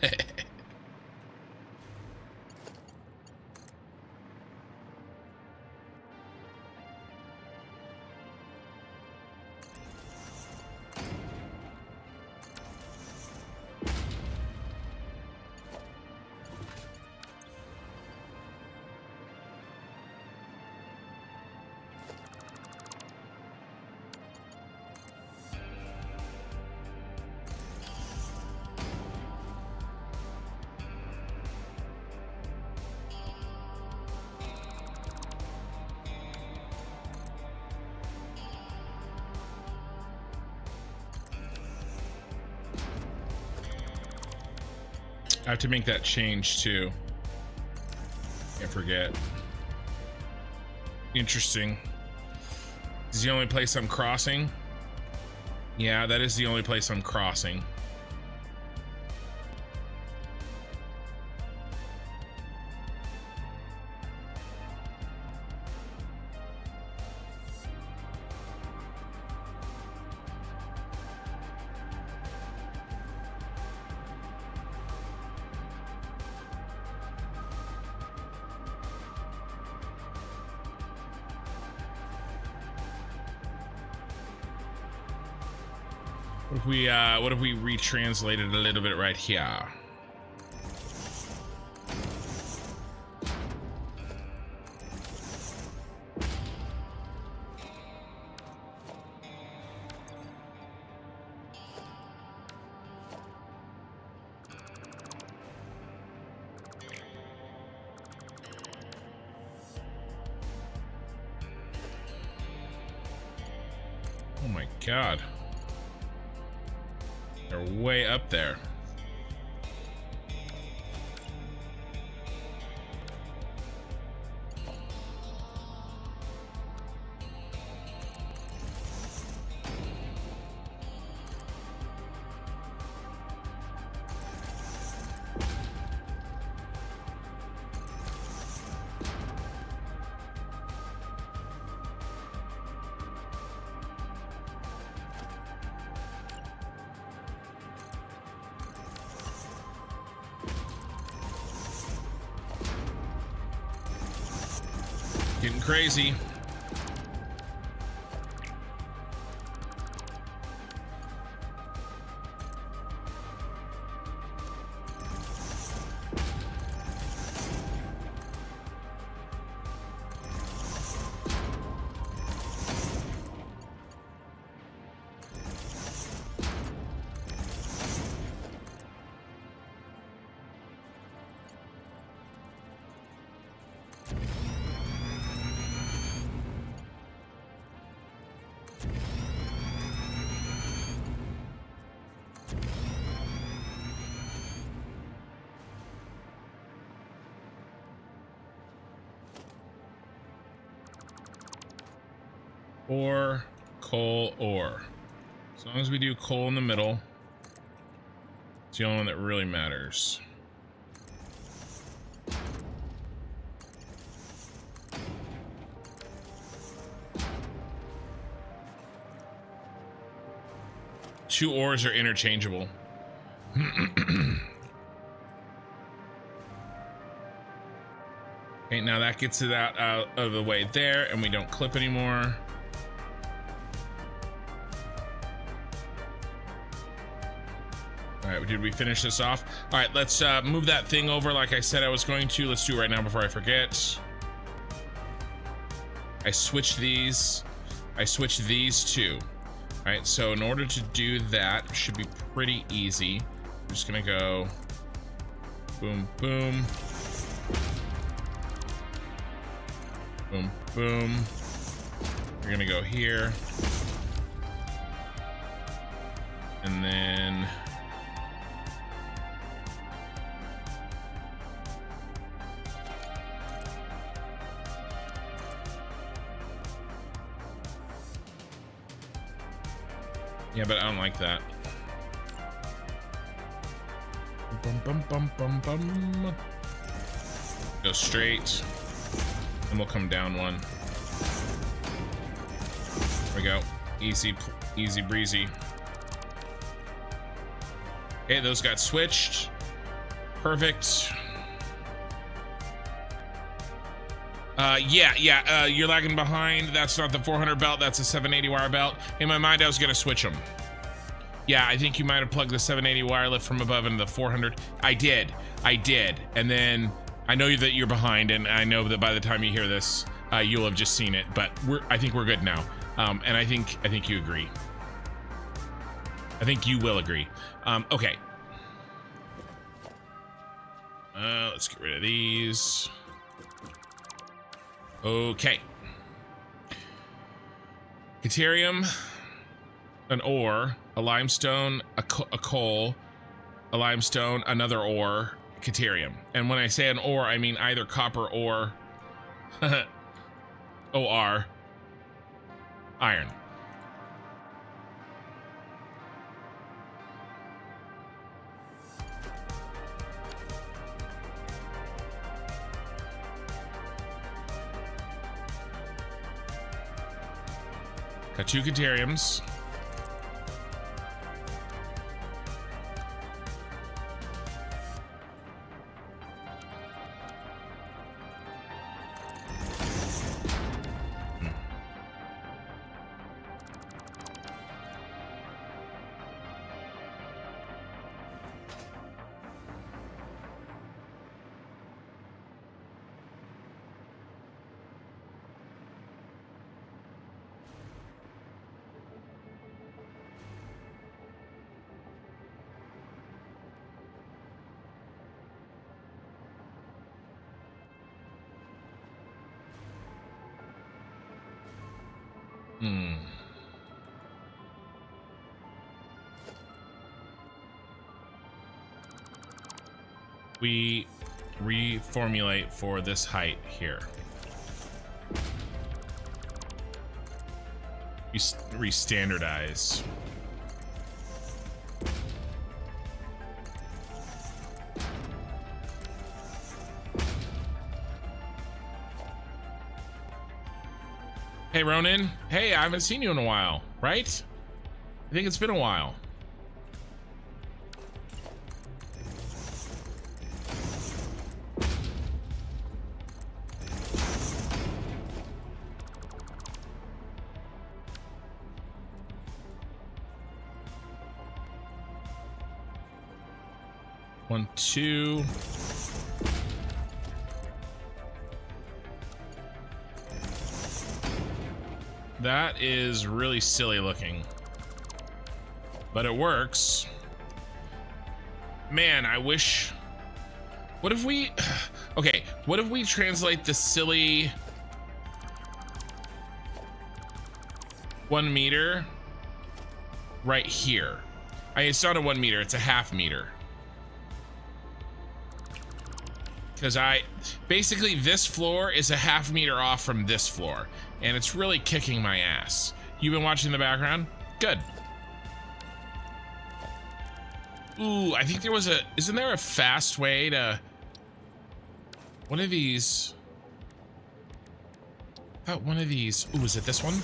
I have to make that change too. Can't forget. Interesting. This is the only place I'm crossing. Yeah, that is the only place I'm crossing. What if we retranslated a little bit right here? Oh my God. They're way up there. Getting crazy. Ore, coal, ore. As long as we do coal in the middle, it's the only one that really matters. Two ores are interchangeable. Okay, now that gets it out of the way there, and we don't clip anymore. All right, did we finish this off? All right, let's move that thing over like I said I was going to. Let's do it right now before I forget. I switch these two. All right, so in order to do that, should be pretty easy. I'm just gonna go boom, boom, boom, boom. We're gonna go here, and then yeah, but I don't like that. Bum, bum, bum, bum, bum. Go straight, and we'll come down one. There we go. Easy, easy breezy. Okay, those got switched. Perfect. Yeah, you're lagging behind. That's not the 400 belt, that's a 780 wire belt. In my mind, I was gonna switch them. Yeah, I think you might have plugged the 780 wire lift from above into the 400. I did. And then I know that you're behind, and I know that by the time you hear this, you'll have just seen it, but I think we're good now. And I think you agree. I think you will agree. Okay. Let's get rid of these. Okay. Caterium, an ore, a limestone, a coal, a limestone, another ore, caterium. And when I say an ore, I mean either copper or OR, iron. Got 2 cateriums. We reformulate for this height here. We re-standardize. Hey Ronan, hey, I haven't seen you in a while, right? I think it's been a while. One, two. That is really silly looking, but it works. Man, I wish. What if we, okay, what if we translate the silly 1 meter right here? It's not a 1 meter, it's a half meter. Because basically this floor is a half meter off from this floor, and it's really kicking my ass. You've been watching in the background? Good. Ooh, I think there was isn't there a fast way to, one of these, about one of these, ooh, is it this one?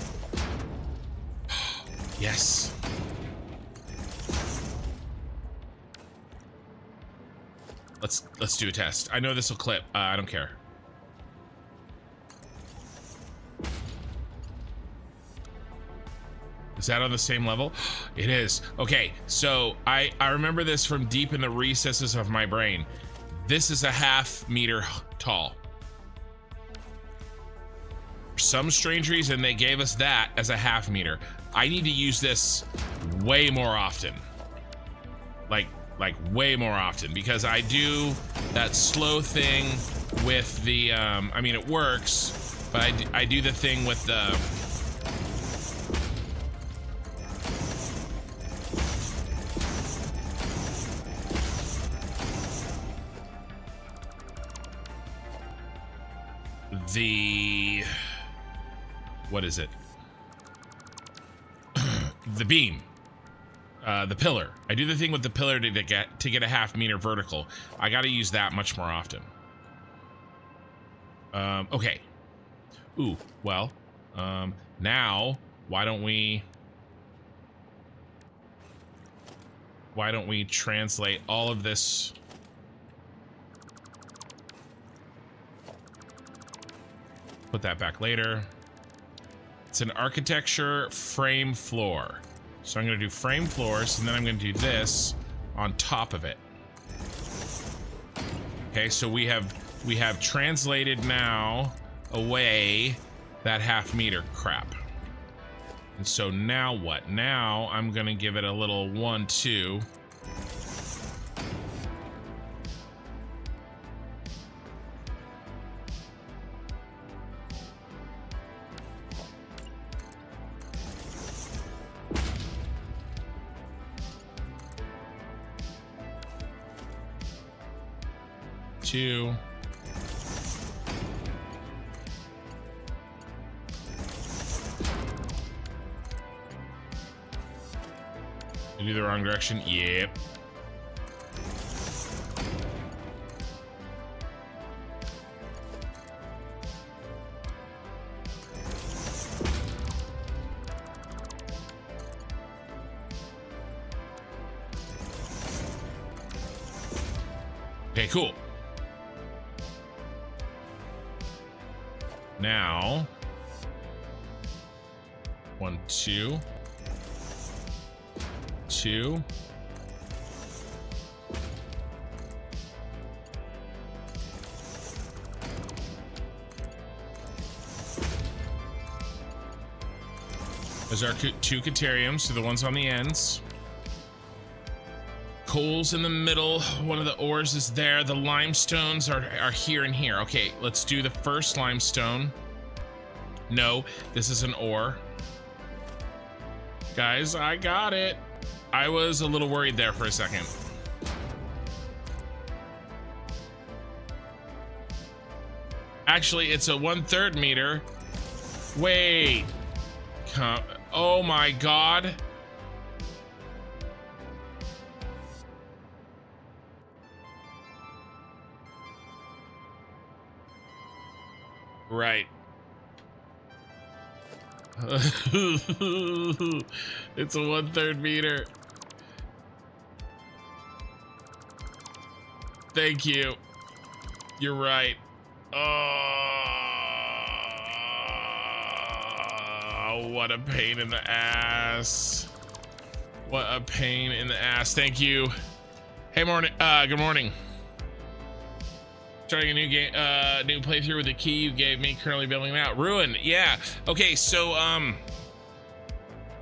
Yes. Let's do a test. I know this will clip. I don't care. Is that on the same level? It is. Okay, so I remember this from deep in the recesses of my brain. This is a half meter tall. For some strange reason, they gave us that as a half meter. I need to use this way more often. Like way more often, because I do that slow thing with the, I mean, it works, but I do the thing with the, what is it? The beam. The pillar. I do the thing with the pillar to get a half meter vertical. I got to use that much more often. Okay. Ooh, well, now why don't we translate all of this? Put that back later. It's an architecture frame floor. So I'm going to do frame floors, and then I'm going to do this on top of it. Okay, so we have translated now away that half meter crap. And so now what? Now I'm going to give it a little 1, 2. Two. I do the wrong direction. Yep. Okay, cool. Now, 1, 2, 2. Those are 2 Cateriums, so the ones on the ends. Coal's in the middle. One of the ores is there. The limestones are here and here. Okay, let's do the first limestone. No, this is an ore. Guys, I got it. I was a little worried there for a second. Actually, it's a 1/3 meter. Wait. Oh my God. Right. It's a 1/3 meter. Thank you. You're right. Oh, what a pain in the ass. What a pain in the ass. Thank you. Hey, morning. Good morning. Starting a new game, new playthrough with the key you gave me. Currently building it out. Ruin, yeah. Okay, so when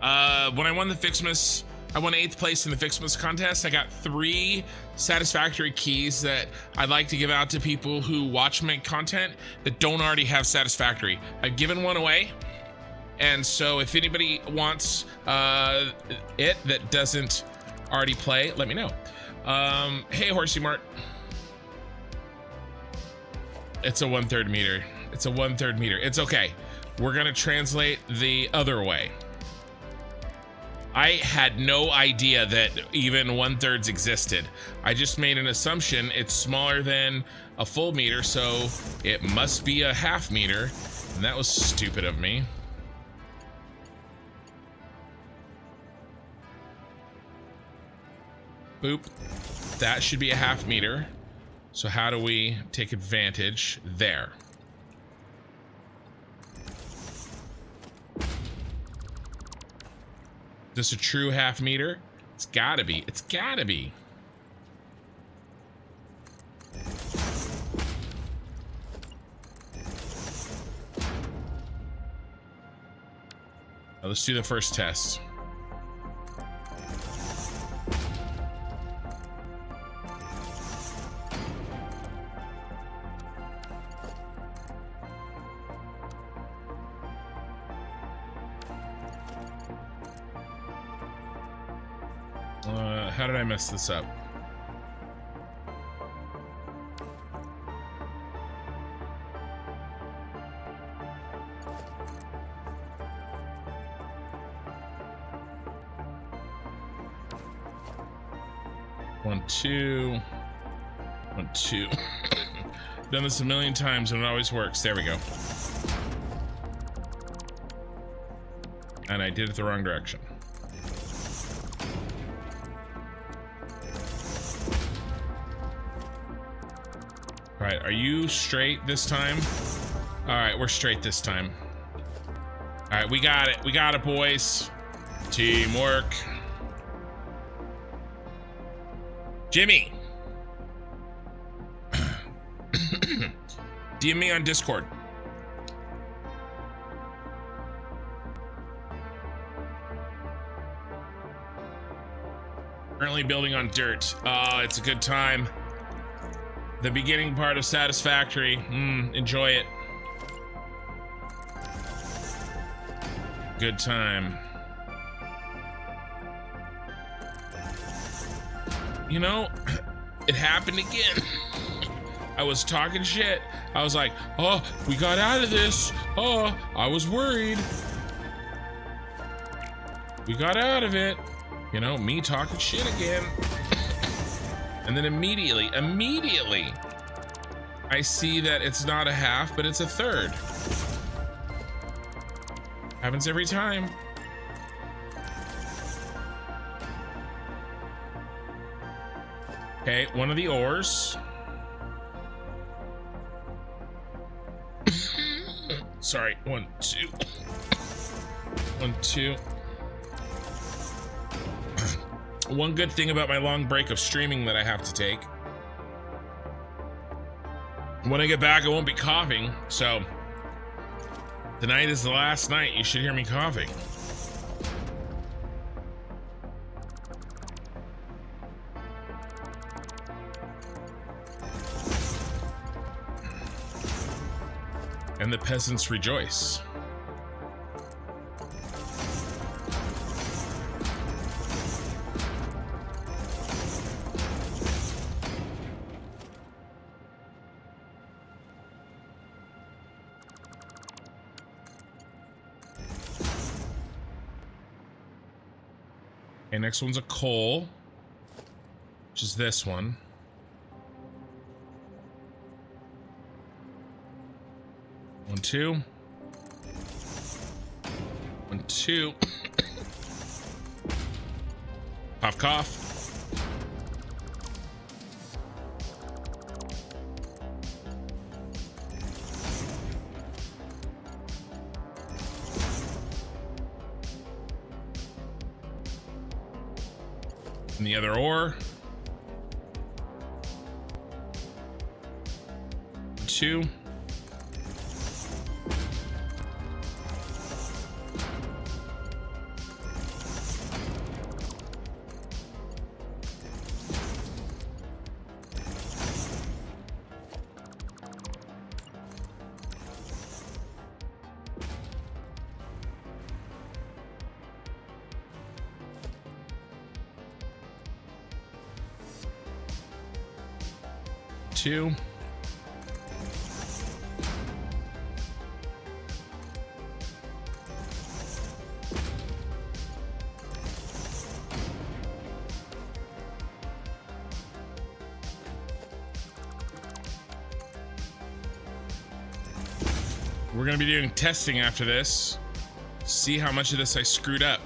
I won the Fixmas, I won 8th place in the Fixmas contest. I got 3 Satisfactory keys that I'd like to give out to people who watch my content that don't already have Satisfactory. I've given one away, and so if anybody wants it that doesn't already play, let me know. Hey, Horsey Mart. It's a 1/3 meter. It's a 1/3 meter. It's okay. We're gonna translate the other way. I had no idea that even 1/3s existed. I just made an assumption it's smaller than a full meter, so it must be a half meter, and that was stupid of me. Boop. That should be a half meter. So how do we take advantage there? Is this a true half meter? It's gotta be. It's gotta be. let's do the first test. How did I mess this up? One, two. Done this a million times and it always works. There we go. And I did it the wrong direction. All right, are you straight this time? All right, we're straight this time. All right, we got it, boys. Teamwork. Jimmy. DM me on Discord. Currently building on dirt. It's a good time. The beginning part of Satisfactory. Enjoy it. Good time. You know, it happened again. I was talking shit. I was like, oh, we got out of this. Oh, I was worried. We got out of it. You know, me talking shit again. And then immediately, I see that it's not a half, but it's a third. Happens every time. Okay, one of the ores. Sorry, 1, 2. 1, 2. One good thing about my long break of streaming that I have to take. When I get back, I won't be coughing, so tonight is the last night you should hear me coughing. And the peasants rejoice. Okay, next one's a coal, which is this one. One, two. 1, 2. Cough, cough. And the other ore. 2. Two. We're going to be doing testing after this. See how much of this I screwed up.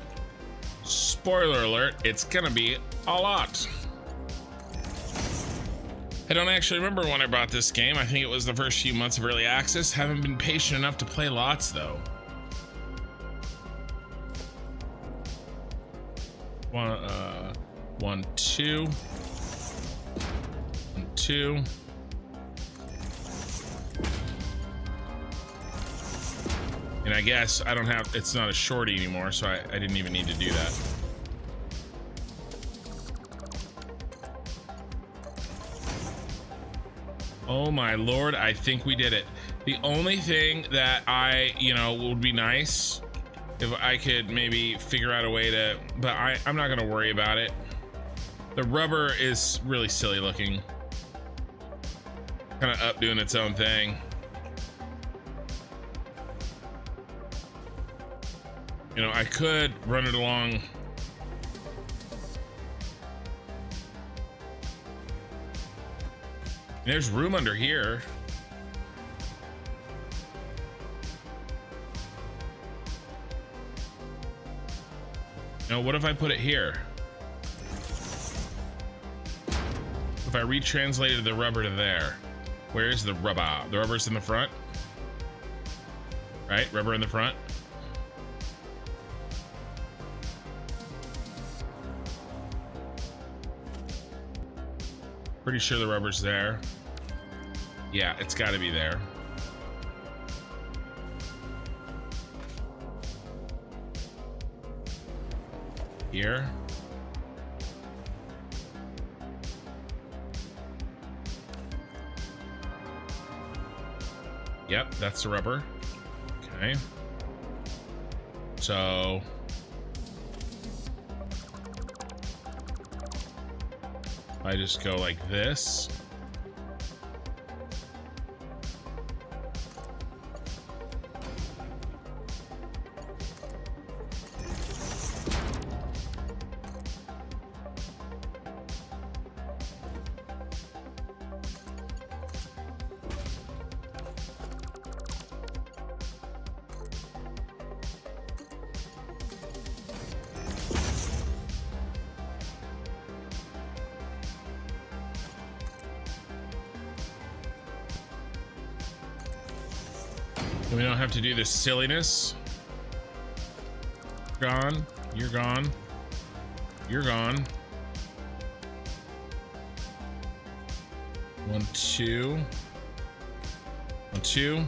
Spoiler alert, it's going to be a lot. I don't actually remember when I bought this game. I think it was the first few months of early access. Haven't been patient enough to play lots though. One, 2. 1, 2. And I guess I don't have, it's not a shorty anymore, so I didn't even need to do that. Oh my lord, I think we did it. The only thing that would be nice if I could maybe figure out a way to, but I'm not gonna worry about it. The rubber is really silly looking. Kind of up doing its own thing. You know, I could run it along. There's room under here. Now, what if I put it here? If I retranslated the rubber to there, where's the rubber? The rubber's in the front, right? Rubber in the front. Pretty sure the rubber's there. Yeah, it's got to be there. Here. Yep, that's the rubber. Okay. So I just go like this. We don't have to do this silliness. Gone. You're gone. You're gone. 1, 2. 1, 2.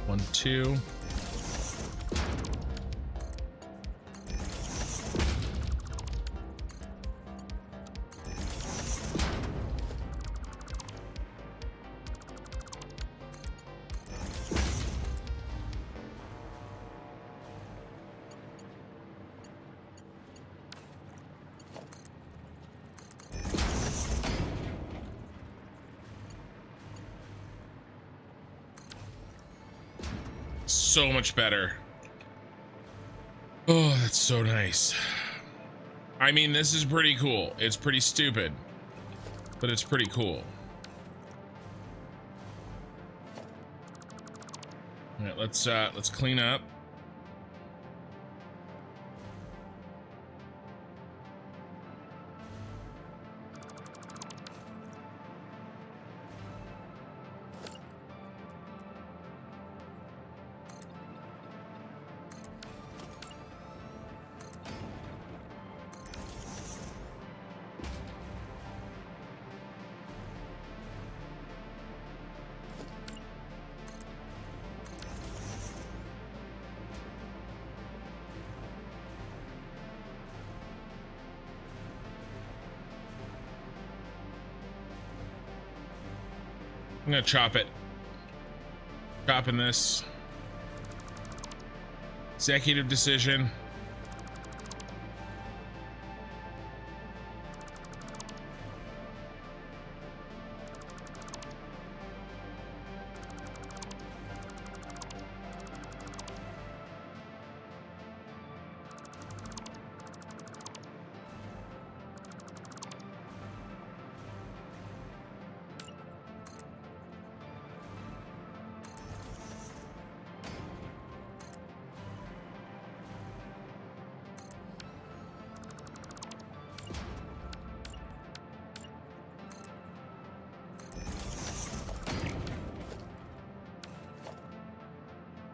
1, 2. So much better. Oh, that's so nice. I mean, this is pretty cool. It's pretty stupid, but it's pretty cool. All right, let's clean up. I'm gonna chop it. Chopping this. Executive decision.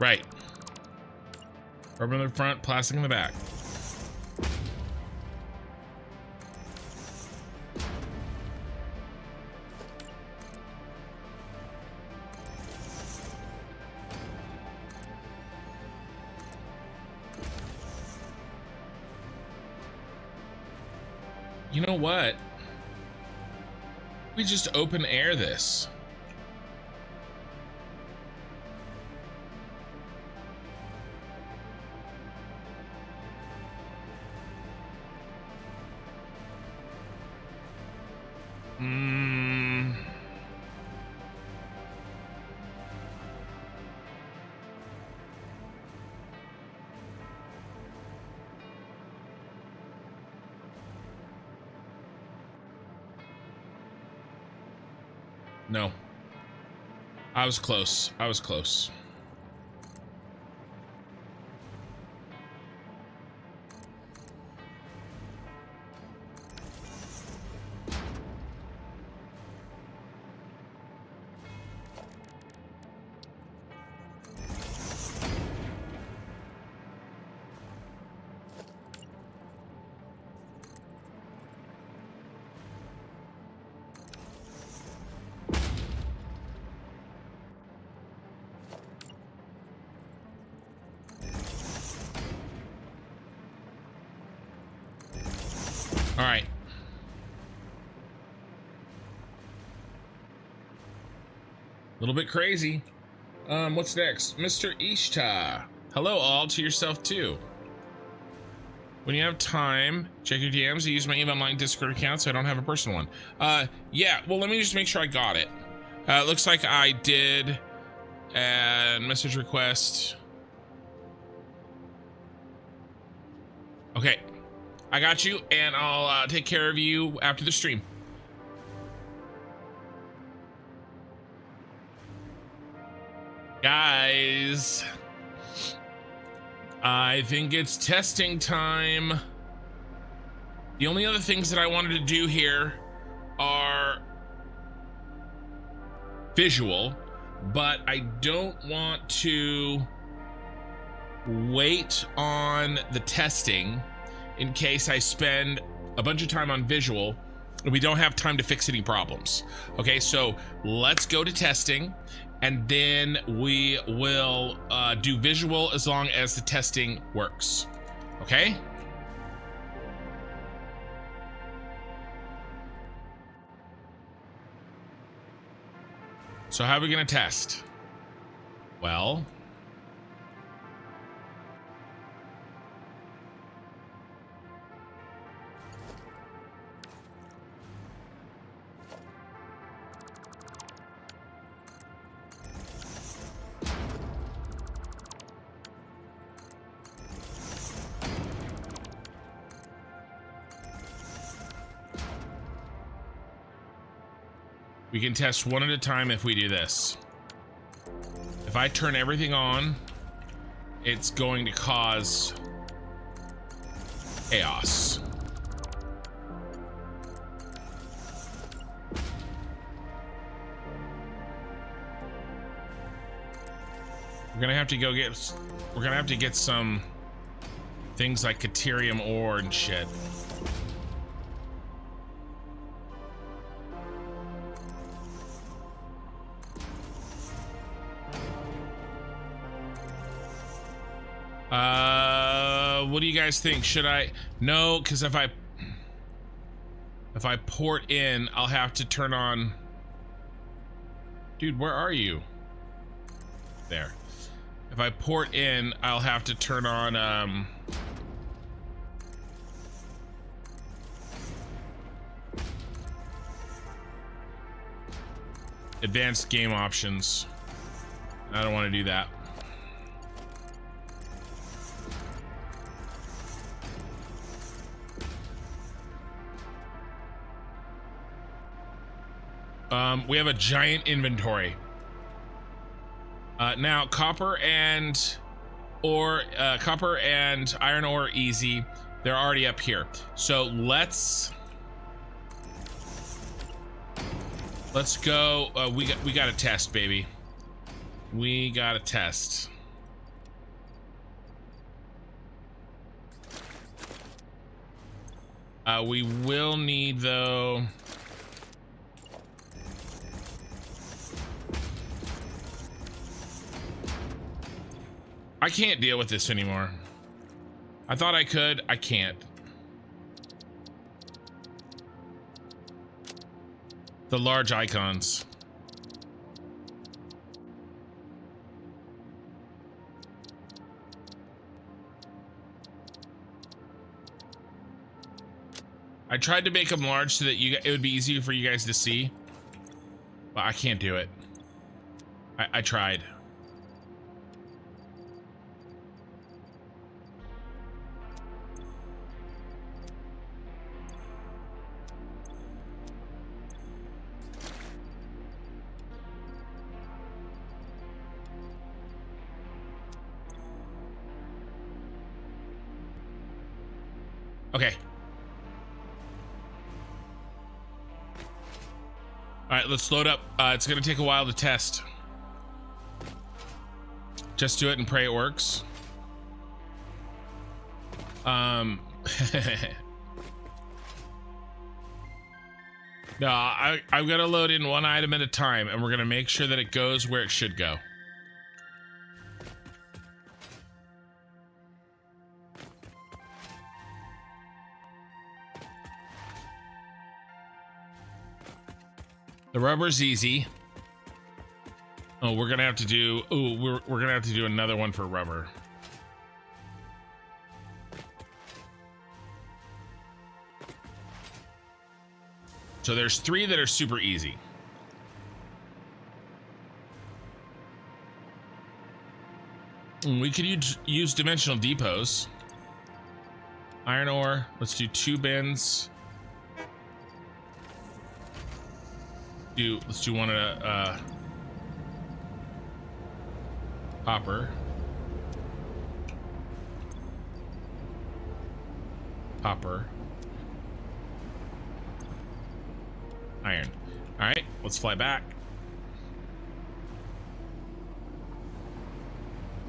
Right. Rubber in the front, plastic in the back. You know what? We just open air this. No. I was close. I was close. All right. A little bit crazy. What's next? Mr. Ishta. Hello all, to yourself too. When you have time, check your DMs. I use my EVE Online Discord account, so I don't have a personal one. Yeah, well, let me just make sure I got it. Looks like I did. And message request. Okay. I got you, and I'll take care of you after the stream. Guys, I think it's testing time. The only other things that I wanted to do here are visual, but I don't want to wait on the testing in case I spend a bunch of time on visual and we don't have time to fix any problems. Okay, so let's go to testing, and then we will do visual as long as the testing works. Okay? So how are we gonna test? Well, we can test one at a time if we do this. If I turn everything on, it's going to cause chaos. We're gonna have to get some things like Caterium ore and shit. What do you guys think? Should I? No, because if I port in, I'll have to turn on. Dude, where are you? There. If I port in, I'll have to turn on advanced game options. I don't want to do that. We have a giant inventory. Now copper and iron ore easy. They're already up here. So let's go. We got a test, baby. We got a test. We will need though. I can't deal with this anymore. I thought I could. I can't. The large icons. I tried to make them large so that it would be easier for you guys to see, but I can't do it. I tried. Okay. All right, let's load up. It's gonna take a while to test. Just do it and pray it works. No, I'm gonna load in one item at a time, and we're gonna make sure that it goes where it should go. The rubber's easy. Oh, we're gonna have to do. Oh, we're gonna have to do another one for rubber. So there's 3 that are super easy. We could use dimensional depots. Iron ore. Let's do 2 bins. Let's do one at a copper. Copper. Iron. All right, let's fly back.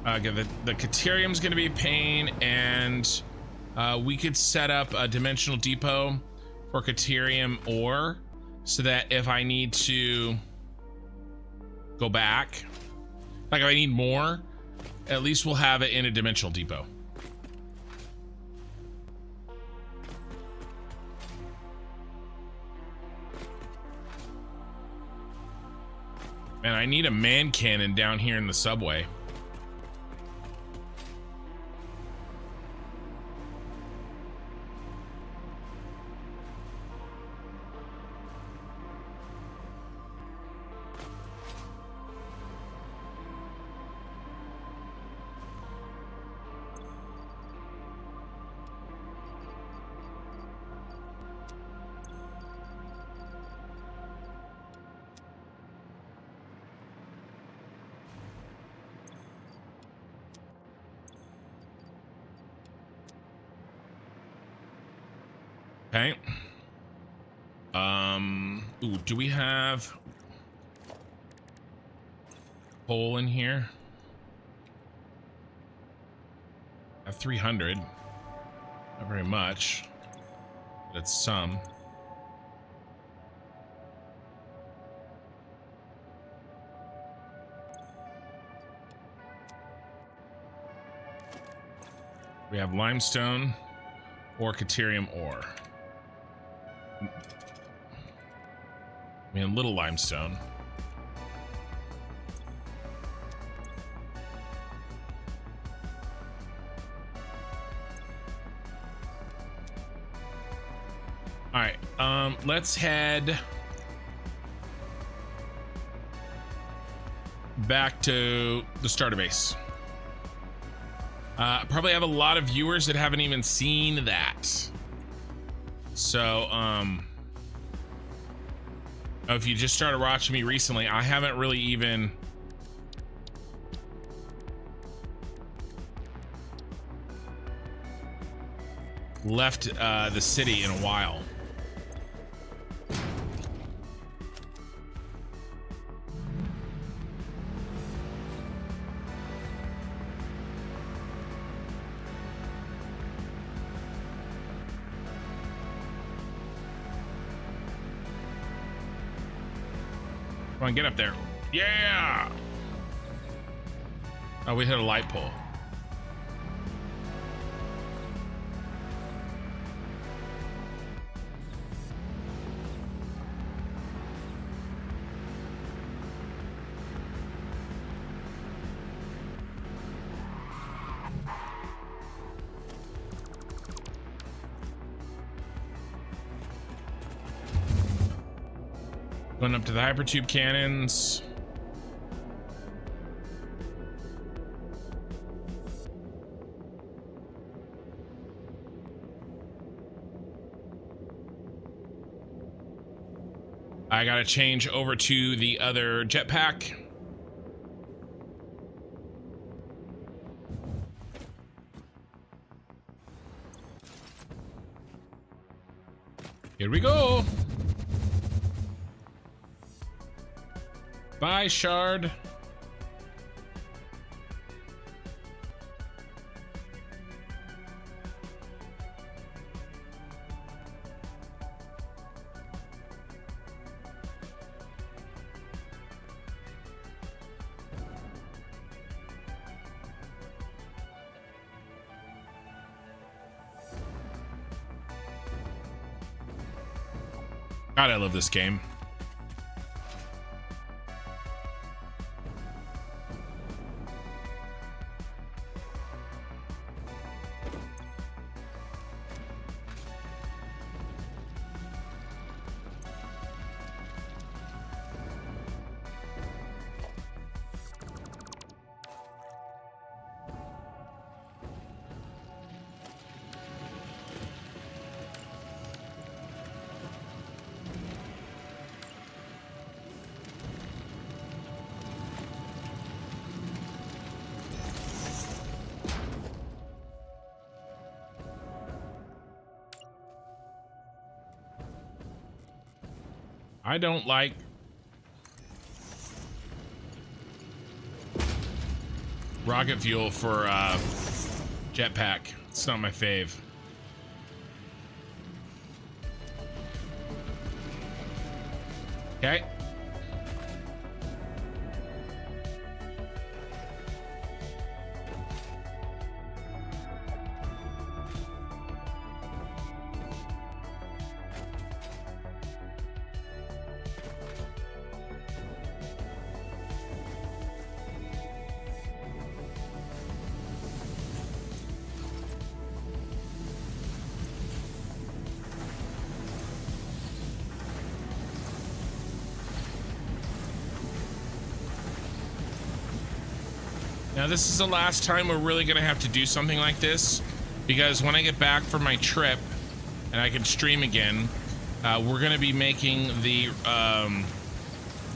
Again, the Caterium's going to be a pain, and we could set up a dimensional depot for Caterium ore, so that if I need to go back, like if I need more, at least we'll have it in a dimensional depot. And I need a man cannon down here in the subway. Okay. Ooh, do we have coal in here? I have 300. Not very much, but it's some. We have limestone or Caterium ore. I mean, a little limestone. All right, let's head back to the starter base. Probably have a lot of viewers that haven't even seen that. So, if you just started watching me recently, I haven't really even left the city in a while. Come on, get up there. Yeah! Oh, we hit a light pole. Going up to the hypertube cannons. I gotta change over to the other jetpack. Here we go. Bye, Shard. God, I love this game. I don't like rocket fuel for jetpack. It's not my fave. Okay. Now this is the last time we're really gonna have to do something like this, because when I get back from my trip and I can stream again, we're gonna be making the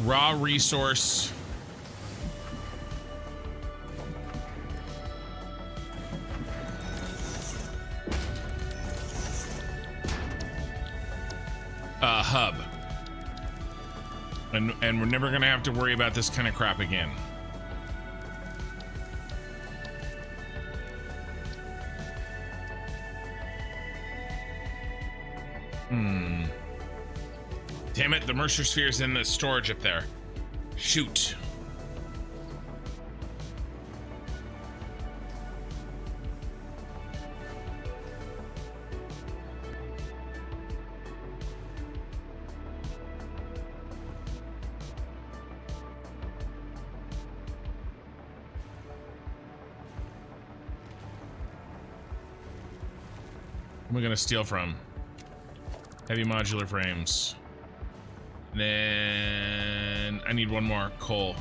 raw resource hub, and we're never gonna have to worry about this kind of crap again. Damn it, the Mercer Sphere's in the storage up there. Shoot. We're gonna steal from heavy modular frames. Then I need one more coal.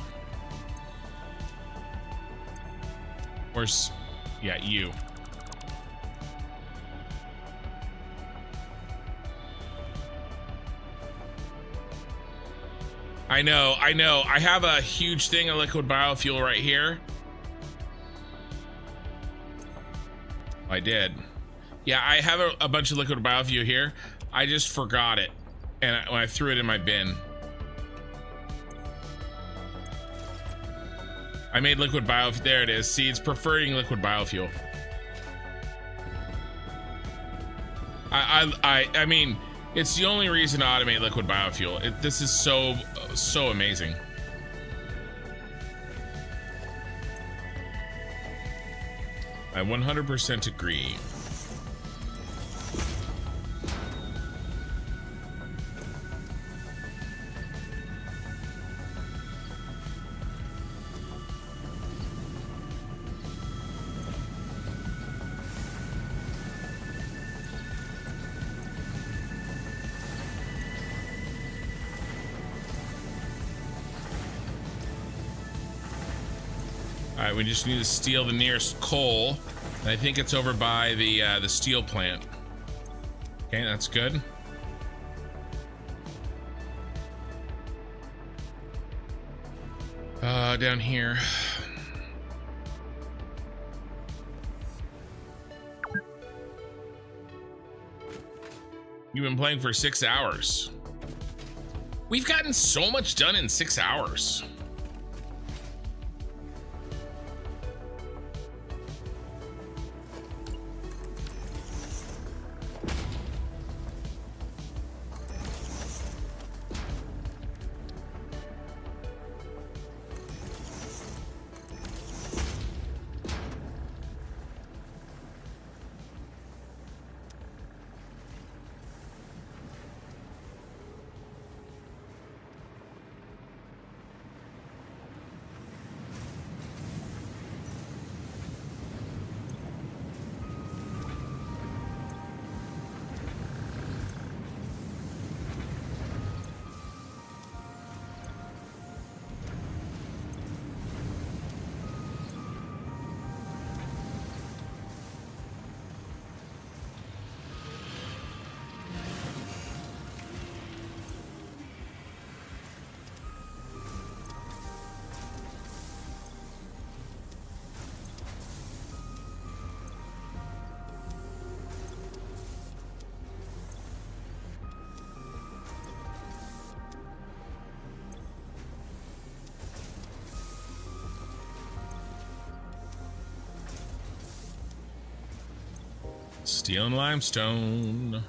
Where's, yeah, you. I know. I have a huge thing of liquid biofuel right here. I did. Yeah, I have a bunch of liquid biofuel here. I just forgot it. And when I threw it in my bin, I made liquid biofuel. There it is. See, it's preferring liquid biofuel. I mean, it's the only reason to automate liquid biofuel. This is so amazing. I 100% agree. All right, we just need to steal the nearest coal. And I think it's over by the steel plant. Okay, that's good. Down here. You've been playing for 6 hours. We've gotten so much done in 6 hours. Steel and limestone.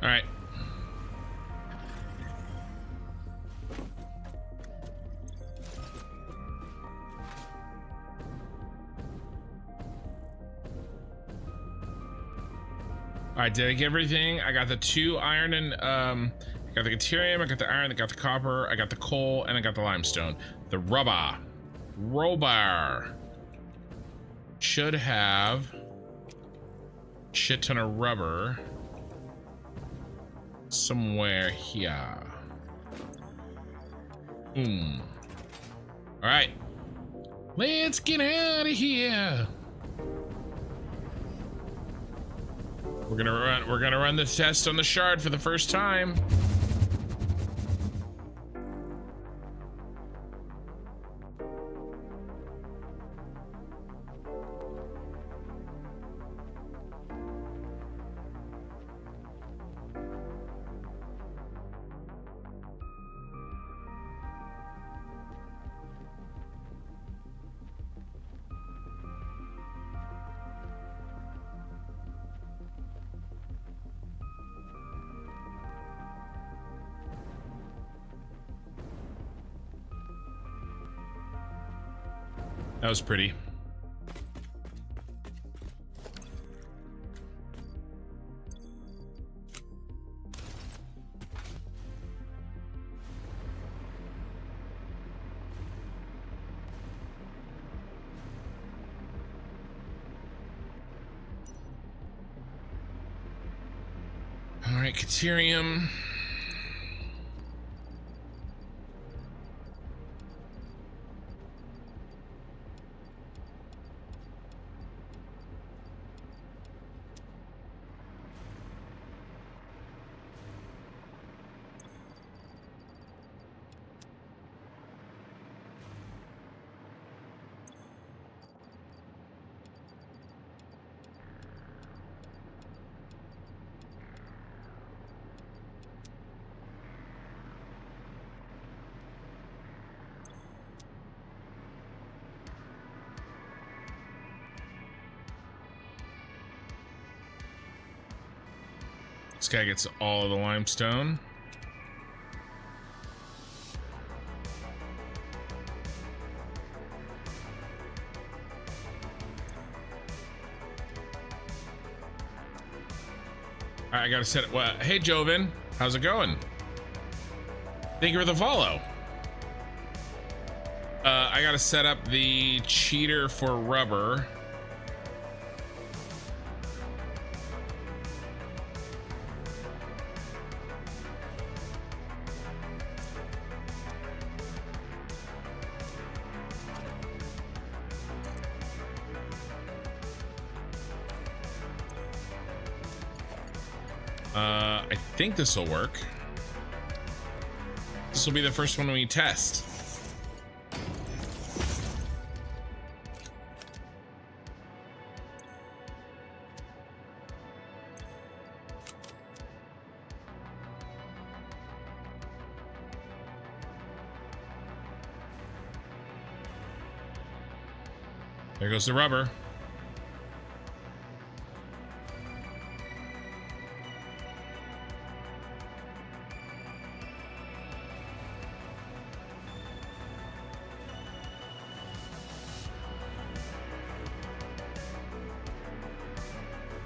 All right. All right, did I get everything? I got the 2 iron and I got the deuterium, I got the iron, I got the copper, I got the coal, and I got the limestone. The rubber. Should have shit ton of rubber somewhere here. All right, let's get out of here. We're gonna run the test on the shard for the first time. That was pretty. All right, Caterium. This guy gets all of the limestone. I gotta set it. Well, hey, Joven, how's it going? Thank you for the follow. I gotta set up the cheater for rubber. I think this will work. This will be the first one we test. There goes the rubber.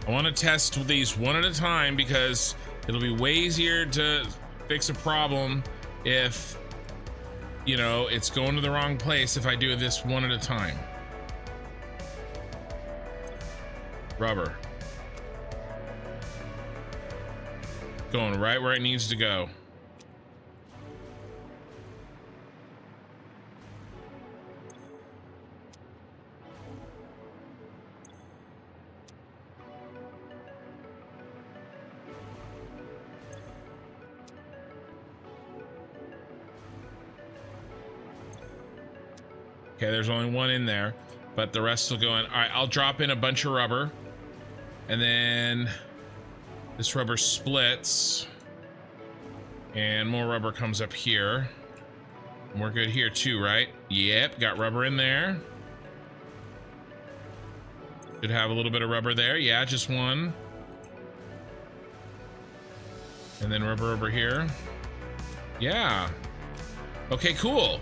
I want to test these one at a time because it'll be way easier to fix a problem if, you know, it's going to the wrong place if I do this one at a time. Rubber. Going right where it needs to go. Okay, there's only one in there, but the rest will go in. All right, I'll drop in a bunch of rubber, and then this rubber splits, and more rubber comes up here. And we're good here too, right? Yep, got rubber in there. Should have a little bit of rubber there. Yeah, just one. And then rubber over here. Yeah. Okay, cool.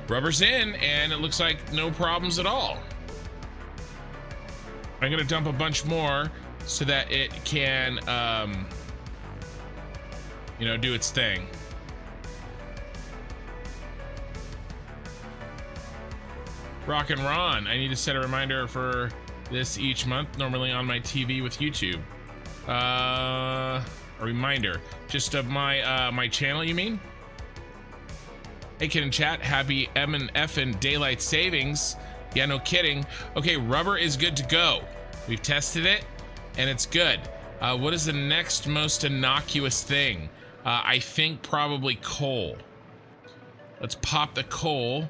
Rubber's in, and it looks like no problems at all. I'm gonna dump a bunch more so that it can, you know, do its thing. Rock and Ron, I need to set a reminder for this each month, normally on my TV with YouTube. A reminder, just of my my channel, you mean? Hey, kid in chat, happy M and F and daylight savings. Yeah, no kidding. Okay, rubber is good to go. We've tested it, and it's good. What is the next most innocuous thing? I think probably coal. Let's pop the coal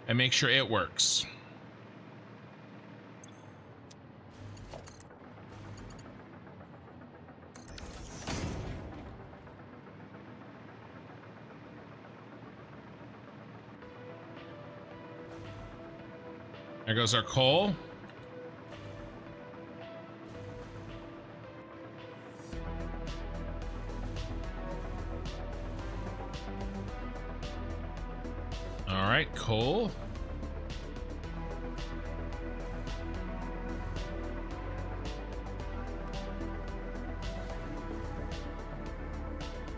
and make sure it works. There goes our coal. All right, coal.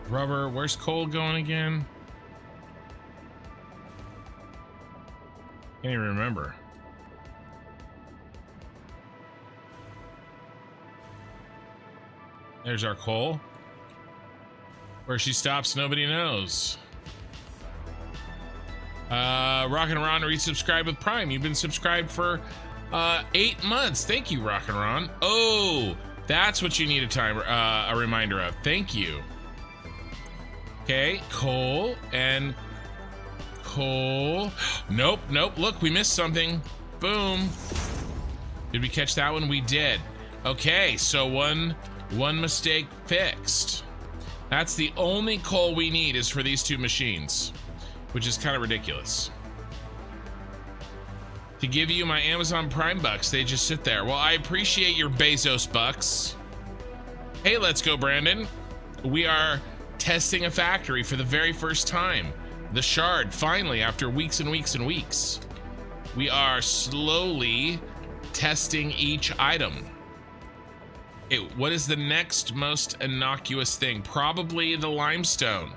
Rubber, where's coal going again? Can't even remember. There's our coal. Where she stops, nobody knows. Rock and Ron resubscribed with Prime. You've been subscribed for 8 months. Thank you, Rock and Ron. Oh, that's what you need a reminder of. Thank you. Okay, coal and coal. Nope, nope. Look, we missed something. Boom. Did we catch that one? We did. Okay, so one mistake fixed. That's the only coal we need is for these two machines, which is kind of ridiculous. To give you my Amazon Prime bucks, they just sit there. Well, I appreciate your Bezos bucks. Hey, let's go, Brandon. We are testing a factory for the very first time. The Shard, finally, after weeks and weeks and weeks. We are slowly testing each item. Okay, what is the next most innocuous thing? Probably the limestone.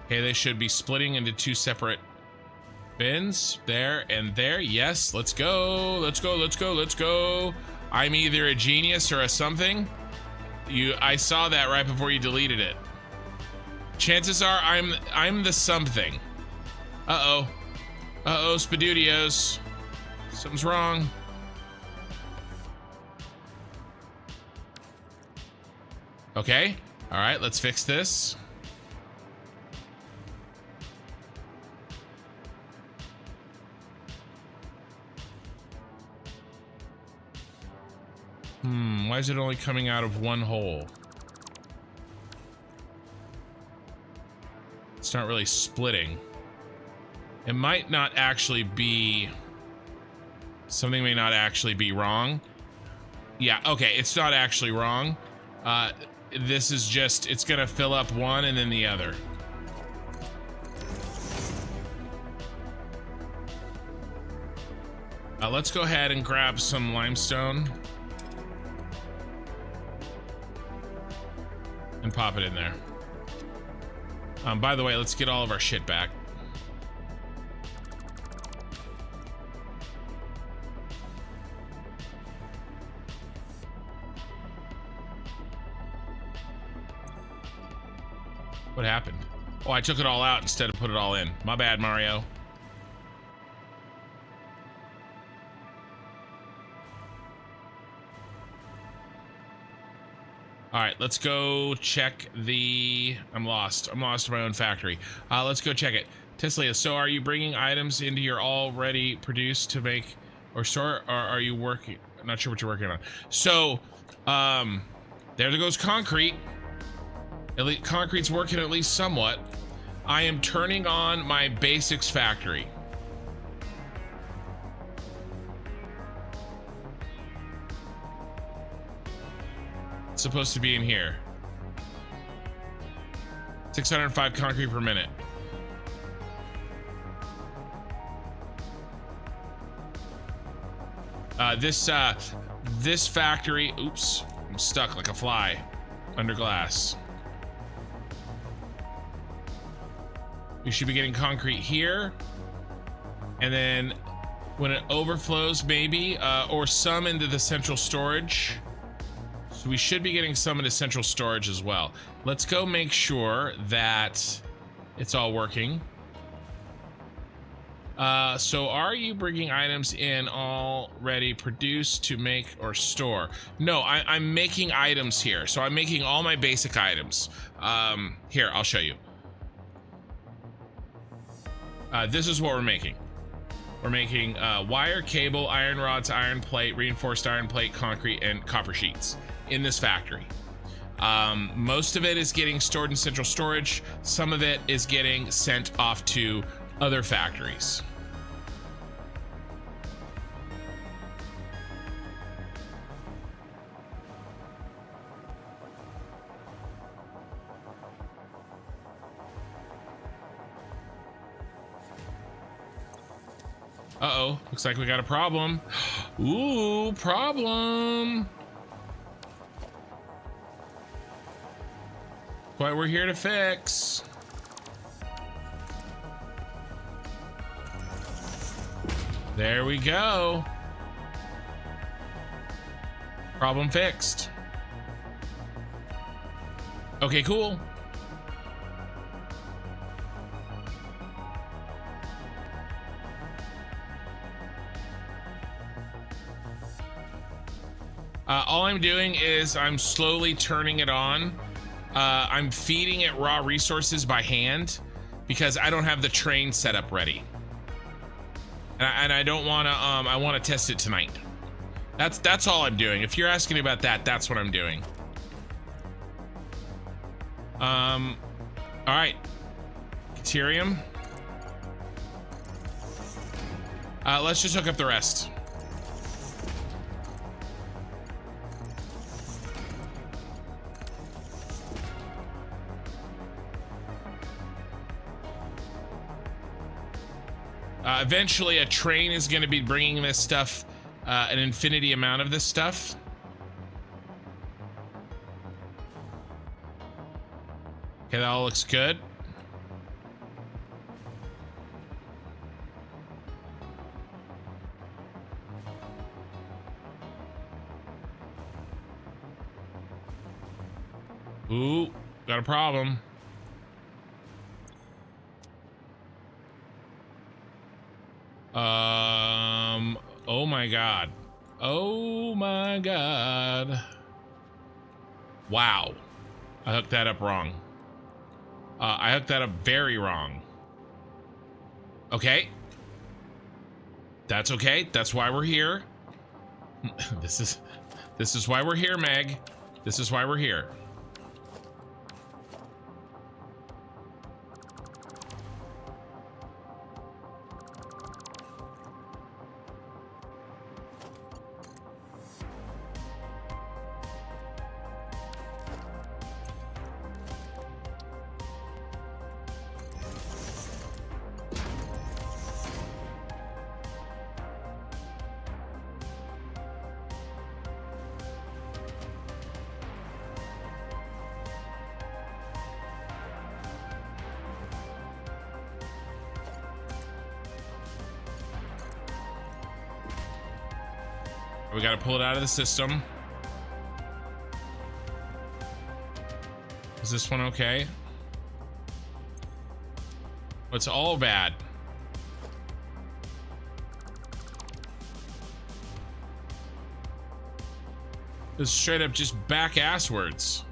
Okay, they should be splitting into 2 separate bins. There and there. Yes, let's go. Let's go, let's go, let's go. I'm either a genius or a something. I saw that right before you deleted it. Chances are I'm the something. Uh-oh. Uh-oh, Spadudios. Something's wrong. Okay. All right, let's fix this. Why is it only coming out of one hole? It's not really splitting. It might not actually be... Something may not actually be wrong. Yeah, okay, it's not actually wrong. This is just, it's gonna fill up one and then the other. Let's go ahead and grab some limestone. And pop it in there. By the way, let's get all of our shit back. What happened? Oh, I took it all out instead of put it all in. My bad, Mario. All right, let's go check the... I'm lost in my own factory. Let's go check it. Tesla, so are you bringing items into your already produced to make or store, or are you working? I'm not sure what you're working on. So, there goes concrete. At least concrete's working at least somewhat. I am turning on my basics factory. It's supposed to be in here. 605 concrete per minute. This factory, oops, I'm stuck like a fly under glass. We should be getting concrete here, and then when it overflows, maybe, or some into the central storage. So we should be getting some into central storage as well. Let's go make sure that it's all working. So are you bringing items in already produced to make or store? No, I'm making items here. So I'm making all my basic items. Here, I'll show you. This is what we're making. We're making wire, cable, iron rods, iron plate, reinforced iron plate, concrete, and copper sheets in this factory. Most of it is getting stored in central storage. Some of it is getting sent off to other factories. Uh-oh, looks like we got a problem. Ooh, problem. What we're here to fix. There we go. Problem fixed. Okay, cool. All I'm doing is I'm slowly turning it on. I'm feeding it raw resources by hand because I don't have the train set up ready. And I don't want to, I want to test it tonight. That's all I'm doing. If you're asking about that, that's what I'm doing. All right. Deuterium. Let's just hook up the rest. Eventually, a train is going to be bringing this stuff, an infinity amount of this stuff. Okay, that all looks good. Ooh, got a problem. Oh my god. Oh my god. Wow. I hooked that up wrong. I hooked that up very wrong. Okay. That's okay. That's why we're here. This is why we're here, Meg. This is why we're here. We got to pull it out of the system. Is this one okay? It's all bad. It's straight up just back asswards.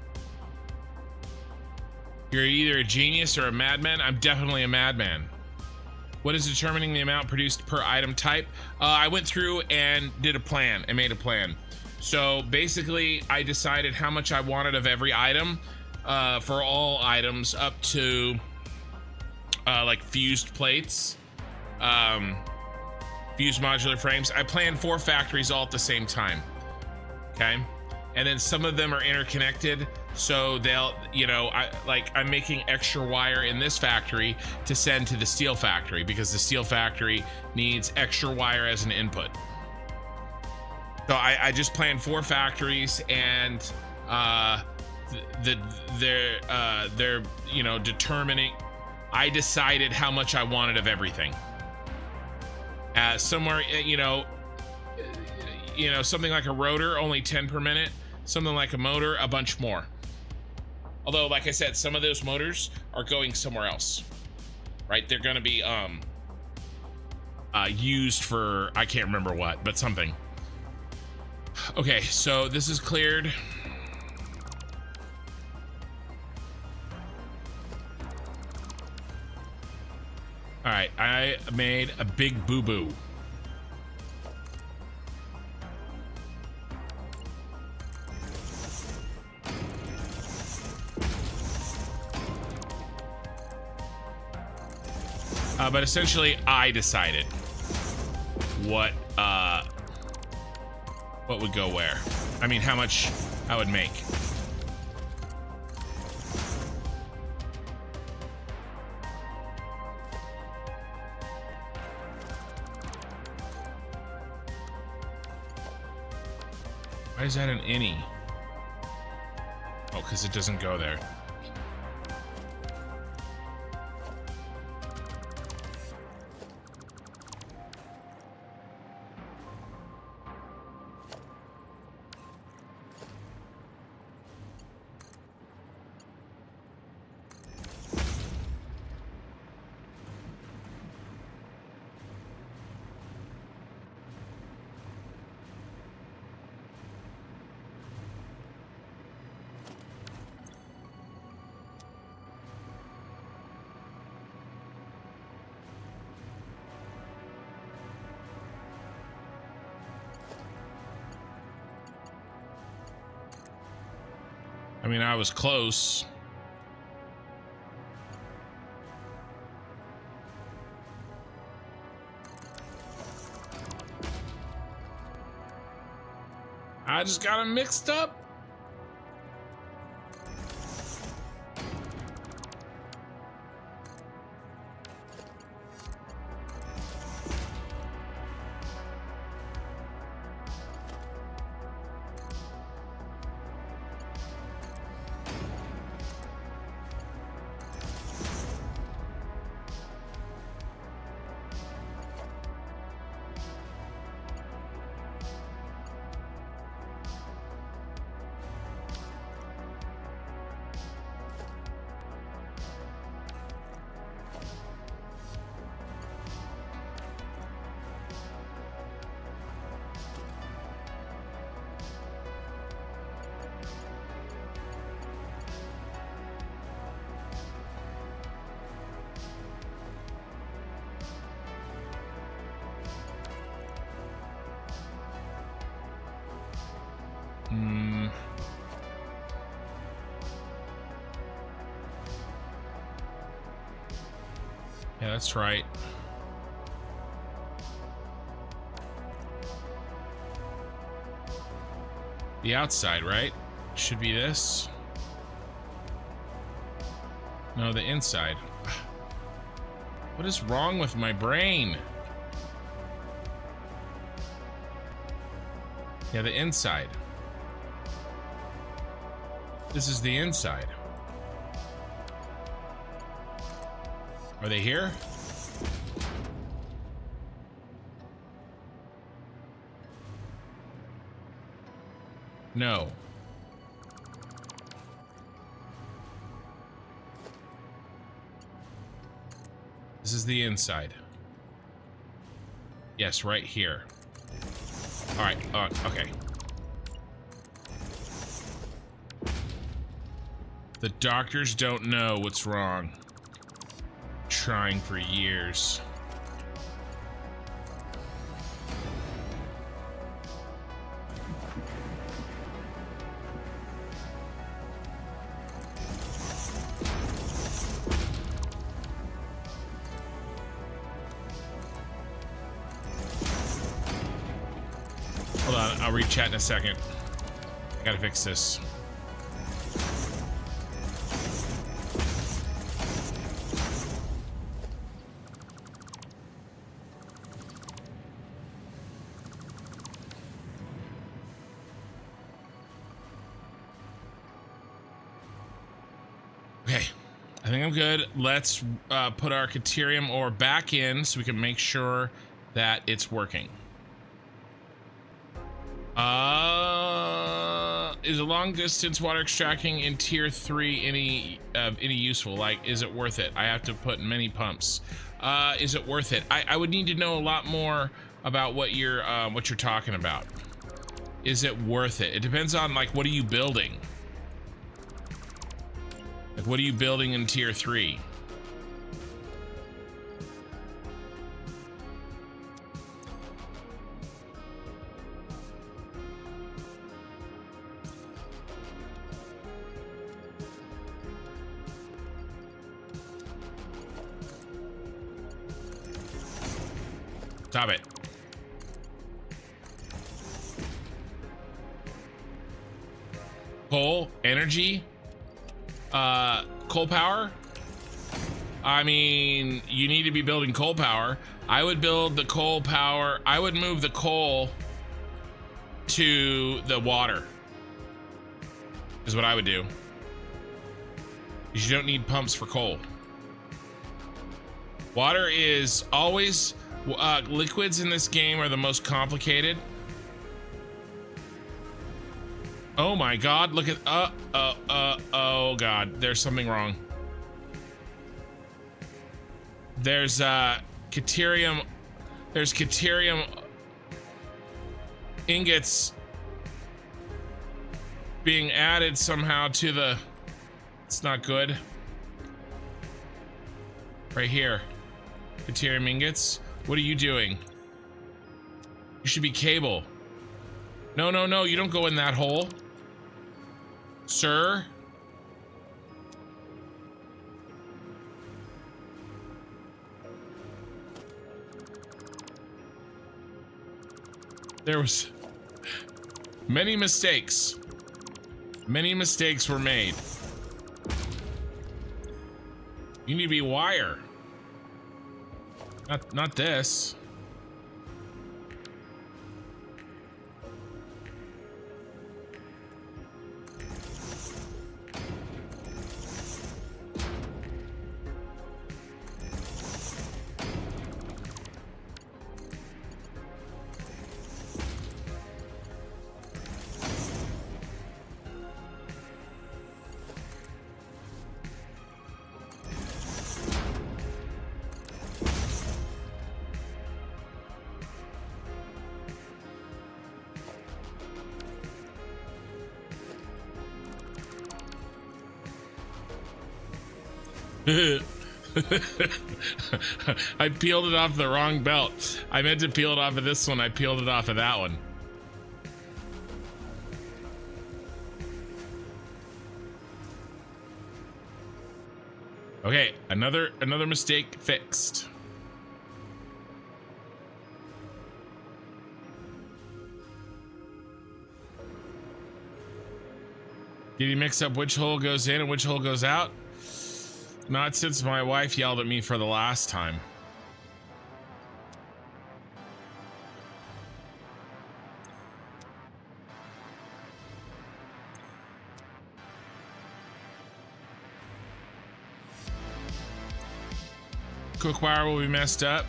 You're either a genius or a madman. I'm definitely a madman. What is determining the amount produced per item type? I went through and did a plan. I made a plan. So basically, I decided how much I wanted of every item for all items up to like fused plates, fused modular frames. I planned 4 factories all at the same time. Okay. And then some of them are interconnected. So they'll, you know, I'm making extra wire in this factory to send to the steel factory because the steel factory needs extra wire as an input. So I just planned 4 factories, and they're you know, determining. I decided how much I wanted of everything. Somewhere, you know, something like a rotor, only 10 per minute. Something like a motor, a bunch more. Although, like I said, some of those motors are going somewhere else, right? They're going to be used for, I can't remember what, but something. Okay, so this is cleared. All right, I made a big boo-boo. But essentially, I decided what would go where. I mean, how much I would make. Why is that an innie? Oh, because it doesn't go there. I mean, I was close. I just got them mixed up. Yeah, that's right. The outside, right? Should be this. No, the inside. What is wrong with my brain? Yeah, the inside. This is the inside. Are they here? No. This is the inside. Yes, right here. All right. Okay. The doctors don't know what's wrong. Trying for years. Hold on, I'll read chat in a second. I gotta fix this. I think I'm good. Let's put our Caterium ore back in so we can make sure that it's working. Is a long distance water extracting in tier 3 any useful? Like, is it worth it? I have to put many pumps. Is it worth it? I would need to know a lot more about what you're talking about. Is it worth it? It depends on, like, what are you building? Like, what are you building in tier 3? Stop it. Coal, energy, coal power. I mean, you need to be building coal power. I would build the coal power. I would move the coal to the water, is what I would do. Because you don't need pumps for coal. Water is always, liquids in this game are the most complicated. Oh my God, look at, oh God, there's something wrong. There's Caterium ingots being added somehow to the, it's not good. Right here, Caterium ingots. What are you doing? You should be cable. No, no, no, you don't go in that hole. Sir? There was many mistakes. Many mistakes were made. You need to be wire. Not this. I peeled it off the wrong belt. I meant to peel it off of this one. I peeled it off of that one. Okay, another mistake fixed. Did he mix up which hole goes in and which hole goes out? Not since my wife yelled at me for the last time. Quick wire will be messed up.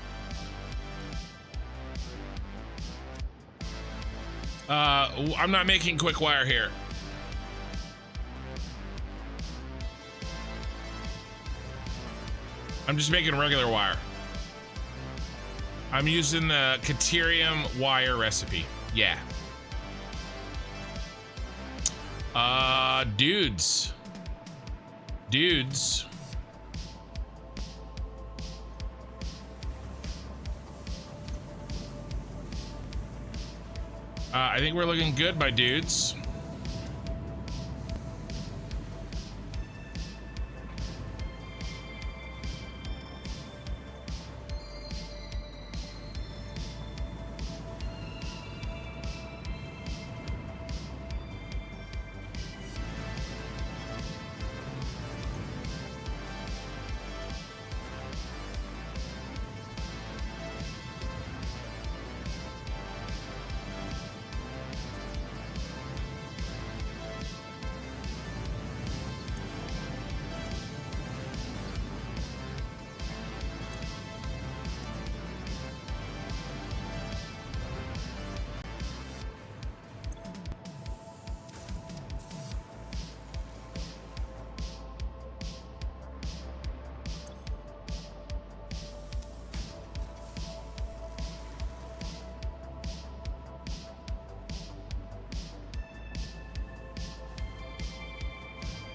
I'm not making quick wire here. I'm just making regular wire. I'm using the Caterium wire recipe. Yeah. Dudes. I think we're looking good, my dudes.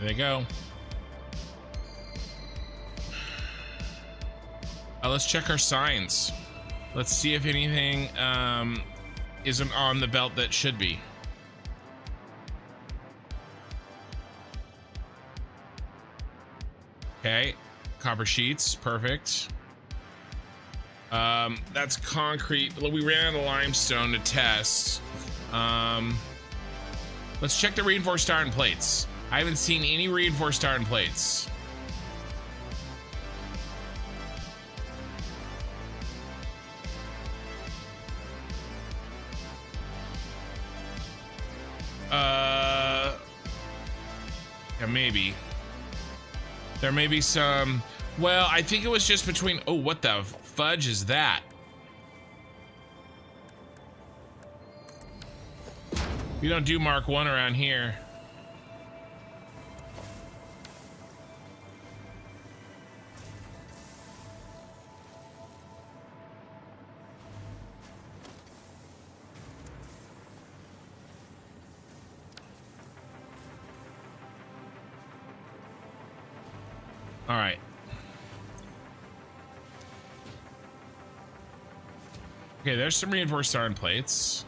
There they go. Let's check our signs. Let's see if anything isn't on the belt that should be. Okay, copper sheets, perfect. That's concrete. We ran out of limestone to test. Let's check the reinforced iron plates. I haven't seen any reinforced iron plates. Yeah, maybe. There may be some. Well, I think it was just between. Oh, what the fudge is that? We don't do Mark 1 around here. All right. Okay, there's some reinforced iron plates.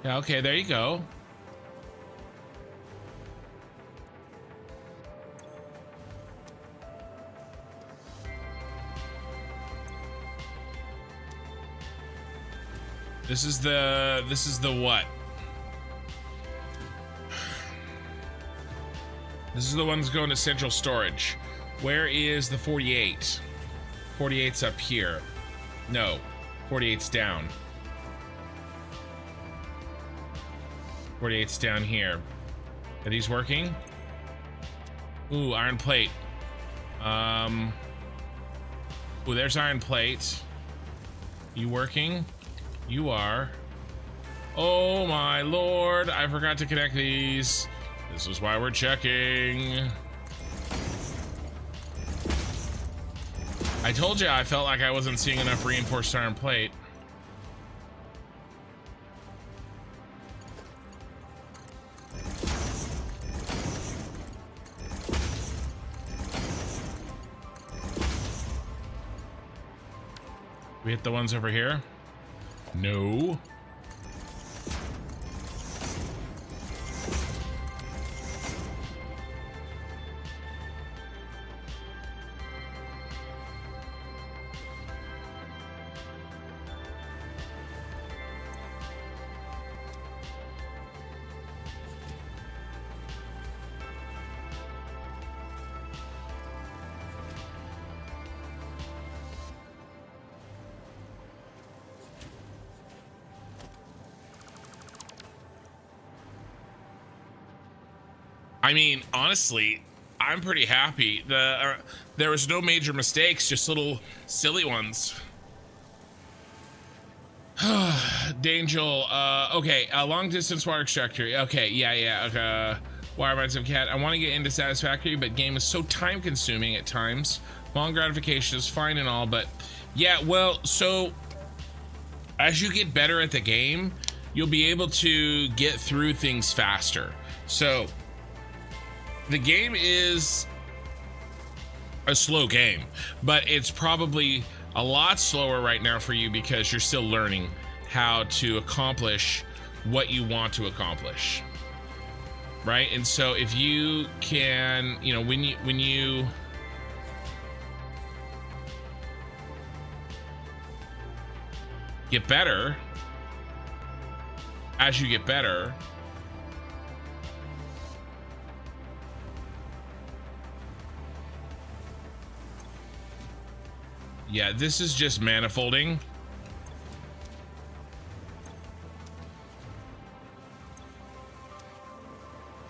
Yeah, okay, there you go. This is the what? This is the one that's going to central storage. Where is the 48? 48's up here. No, 48's down. 48's down here. Are these working? Ooh, iron plate. Ooh, there's iron plate. You working? You are. Oh my lord, I forgot to connect these. This is why we're checking. I told you I felt like I wasn't seeing enough reinforced iron plate. We hit the ones over here? No. I mean, honestly, I'm pretty happy. There was no major mistakes, just little silly ones. Dangel, okay, long distance wire extractor. Okay, yeah. Wire minds of cat. I want to get into Satisfactory, but game is so time consuming at times. Long gratification is fine and all, but yeah, well, so as you get better at the game, you'll be able to get through things faster. So the game is a slow game, but it's probably a lot slower right now for you because you're still learning how to accomplish what you want to accomplish, right? And so if you can, you know, when you get better, as you get better, yeah, this is just manifolding.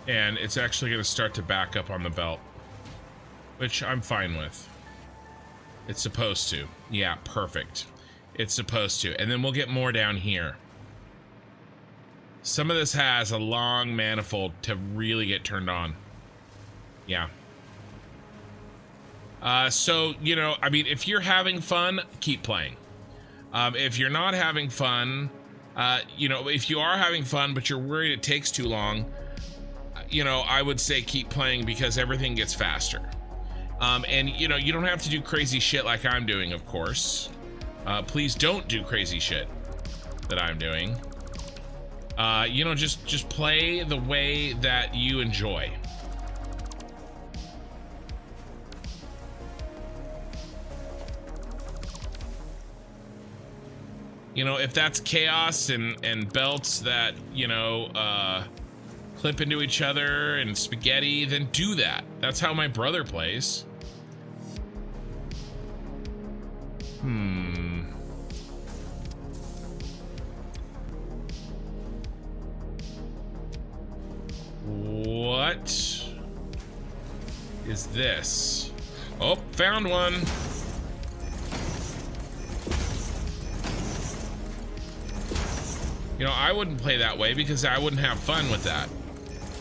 And it's actually going to start to back up on the belt, which I'm fine with. It's supposed to. Yeah, perfect. It's supposed to. And then we'll get more down here. Some of this has a long manifold to really get turned on. Yeah. So, you know, I mean, if you're having fun, keep playing. If you're not having fun, you know, if you are having fun, but you're worried it takes too long, you know, I would say keep playing because everything gets faster. And, you know, you don't have to do crazy shit like I'm doing, of course. Please don't do crazy shit that I'm doing. You know, just play the way that you enjoy. You know, if that's chaos and belts that, you know, clip into each other and spaghetti, then do that. That's how my brother plays. What is this? Oh, found one. You know, I wouldn't play that way because I wouldn't have fun with that.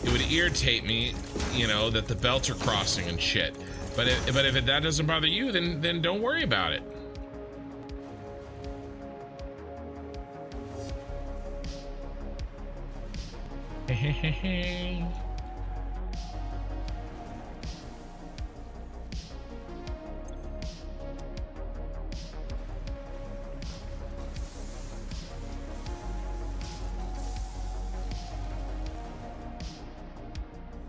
It would irritate me, you know, that the belts are crossing and shit. But if that doesn't bother you, then don't worry about it.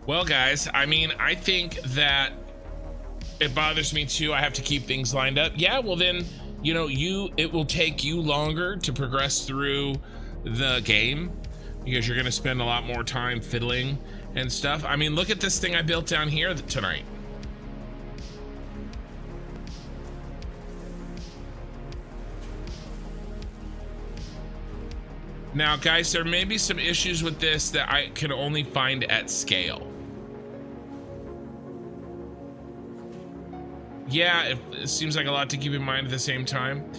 Well, guys, I mean, I think that it bothers me too. I have to keep things lined up. Yeah, well then, you know, it will take you longer to progress through the game because you're going to spend a lot more time fiddling and stuff. I mean, look at this thing I built down here tonight. Now, guys, there may be some issues with this that I can only find at scale. Yeah, it seems like a lot to keep in mind at the same time.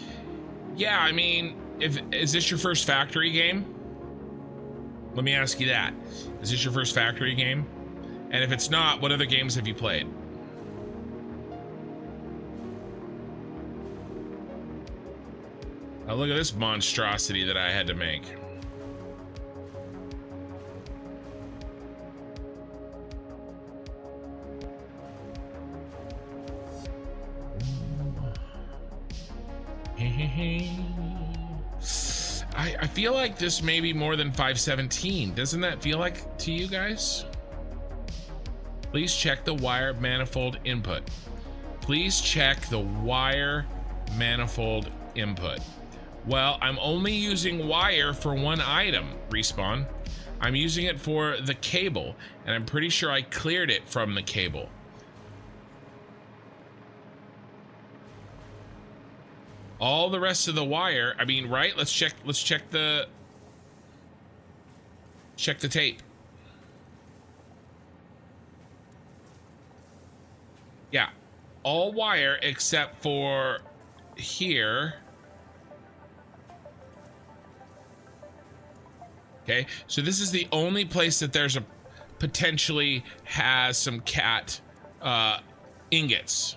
Yeah, I mean, is this your first factory game? Let me ask you that. Is this your first factory game? And if it's not, what other games have you played? Oh, look at this monstrosity that I had to make. I feel like this may be more than 517. Doesn't that feel like to you guys? Please check the wire manifold input. Please check the wire manifold input. Well, I'm only using wire for one item, Respawn. I'm using it for the cable, and I'm pretty sure I cleared it from the cable. All the rest of the wire, I mean, right? Let's check the tape. Yeah, all wire except for here. Okay, so this is the only place that there's a potentially has some cat ingots.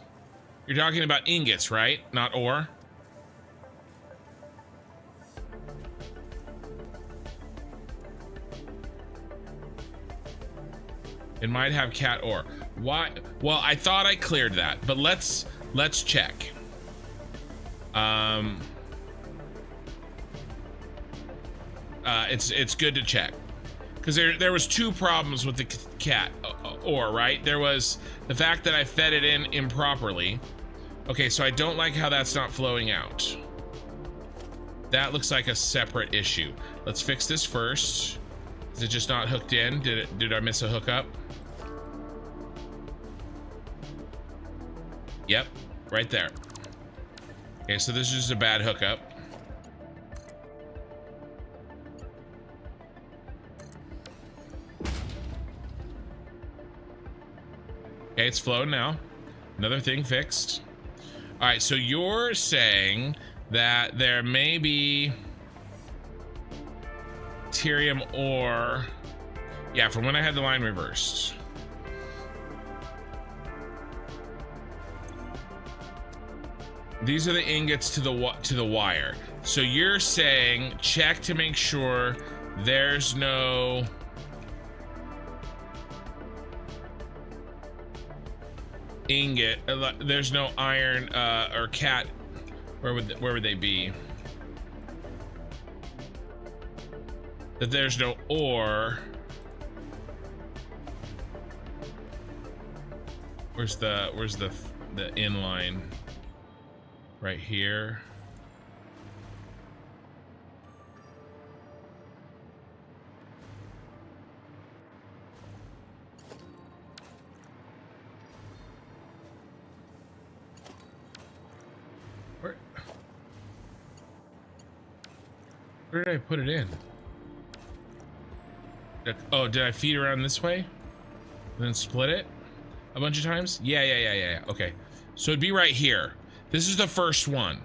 You're talking about ingots, right? Not ore. It might have cat ore. Why? Well, I thought I cleared that, but let's check. It's good to check, because there was two problems with the cat ore, right? There was the fact that I fed it in improperly. Okay, so I don't like how that's not flowing out. That looks like a separate issue. Let's fix this first. Is it just not hooked in? Did I miss a hookup? Yep, right there. Okay, so this is just a bad hookup. Okay, it's flowing now. Another thing fixed. All right, so you're saying that there may be Tyrium ore. Yeah, from when I had the line reversed. These are the ingots to the wire. So you're saying check to make sure there's no ingot, there's no iron or cat. Where would they be? That there's no ore. Where's the inline? Right here. Where did I put it in? Oh, did I feed around this way? And then split it a bunch of times? Yeah. Okay. So it'd be right here. This is the first one.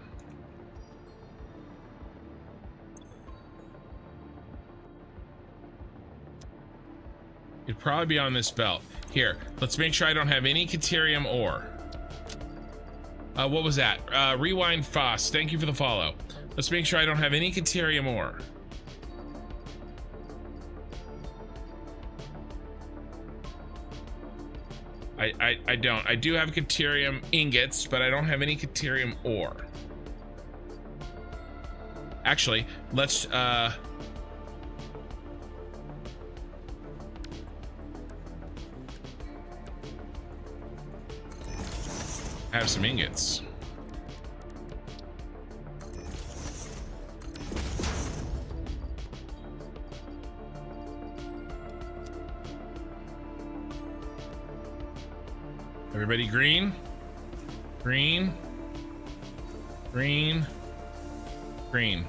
It'd probably be on this belt. Here, let's make sure I don't have any Caterium ore. What was that? Rewind Foss, thank you for the follow. Let's make sure I don't have any Caterium ore. I don't. I do have Caterium ingots, but I don't have any Caterium ore. Actually, let's have some ingots. Everybody green, green, green, green.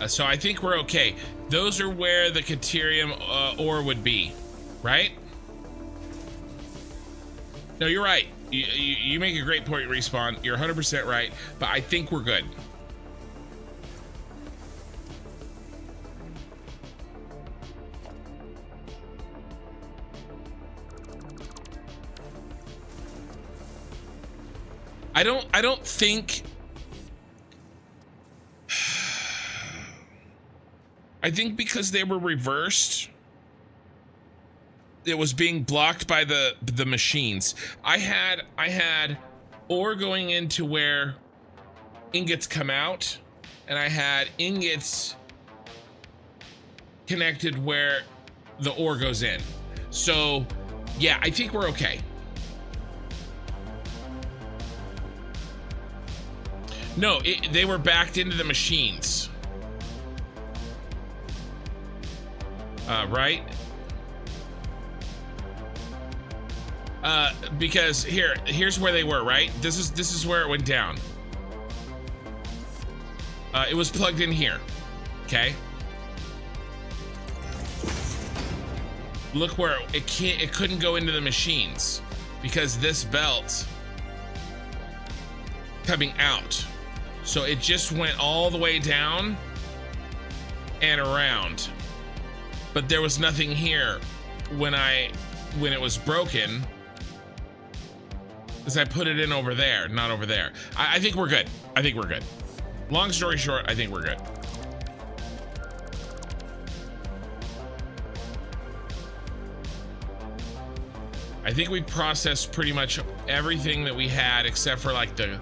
So I think we're okay. Those are where the Caterium ore would be, right? No, you're right. You make a great point, Respawn. You're 100% right, but I think we're good. I don't think I think because they were reversed, it was being blocked by the machines. I had ore going into where ingots come out, and I had ingots connected where the ore goes in. So yeah, I think we're okay. No, they were backed into the machines. Right? Because here's where they were, right? This is where it went down. It was plugged in here. Okay. Look where it couldn't go into the machines because this belt coming out. So it just went all the way down and around. But there was nothing here when it was broken, because I put it in over there, not over there. I think we're good. I think we're good. Long story short, I think we're good. I think we processed pretty much everything that we had except for like the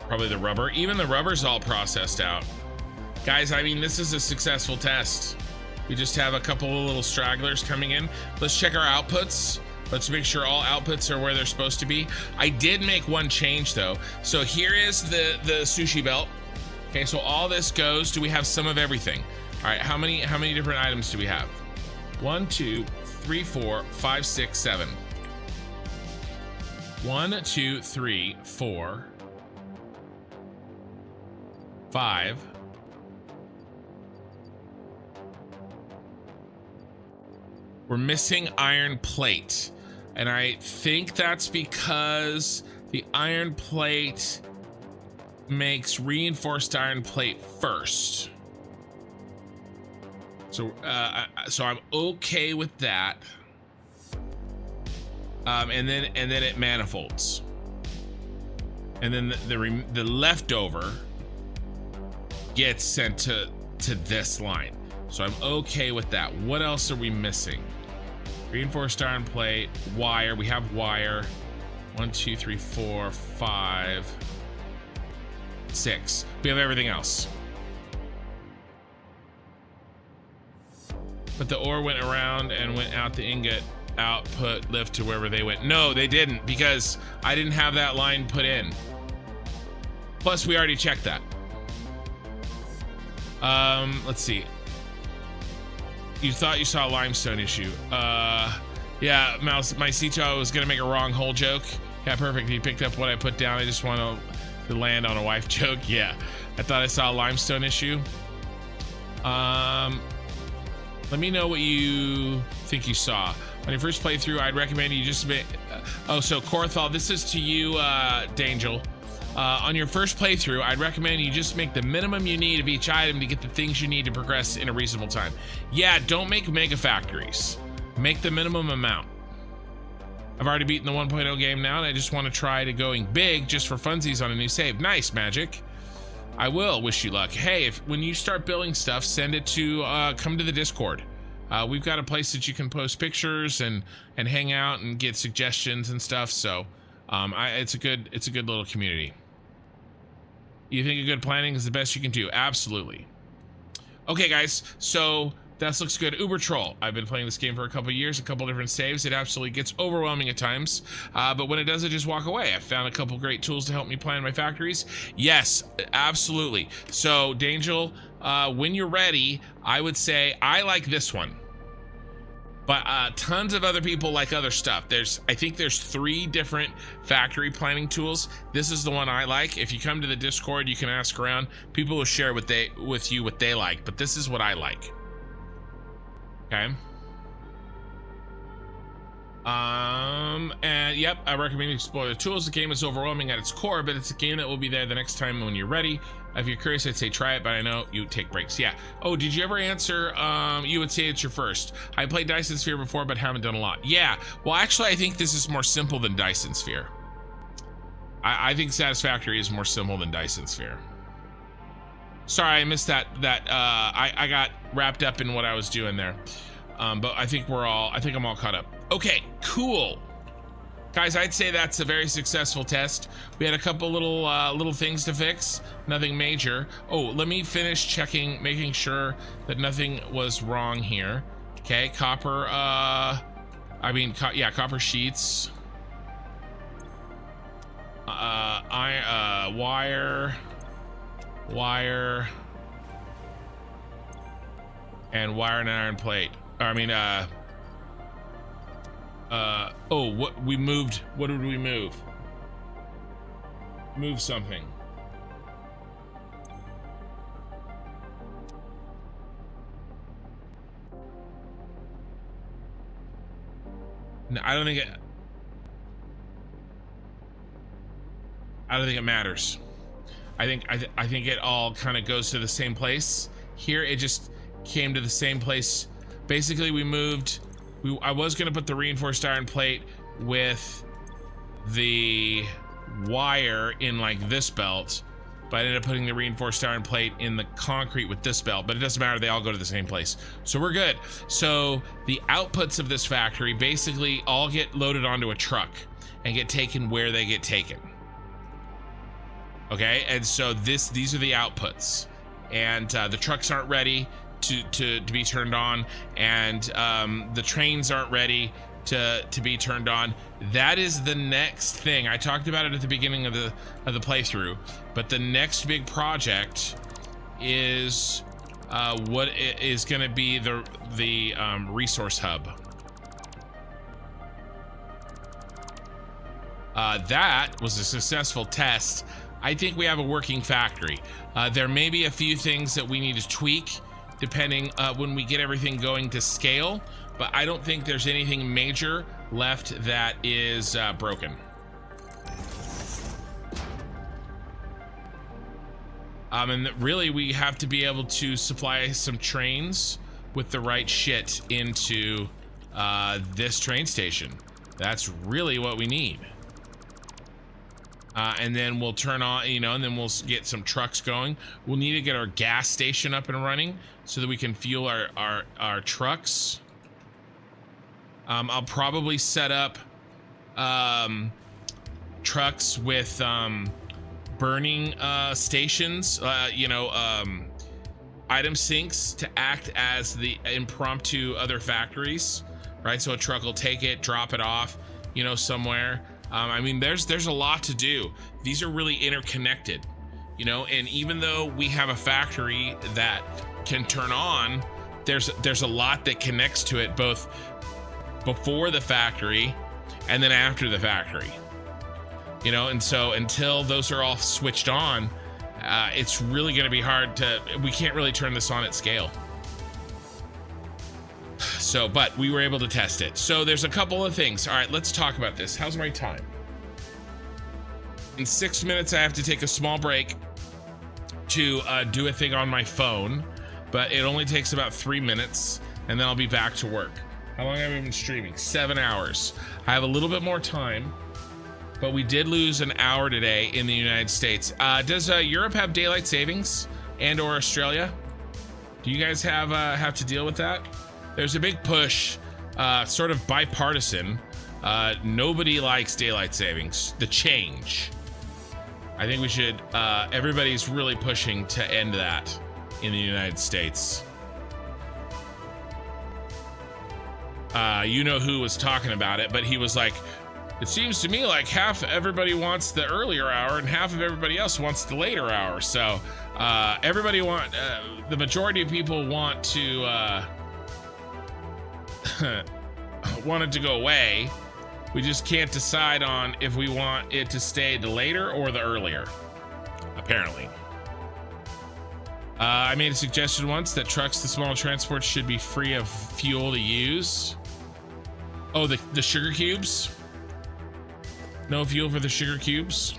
probably the rubber. Even the rubber's all processed out. Guys, I mean, this is a successful test. We just have a couple of little stragglers coming in. Let's check our outputs. Let's make sure all outputs are where they're supposed to be. I did make one change though. So here is the sushi belt. Okay, so all this goes. Do we have some of everything? All right, how many different items do we have? 1, 2, 3, 4, 5, 6, 7. 1, 2, 3, 4, 5. We're missing iron plate. And I think that's because the iron plate makes reinforced iron plate first. So I'm okay with that. And then it manifolds. And then the leftover gets sent to this line. So I'm okay with that. What else are we missing? Reinforced iron plate, wire. We have wire. 1, 2, 3, 4, 5, 6. We have everything else. But the ore went around and went out the ingot, output, lift to wherever they went. No, they didn't, because I didn't have that line put in. Plus, we already checked that. Let's see. You thought you saw a limestone issue. Yeah, Mouse, my Cito was gonna make a wrong hole joke. Yeah, perfect. He picked up what I put down. I just want to land on a wife joke. Yeah, I thought I saw a limestone issue. Let me know what you think you saw. On your first playthrough, I'd recommend you just make... oh, so Korthal, this is to you, Dangel. On your first playthrough, I'd recommend you just make the minimum you need of each item to get the things you need to progress in a reasonable time. Yeah, don't make mega factories. Make the minimum amount. I've already beaten the 1.0 game now, and I just want to try to going big just for funsies on a new save. Nice, Magic. I will wish you luck. Hey, when you start building stuff, send it to, come to the Discord. We've got a place that you can post pictures and hang out and get suggestions and stuff. So, it's a good little community. You think a good planning is the best you can do? Absolutely. Okay, guys, so that looks good. Uber Troll. I've been playing this game for a couple years, a couple different saves. It absolutely gets overwhelming at times, but when it does, it just walk away. I found a couple great tools to help me plan my factories. Yes, absolutely. So, Dangel, when you're ready, I would say I like this one. But tons of other people like other stuff. I think there's 3 different factory planning tools. This is the one I like. If you come to the Discord, you can ask around. People will share with you what they like, but this is what I like. Okay. And yep, I recommend you explore the tools. The game is overwhelming at its core, but it's a game that will be there the next time when you're ready. If you're curious, I'd say try it, but I know you take breaks. Yeah. Oh, did you ever answer? You would say it's your first. I played Dyson Sphere before, but haven't done a lot. Yeah. Well, actually, I think this is more simple than Dyson Sphere. I think Satisfactory is more simple than Dyson Sphere. Sorry, I missed that. I got wrapped up in what I was doing there. But I think I'm all caught up. Okay, cool. Guys, I'd say that's a very successful test. We had a couple little things to fix, nothing major. Oh, let me finish checking, making sure that nothing was wrong here. Okay, copper, copper sheets. Wire, and wire and iron plate. What we moved? What did we move? Move something. No, I don't think it matters. I think it all kind of goes to the same place. Here it just came to the same place. Basically, we moved. I was going to put the reinforced iron plate with the wire in like this belt, but I ended up putting the reinforced iron plate in the concrete with this belt, but it doesn't matter, they all go to the same place. So we're good. So the outputs of this factory basically all get loaded onto a truck and get taken where they get taken. Okay, and so these are the outputs, and the trucks aren't ready to be turned on, and the trains aren't ready to be turned on. That is the next thing. I talked about it at the beginning of the playthrough, but the next big project is what is going to be the resource hub. That was a successful test. I think we have a working factory. There may be a few things that we need to tweak depending when we get everything going to scale, but I don't think there's anything major left that is broken. And really we have to be able to supply some trains with the right shit into this train station. That's really what we need. And then we'll turn on, and then we'll get some trucks going. We'll need to get our gas station up and running so that we can fuel our trucks. I'll probably set up trucks with burning stations, item sinks to act as the impromptu other factories, right? So a truck will take it, drop it off, somewhere. I mean, there's a lot to do. These are really interconnected, and even though we have a factory that can turn on, there's a lot that connects to it, both before the factory and then after the factory, and so until those are all switched on, it's really going to be hard we can't really turn this on at scale. So, but we were able to test it. So there's a couple of things. All right, let's talk about this. How's my time? In 6 minutes, I have to take a small break to do a thing on my phone, but it only takes about 3 minutes, and then I'll be back to work. How long have I been streaming? 7 hours. I have a little bit more time, but we did lose an hour today in the United States. Does Europe have daylight savings and/or Australia? Do you guys have to deal with that? There's a big push, sort of bipartisan. Nobody likes daylight savings. The change. I think we should, everybody's really pushing to end that in the United States. Who was talking about it, but he was like, it seems to me like half everybody wants the earlier hour and half of everybody else wants the later hour. So the majority of people want to want it to go away. We just can't decide on if we want it to stay the later or the earlier, apparently. I made a suggestion once that trucks, the small transports, should be free of fuel to use. Oh, the sugar cubes? No fuel for the sugar cubes?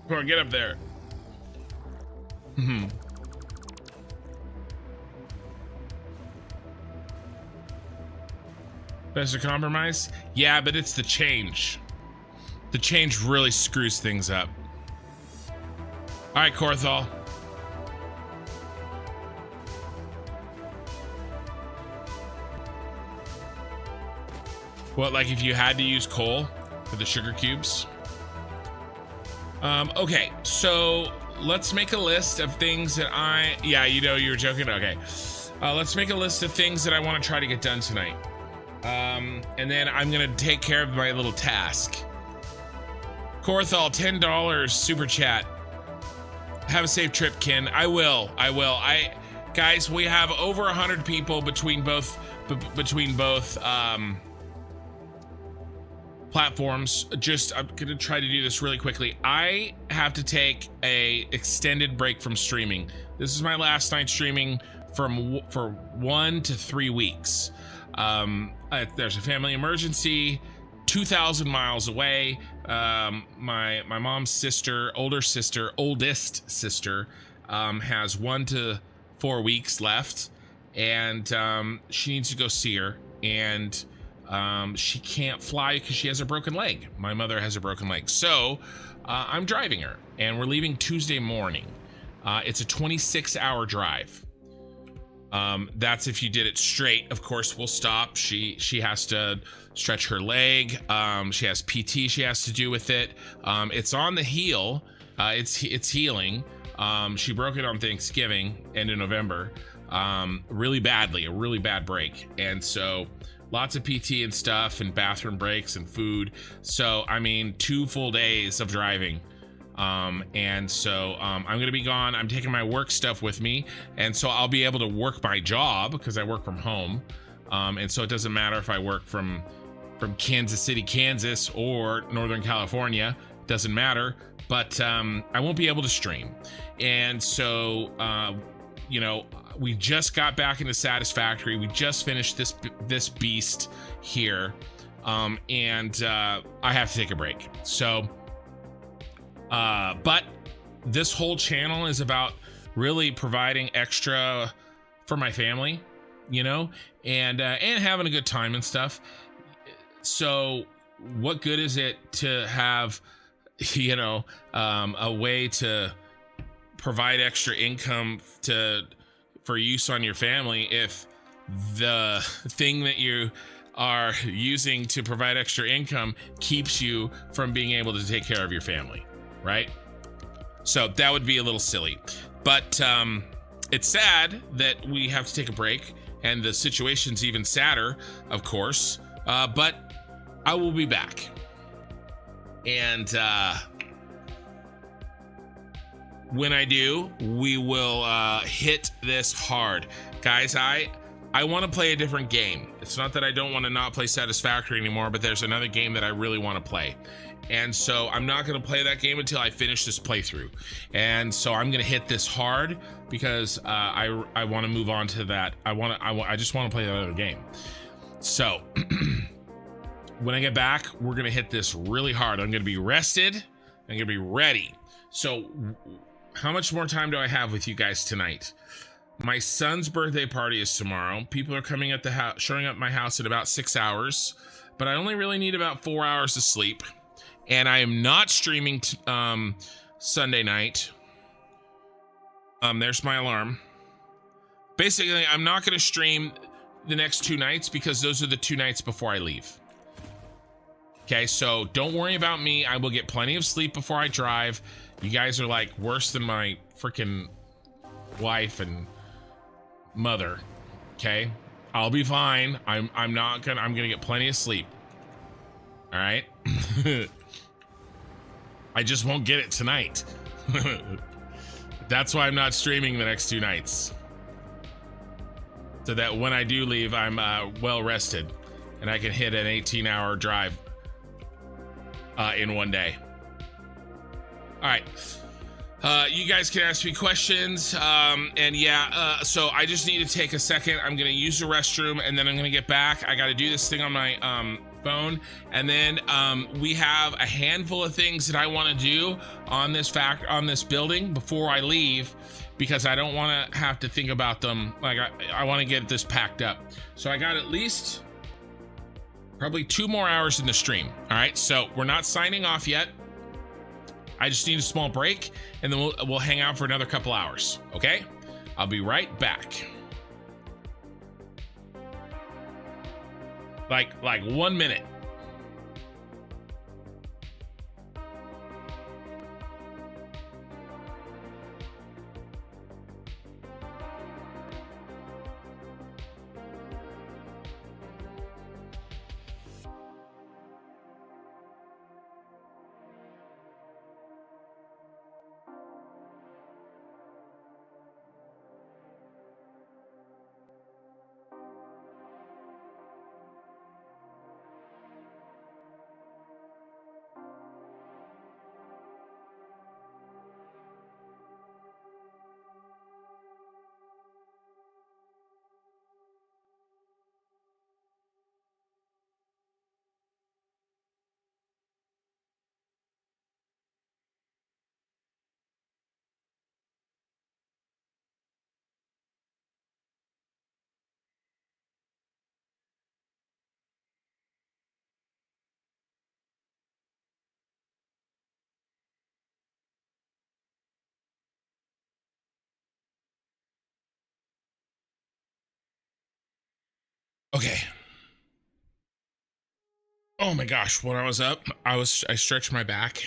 Come on, get up there. Best of compromise? Yeah, but it's the change. The change really screws things up. All right, Korthal. What, like if you had to use coal for the sugar cubes? Okay, so let's make a list of things that yeah, you know, you were joking. Okay. Let's make a list of things that I want to try to get done tonight. And then I'm going to take care of my little task. Corthal, $10 super chat. Have a safe trip, Ken. I will. Guys, we have over 100 people between both platforms. I'm gonna try to do this really quickly. I have to take a extended break from streaming. This is my last night streaming for 1 to 3 weeks. There's a family emergency 2,000 miles away. My mom's sister, oldest sister, has 1 to 4 weeks left, and she needs to go see her, and she can't fly because she has a broken leg. My mother has a broken leg, so I'm driving her, and we're leaving Tuesday morning. It's a 26-hour drive. That's if you did it straight. Of course, we'll stop. She has to stretch her leg. She has PT she has to do with it. It's on the heel. It's healing. She broke it on Thanksgiving, end of November, really badly, a really bad break. And so lots of PT and stuff, and bathroom breaks and food. So, I mean, 2 full days of driving. And so I'm going to be gone. I'm taking my work stuff with me. And so I'll be able to work my job because I work from home. And so it doesn't matter if I work from Kansas City, Kansas, or Northern California. Doesn't matter. But I won't be able to stream. And so, you know, we just got back into Satisfactory. We just finished this beast here. And I have to take a break. So, but this whole channel is about really providing extra for my family, you know, and having a good time and stuff. So what good is it to have, you know, a way to provide extra income for use on your family if the thing that you are using to provide extra income keeps you from being able to take care of your family, right? So that would be a little silly. But it's sad that we have to take a break, and the situation's even sadder, of course, but I will be back. And when I do, we will hit this hard. Guys, I want to play a different game. It's not that I don't want to not play Satisfactory anymore, but there's another game that I really want to play. And so I'm not going to play that game until I finish this playthrough. And so I'm going to hit this hard because I want to move on to that. I just want to play that other game. So when I get back, we're going to hit this really hard. I'm going to be rested. I'm going to be ready. So how much more time do I have with you guys tonight? My son's birthday party is tomorrow. People are coming at the house, showing up at my house in about 6 hours, but I only really need about 4 hours of sleep. And I am not streaming Sunday night. There's my alarm. Basically, I'm not going to stream the next 2 nights because those are the 2 nights before I leave. Okay, so don't worry about me. I will get plenty of sleep before I drive. You guys are like worse than my freaking wife and mother. Okay, I'll be fine. I'm gonna get plenty of sleep. All right. I just won't get it tonight. That's why I'm not streaming the next 2 nights. So that when I do leave, I'm well rested and I can hit an 18-hour drive in one day. All right. You guys can ask me questions. And yeah, so I just need to take a second. I'm going to use the restroom and then I'm going to get back. I got to do this thing on my phone. And then we have a handful of things that I want to do on this building before I leave, because I don't want to have to think about them. Like I want to get this packed up. So I got at least probably 2 more hours in the stream. All right. So we're not signing off yet. I just need a small break, and then we'll hang out for another couple hours. Okay? I'll be right back. Like 1 minute. Okay. Oh my gosh, when I was up, I stretched my back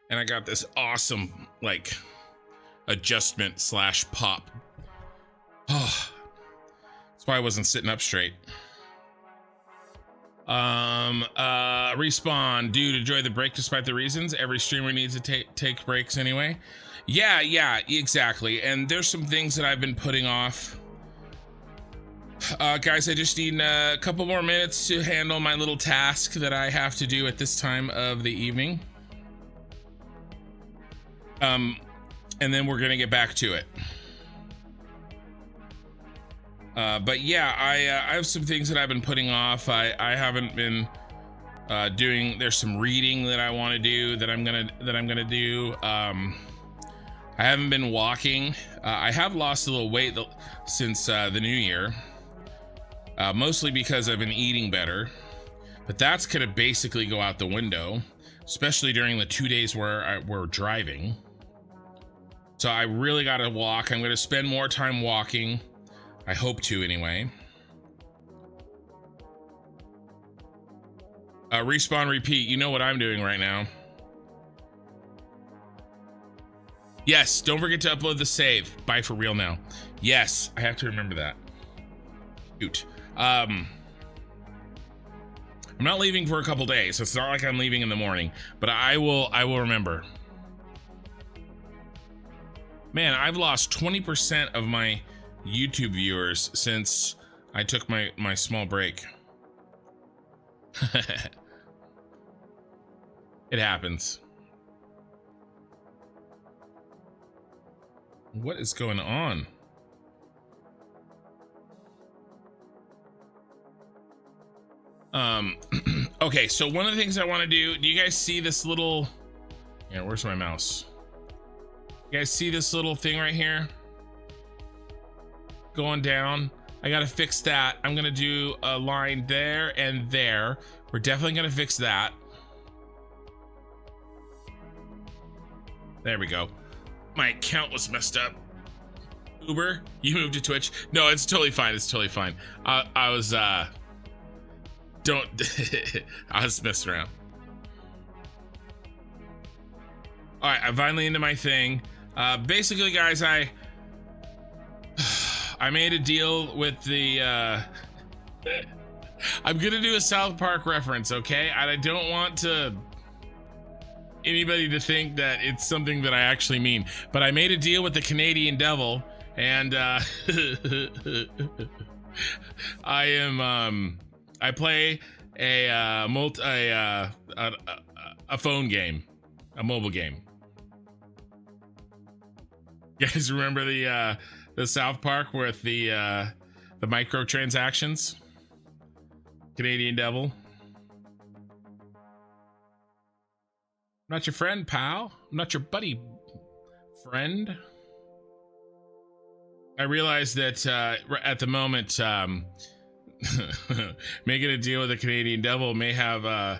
and I got this awesome like adjustment / pop. Oh, that's why I wasn't sitting up straight. Respawn, dude, enjoy the break despite the reasons. Every streamer needs to take breaks anyway. Yeah, exactly. And there's some things that I've been putting off. Guys, I just need a couple more minutes to handle my little task that I have to do at this time of the evening. And then we're gonna get back to it. But yeah, I have some things that I've been putting off. I haven't been doing. There's some reading that I want to do that I'm gonna do. I haven't been walking. I have lost a little weight since the new year. Mostly because I've been eating better, but that's gonna basically go out the window, especially during the 2 days where we're driving. So I really gotta walk. I'm gonna spend more time walking. I hope to anyway. Respawn, repeat. You know what I'm doing right now. Yes, don't forget to upload the save. Bye for real now. Yes, I have to remember that. Shoot. I'm not leaving for a couple days. It's not like I'm leaving in the morning, but I will remember. Man, I've lost 20% of my YouTube viewers since I took my small break. It happens. What is going on? Okay, so one of the things I want to do you guys see this little, yeah, where's my mouse? You guys see this little thing right here? Going down. I gotta fix that. I'm gonna do a line there and there. We're definitely gonna fix that. There we go. My account was messed up. Uber, you moved to Twitch? No, it's totally fine. It's totally fine. I was don't I was messing around. All right, I'm finally into my thing. Basically, guys, I made a deal with the I'm gonna do a South Park reference, okay? I don't want anybody to think that it's something that I actually mean, but I made a deal with the Canadian devil, and I play a phone game, a mobile game. You guys remember the South Park with the microtransactions? Canadian devil. I'm not your friend, pal. I'm not your buddy, friend. I realize that at the moment, making a deal with the Canadian devil may have,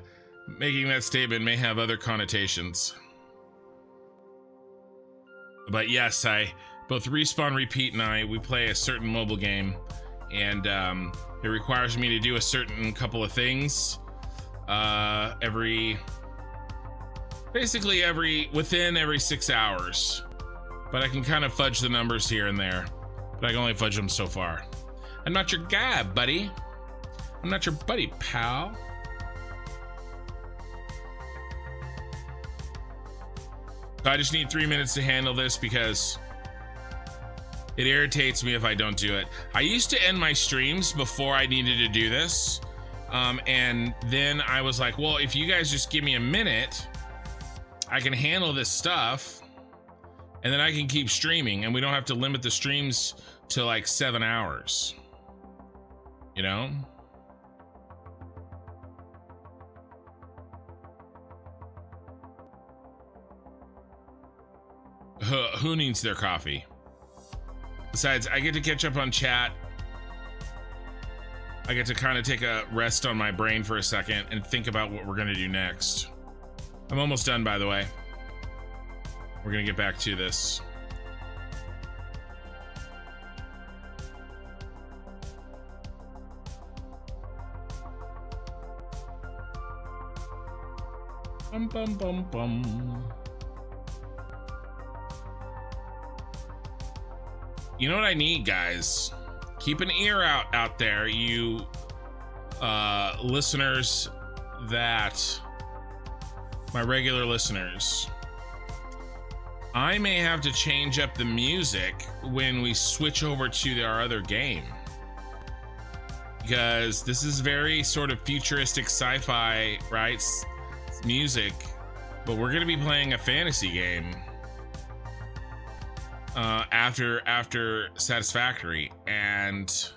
making that statement may have other connotations. But yes, both Respawn, Repeat, and we play a certain mobile game, and it requires me to do a certain couple of things within every 6 hours. But I can kind of fudge the numbers here and there, but I can only fudge them so far. I'm not your guy, buddy. I'm not your buddy, pal. So I just need 3 minutes to handle this because it irritates me if I don't do it. I used to end my streams before I needed to do this. And then I was like, well, if you guys just give me a minute, I can handle this stuff and then I can keep streaming and we don't have to limit the streams to like 7 hours. You know? Who needs their coffee? Besides, I get to catch up on chat. I get to kind of take a rest on my brain for a second and think about what we're going to do next. I'm almost done, by the way. We're going to get back to this. Bum, bum, bum, bum. You know what I need, guys? Keep an ear out there, you listeners, that my regular listeners. I may have to change up the music when we switch over to our other game, because this is very sort of futuristic sci-fi, right? Music, but we're gonna be playing a fantasy game after Satisfactory, and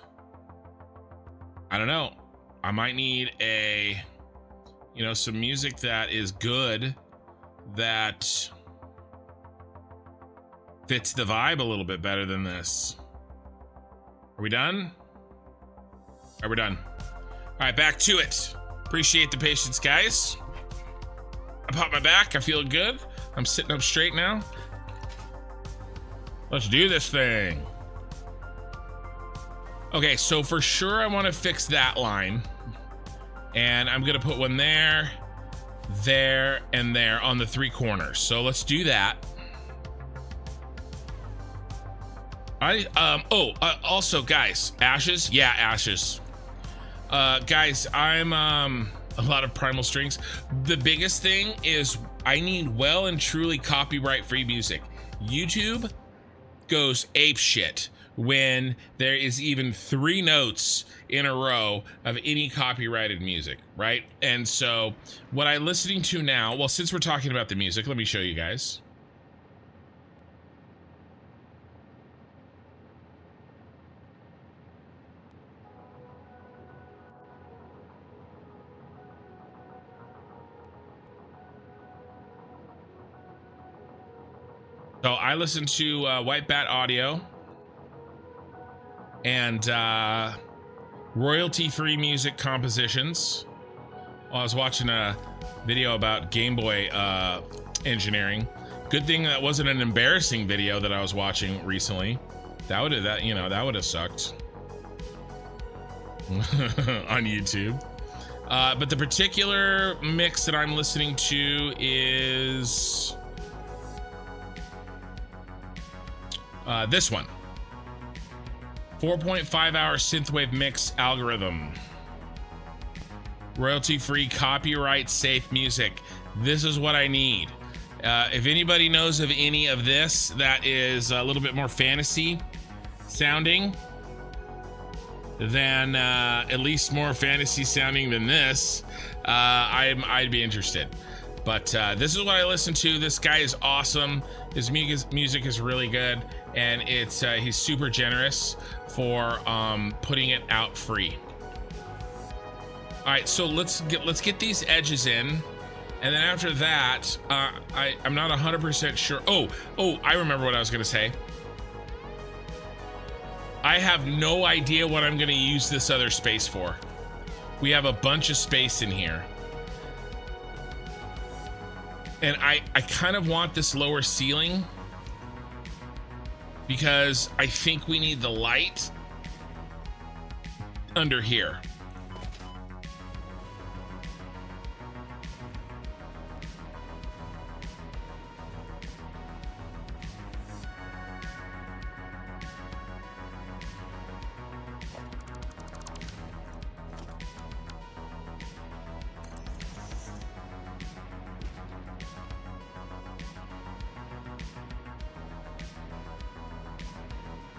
I don't know, I might need a, you know, some music that is good, that fits the vibe a little bit better than this. Are we done? Are we done? All right, back to it. Appreciate the patience, guys. I popped my back, I feel good. I'm sitting up straight now. Let's do this thing. Okay, so for sure I want to fix that line. And I'm gonna put one there, there, and there on the 3 corners. So let's do that. Also, guys, ashes. Yeah, ashes. Guys, I'm a lot of primal strings. The biggest thing is I need well and truly copyright free music. YouTube goes ape shit when there is even 3 notes in a row of any copyrighted music, right? And so what I'm listening to now, well, since we're talking about the music, let me show you guys. So I listen to White Bat Audio and royalty-free music compositions. Well, I was watching a video about Game Boy engineering. Good thing that wasn't an embarrassing video that I was watching recently. That would have sucked on YouTube. But the particular mix that I'm listening to is this one. 4.5 hour synthwave mix algorithm. Royalty-free, copyright-safe music. This is what I need. If anybody knows of any of this that is a little bit more fantasy sounding, then at least more fantasy sounding than this, I'd be interested. But this is what I listen to. This guy is awesome. His music is really good, and it's he's super generous for putting it out free. All right, so let's get these edges in, and then after that, I'm not 100% sure. Oh, I remember what I was gonna say. I have no idea what I'm gonna use this other space for. We have a bunch of space in here. And I kind of want this lower ceiling because I think we need the light under here.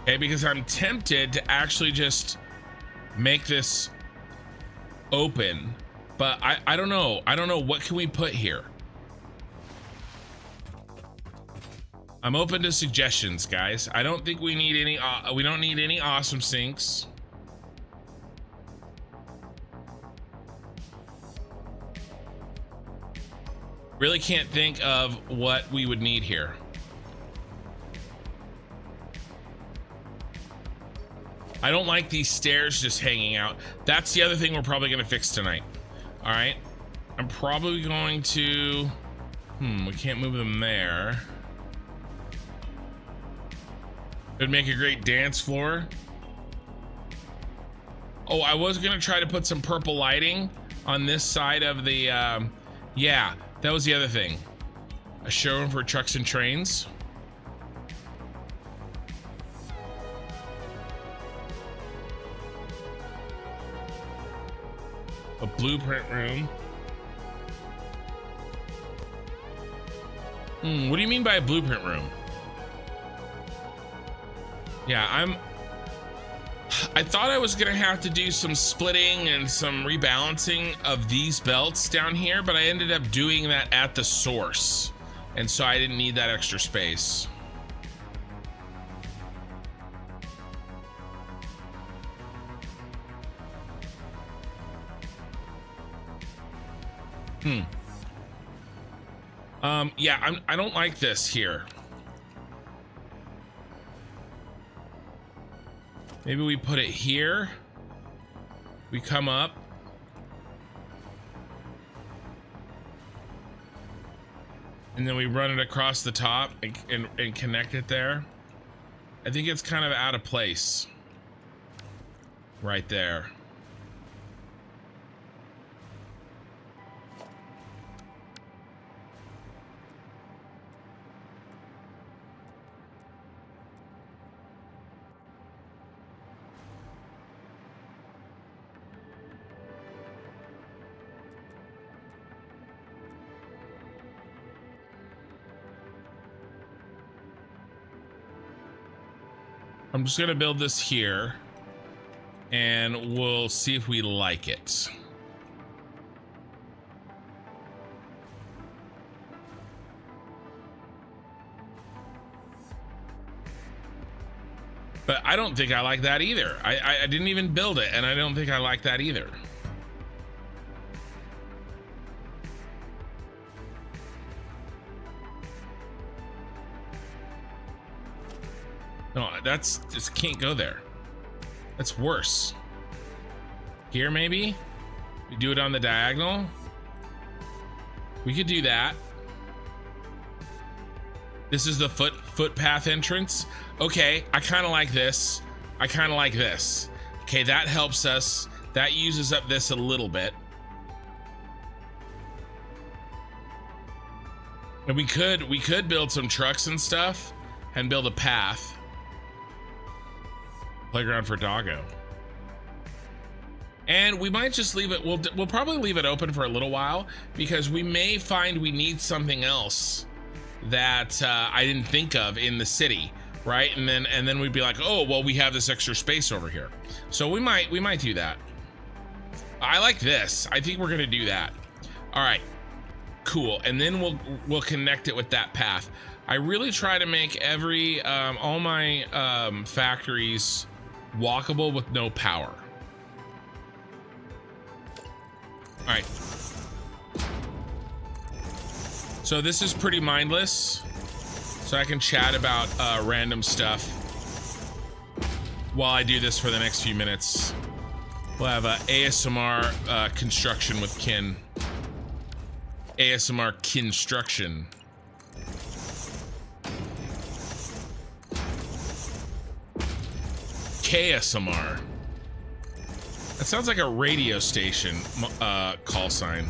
Okay, because I'm tempted to actually just make this open, but I don't know. I don't know, what can we put here? I'm open to suggestions, guys. I don't think we need any, we don't need any awesome sinks. Really can't think of what we would need here. I don't like these stairs just hanging out. That's the other thing we're probably gonna fix tonight. All right, I'm probably going to, we can't move them there. It'd make a great dance floor. Oh, I was gonna try to put some purple lighting on this side of the, yeah, That was the other thing. A showroom for trucks and trains. A blueprint room. What do you mean by a blueprint room? Yeah, I thought I was gonna have to do some splitting and some rebalancing of these belts down here, but I ended up doing that at the source. And so I didn't need that extra space. Yeah, I don't like this here. Maybe we put it here. We come up. And then we run it across the top and connect it there. I think it's kind of out of place. Right there. I'm just gonna build this here and we'll see if we like it. But I don't think I like that either. I didn't even build it and I don't think I like that either. No, that's just can't go there. That's worse. Here, maybe we do it on the diagonal. We could do that. This is the footpath entrance. Okay, I kind of like this. I kind of like this. Okay, that helps us. That uses up this a little bit. And we could build some trucks and stuff and build a path. Playground for doggo. And we might just leave it. We'll probably leave it open for a little while because we may find we need something else that I didn't think of in the city, right? And then we'd be like, oh well, we have this extra space over here, so we might do that. I like this. I think we're gonna do that. All right, cool. And then we'll connect it with that path. I really try to make every all my factories walkable with no power. All right. So this is pretty mindless. So I can chat about random stuff while I do this for the next few minutes. We'll have ASMR construction with Kin. ASMR construction. KSMR. That sounds like a radio station call sign.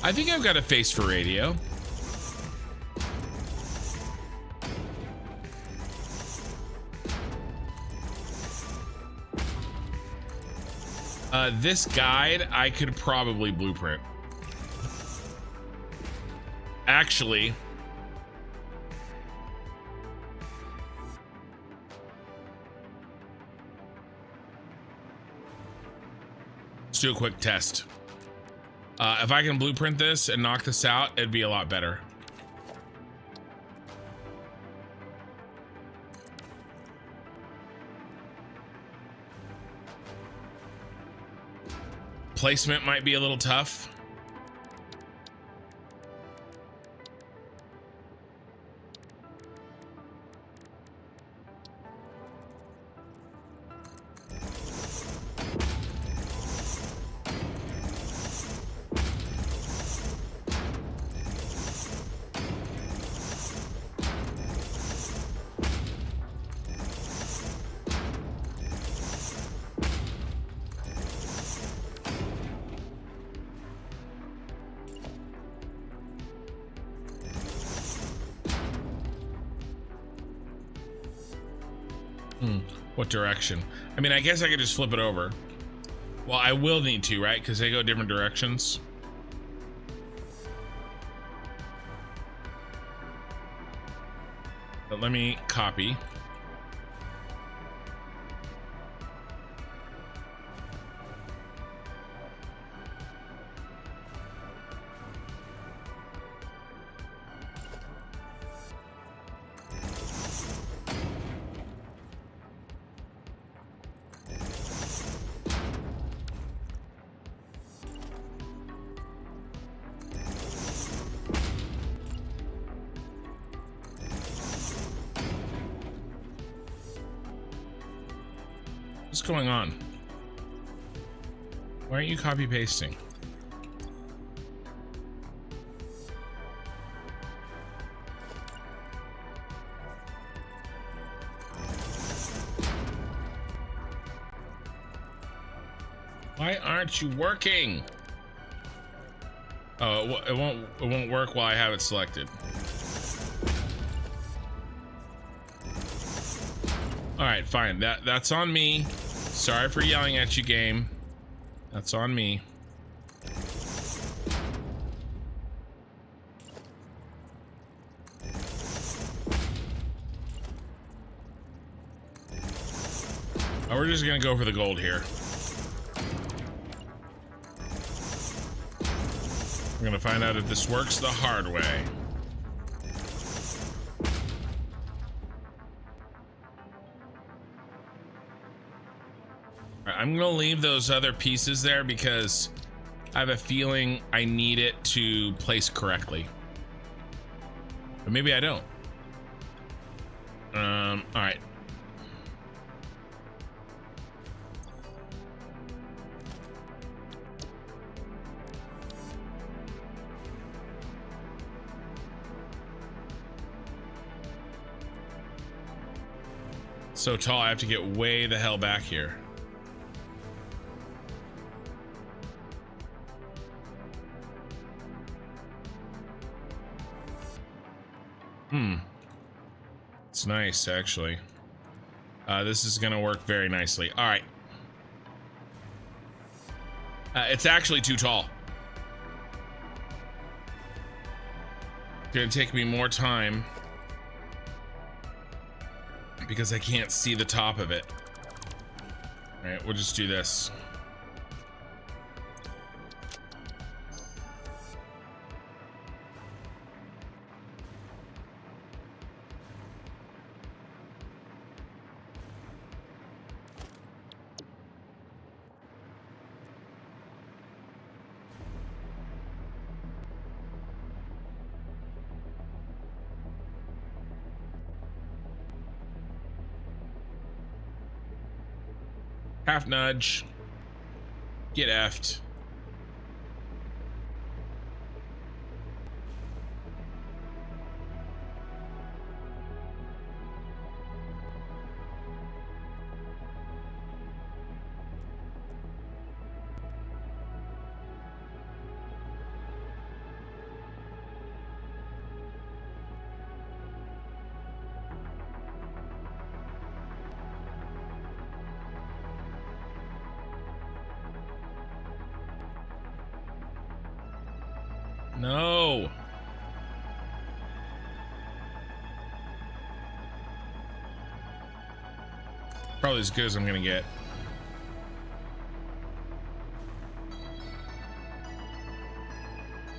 I think I've got a face for radio. This guide I could probably blueprint. Actually, let's do a quick test. If I can blueprint this and knock this out, it'd be a lot better. Placement might be a little tough. What direction? I mean, I guess I could just flip it over. Well, I will need to, right? Because they go different directions. But let me copy. What's going on? Why aren't you copy pasting? Why aren't you working? Oh, it won't work while I have it selected. All right, fine. That's on me. Sorry for yelling at you, game. That's on me. Oh, we're just gonna go for the gold here. We're gonna find out if this works the hard way. I'm gonna leave those other pieces there because I have a feeling I need it to place correctly. But maybe I don't. All right. So tall, I have to get way the hell back here. It's nice, actually. This is gonna work very nicely. All right. It's actually too tall. It's gonna take me more time because I can't see the top of it. All right, we'll just do this. Half nudge. Get effed. No. Probably as good as I'm gonna get.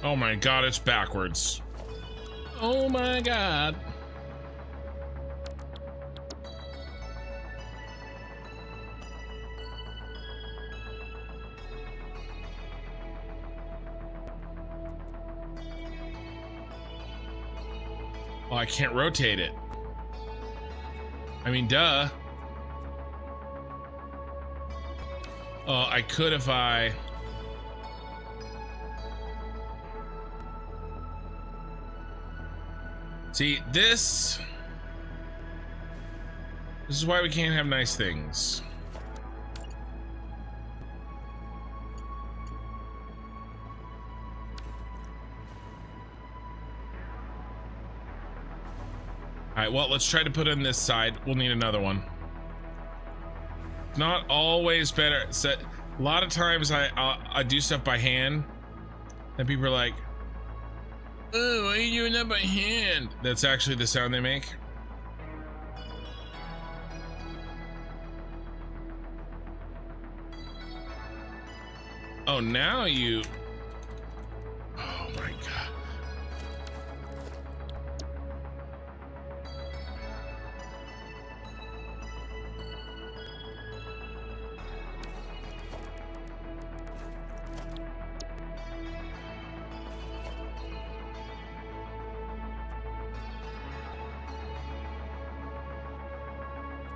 Oh my god, it's backwards. Oh my god. Oh, I can't rotate it. I mean, duh. Oh, I could if I... See, this is why we can't have nice things. All right, well, let's try to put it on this side. We'll need another one. Not always better. So, a lot of times I do stuff by hand, and people are like, "Oh, why are you doing that by hand?" That's actually the sound they make. Oh, now you. Oh my god.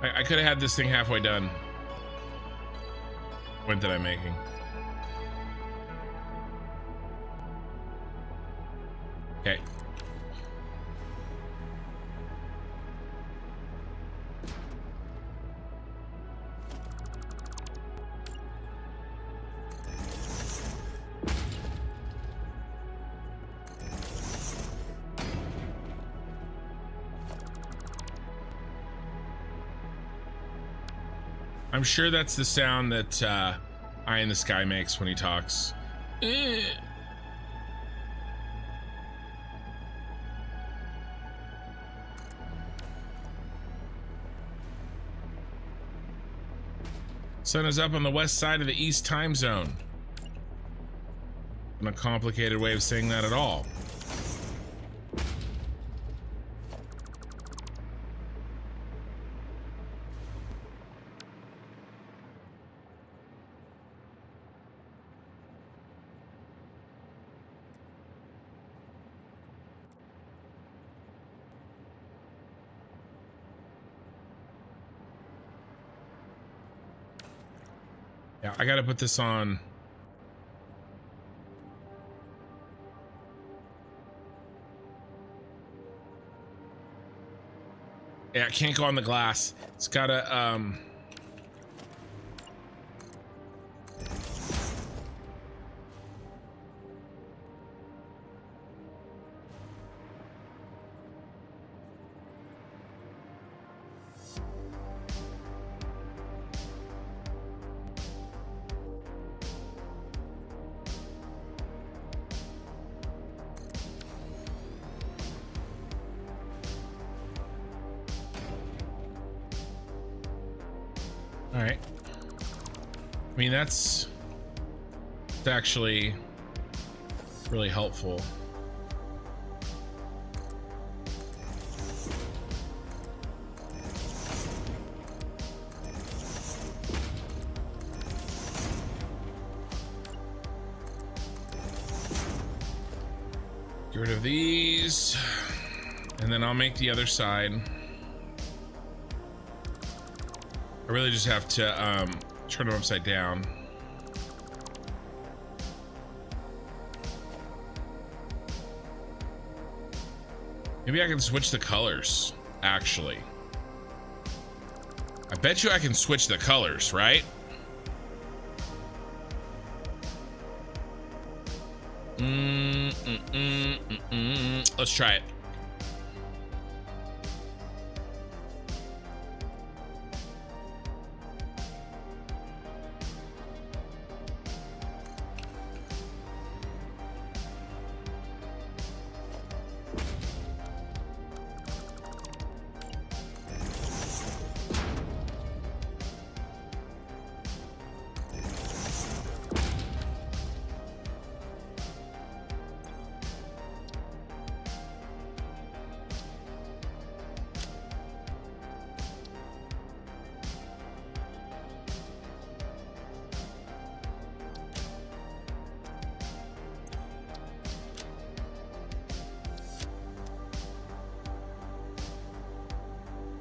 I could have had this thing halfway done. What did I making? Okay. I'm sure that's the sound that Eye in the Sky makes when he talks. Sun is up on the west side of the East time zone. Not a complicated way of saying that at all. Yeah, I gotta put this on. Yeah, it can't go on the glass. It's gotta, all right. I mean, that's actually really helpful. Get rid of these, and then I'll make the other side. I really just have to turn them upside down. Maybe I can switch the colors, actually. I bet you I can switch the colors, right? Let's try it.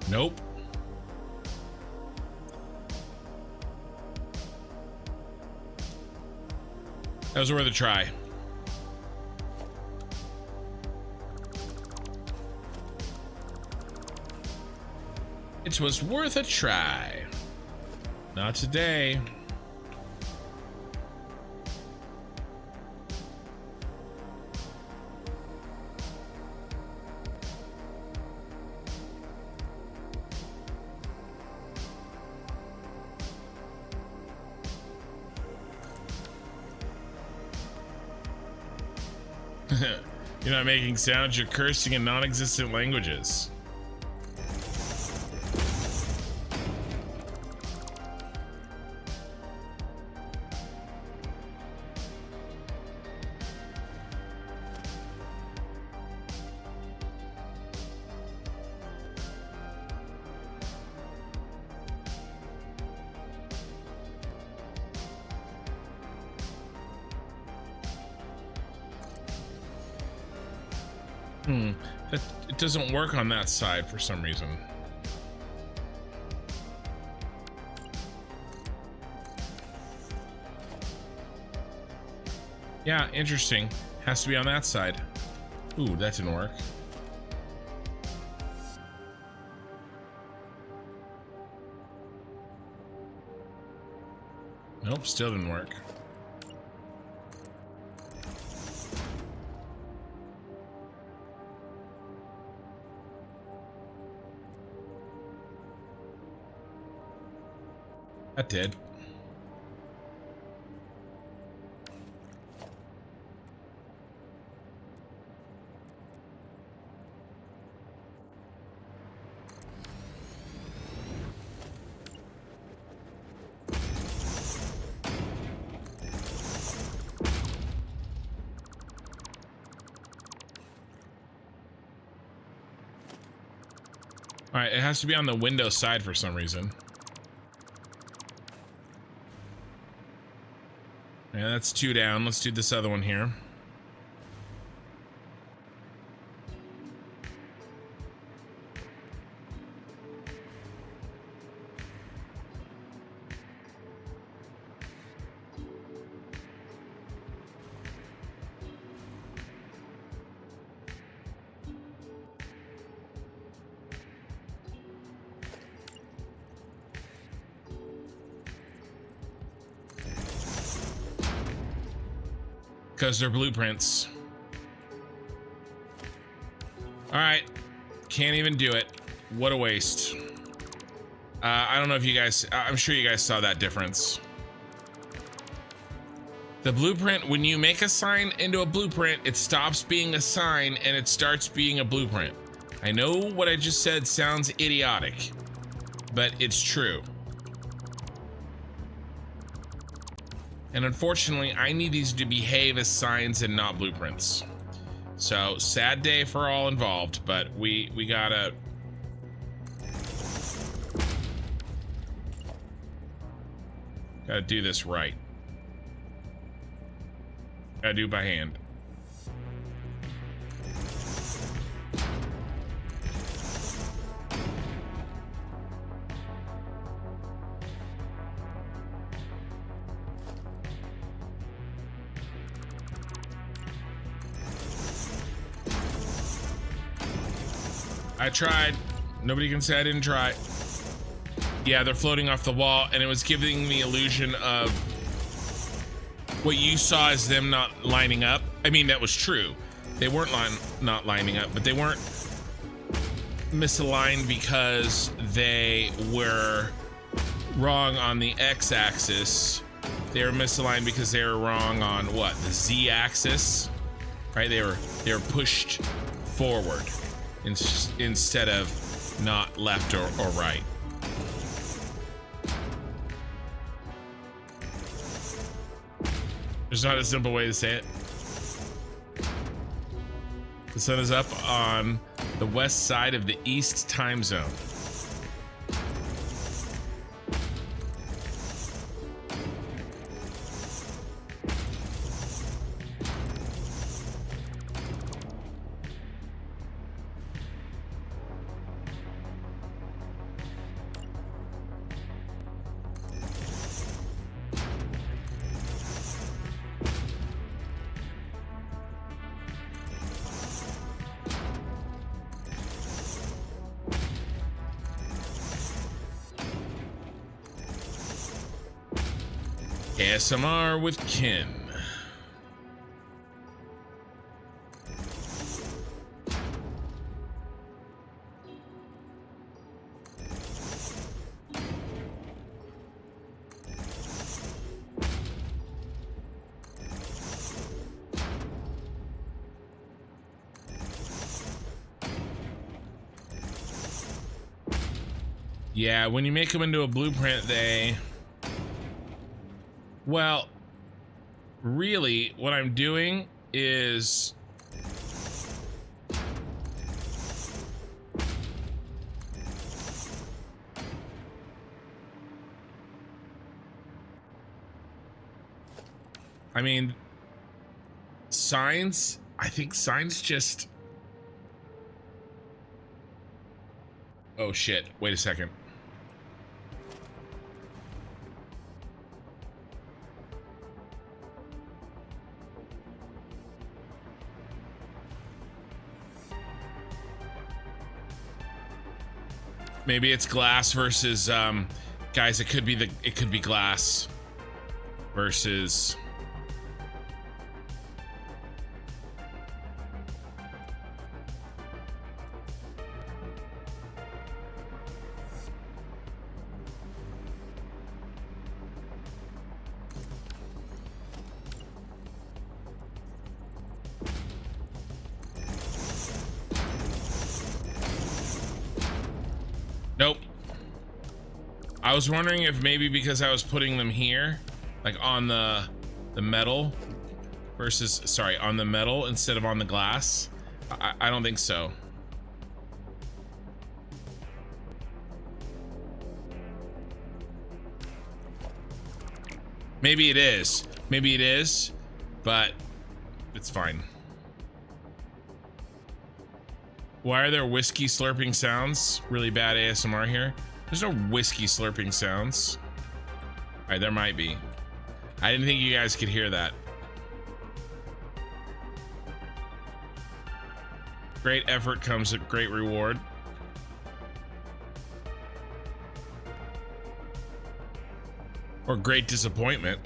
Nope. That was worth a try. It was worth a try. Not today. You're not making sounds, you're cursing in non-existent languages. It doesn't work on that side for some reason. Yeah, interesting. Has to be on that side. Ooh, that didn't work. Nope, still didn't work. That did. All right, it has to be on the window side for some reason. Yeah, that's 2 down. Let's do this other one here. Because they're blueprints. All right, can't even do it. What a waste. I don't know if you guys, I'm sure you guys saw that difference. The blueprint, when you make a sign into a blueprint, it stops being a sign and it starts being a blueprint. I know what I just said sounds idiotic, but it's true. And unfortunately, I need these to behave as signs and not blueprints. So, sad day for all involved, but we gotta... Gotta do this right. Gotta do it by hand. I tried. Nobody can say I didn't try. Yeah, they're floating off the wall, and it was giving the illusion of what you saw as them not lining up. I mean, that was true. They weren't not lining up, but they weren't misaligned because they were wrong on the x-axis. They were misaligned because they were wrong on what? The z-axis, right? They were pushed forward instead of not left or right. There's not a simple way to say it. The sun is up on the west side of the East time zone. ASMR with Ken. Yeah, when you make them into a blueprint, well, really, what I'm doing is I mean, signs, I think signs just... Oh shit, wait a second. Maybe it's glass versus guys, it could be glass versus nope. I was wondering if maybe because I was putting them here, like on the metal versus, sorry, on the metal instead of on the glass. I don't think so. Maybe it is. Maybe it is, but it's fine. Why are there whiskey slurping sounds? Really bad ASMR here. There's no whiskey slurping sounds. All right, there might be. I didn't think you guys could hear that. Great effort comes at great reward. Or great disappointment.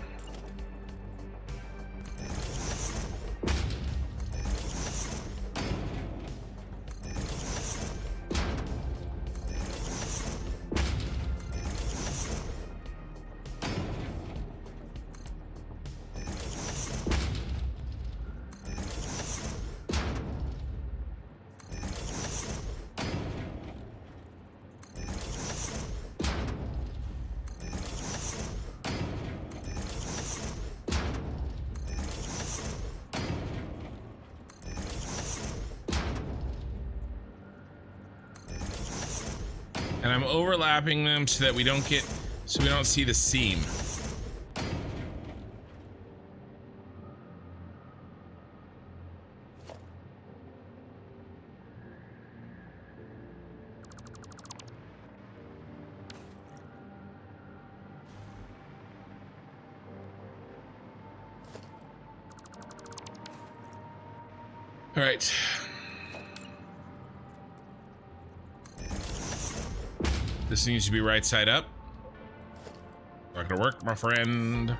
And I'm overlapping them so that we don't see the seam. All right. This needs to be right side up. Not gonna work, my friend.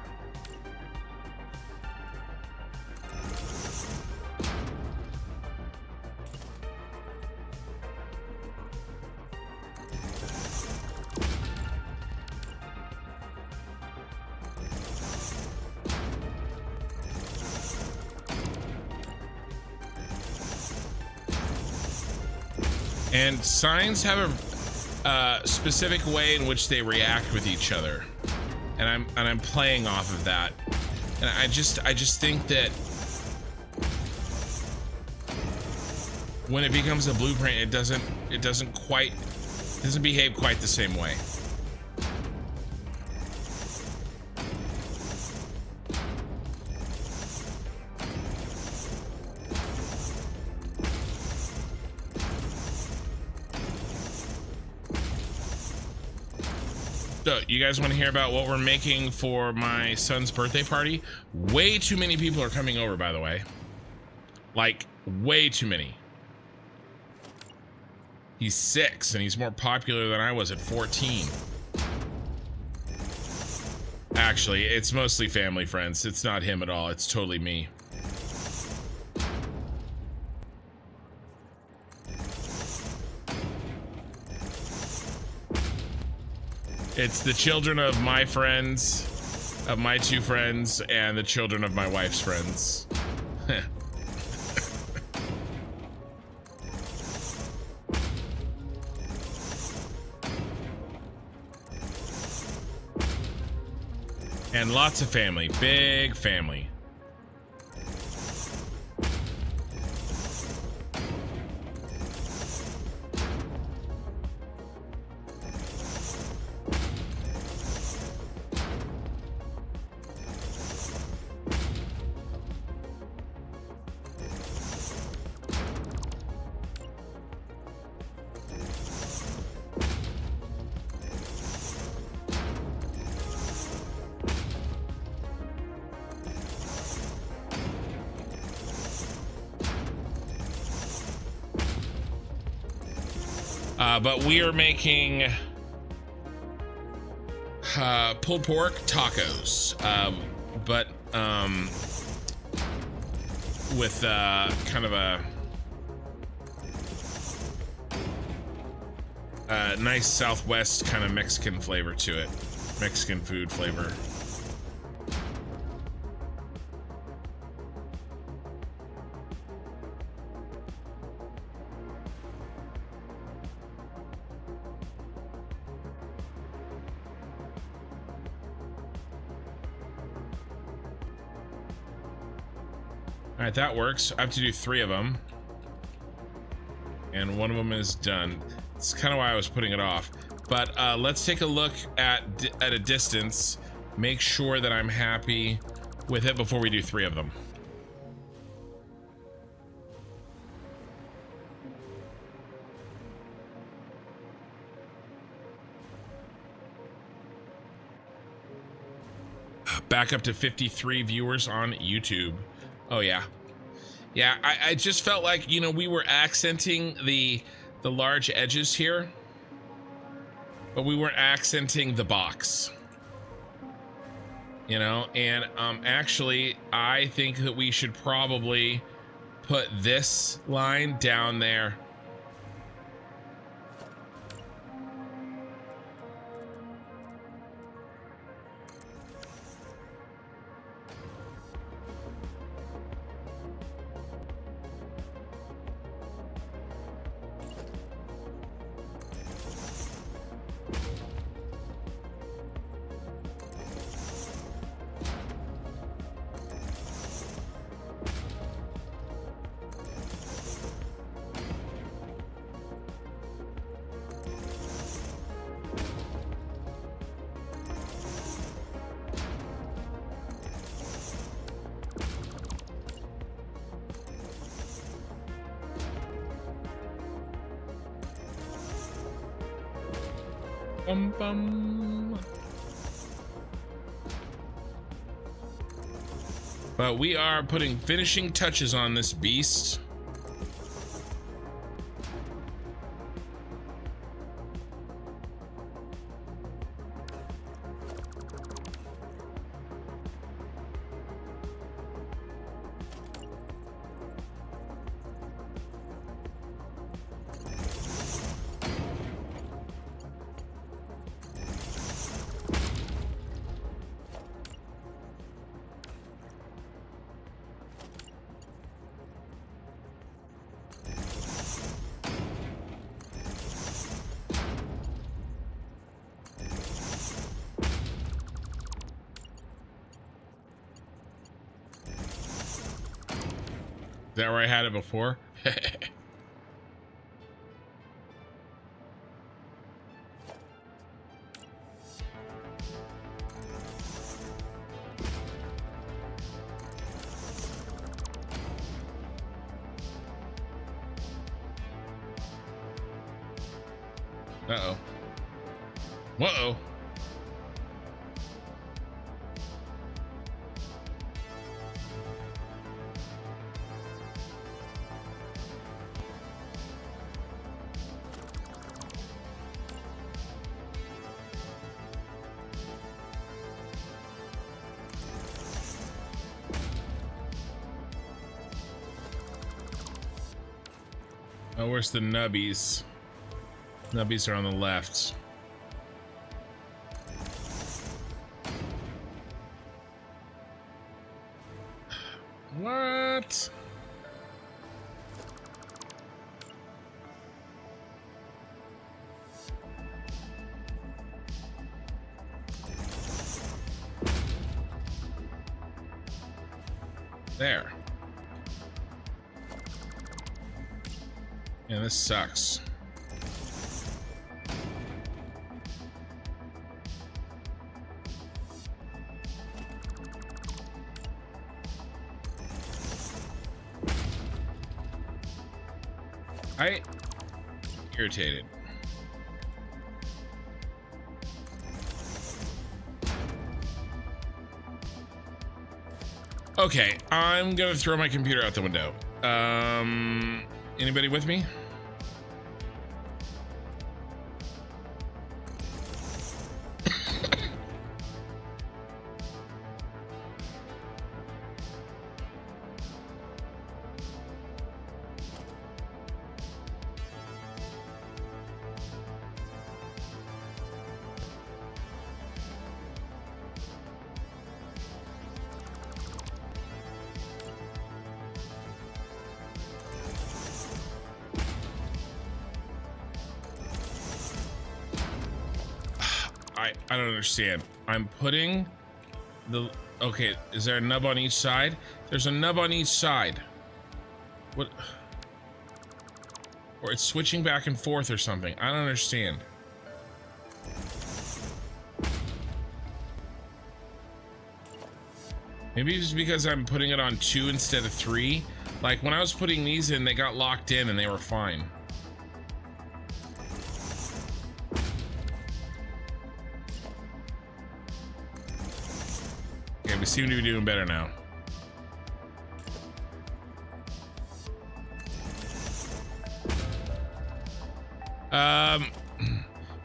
And signs have a specific way in which they react with each other, and I'm playing off of that, and I just think that when it becomes a blueprint, it doesn't behave quite the same way. So, you guys want to hear about what we're making for my son's birthday party? Way too many people are coming over, by the way. Like, way too many. He's 6, and he's more popular than I was at 14. Actually, it's mostly family friends. It's not him at all. It's totally me. It's the children of my friends, of my 2 friends, and the children of my wife's friends. And lots of family. Big family. But we are making pulled pork tacos, with kind of a nice Southwest kind of Mexican flavor to it. Mexican food flavor. All right, that works. I have to do 3 of them. And 1 of them is done. It's kind of why I was putting it off. But let's take a look at a distance. Make sure that I'm happy with it before we do 3 of them. Back up to 53 viewers on YouTube. Oh yeah. Yeah, I just felt like, you know, we were accenting the large edges here, but we weren't accenting the box. You know, and actually I think that we should probably put this line down there. Bum, bum. But we are putting finishing touches on this beast. Is that where I had it before? Uh-oh. Whoa. Oh, where's the nubbies? Nubbies are on the left. What? There. Yeah, this sucks. Irritated. Okay, I'm gonna throw my computer out the window. Anybody with me? I don't understand. I'm putting the... Okay, is there a nub on each side? There's a nub on each side. What? Or it's switching back and forth or something. I don't understand. Maybe it's because I'm putting it on 2 instead of 3. Like when I was putting these in, they got locked in and they were fine. We seem to be doing better now.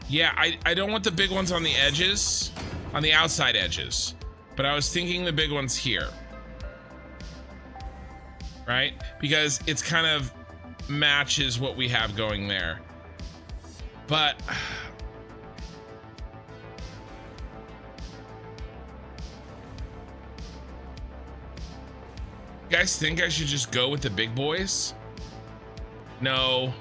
Yeah, I don't want the big ones on the edges, on the outside edges, but I was thinking the big ones here, right? Because it's kind of matches what we have going there. But you guys think I should just go with the big boys? No,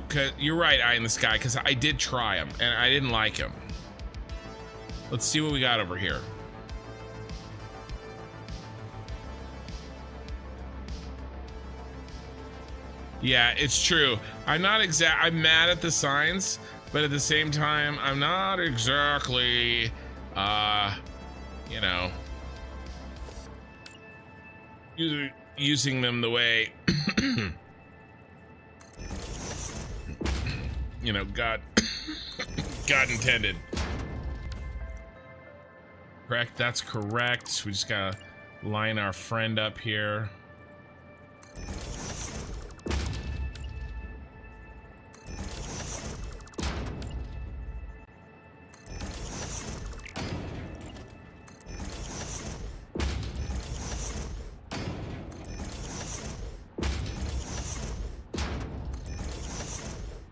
cause you're right, Eye in the Sky, because I did try them and I didn't like them. Let's see what we got over here. Yeah, it's true. I'm mad at the signs, but at the same time, I'm not exactly, you know, using them the way you know, God intended. Correct, that's correct. We just gotta line our friend up here.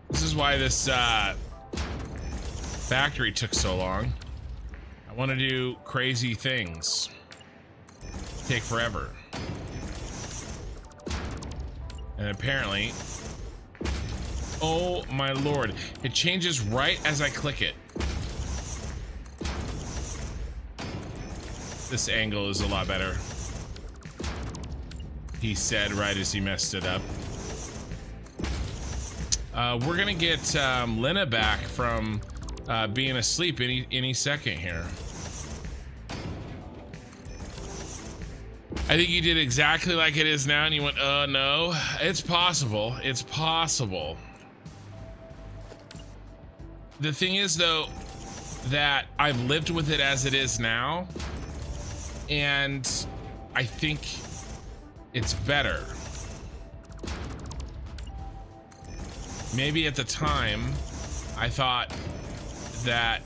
This is why this factory took so long. I want to do crazy things. Take forever. And apparently, oh my lord, it changes right as I click it. This angle is a lot better, he said right as he messed it up. We're gonna get Lena back from being asleep any second here. I think you did exactly like it is now and you went, no. It's possible. It's possible. The thing is, though, that I've lived with it as it is now, and I think it's better. Maybe at the time, I thought that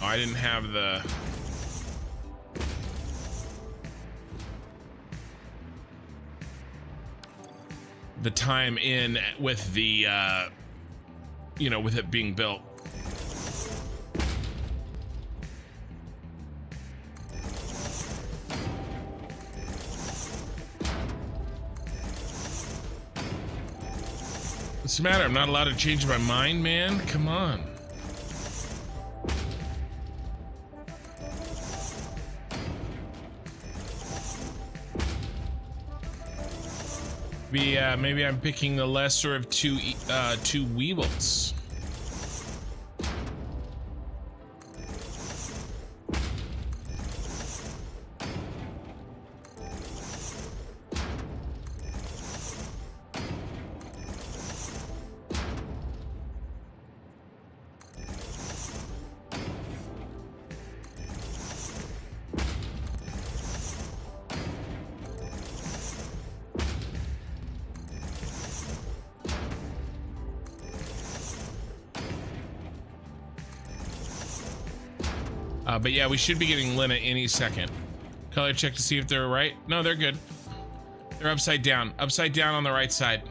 I didn't have the time in with the, you know, with it being built. What's the matter? I'm not allowed to change my mind, man? Come on. Maybe I'm picking the lesser of two weevils. But yeah, we should be getting Lena any second. Color check to see if they're right. No, they're good. They're upside down. Upside down on the right side.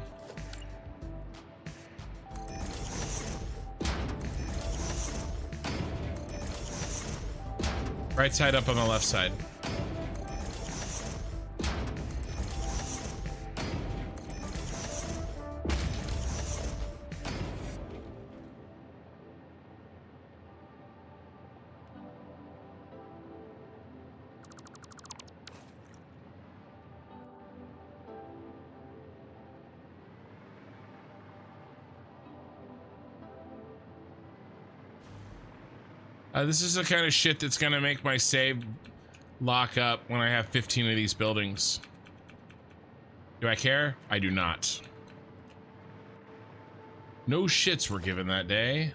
Right side up on the left side. This is the kind of shit that's gonna make my save lock up when I have 15 of these buildings. Do I care? I do not. No shits were given that day.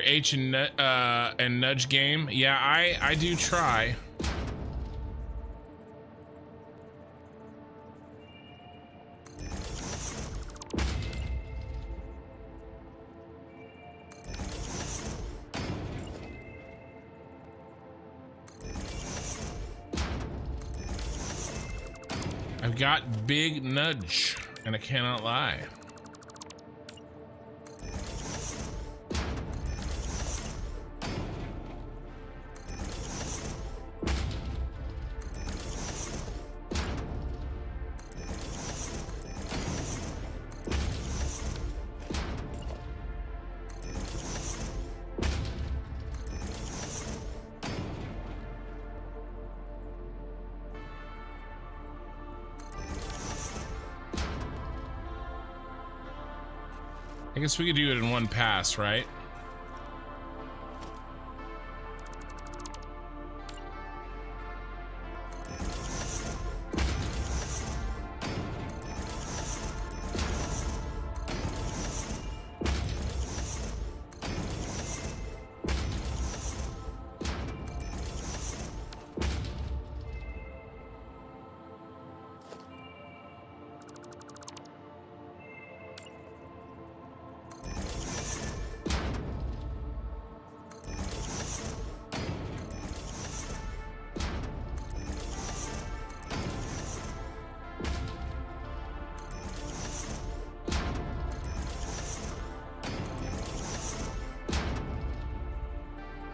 H and nudge game. Yeah, I do try. I've got big nudge, and I cannot lie. I guess we could do it in one pass, right?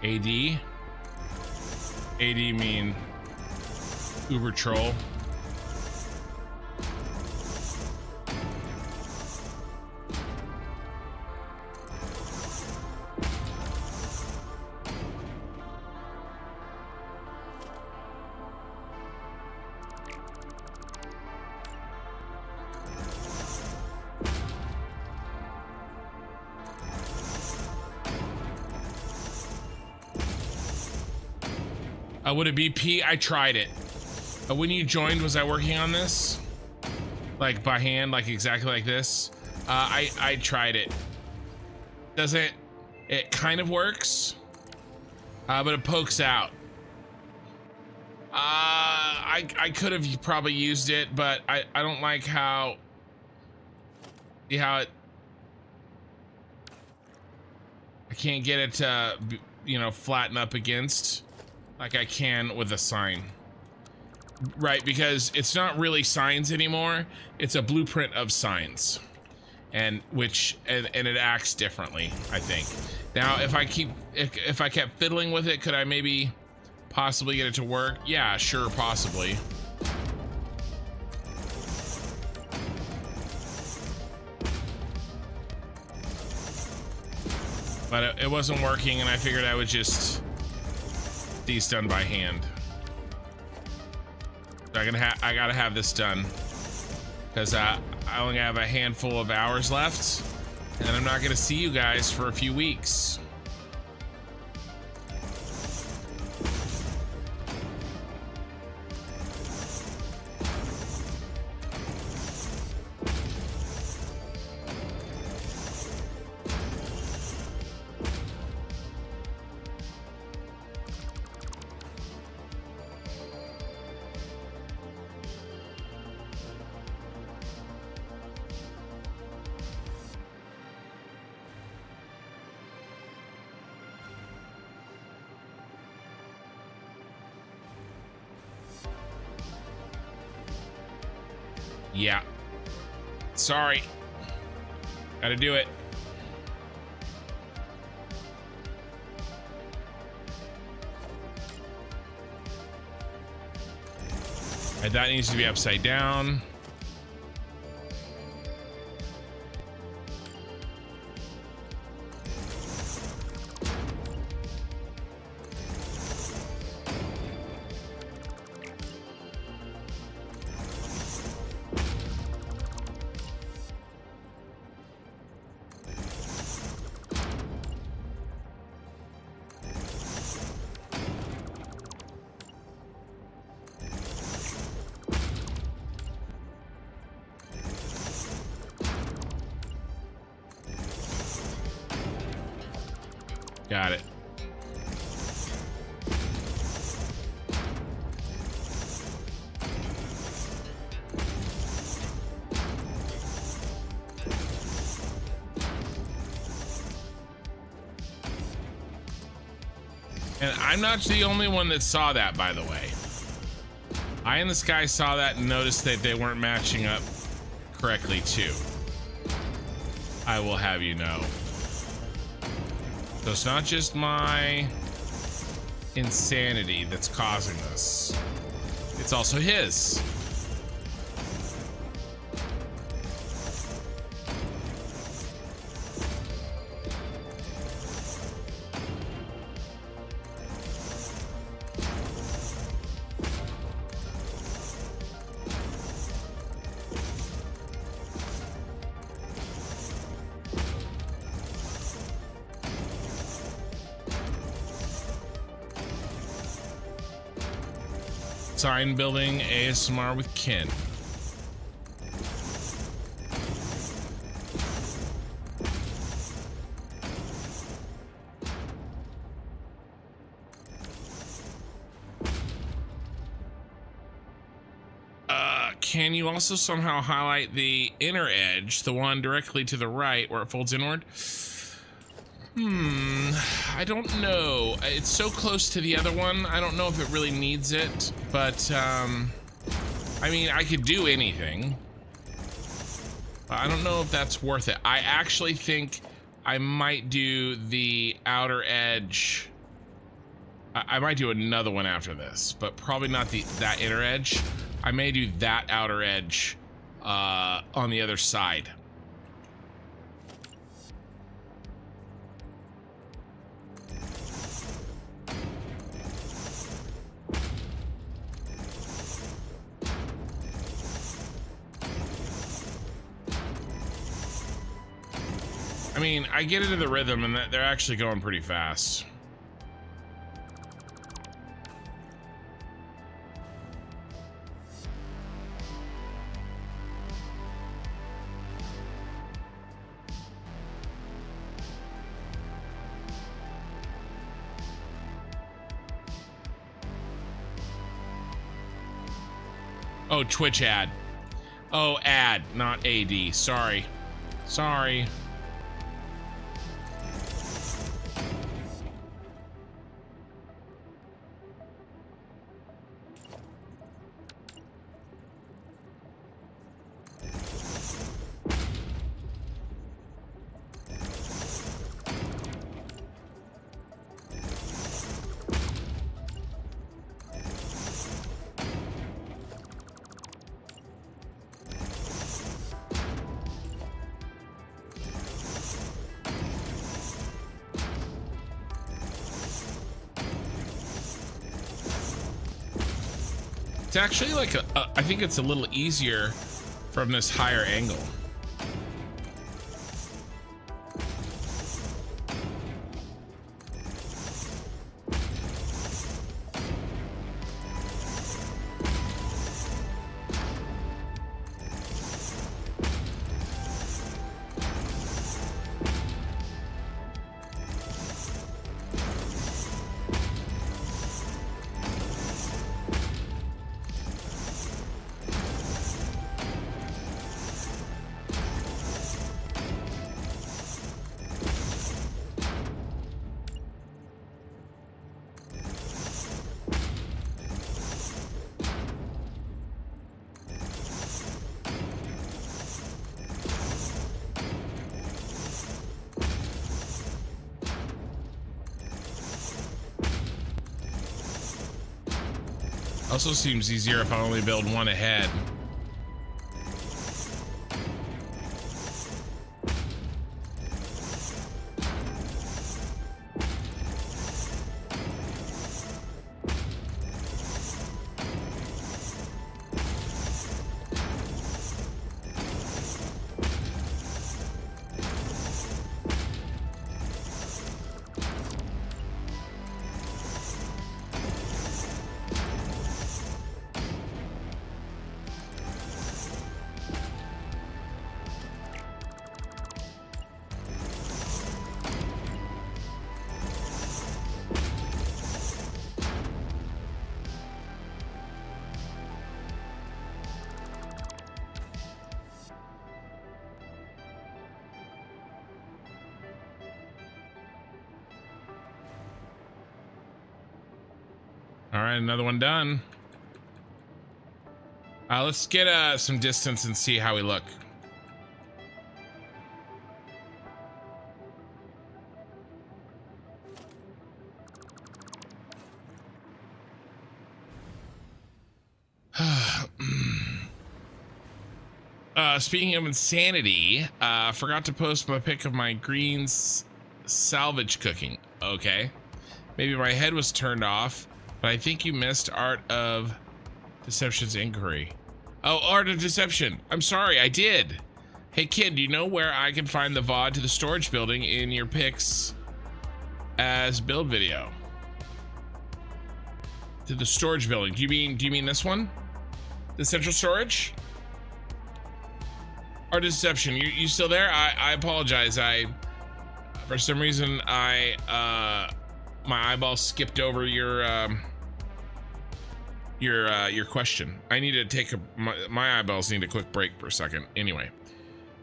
AD? AD mean Uber Troll. Would it be P? I tried it. When you joined, was I working on this? Like by hand, like exactly like this? I tried it. Doesn't, it kind of works, but it pokes out. I could have probably used it, but I don't like how it, I can't get it to, you know, flatten up against like I can with a sign. Right, because it's not really signs anymore. It's a blueprint of signs. And it acts differently, I think. Now, if I kept fiddling with it, could I maybe possibly get it to work? Yeah, sure, possibly. But it wasn't working, and I figured I would just these done by hand. So I gotta have this done because I only have a handful of hours left, and then I'm not gonna see you guys for a few weeks. Yeah. Sorry. Gotta do it. And that needs to be upside down. Got it. And I'm not the only one that saw that, by the way. Eye in the Sky saw that and noticed that they weren't matching up correctly too. I will have you know. So it's not just my insanity that's causing this. It's also his. Sign building ASMR with Ken. Can you also somehow highlight the inner edge, the one directly to the right where it folds inward? I don't know. It's so close to the other one. I don't know if it really needs it, but I mean, I could do anything. I don't know if that's worth it. I actually think I might do the outer edge. I might do another one after this, but probably not that inner edge. I may do that outer edge on the other side. I mean, I get into the rhythm and they're actually going pretty fast. Oh, Twitch ad. Oh, ad, not AD. Sorry. Sorry. It's actually like I think it's a little easier from this higher angle. Also seems easier if I only build one ahead. All right, another one done. Let's get some distance and see how we look. Speaking of insanity, forgot to post my pic of my greens salvage cooking. Okay. Maybe my head was turned off, but I think you missed Art of Deception's inquiry. Oh, Art of Deception. I'm sorry, I did. Hey kid, do you know where I can find the VOD to the storage building in your pics as build video? To the storage building. Do you mean this one? The central storage? Art of Deception, you still there? I apologize. For some reason my eyeball skipped over your question. I need to take my eyeballs need a quick break for a second. Anyway,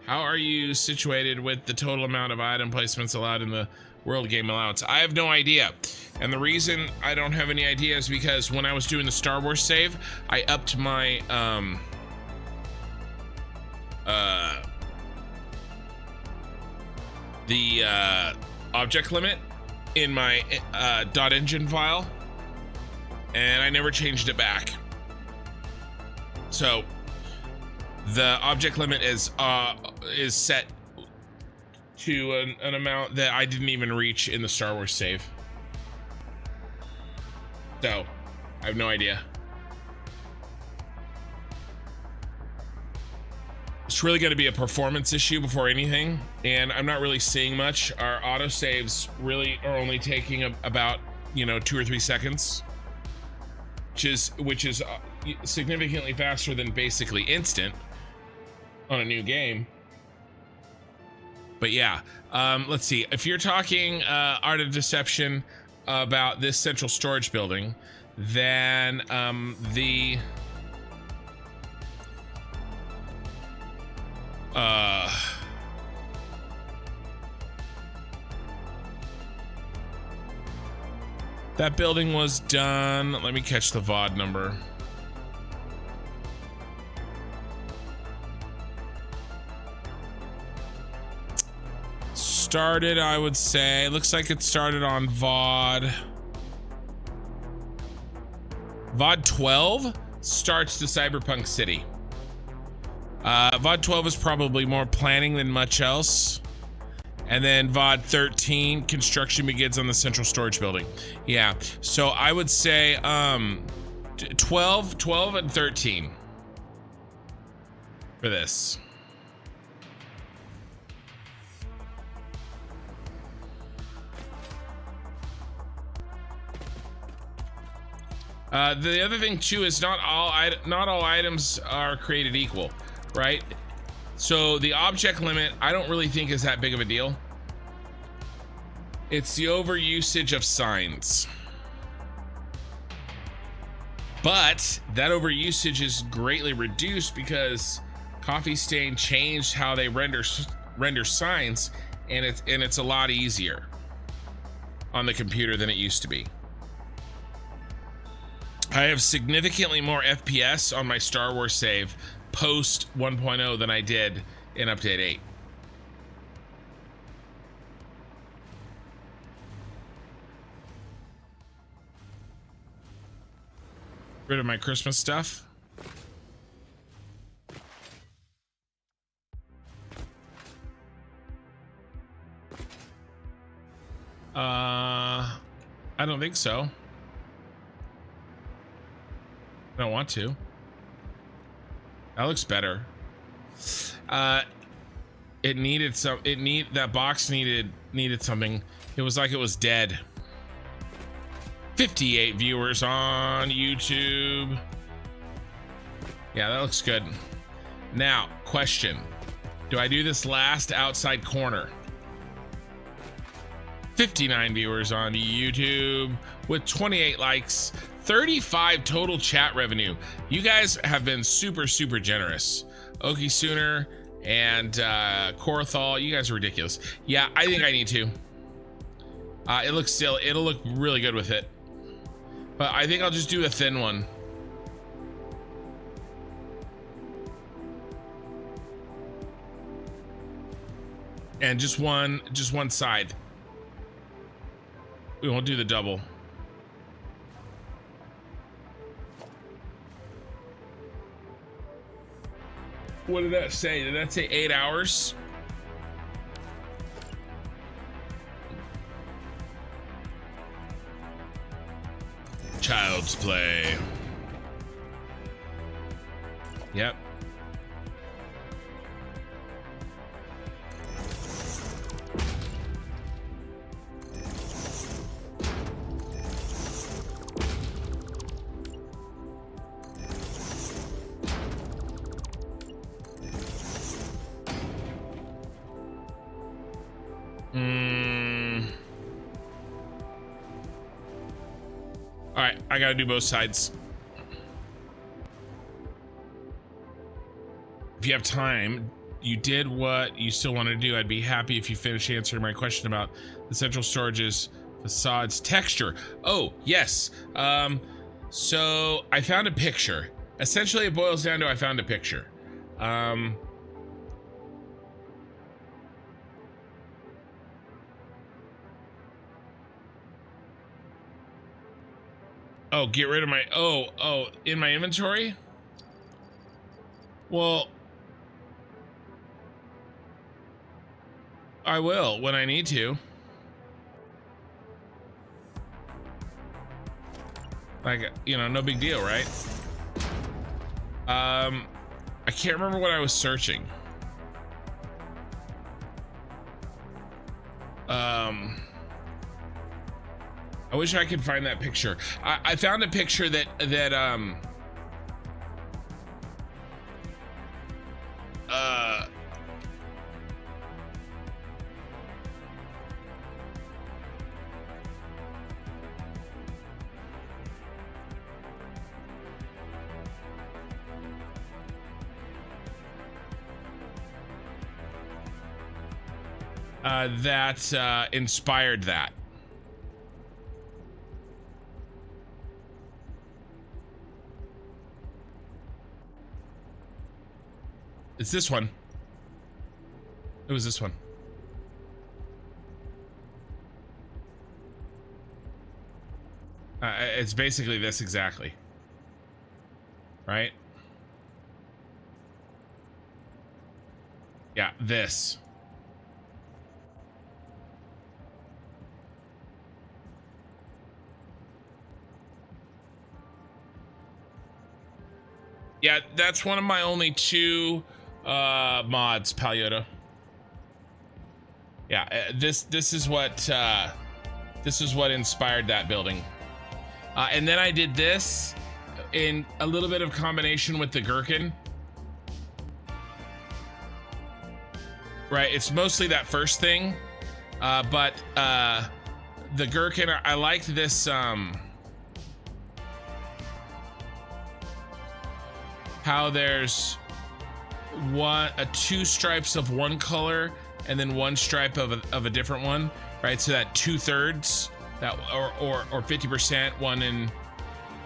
how are you situated with the total amount of item placements allowed in the world game allowance? I have no idea, and the reason I don't have any idea is because when I was doing the Star Wars save, I upped my object limit in my .engine file, and I never changed it back. So the object limit is set to an amount that I didn't even reach in the Star Wars save. So I have no idea. It's really going to be a performance issue before anything, and I'm not really seeing much. Our autosaves really are only taking about 2 or 3 seconds, which is significantly faster than basically instant on a new game. But yeah, let's see. If you're talking Art of Deception about this central storage building, then that building was done. Let me catch the VOD number. Started, I would say, looks like it started on VOD 12 starts to Cyberpunk City. VOD 12 is probably more planning than much else. And then VOD 13, construction begins on the central storage building. Yeah, so I would say 12 and 13 for this. The other thing too is not all items are created equal, right? So the object limit, I don't really think is that big of a deal. It's the overusage of signs. But that overusage is greatly reduced because Coffee Stain changed how they render signs, and it's a lot easier on the computer than it used to be. I have significantly more FPS on my Star Wars save post 1.0 than I did in Update 8. Rid of my Christmas stuff. I don't think so. I don't want to. That looks better. It needed some. That box needed something. It was like it was dead. 58 viewers on YouTube. Yeah, that looks good. Now, question: do I do this last outside corner? 59 viewers on YouTube with 28 likes. 35 total chat revenue. You guys have been super generous. Okie Sooner and Korthal, you guys are ridiculous. Yeah, I think I need to. It'll look really good with it. But I think I'll just do a thin one. And just one side. We won't do the double. What did that say? Did that say 8 hours? Child's Play. Yep. All right, I gotta do both sides. If you have time, you did what you still want to do. I'd be happy if you finish answering my question about the central storage's facade's texture. Oh, yes. So I found a picture. Essentially, it boils down to I found a picture. Oh, get rid of my, in my inventory? Well, I will when I need to. Like, you know, no big deal, right? I can't remember what I was searching. I wish I could find that picture. I found a picture that that inspired that. It's this one. It was this one. It's basically this exactly. Right? Yeah, this. Yeah, that's one of my only two mods, Palyoto. Yeah, this is what inspired that building. And then I did this in a little bit of combination with the gherkin. Right, it's mostly that first thing, but the gherkin, I liked this, how there's two stripes of one color and then one stripe of a different one, right? So that 2/3, that or 50%, one and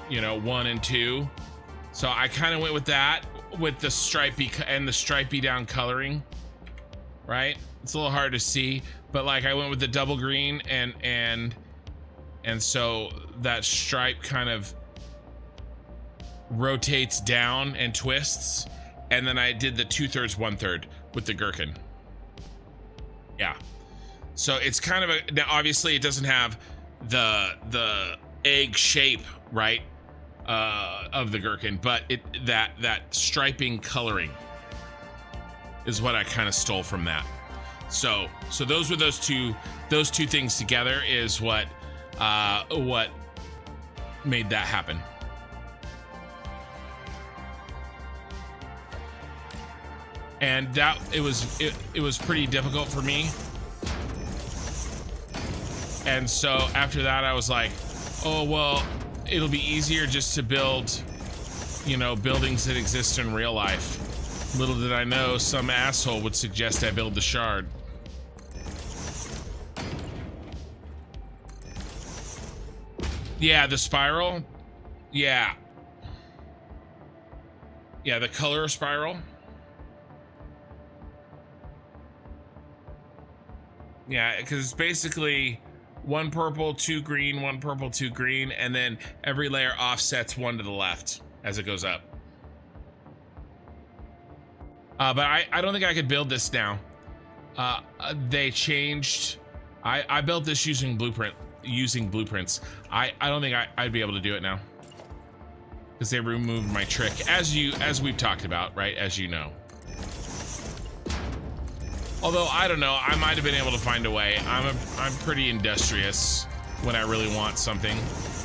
1 and 2. So I kind of went with that, with the stripy and the stripy down coloring, right? It's a little hard to see, but like I went with the double green and so that stripe kind of rotates down and twists, and then I did the 2/3, 1/3 with the gherkin. Yeah, so it's kind of a, now obviously it doesn't have the egg shape, right, of the gherkin, but that striping coloring is what I kind of stole from that. So those were those two things together is what made that happen. And that it was pretty difficult for me. And so after that I was like, oh well, it'll be easier just to build, buildings that exist in real life. Little did I know some asshole would suggest I build the shard. Yeah, the spiral. Yeah, the color spiral. Yeah, because it's basically one purple, two green, one purple, two green, and then every layer offsets one to the left as it goes up. But I don't think I could build this now. They changed. I built this using blueprints. I don't think I'd be able to do it now, because they removed my trick, as we've talked about, right? As you know. Although I don't know, I might have been able to find a way. I'm pretty industrious when I really want something.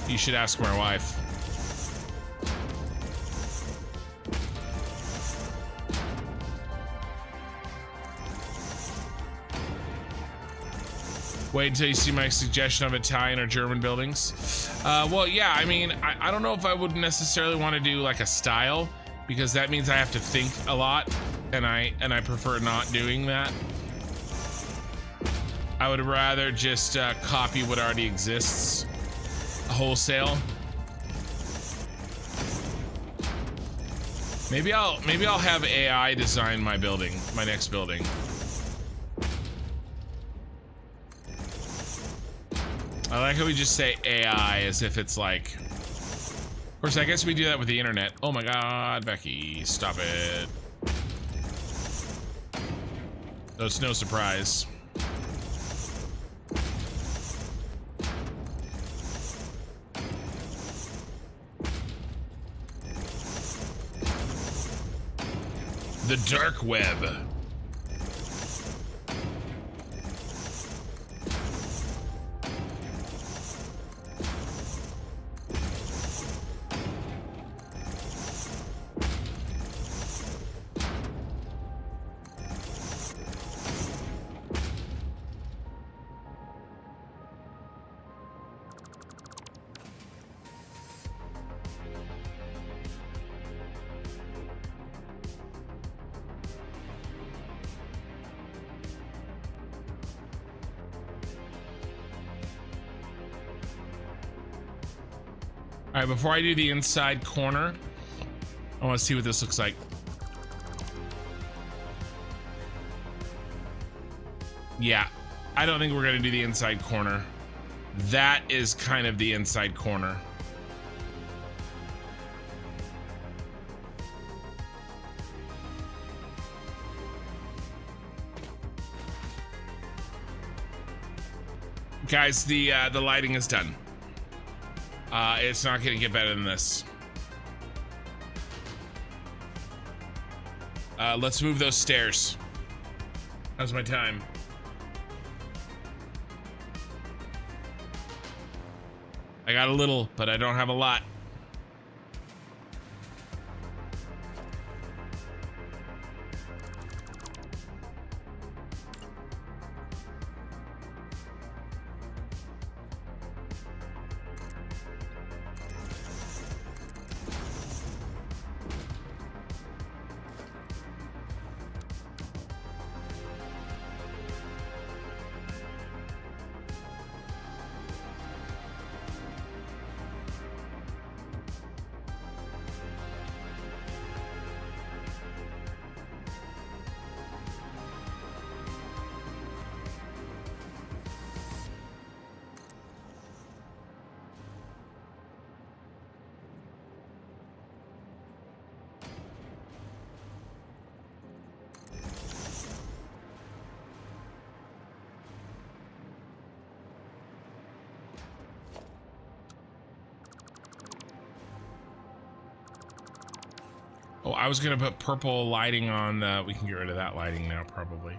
You should ask my wife. Wait until you see my suggestion of Italian or German buildings. Well, yeah, I mean, I don't know if I would necessarily want to do like a style, because that means I have to think a lot, and I prefer not doing that. I would rather just copy what already exists wholesale. Maybe I'll have AI design my building, my next building. I like how we just say AI as if it's like, of course, I guess we do that with the internet. Oh my God, Becky, stop it. So it's no surprise. The dark web. All right, before I do the inside corner, I want to see what this looks like. Yeah, I don't think we're gonna do the inside corner. That is kind of the inside corner. Guys, the lighting is done. It's not gonna get better than this. Let's move those stairs. How's my time? I got a little, but I don't have a lot. Oh, I was gonna put purple lighting on. We can get rid of that lighting now, probably.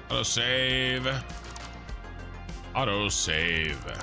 Autosave. Autosave.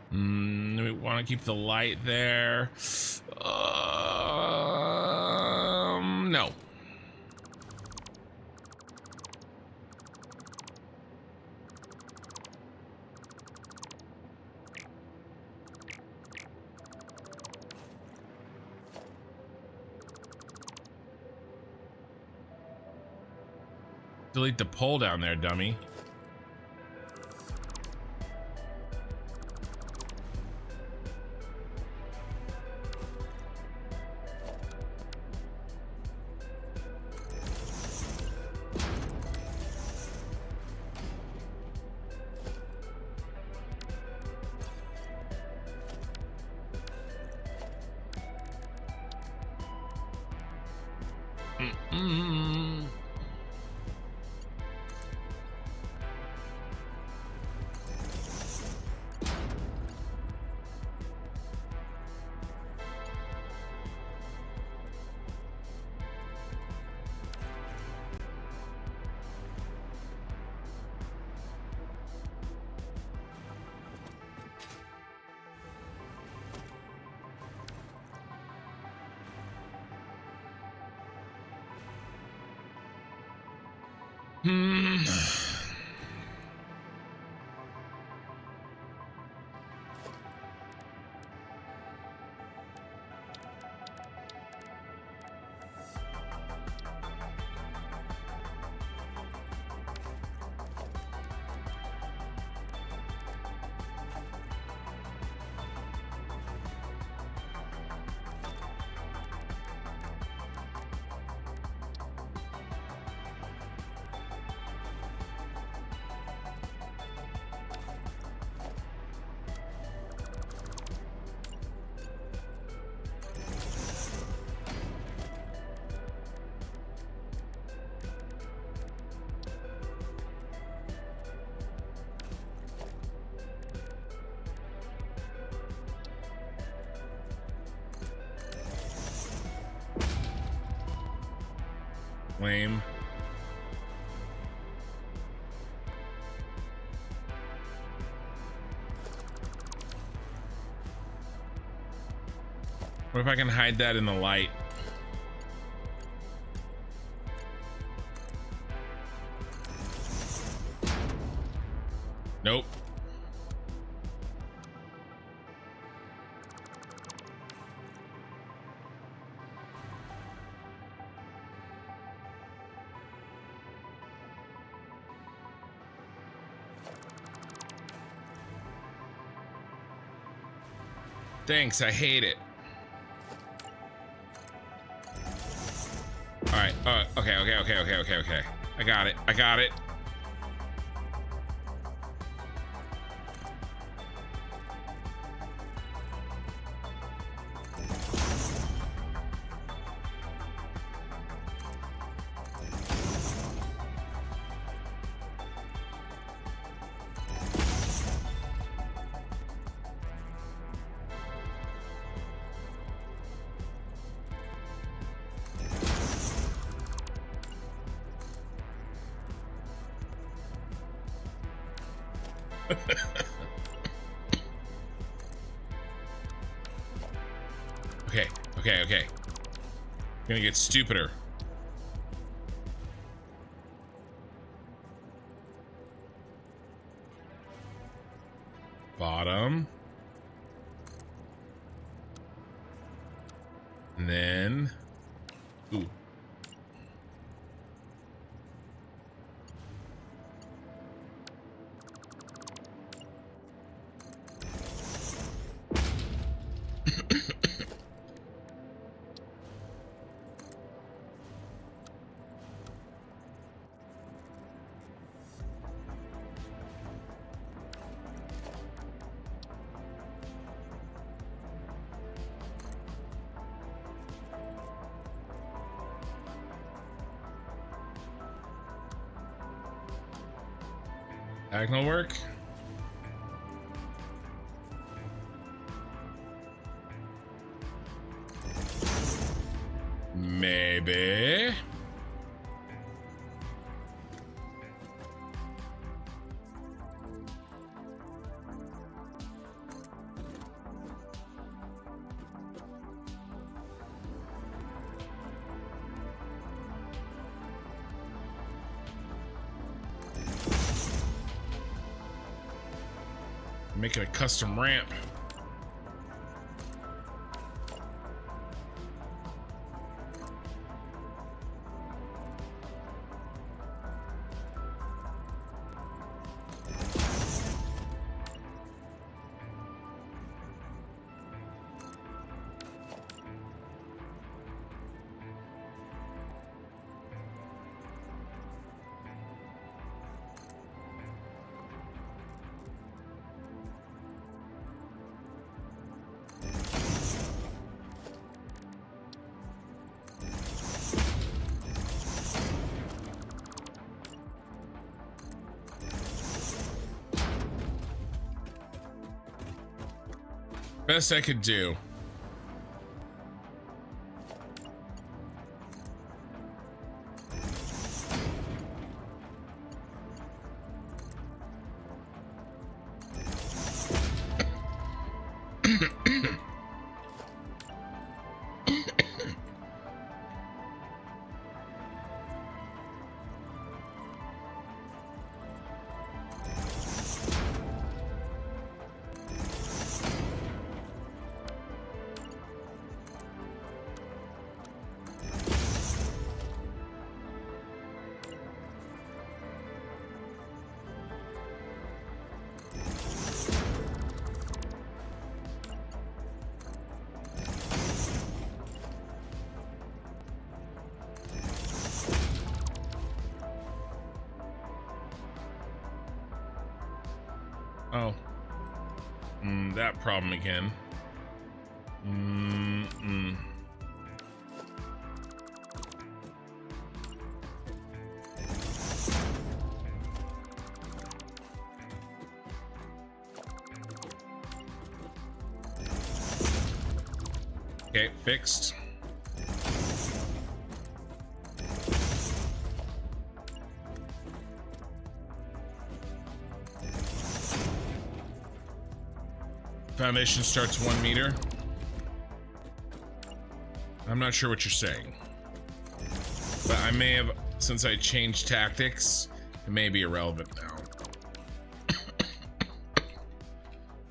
We want to keep the light there. No. Delete the pole down there, dummy. Lame. What if I can hide that in the light? Nope. Thanks, I hate it. All right. Okay. I got it. Okay. I'm gonna get stupider. Bottom. And then... Ooh. Diagonal work. Maybe. Make it a custom ramp. Best I could do. Oh. That problem again. Okay, fixed. Foundation starts 1 meter. I'm not sure what you're saying. But I may have, since I changed tactics, it may be irrelevant now.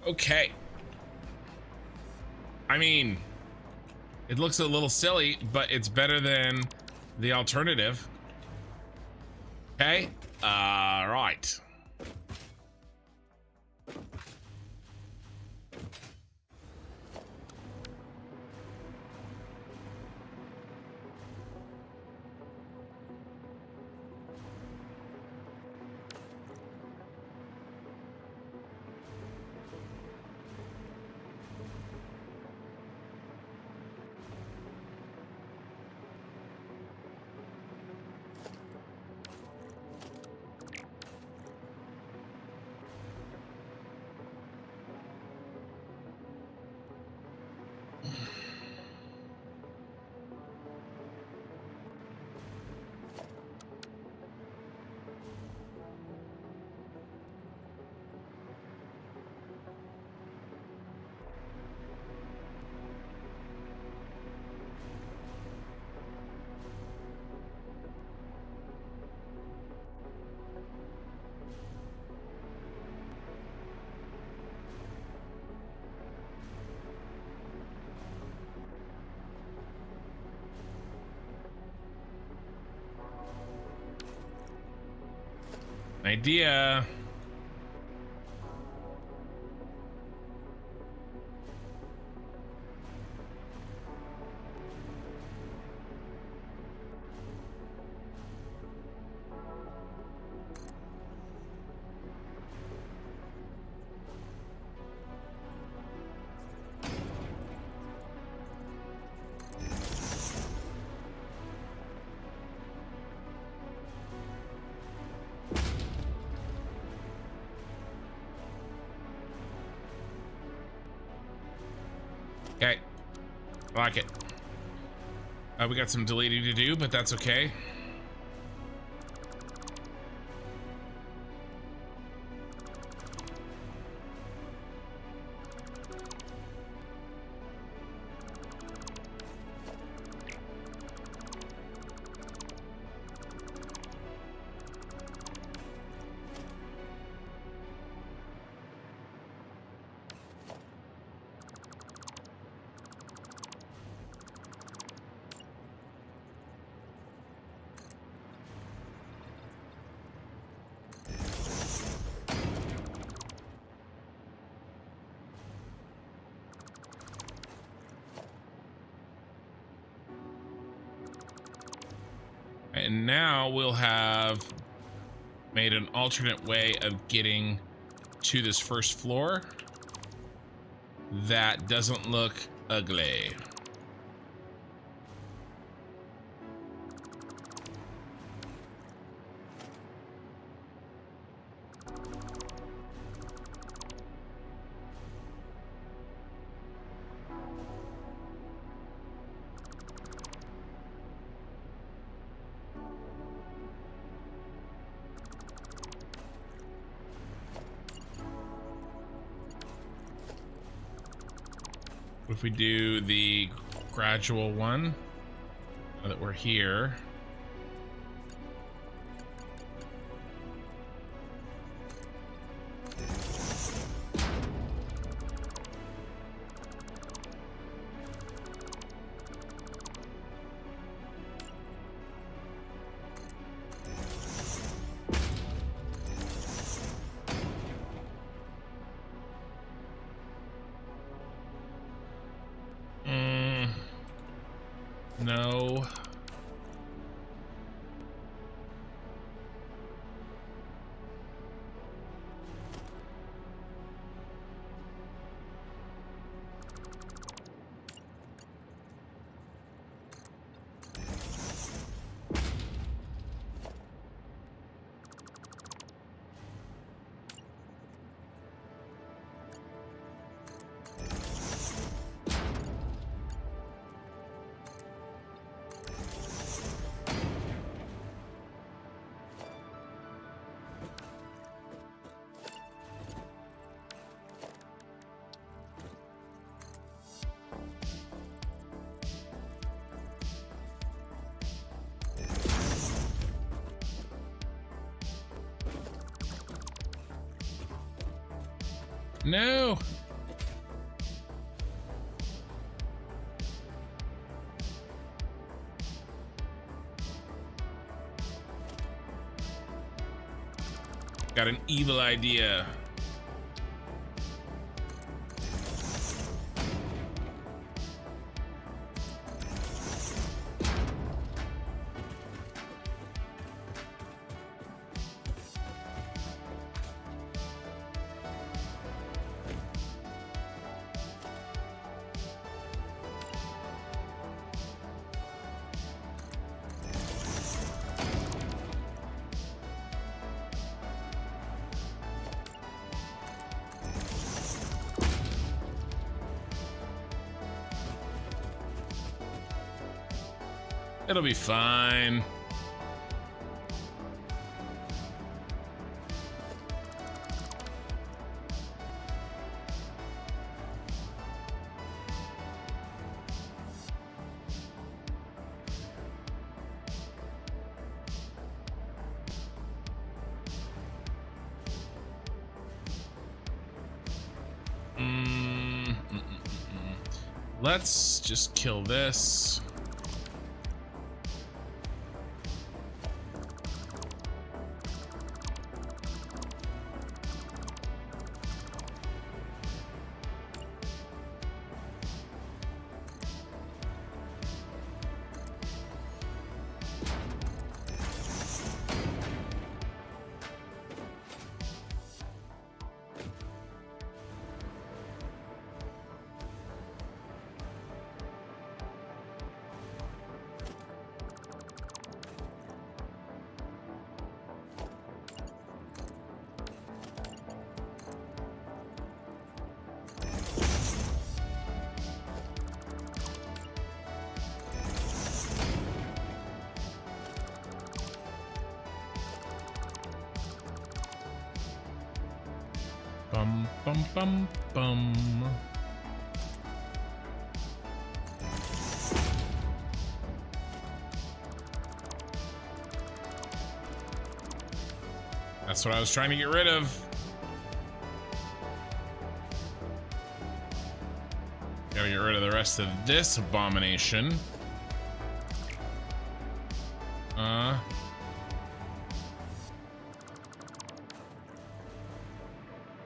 Okay. I mean, it looks a little silly, but it's better than the alternative. Okay. Right. Idea. Okay, I like it. We got some deleting to do, but that's okay. And now we'll have made an alternate way of getting to this first floor that doesn't look ugly. If we do the gradual one, now that we're here. No. No. Got an evil idea. It'll be fine. Let's just kill this. Bum, bum, bum, bum. That's what I was trying to get rid of. Gotta get rid of the rest of this abomination.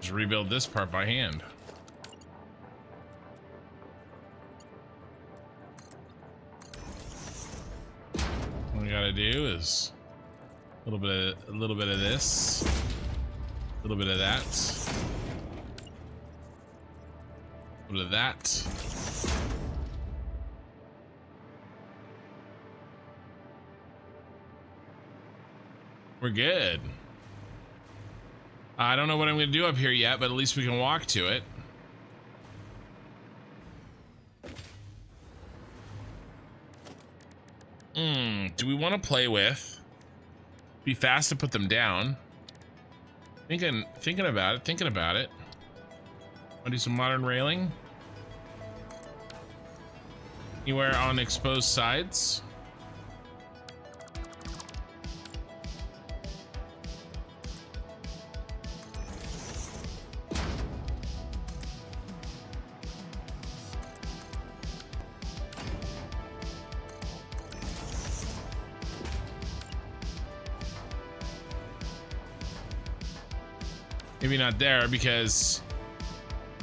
Just rebuild this part by hand. What we gotta do is a little bit of this, a little bit of that, a little bit of that. We're good. I don't know what I'm going to do up here yet, but at least we can walk to it. Do we want to play with? Be fast to put them down. Thinking about it. Want to do some modern railing? Anywhere on exposed sides? Maybe not there because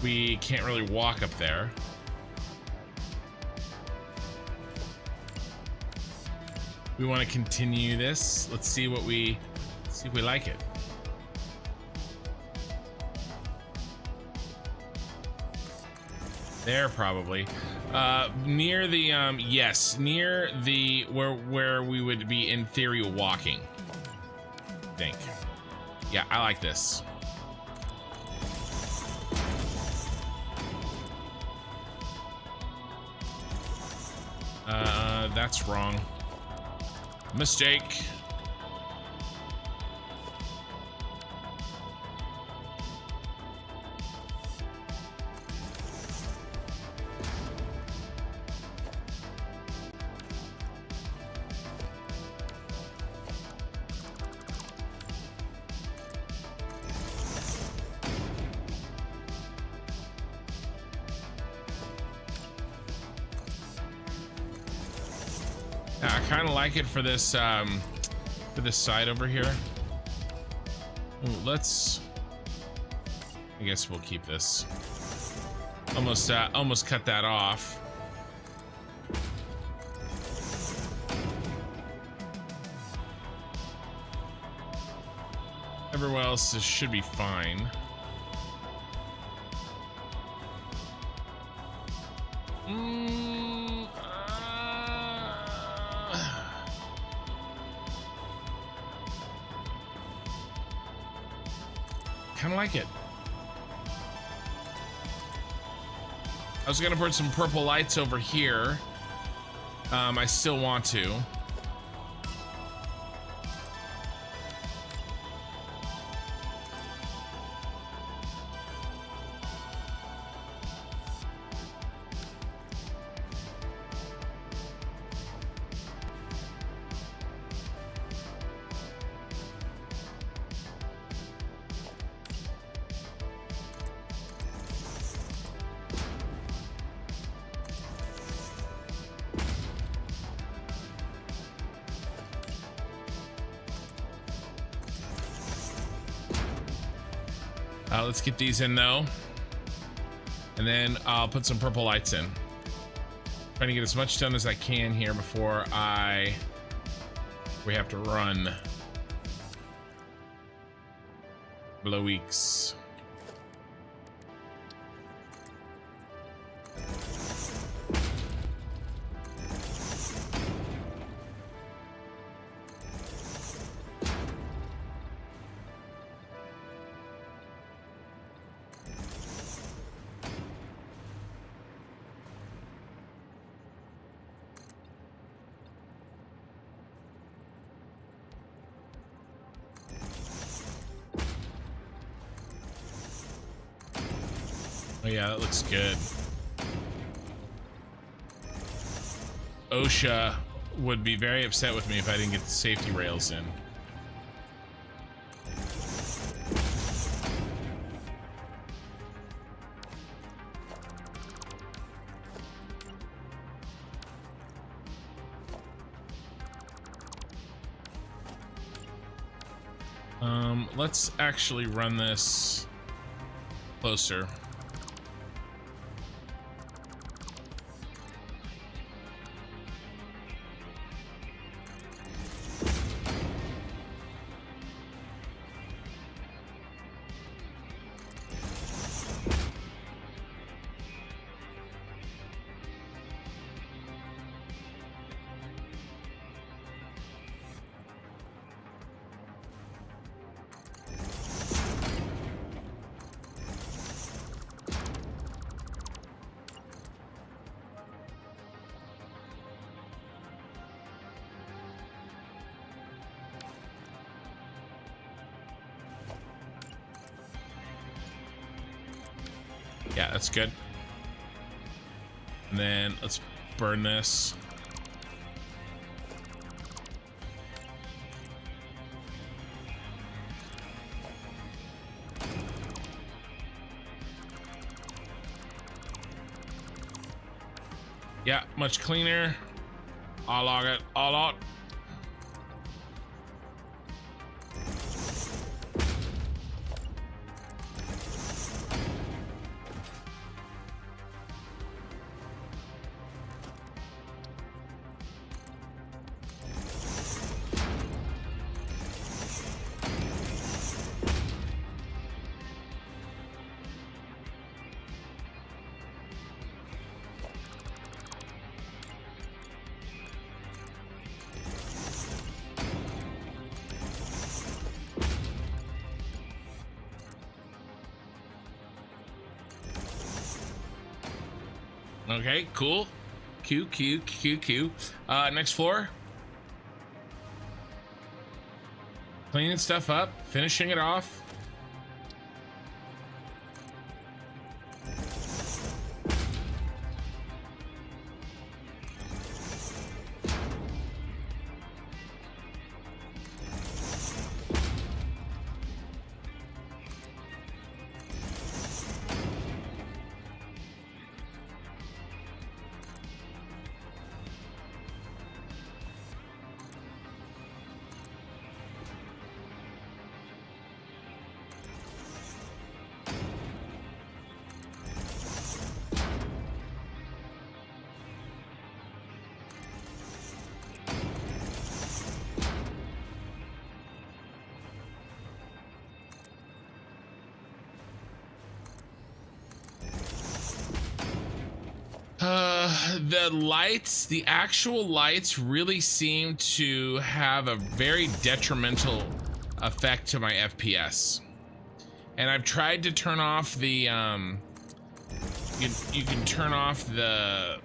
we can't really walk up there. We want to continue this. Let's see what we see if we like it. There probably. Near the yes, near the where we would be in theory walking. I think. Yeah, I like this. That's wrong. Mistake. I kind of like it for this side over here. Ooh, let's. I guess we'll keep this. Almost cut that off. Everywhere else this should be fine. Kind of like it. I was gonna put some purple lights over here. I still want to. Let's get these in though. And then I'll put some purple lights in. Trying to get as much done as I can here before we have to run. Below weeks. Oh yeah, that looks good. OSHA would be very upset with me if I didn't get the safety rails in. Let's actually run this closer. Yeah, that's good. And then let's burn this. Yeah, much cleaner. I'll log it all out. Okay, cool. Q. Next floor. Cleaning stuff up, finishing it off. The lights, the actual lights really seem to have a very detrimental effect to my FPS. And I've tried to turn off the, you can turn off the,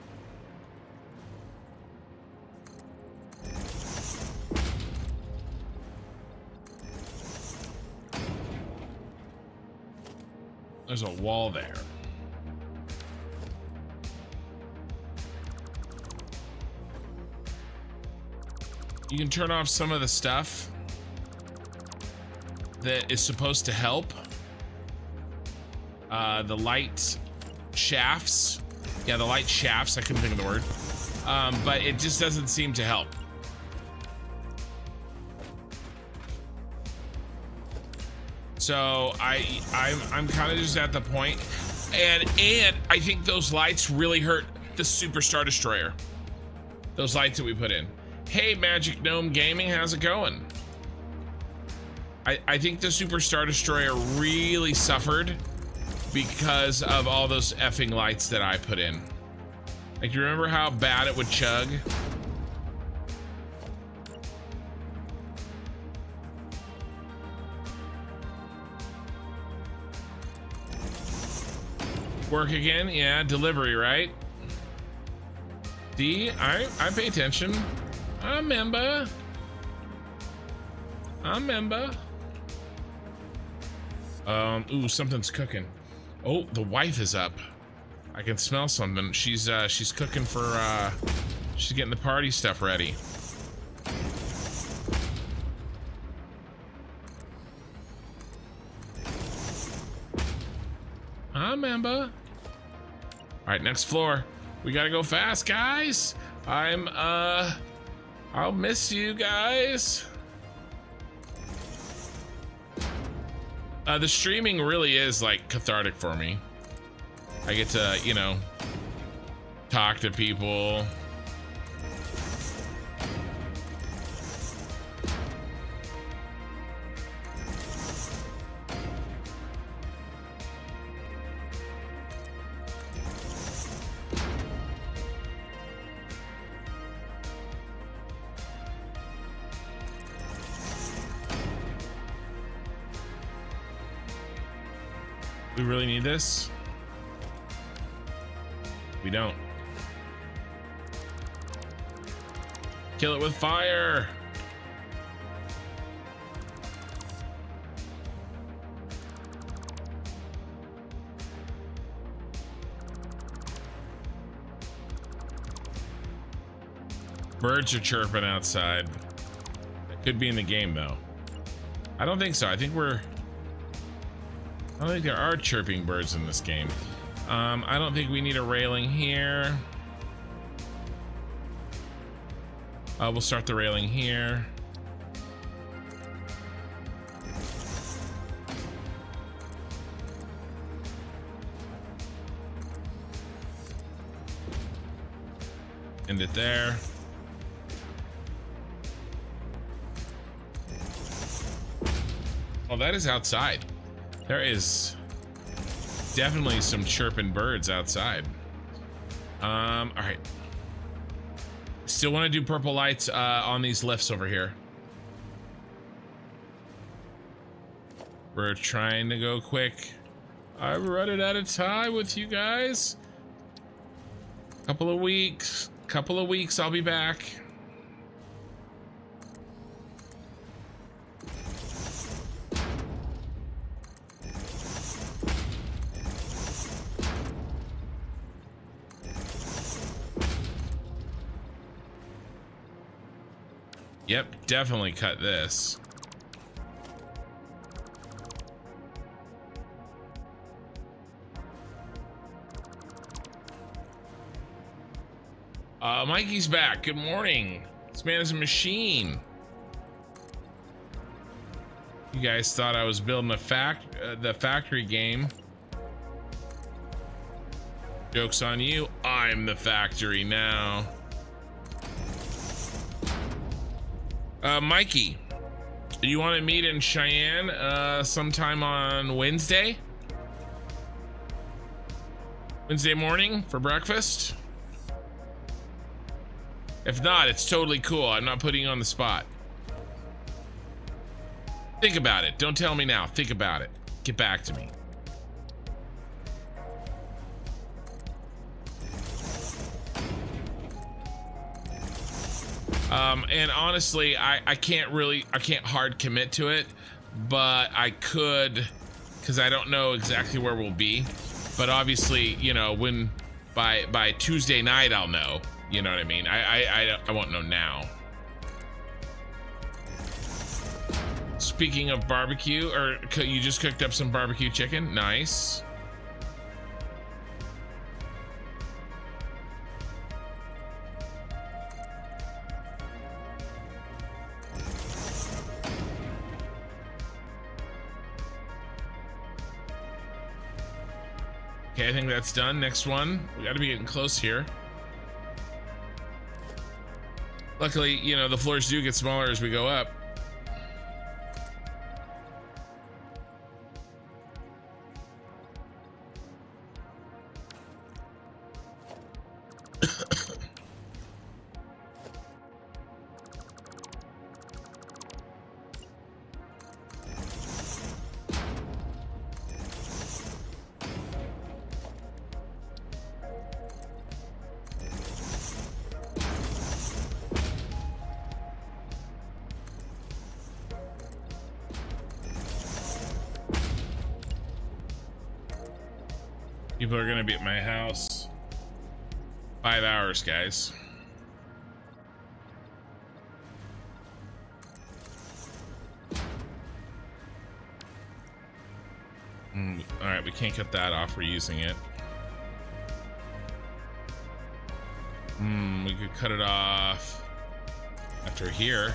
there's a wall there. You can turn off some of the stuff that is supposed to help. The light shafts. Yeah, the light shafts. I couldn't think of the word. But it just doesn't seem to help. So I'm kind of just at the point, and I think those lights really hurt the Super Star Destroyer. Those lights that we put in. Hey, Magic Gnome Gaming, how's it going? I think the Super Star Destroyer really suffered because of all those effing lights that I put in. Like, you remember how bad it would chug? Work again? Yeah, delivery, right? D, I pay attention. I remember. Ooh, something's cooking. Oh, the wife is up. I can smell something. She's cooking for, she's getting the party stuff ready. I remember. All right, next floor. We gotta go fast, guys. I'll miss you guys. The streaming really is like cathartic for me. I get to, you know, talk to people. We really need this? We don't. Kill it with fire. Birds are chirping outside. It could be in the game though. I don't think so. I think there are chirping birds in this game. I don't think we need a railing here. We'll start the railing here. End it there. Oh, that is outside. There is definitely some chirping birds outside. All right. Still want to do purple lights on these lifts over here. We're trying to go quick. I'm running out of time with you guys. Couple of weeks, I'll be back. Yep, definitely cut this. Mikey's back. Good morning. This man is a machine. You guys thought I was building the factory game. Joke's on you. I'm the factory now. Mikey, do you want to meet in Cheyenne sometime on Wednesday? Wednesday morning for breakfast? If not, it's totally cool. I'm not putting you on the spot. Think about it. Don't tell me now. Think about it. Get back to me. And honestly, I can't hard commit to it, but I could, because I don't know exactly where we'll be. But obviously, you know, when by Tuesday night, I'll know. You know what I mean? I won't know now. Speaking of barbecue, or you just cooked up some barbecue chicken? Nice. Okay, I think that's done. Next one. We got to be getting close here. Luckily, you know, the floors do get smaller as we go up. People are gonna be at my house. 5 hours, guys. All right, we can't cut that off. We're using it. We could cut it off after here.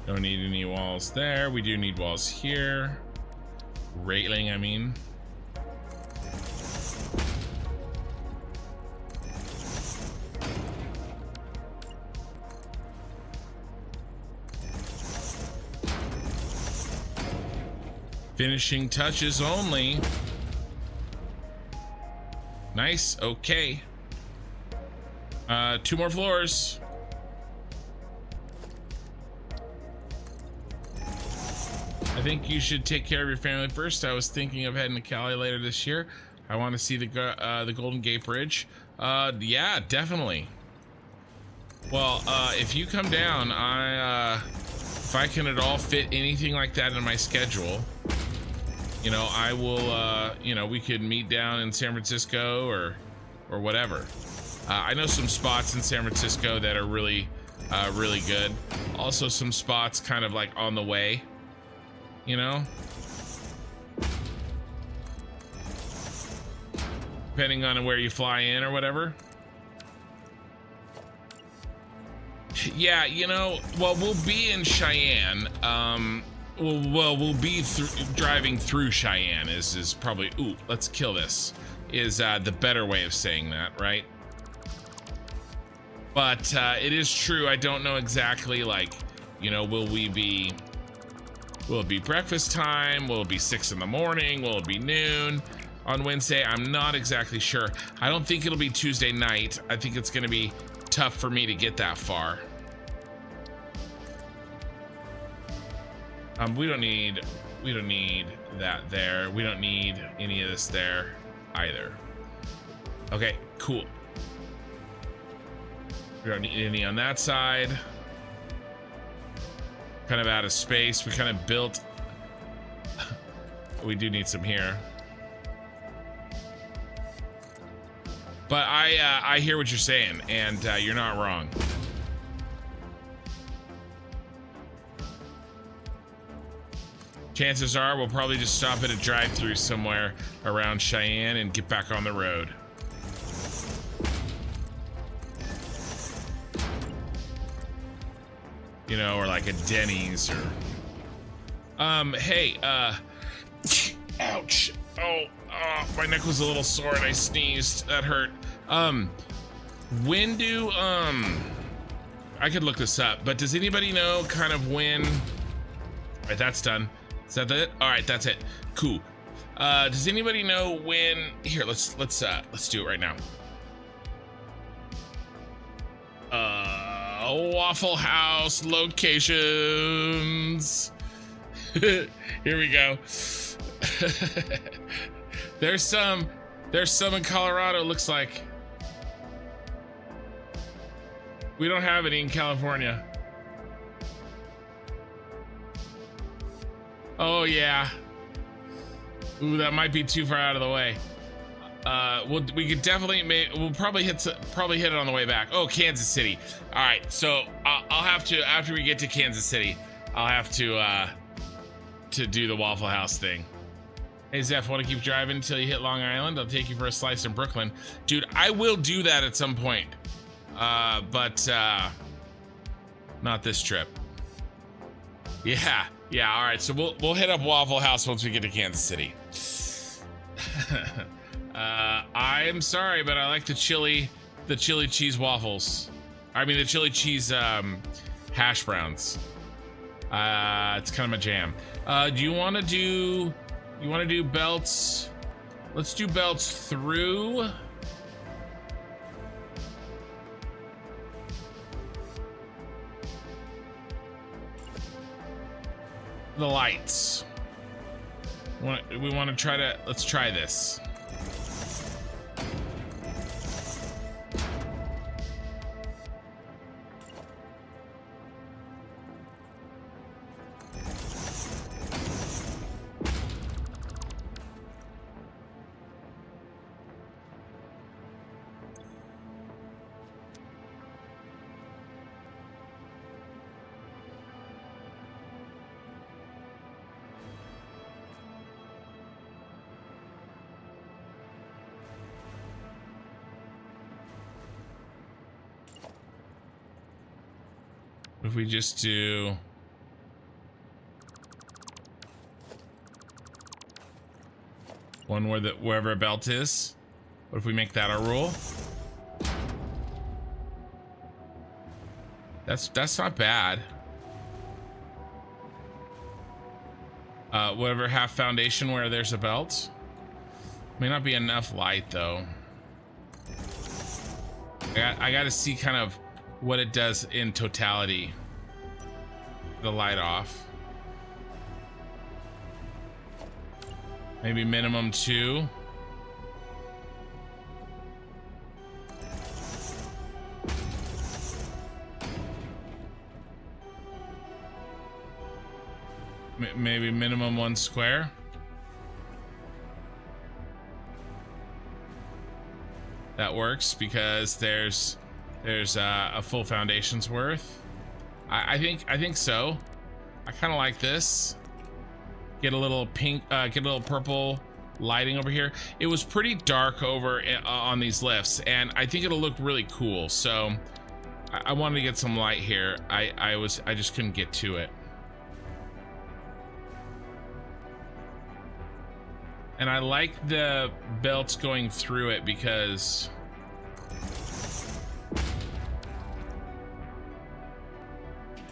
Don't need any walls there. We do need walls here. Railing, I mean. Finishing touches only. Nice, okay. 2 more floors. I think you should take care of your family first. I was thinking of heading to Cali later this year. I want to see the Golden Gate Bridge. Yeah, definitely. Well, if you come down, if I can at all fit anything like that in my schedule, you know, I will. You know, we could meet down in San Francisco or whatever. I know some spots in San Francisco that are really good. Also, some spots kind of like on the way. You know, depending on where you fly in or whatever. Yeah, you know, well, we'll be in Cheyenne. We'll be driving through Cheyenne is probably, ooh, let's kill this, is the better way of saying that, right? But it is true, I don't know exactly, like, you know, will it be breakfast time? Will it be 6 in the morning? Will it be noon on Wednesday? I'm not exactly sure. I don't think it'll be Tuesday night. I think it's gonna be tough for me to get that far. We don't need that there. We don't need any of this there either. Okay, cool. We don't need any on that side. Kind of out of space. We kind of built. We do need some here. But I hear what you're saying, and you're not wrong. Chances are we'll probably just stop at a drive-thru somewhere around Cheyenne and get back on the road. You know, or like a Denny's or... hey, ouch. Oh, my neck was a little sore and I sneezed. That hurt. When do, I could look this up, but does anybody know kind of when... All right, that's done. Is that it? All right, that's it. Cool. Does anybody know when... Here, let's do it right now. Waffle House locations. Here we go. There's some in Colorado, looks like. We don't have any in California. Oh yeah. Ooh, that might be too far out of the way. We could definitely we'll probably hit it on the way back. Oh, Kansas City. All right, so I'll have to, after we get to Kansas City, I'll have to do the Waffle House thing. Hey Zeph, want to keep driving until you hit Long Island? I'll take you for a slice in Brooklyn. Dude, I will do that at some point. But not this trip. Yeah, all right, so we'll hit up Waffle House once we get to Kansas City. I'm sorry, but I like the chili cheese waffles. I mean the chili cheese hash browns. It's kind of my jam. Do you want to do belts? Let's do belts through the lights. We want to try to, let's try this. If we just do one wherever a belt is, what if we make that our rule? That's not bad. Whatever half foundation where there's a belt. May not be enough light though. I got to see kind of what it does in totality. The light off. Maybe minimum 2. Maybe minimum 1 square. That works because there's a full foundation's worth. I think so. I kind of like this. Get a little pink, get a little purple lighting over here. It was pretty dark over on these lifts, and I think it'll look really cool. So I wanted to get some light here. I just couldn't get to it. And I like the belts going through it because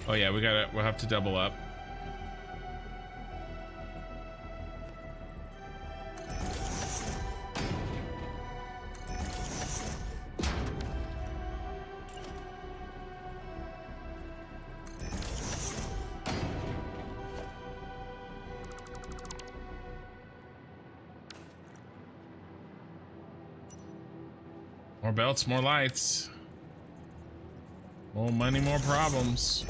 oh yeah, we'll have to double up. More belts, more lights. More money, more problems.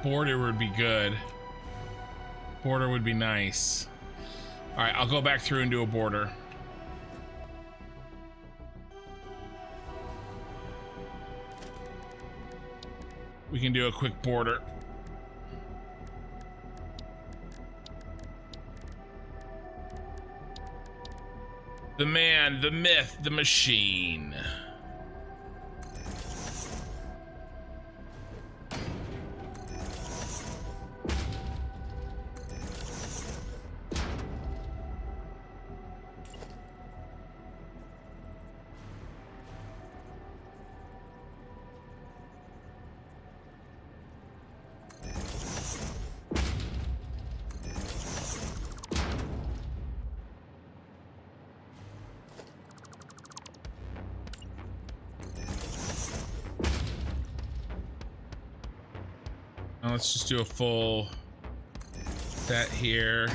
Border would be good. Border would be nice. All right, I'll go back through and do a border. We can do a quick border. The man, the myth, the machine. Now let's just do a full set here.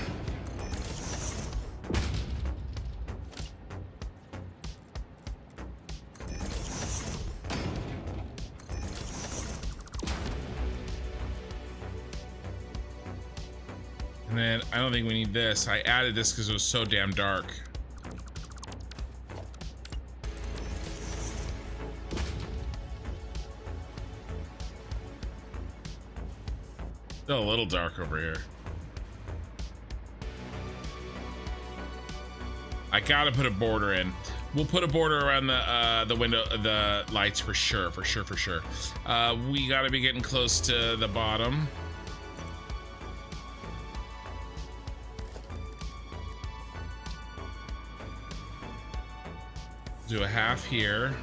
And then I don't think we need this. I added this because it was so damn dark. Still a little dark over here. I gotta put a border in. We'll put a border around the window, the lights for sure, for sure. We gotta be getting close to the bottom. Do a half here.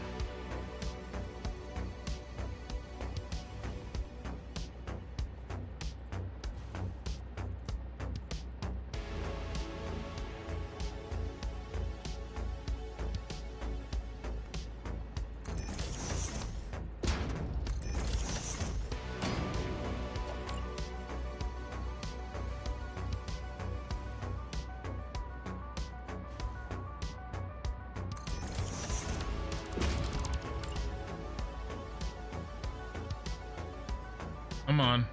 Come on.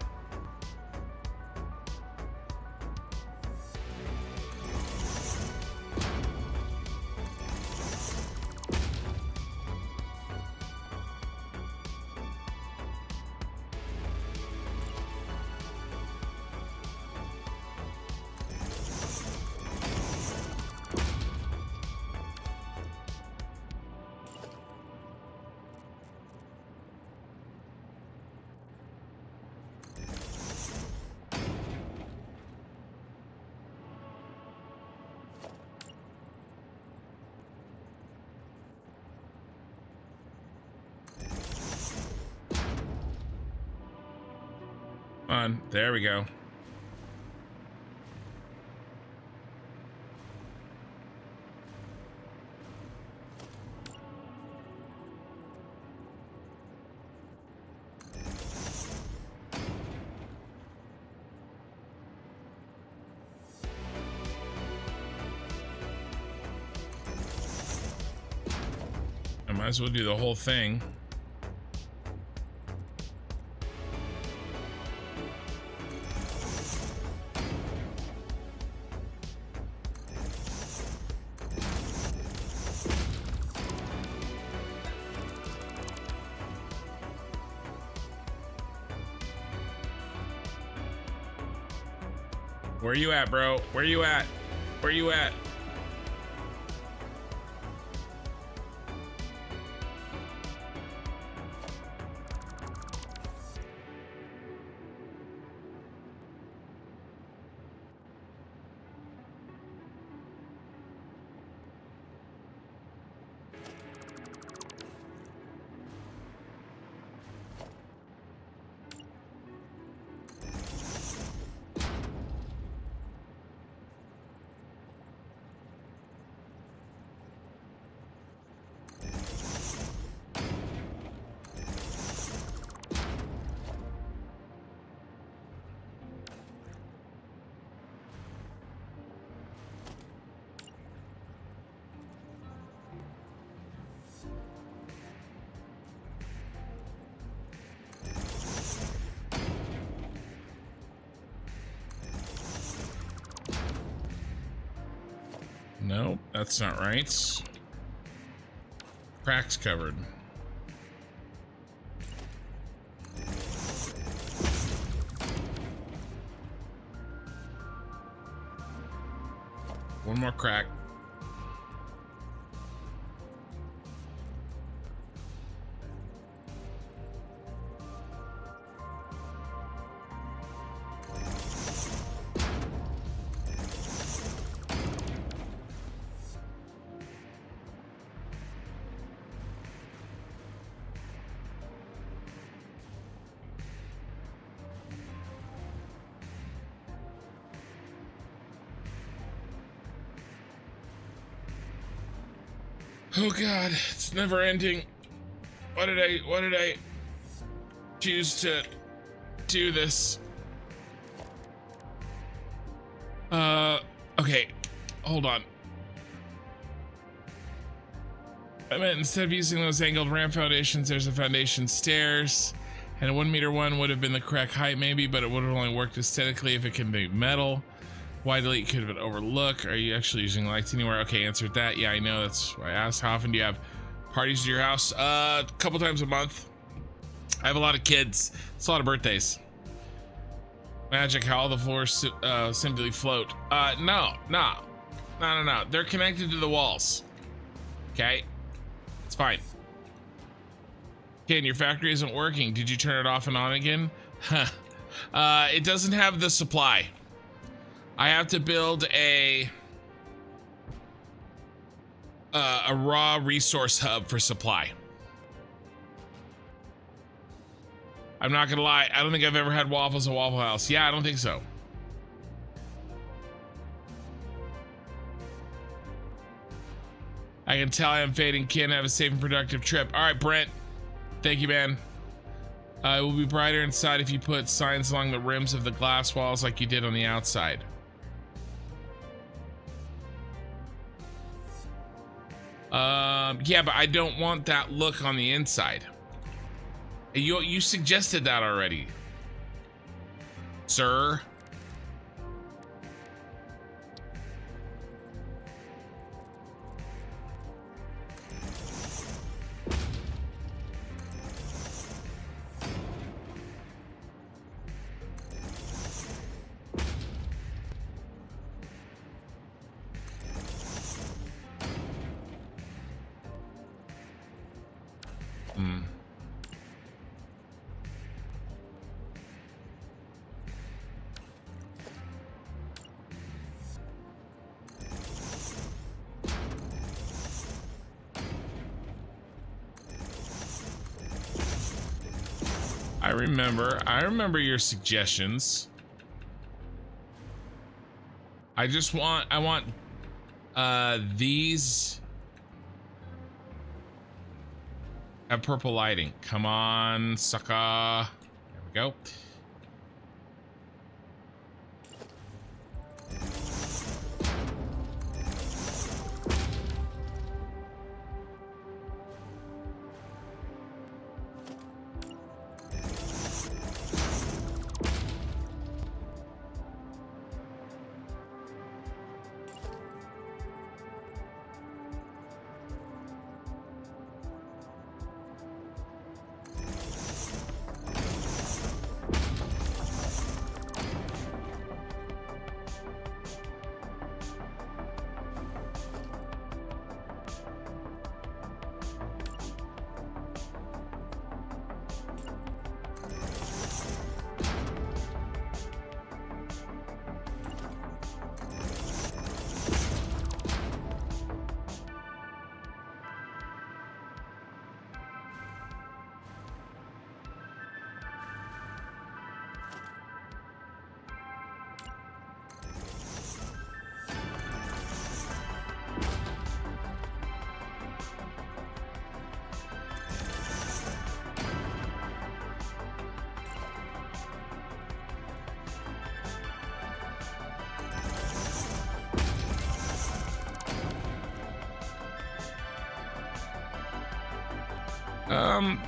On, there we go. I might as well do the whole thing. Where you at, bro? Where you at? Where you at? That's not right. Cracks covered. One more crack. Oh God, it's never ending. Why did I choose to do this? Okay, hold on. I meant instead of using those angled ramp foundations, there's a foundation stairs, and a 1 meter one would have been the correct height maybe, but it would have only worked aesthetically if it can be metal. Why delete could have been overlooked. Are you actually using lights anywhere? Okay, answered that. Yeah, I know. That's why I asked. How often do you have parties at your house? A couple times a month. I have a lot of kids. It's a lot of birthdays. Magic, how all the floors simply float. No. They're connected to the walls. Okay, it's fine. Ken, your factory isn't working. Did you turn it off and on again? Huh. It doesn't have the supply. I have to build a raw resource hub for supply. I'm not gonna lie, I don't think I've ever had waffles at Waffle House. Yeah, I don't think so. I can tell I am fading. Ken, have a safe and productive trip. All right, Brent. Thank you, man. It will be brighter inside if you put signs along the rims of the glass walls like you did on the outside. Yeah, but I don't want that look on the inside. You suggested that already, sir. I remember your suggestions. I want these have purple lighting. Come on, sucker. There we go.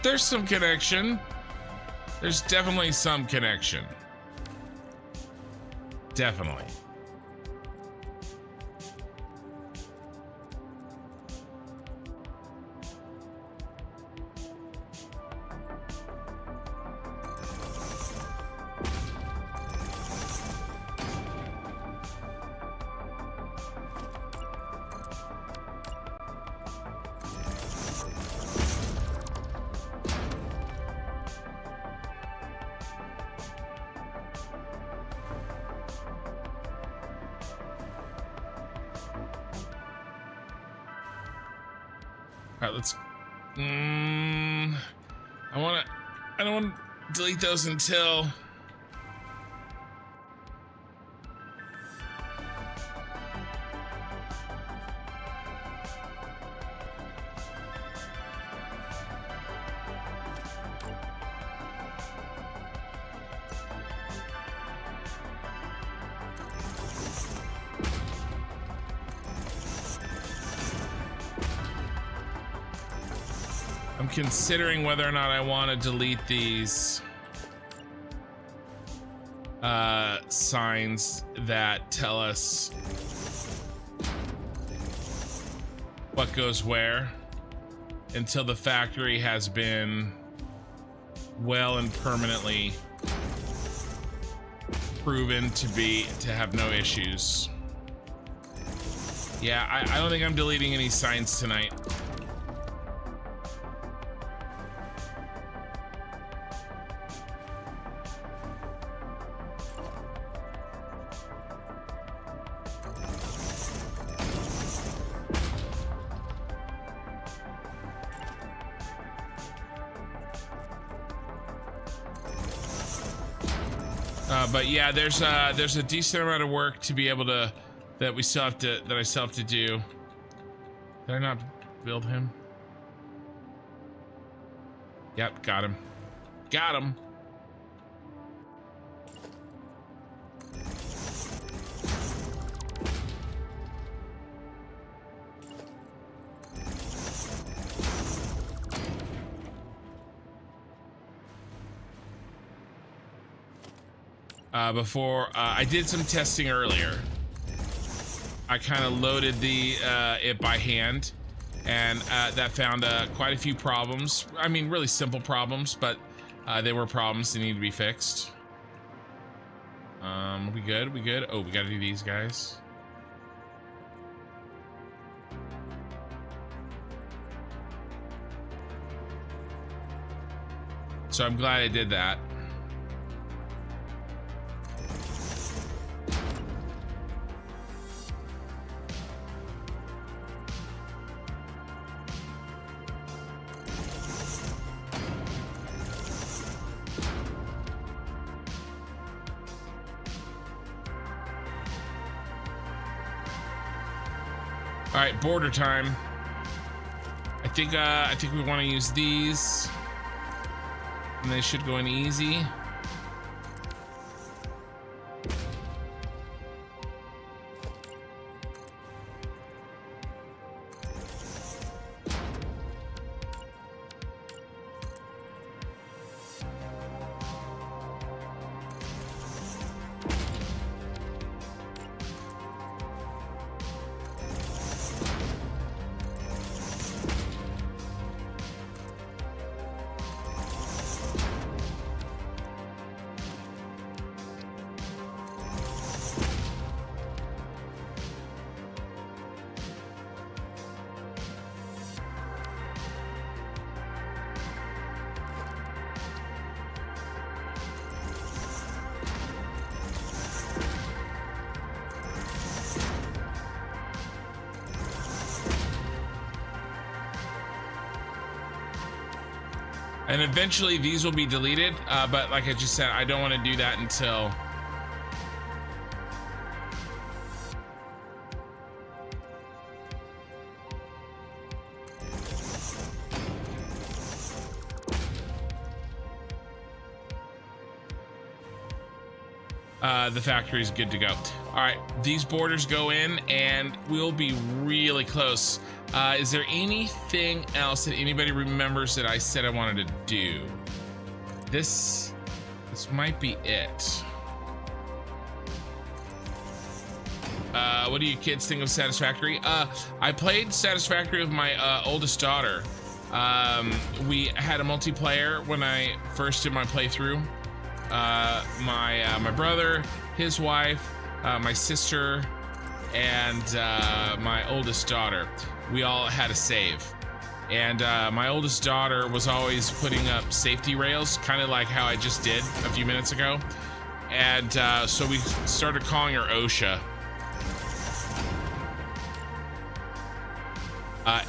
There's some connection. There's definitely some connection. Definitely. All right, let's. I don't want to delete those until. I'm considering whether or not I want to delete these signs that tell us what goes where until the factory has been well and permanently proven to have no issues. Yeah, I don't think I'm deleting any signs tonight. But yeah, there's a decent amount of work to be able to that I still have to do. Did I not build him? Yep, got him. Got him. Before I did some testing earlier, I kind of loaded it by hand, and that found quite a few problems. I mean, really simple problems, but they were problems that need to be fixed. We good? We good? Oh, we got to do these guys. So I'm glad I did that. All right, border time. I think we want to use these, and they should go in easy. And eventually these will be deleted, but like I just said, I don't want to do that until the factory is good to go. All right, these borders go in and we'll be really close. Is there anything else that anybody remembers that I said I wanted to do? This might be it. What do you kids think of Satisfactory? I played Satisfactory with my oldest daughter. We had a multiplayer when I first did my playthrough. My brother, his wife, my sister, and my oldest daughter. We all had a save. And my oldest daughter was always putting up safety rails, kind of like how I just did a few minutes ago. And so we started calling her OSHA.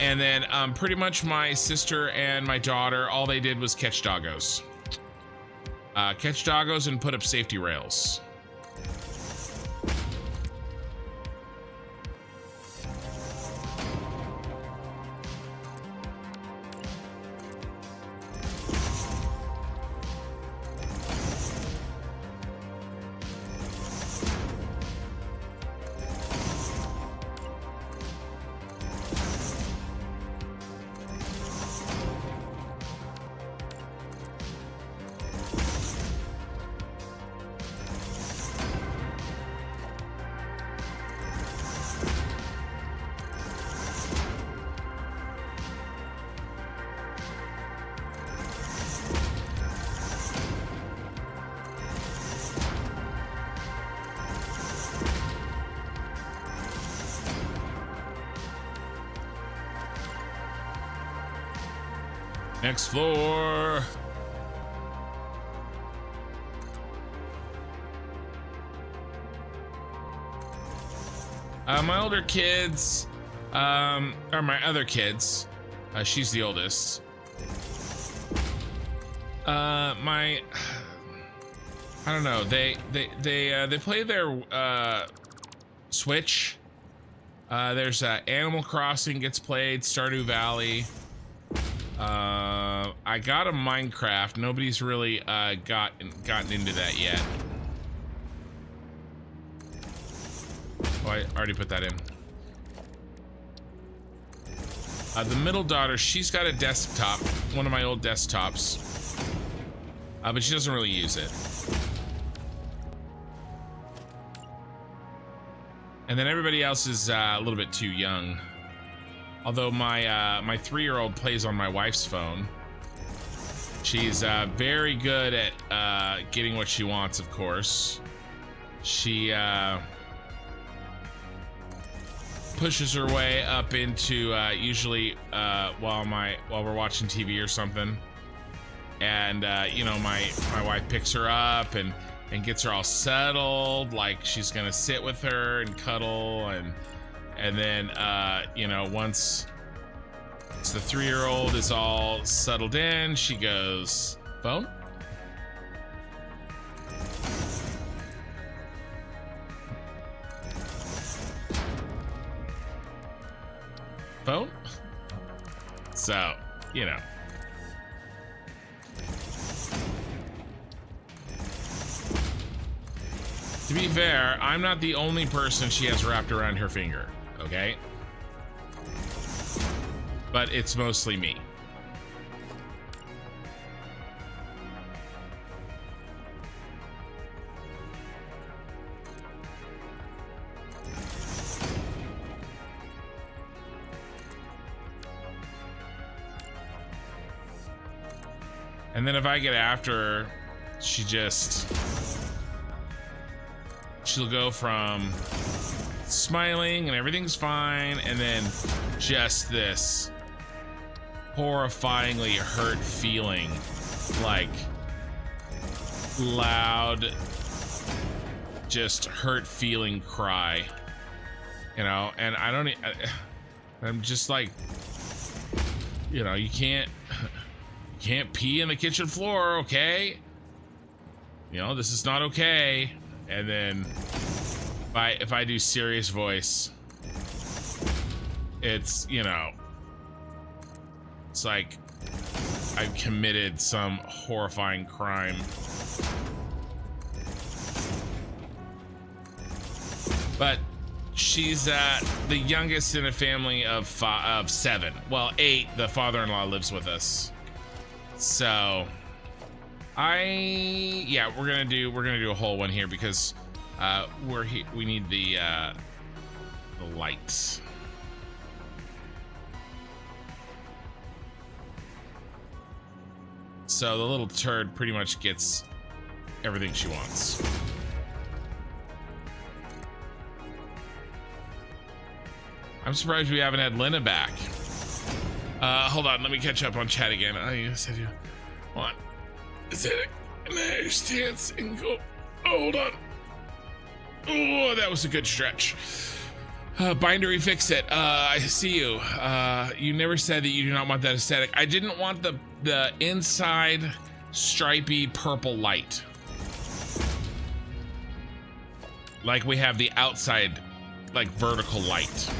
And then pretty much my sister and my daughter, all they did was catch doggos. Catch doggos and put up safety rails. Next floor. My older kids, or my other kids, she's the oldest. I don't know. They play their Switch. There's Animal Crossing gets played, Stardew Valley. I got a Minecraft. Nobody's really gotten into that yet. Oh, I already put that in. The middle daughter, she's got a desktop, one of my old desktops, but she doesn't really use it. And then everybody else is a little bit too young. Although my my 3-year-old plays on my wife's phone. She's very good at getting what she wants, of course. She pushes her way up into usually while we're watching TV or something. And you know, my wife picks her up and gets her all settled, like she's gonna sit with her and cuddle, and then you know, once the 3-year-old is all settled in, she goes, phone? Phone? So, you know. To be fair, I'm not the only person she has wrapped around her finger, okay? But it's mostly me. And then if I get after her, she'll go from smiling and everything's fine, and then just this horrifyingly hurt feeling, like loud, just hurt feeling cry, you know. And I'm just like, you know, you can't pee in the kitchen floor, okay? You know, this is not okay. And then if I do serious voice, it's, you know, it's like I've committed some horrifying crime. But she's the youngest in a family of 7. Well, 8. The father-in-law lives with us. So we're gonna do a whole one here because we need the lights. So the little turd pretty much gets everything she wants. I'm surprised we haven't had Lena back. Hold on, let me catch up on chat again. I said you want. Is it a nice stance and go? Oh, hold on. Oh, that was a good stretch. Bindery fix it. I see you. You never said that you do not want that aesthetic. I didn't want the inside stripy purple light. Like we have the outside, like vertical light.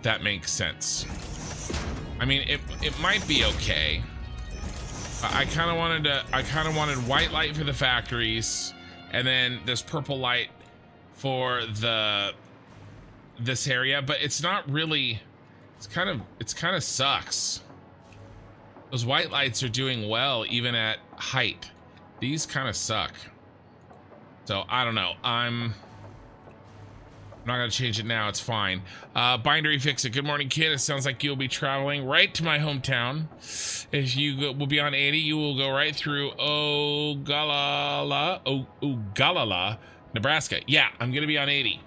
That makes sense. I mean, it might be okay. I kind of wanted white light for the factories, and then this purple light for this area, but it's not really. It's kind of sucks. Those white lights are doing well even at height. These kind of suck. So I don't know. I'm not gonna change it now. It's fine. Bindery fix it. Good morning, kid. It sounds like you'll be traveling right to my hometown. If you will be on 80, you will go right through Ogallala, Nebraska. Yeah, I'm gonna be on 80.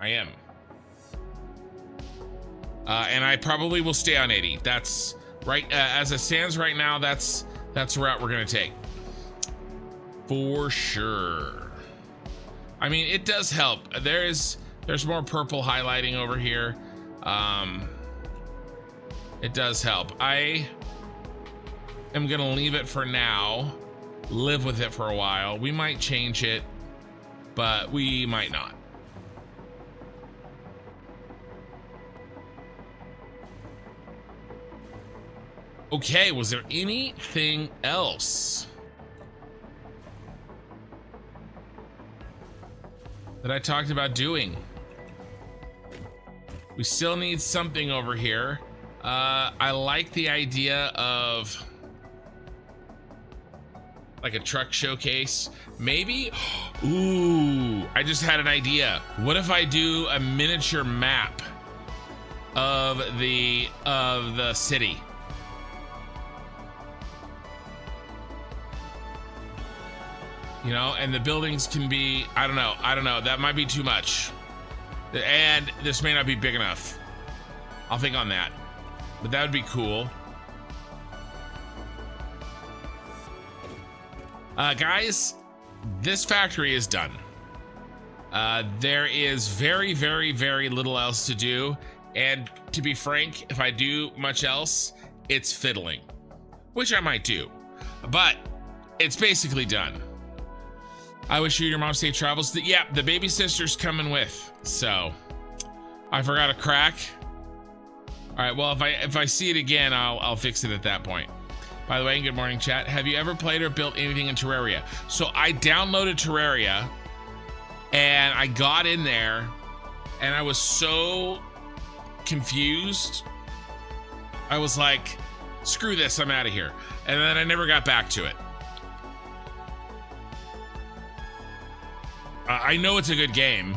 I am. And I probably will stay on 80. That's right. As it stands right now, that's the route we're gonna take. For sure. I mean, it does help. There's more purple highlighting over here. It does help. I am gonna leave it for now, live with it for a while. We might change it, but we might not. Okay, was there anything else that I talked about doing? We still need something over here. I like the idea of like a truck showcase. Maybe, ooh, I just had an idea. What if I do a miniature map of the city? You know, and the buildings can be, I don't know, that might be too much. And this may not be big enough. I'll think on that. But that would be cool. Guys, this factory is done. There is very, very, very little else to do. And to be frank, if I do much else, it's fiddling, which I might do. But it's basically done. I wish you and your mom safe travels. Yeah, the baby sister's coming with. So I forgot a crack. All right, well, if I see it again, I'll fix it at that point. By the way, good morning, chat. Have you ever played or built anything in Terraria? So I downloaded Terraria and I got in there and I was so confused. I was like, screw this, I'm out of here. And then I never got back to it. I know it's a good game.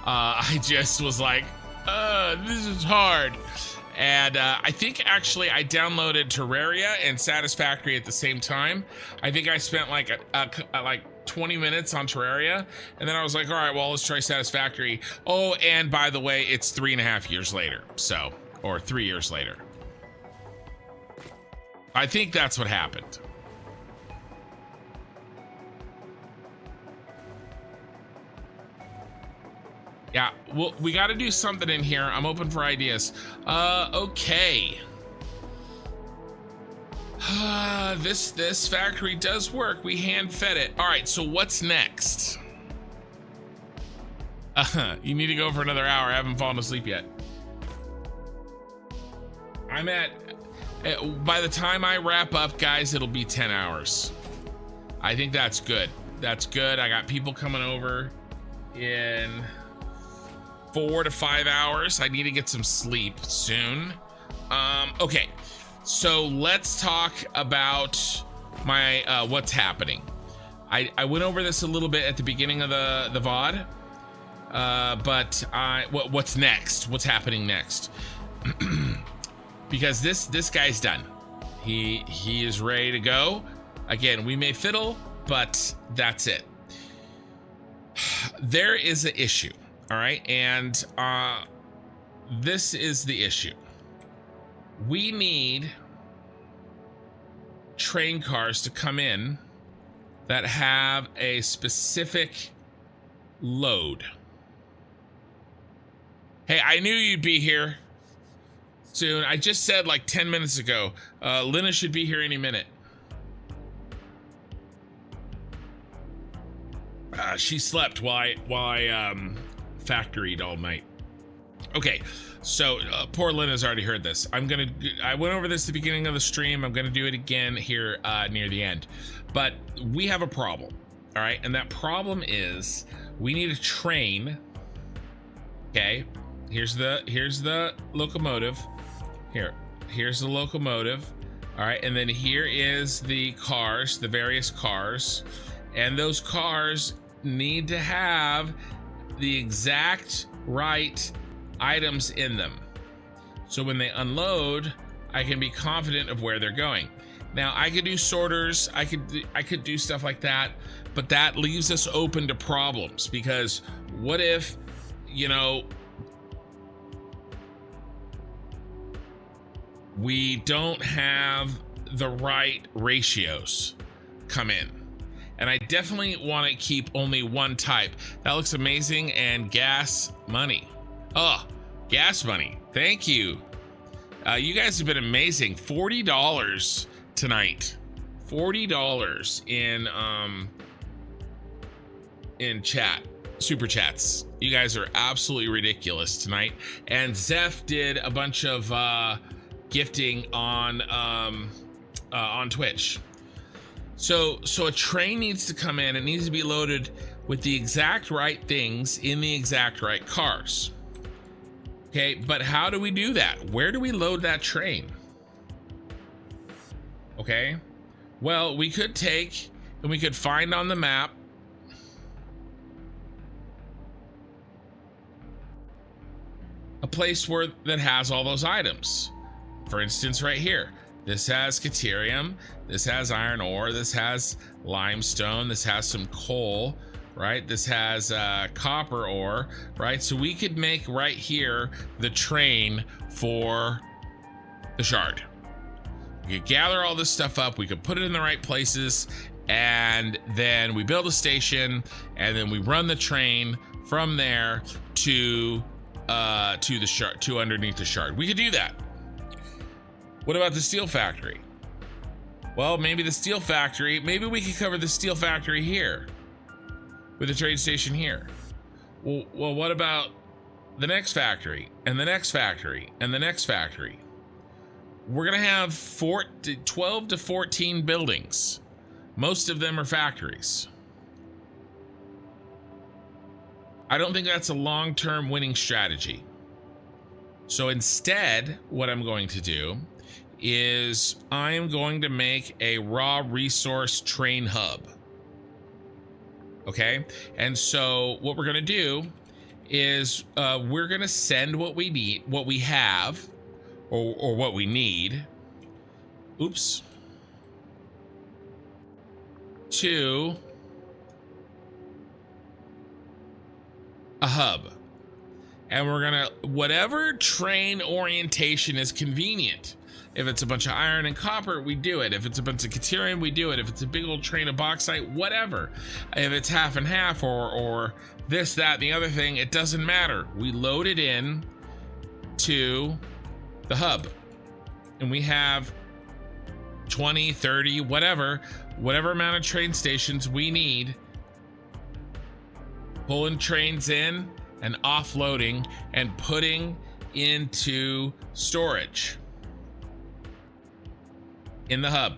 I just was like, this is hard. And I think actually I downloaded Terraria and Satisfactory at the same time. I think I spent like like 20 minutes on Terraria, and then I was like, all right, well, let's try Satisfactory. Oh, and by the way, it's 3.5 years later. So, or 3 years later. I think that's what happened. Yeah, well, we got to do something in here. I'm open for ideas. Okay. This factory does work. We hand fed it. All right, so what's next? You need to go for another hour. I haven't fallen asleep yet. I'm at, by the time I wrap up, guys, it'll be 10 hours. I think that's good. That's good. I got people coming over in 4 to 5 hours. I need to get some sleep soon. Okay, so let's talk about my what's happening. I went over this a little bit at the beginning of the VOD, but what's next? What's happening next? Because this guy's done. He is ready to go. Again, we may fiddle, but that's it. There is an issue. All right, and this is the issue. We need train cars to come in that have a specific load. Hey, I knew you'd be here soon. I just said like 10 minutes ago, Lena should be here any minute. She slept while I factoried all night. Okay, so poor Lena's already heard this. I went over this at the beginning of the stream. I'm gonna do it again here near the end. But we have a problem, all right? And that problem is we need a train. Okay, here's the locomotive. Here's the locomotive. All right, and then here is the cars, the various cars. And those cars need to have the exact right items in them. So when they unload, I can be confident of where they're going. Now I could do sorters, I could do stuff like that, but that leaves us open to problems, because what if, you know, we don't have the right ratios come in? And I definitely want to keep only one type. That looks amazing. And gas money. Oh, gas money. Thank you. You guys have been amazing. $40 tonight. $40 in chat. Super chats. You guys are absolutely ridiculous tonight. And Zeph did a bunch of gifting on Twitch. So a train needs to come in. It needs to be loaded with the exact right things in the exact right cars. Okay, but how do we do that? Where do we load that train? Okay, well, we could take and we could find on the map a place that has all those items. For instance, right here. This has Caterium, this has iron ore, this has limestone, this has some coal, right? This has copper ore, right? So we could make right here the train for the shard. We could gather all this stuff up, we could put it in the right places, and then we build a station, and then we run the train from there to the shard, to underneath the shard. We could do that. What about the steel factory? Well, maybe the steel factory, maybe we could cover the steel factory here with the trade station here. Well, what about the next factory and the next factory and the next factory? We're gonna have 12 to 14 buildings. Most of them are factories. I don't think that's a long-term winning strategy. So instead, what I'm going to do is I'm going to make a raw resource train hub. Okay, and so what we're going to do is we're going to send what we need, what we have, or what we need, oops, to a hub. And we're gonna, whatever train orientation is convenient. If it's a bunch of iron and copper, we do it. If it's a bunch of Caterium, we do it. If it's a big old train of bauxite, whatever. If it's half and half or this, that, and the other thing, it doesn't matter. We load it in to the hub. And we have 20, 30, whatever amount of train stations we need. Pulling trains in and offloading and putting into storage in the hub.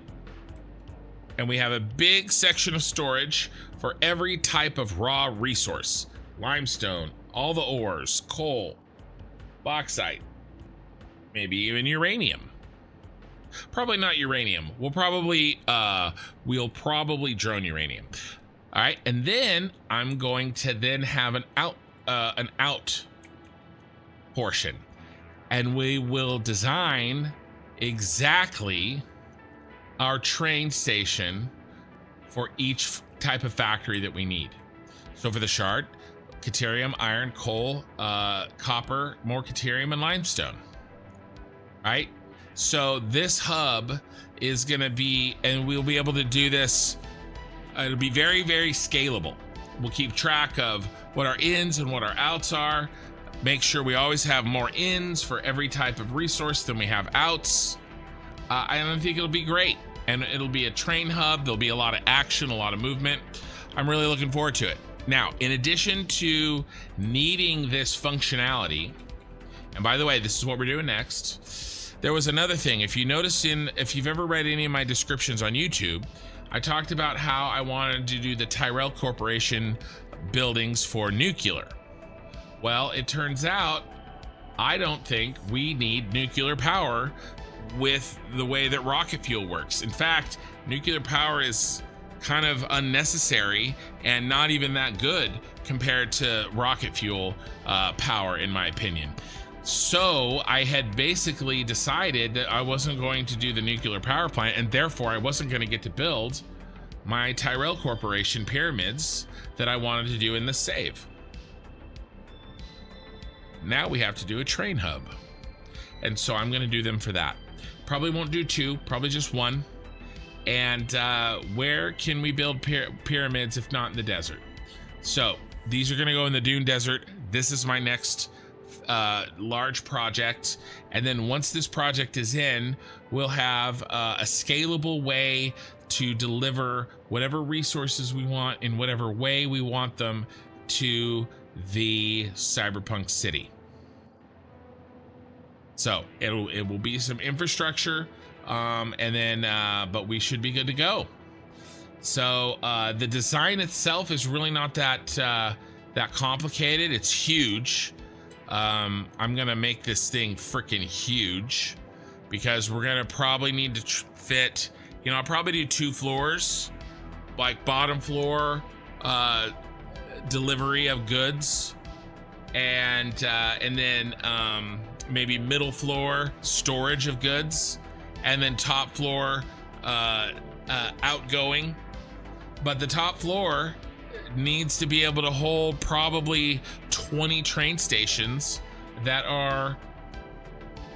And we have a big section of storage for every type of raw resource. Limestone, all the ores, coal, bauxite, maybe even uranium. Probably not uranium. We'll probably drone uranium. All right, and then I'm going to then have an out portion, and we will design exactly our train station for each type of factory that we need. So for the shard, Caterium, iron, coal, copper, more Caterium, and limestone. All right, so this hub is gonna be, and we'll be able to do this. It'll be very, very scalable. We'll keep track of what our ins and what our outs are. make sure we always have more ins for every type of resource than we have outs. I think it'll be great, and it'll be a train hub. There'll be a lot of action, a lot of movement. I'm really looking forward to it. Now, in addition to needing this functionality, and by the way, this is what we're doing next, there was another thing. If you notice, if you've ever read any of my descriptions on YouTube, I talked about how I wanted to do the Tyrell Corporation buildings for nuclear. Well, it turns out I don't think we need nuclear power with the way that rocket fuel works. In fact, nuclear power is kind of unnecessary and not even that good compared to rocket fuel power, in my opinion. So I had basically decided that I wasn't going to do the nuclear power plant, and therefore I wasn't going to get to build my Tyrell Corporation pyramids that I wanted to do in the save. Now we have to do a train hub, and so I'm going to do them for that. Probably won't do two, probably just one. And where can we build pyramids if not in the desert? So these are going to go in the Dune Desert. This is my next large project, and then once this project is in, we'll have a scalable way to deliver whatever resources we want in whatever way we want them to the cyberpunk city. So it will be some infrastructure, and then but we should be good to go. So the design itself is really not that complicated. It's huge. I'm gonna make this thing freaking huge because we're gonna probably need to fit, you know, I'll probably do 2 floors, like bottom floor delivery of goods, and then maybe middle floor storage of goods, and then top floor outgoing. But the top floor needs to be able to hold probably 20 train stations that are,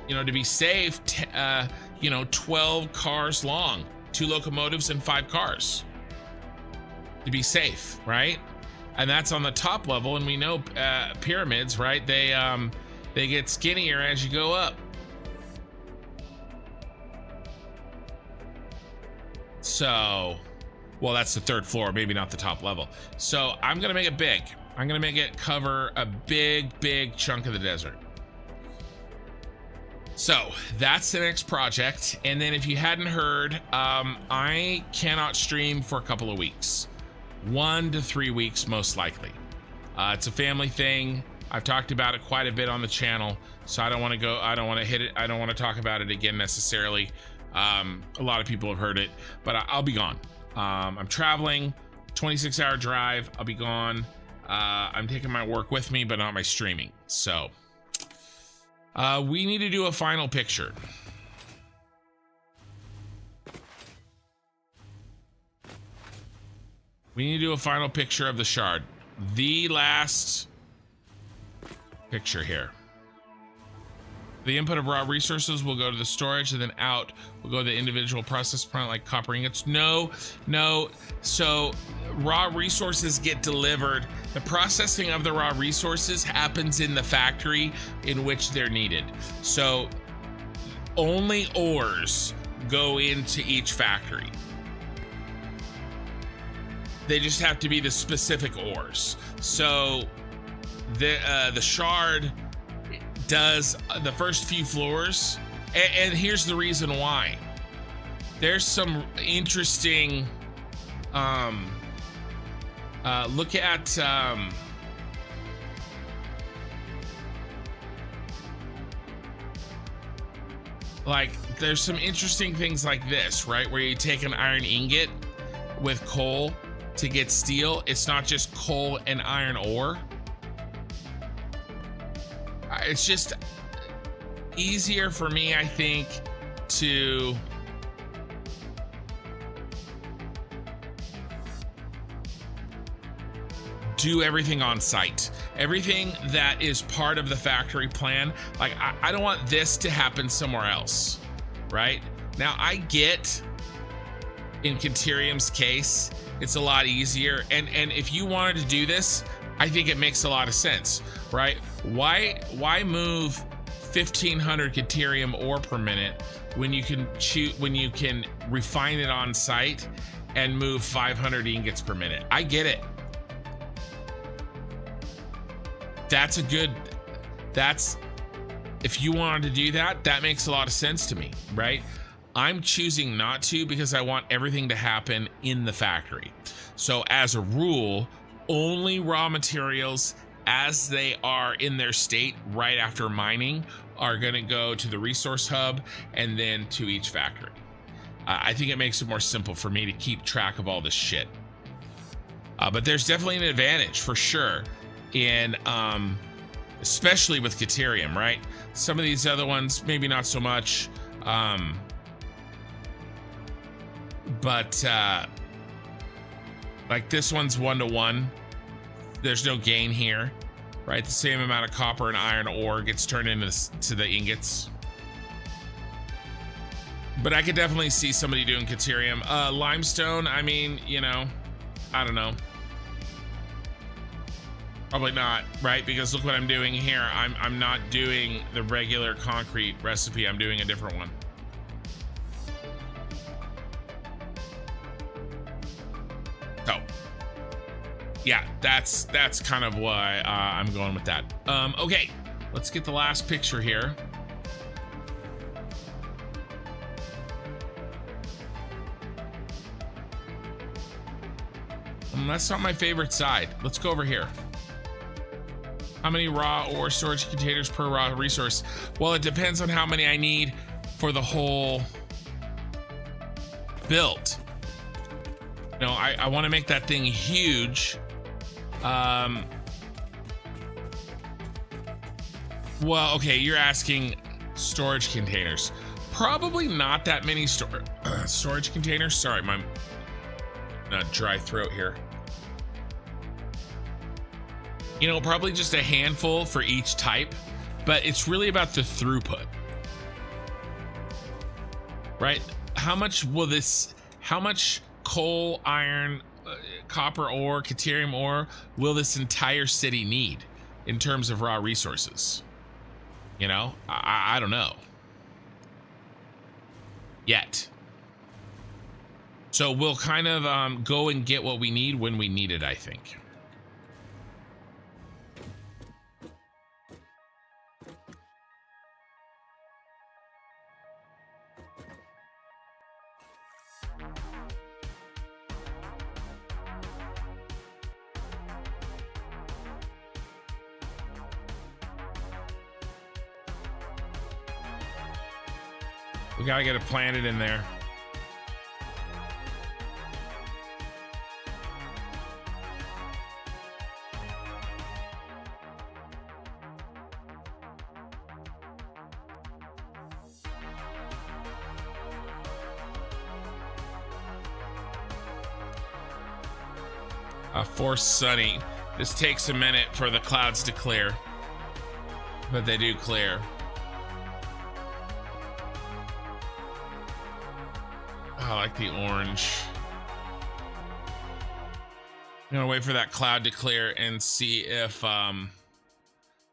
you know, to be safe, 12 cars long, 2 locomotives and 5 cars to be safe, right? And that's on the top level. And we know pyramids, right? They get skinnier as you go up. So, well, that's the 3rd floor, maybe not the top level. So I'm gonna make it big. I'm gonna make it cover a big chunk of the desert. So that's the next project. And then if you hadn't heard, I cannot stream for a couple of weeks, 1 to 3 weeks most likely. It's a family thing. I've talked about it quite a bit on the channel, so I don't want to hit it. I don't want to talk about it again necessarily. A lot of people have heard it, but I'll be gone. I'm traveling, 26-hour drive. I'll be gone. I'm taking my work with me, but not my streaming. So we need to do a final picture. We need to do a final picture of the shard. The last picture here. The input of raw resources will go to the storage, and then out will go to the individual process plant like copper ingots. No. So raw resources get delivered. The processing of the raw resources happens in the factory in which they're needed. So only ores go into each factory. They just have to be the specific ores. So the shard does the first few floors, and here's the reason why. There's some interesting look at like there's some interesting things like this, right, where you take an iron ingot with coal to get steel. It's not just coal and iron ore. It's just easier for me, I think, to do everything on site. Everything that is part of the factory plan. Like, I don't want this to happen somewhere else, right? Now, I get in Caterium's case, it's a lot easier. And if you wanted to do this, I think it makes a lot of sense, right? Why move 1,500 Caterium ore per minute when you can refine it on site and move 500 ingots per minute? I get it. If you wanted to do that, that makes a lot of sense to me, right? I'm choosing not to because I want everything to happen in the factory. So as a rule, only raw materials as they are in their state right after mining are going to go to the resource hub and then to each factory. I think it makes it more simple for me to keep track of all this shit. But there's definitely an advantage for sure in especially with Caterium, right? Some of these other ones maybe not so much, but like this one's 1-to-1. There's no gain here, right? The same amount of copper and iron ore gets turned into the ingots. But I could definitely see somebody doing Caterium. Limestone, I mean, you know, I don't know. Probably not, right? Because look what I'm doing here. I'm not doing the regular concrete recipe. I'm doing a different one. So, yeah, that's kind of why I'm going with that. Okay, let's get the last picture here. That's not my favorite side. Let's go over here. How many raw ore storage containers per raw resource? Well, it depends on how many I need for the whole build. You know, I want to make that thing huge. Well, okay, you're asking storage containers. Probably not that many storage containers. Sorry, my dry throat here. You know, probably just a handful for each type, but it's really about the throughput, right? How much coal, iron, copper ore, Caterium ore will this entire city need in terms of raw resources? You know, I don't know yet. So we'll kind of go and get what we need when we need it, I think. We gotta get it planted in there. Forced sunny. This takes a minute for the clouds to clear, but they do clear. I like the orange. I'm gonna wait for that cloud to clear and see if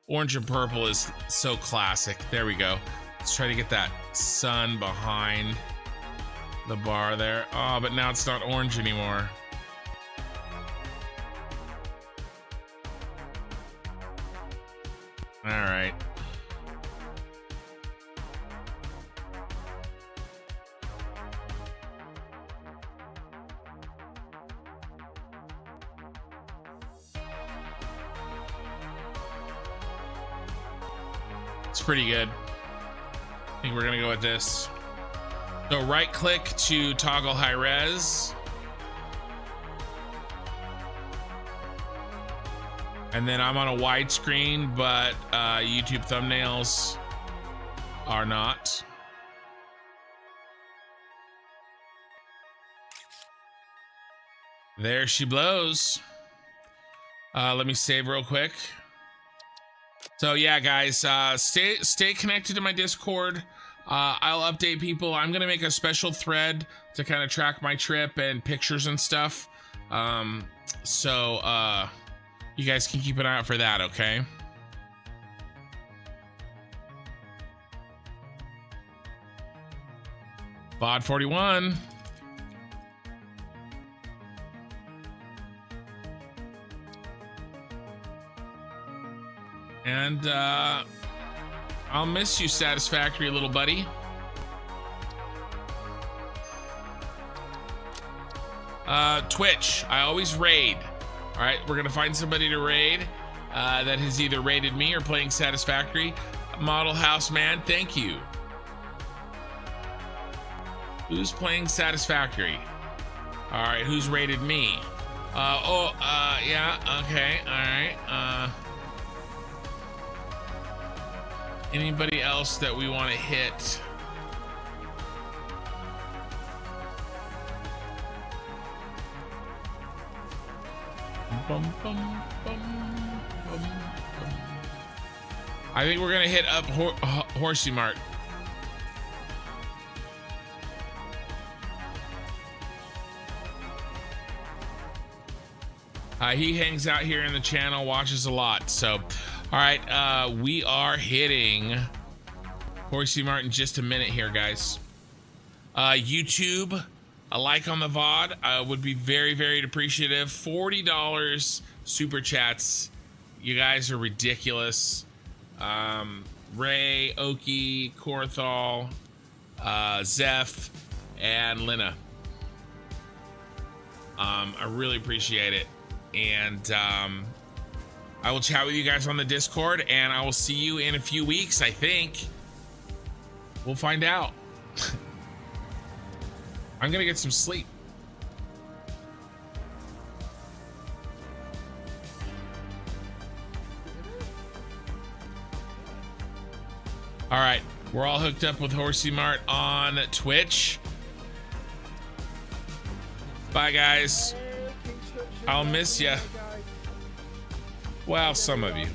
orange and purple is so classic. There we go. Let's try to get that sun behind the bar there. Oh, but now it's not orange anymore. All right. It's pretty good. I think we're gonna go with this. So right click to toggle high res. And then I'm on a widescreen, but YouTube thumbnails are not. There she blows. Let me save real quick. So yeah, guys, stay connected to my Discord. I'll update people. I'm gonna make a special thread to kind of track my trip and pictures and stuff. You guys can keep an eye out for that, okay? Bod 41. And I'll miss you, Satisfactory, little buddy. Twitch, I always raid. All right, we're gonna find somebody to raid that has either raided me or playing Satisfactory. Model House Man, thank you. Who's playing Satisfactory? All right, who's raided me? Yeah, okay, all right. Anybody else that we want to hit? I think we're gonna hit up Horsey Mart. He hangs out here in the channel, watches a lot. So, all right, we are hitting Horsey Mart in just a minute here, guys. YouTube, a like on the VOD would be very, very appreciative. $40 super chats. You guys are ridiculous. Ray, Oki, Korthal, Zeph, and Lina. I really appreciate it. And I will chat with you guys on the Discord, and I will see you in a few weeks, I think. We'll find out. I'm gonna get some sleep. All right, we're all hooked up with Horsey Mart on Twitch. Bye, guys. I'll miss you. Well, some of you.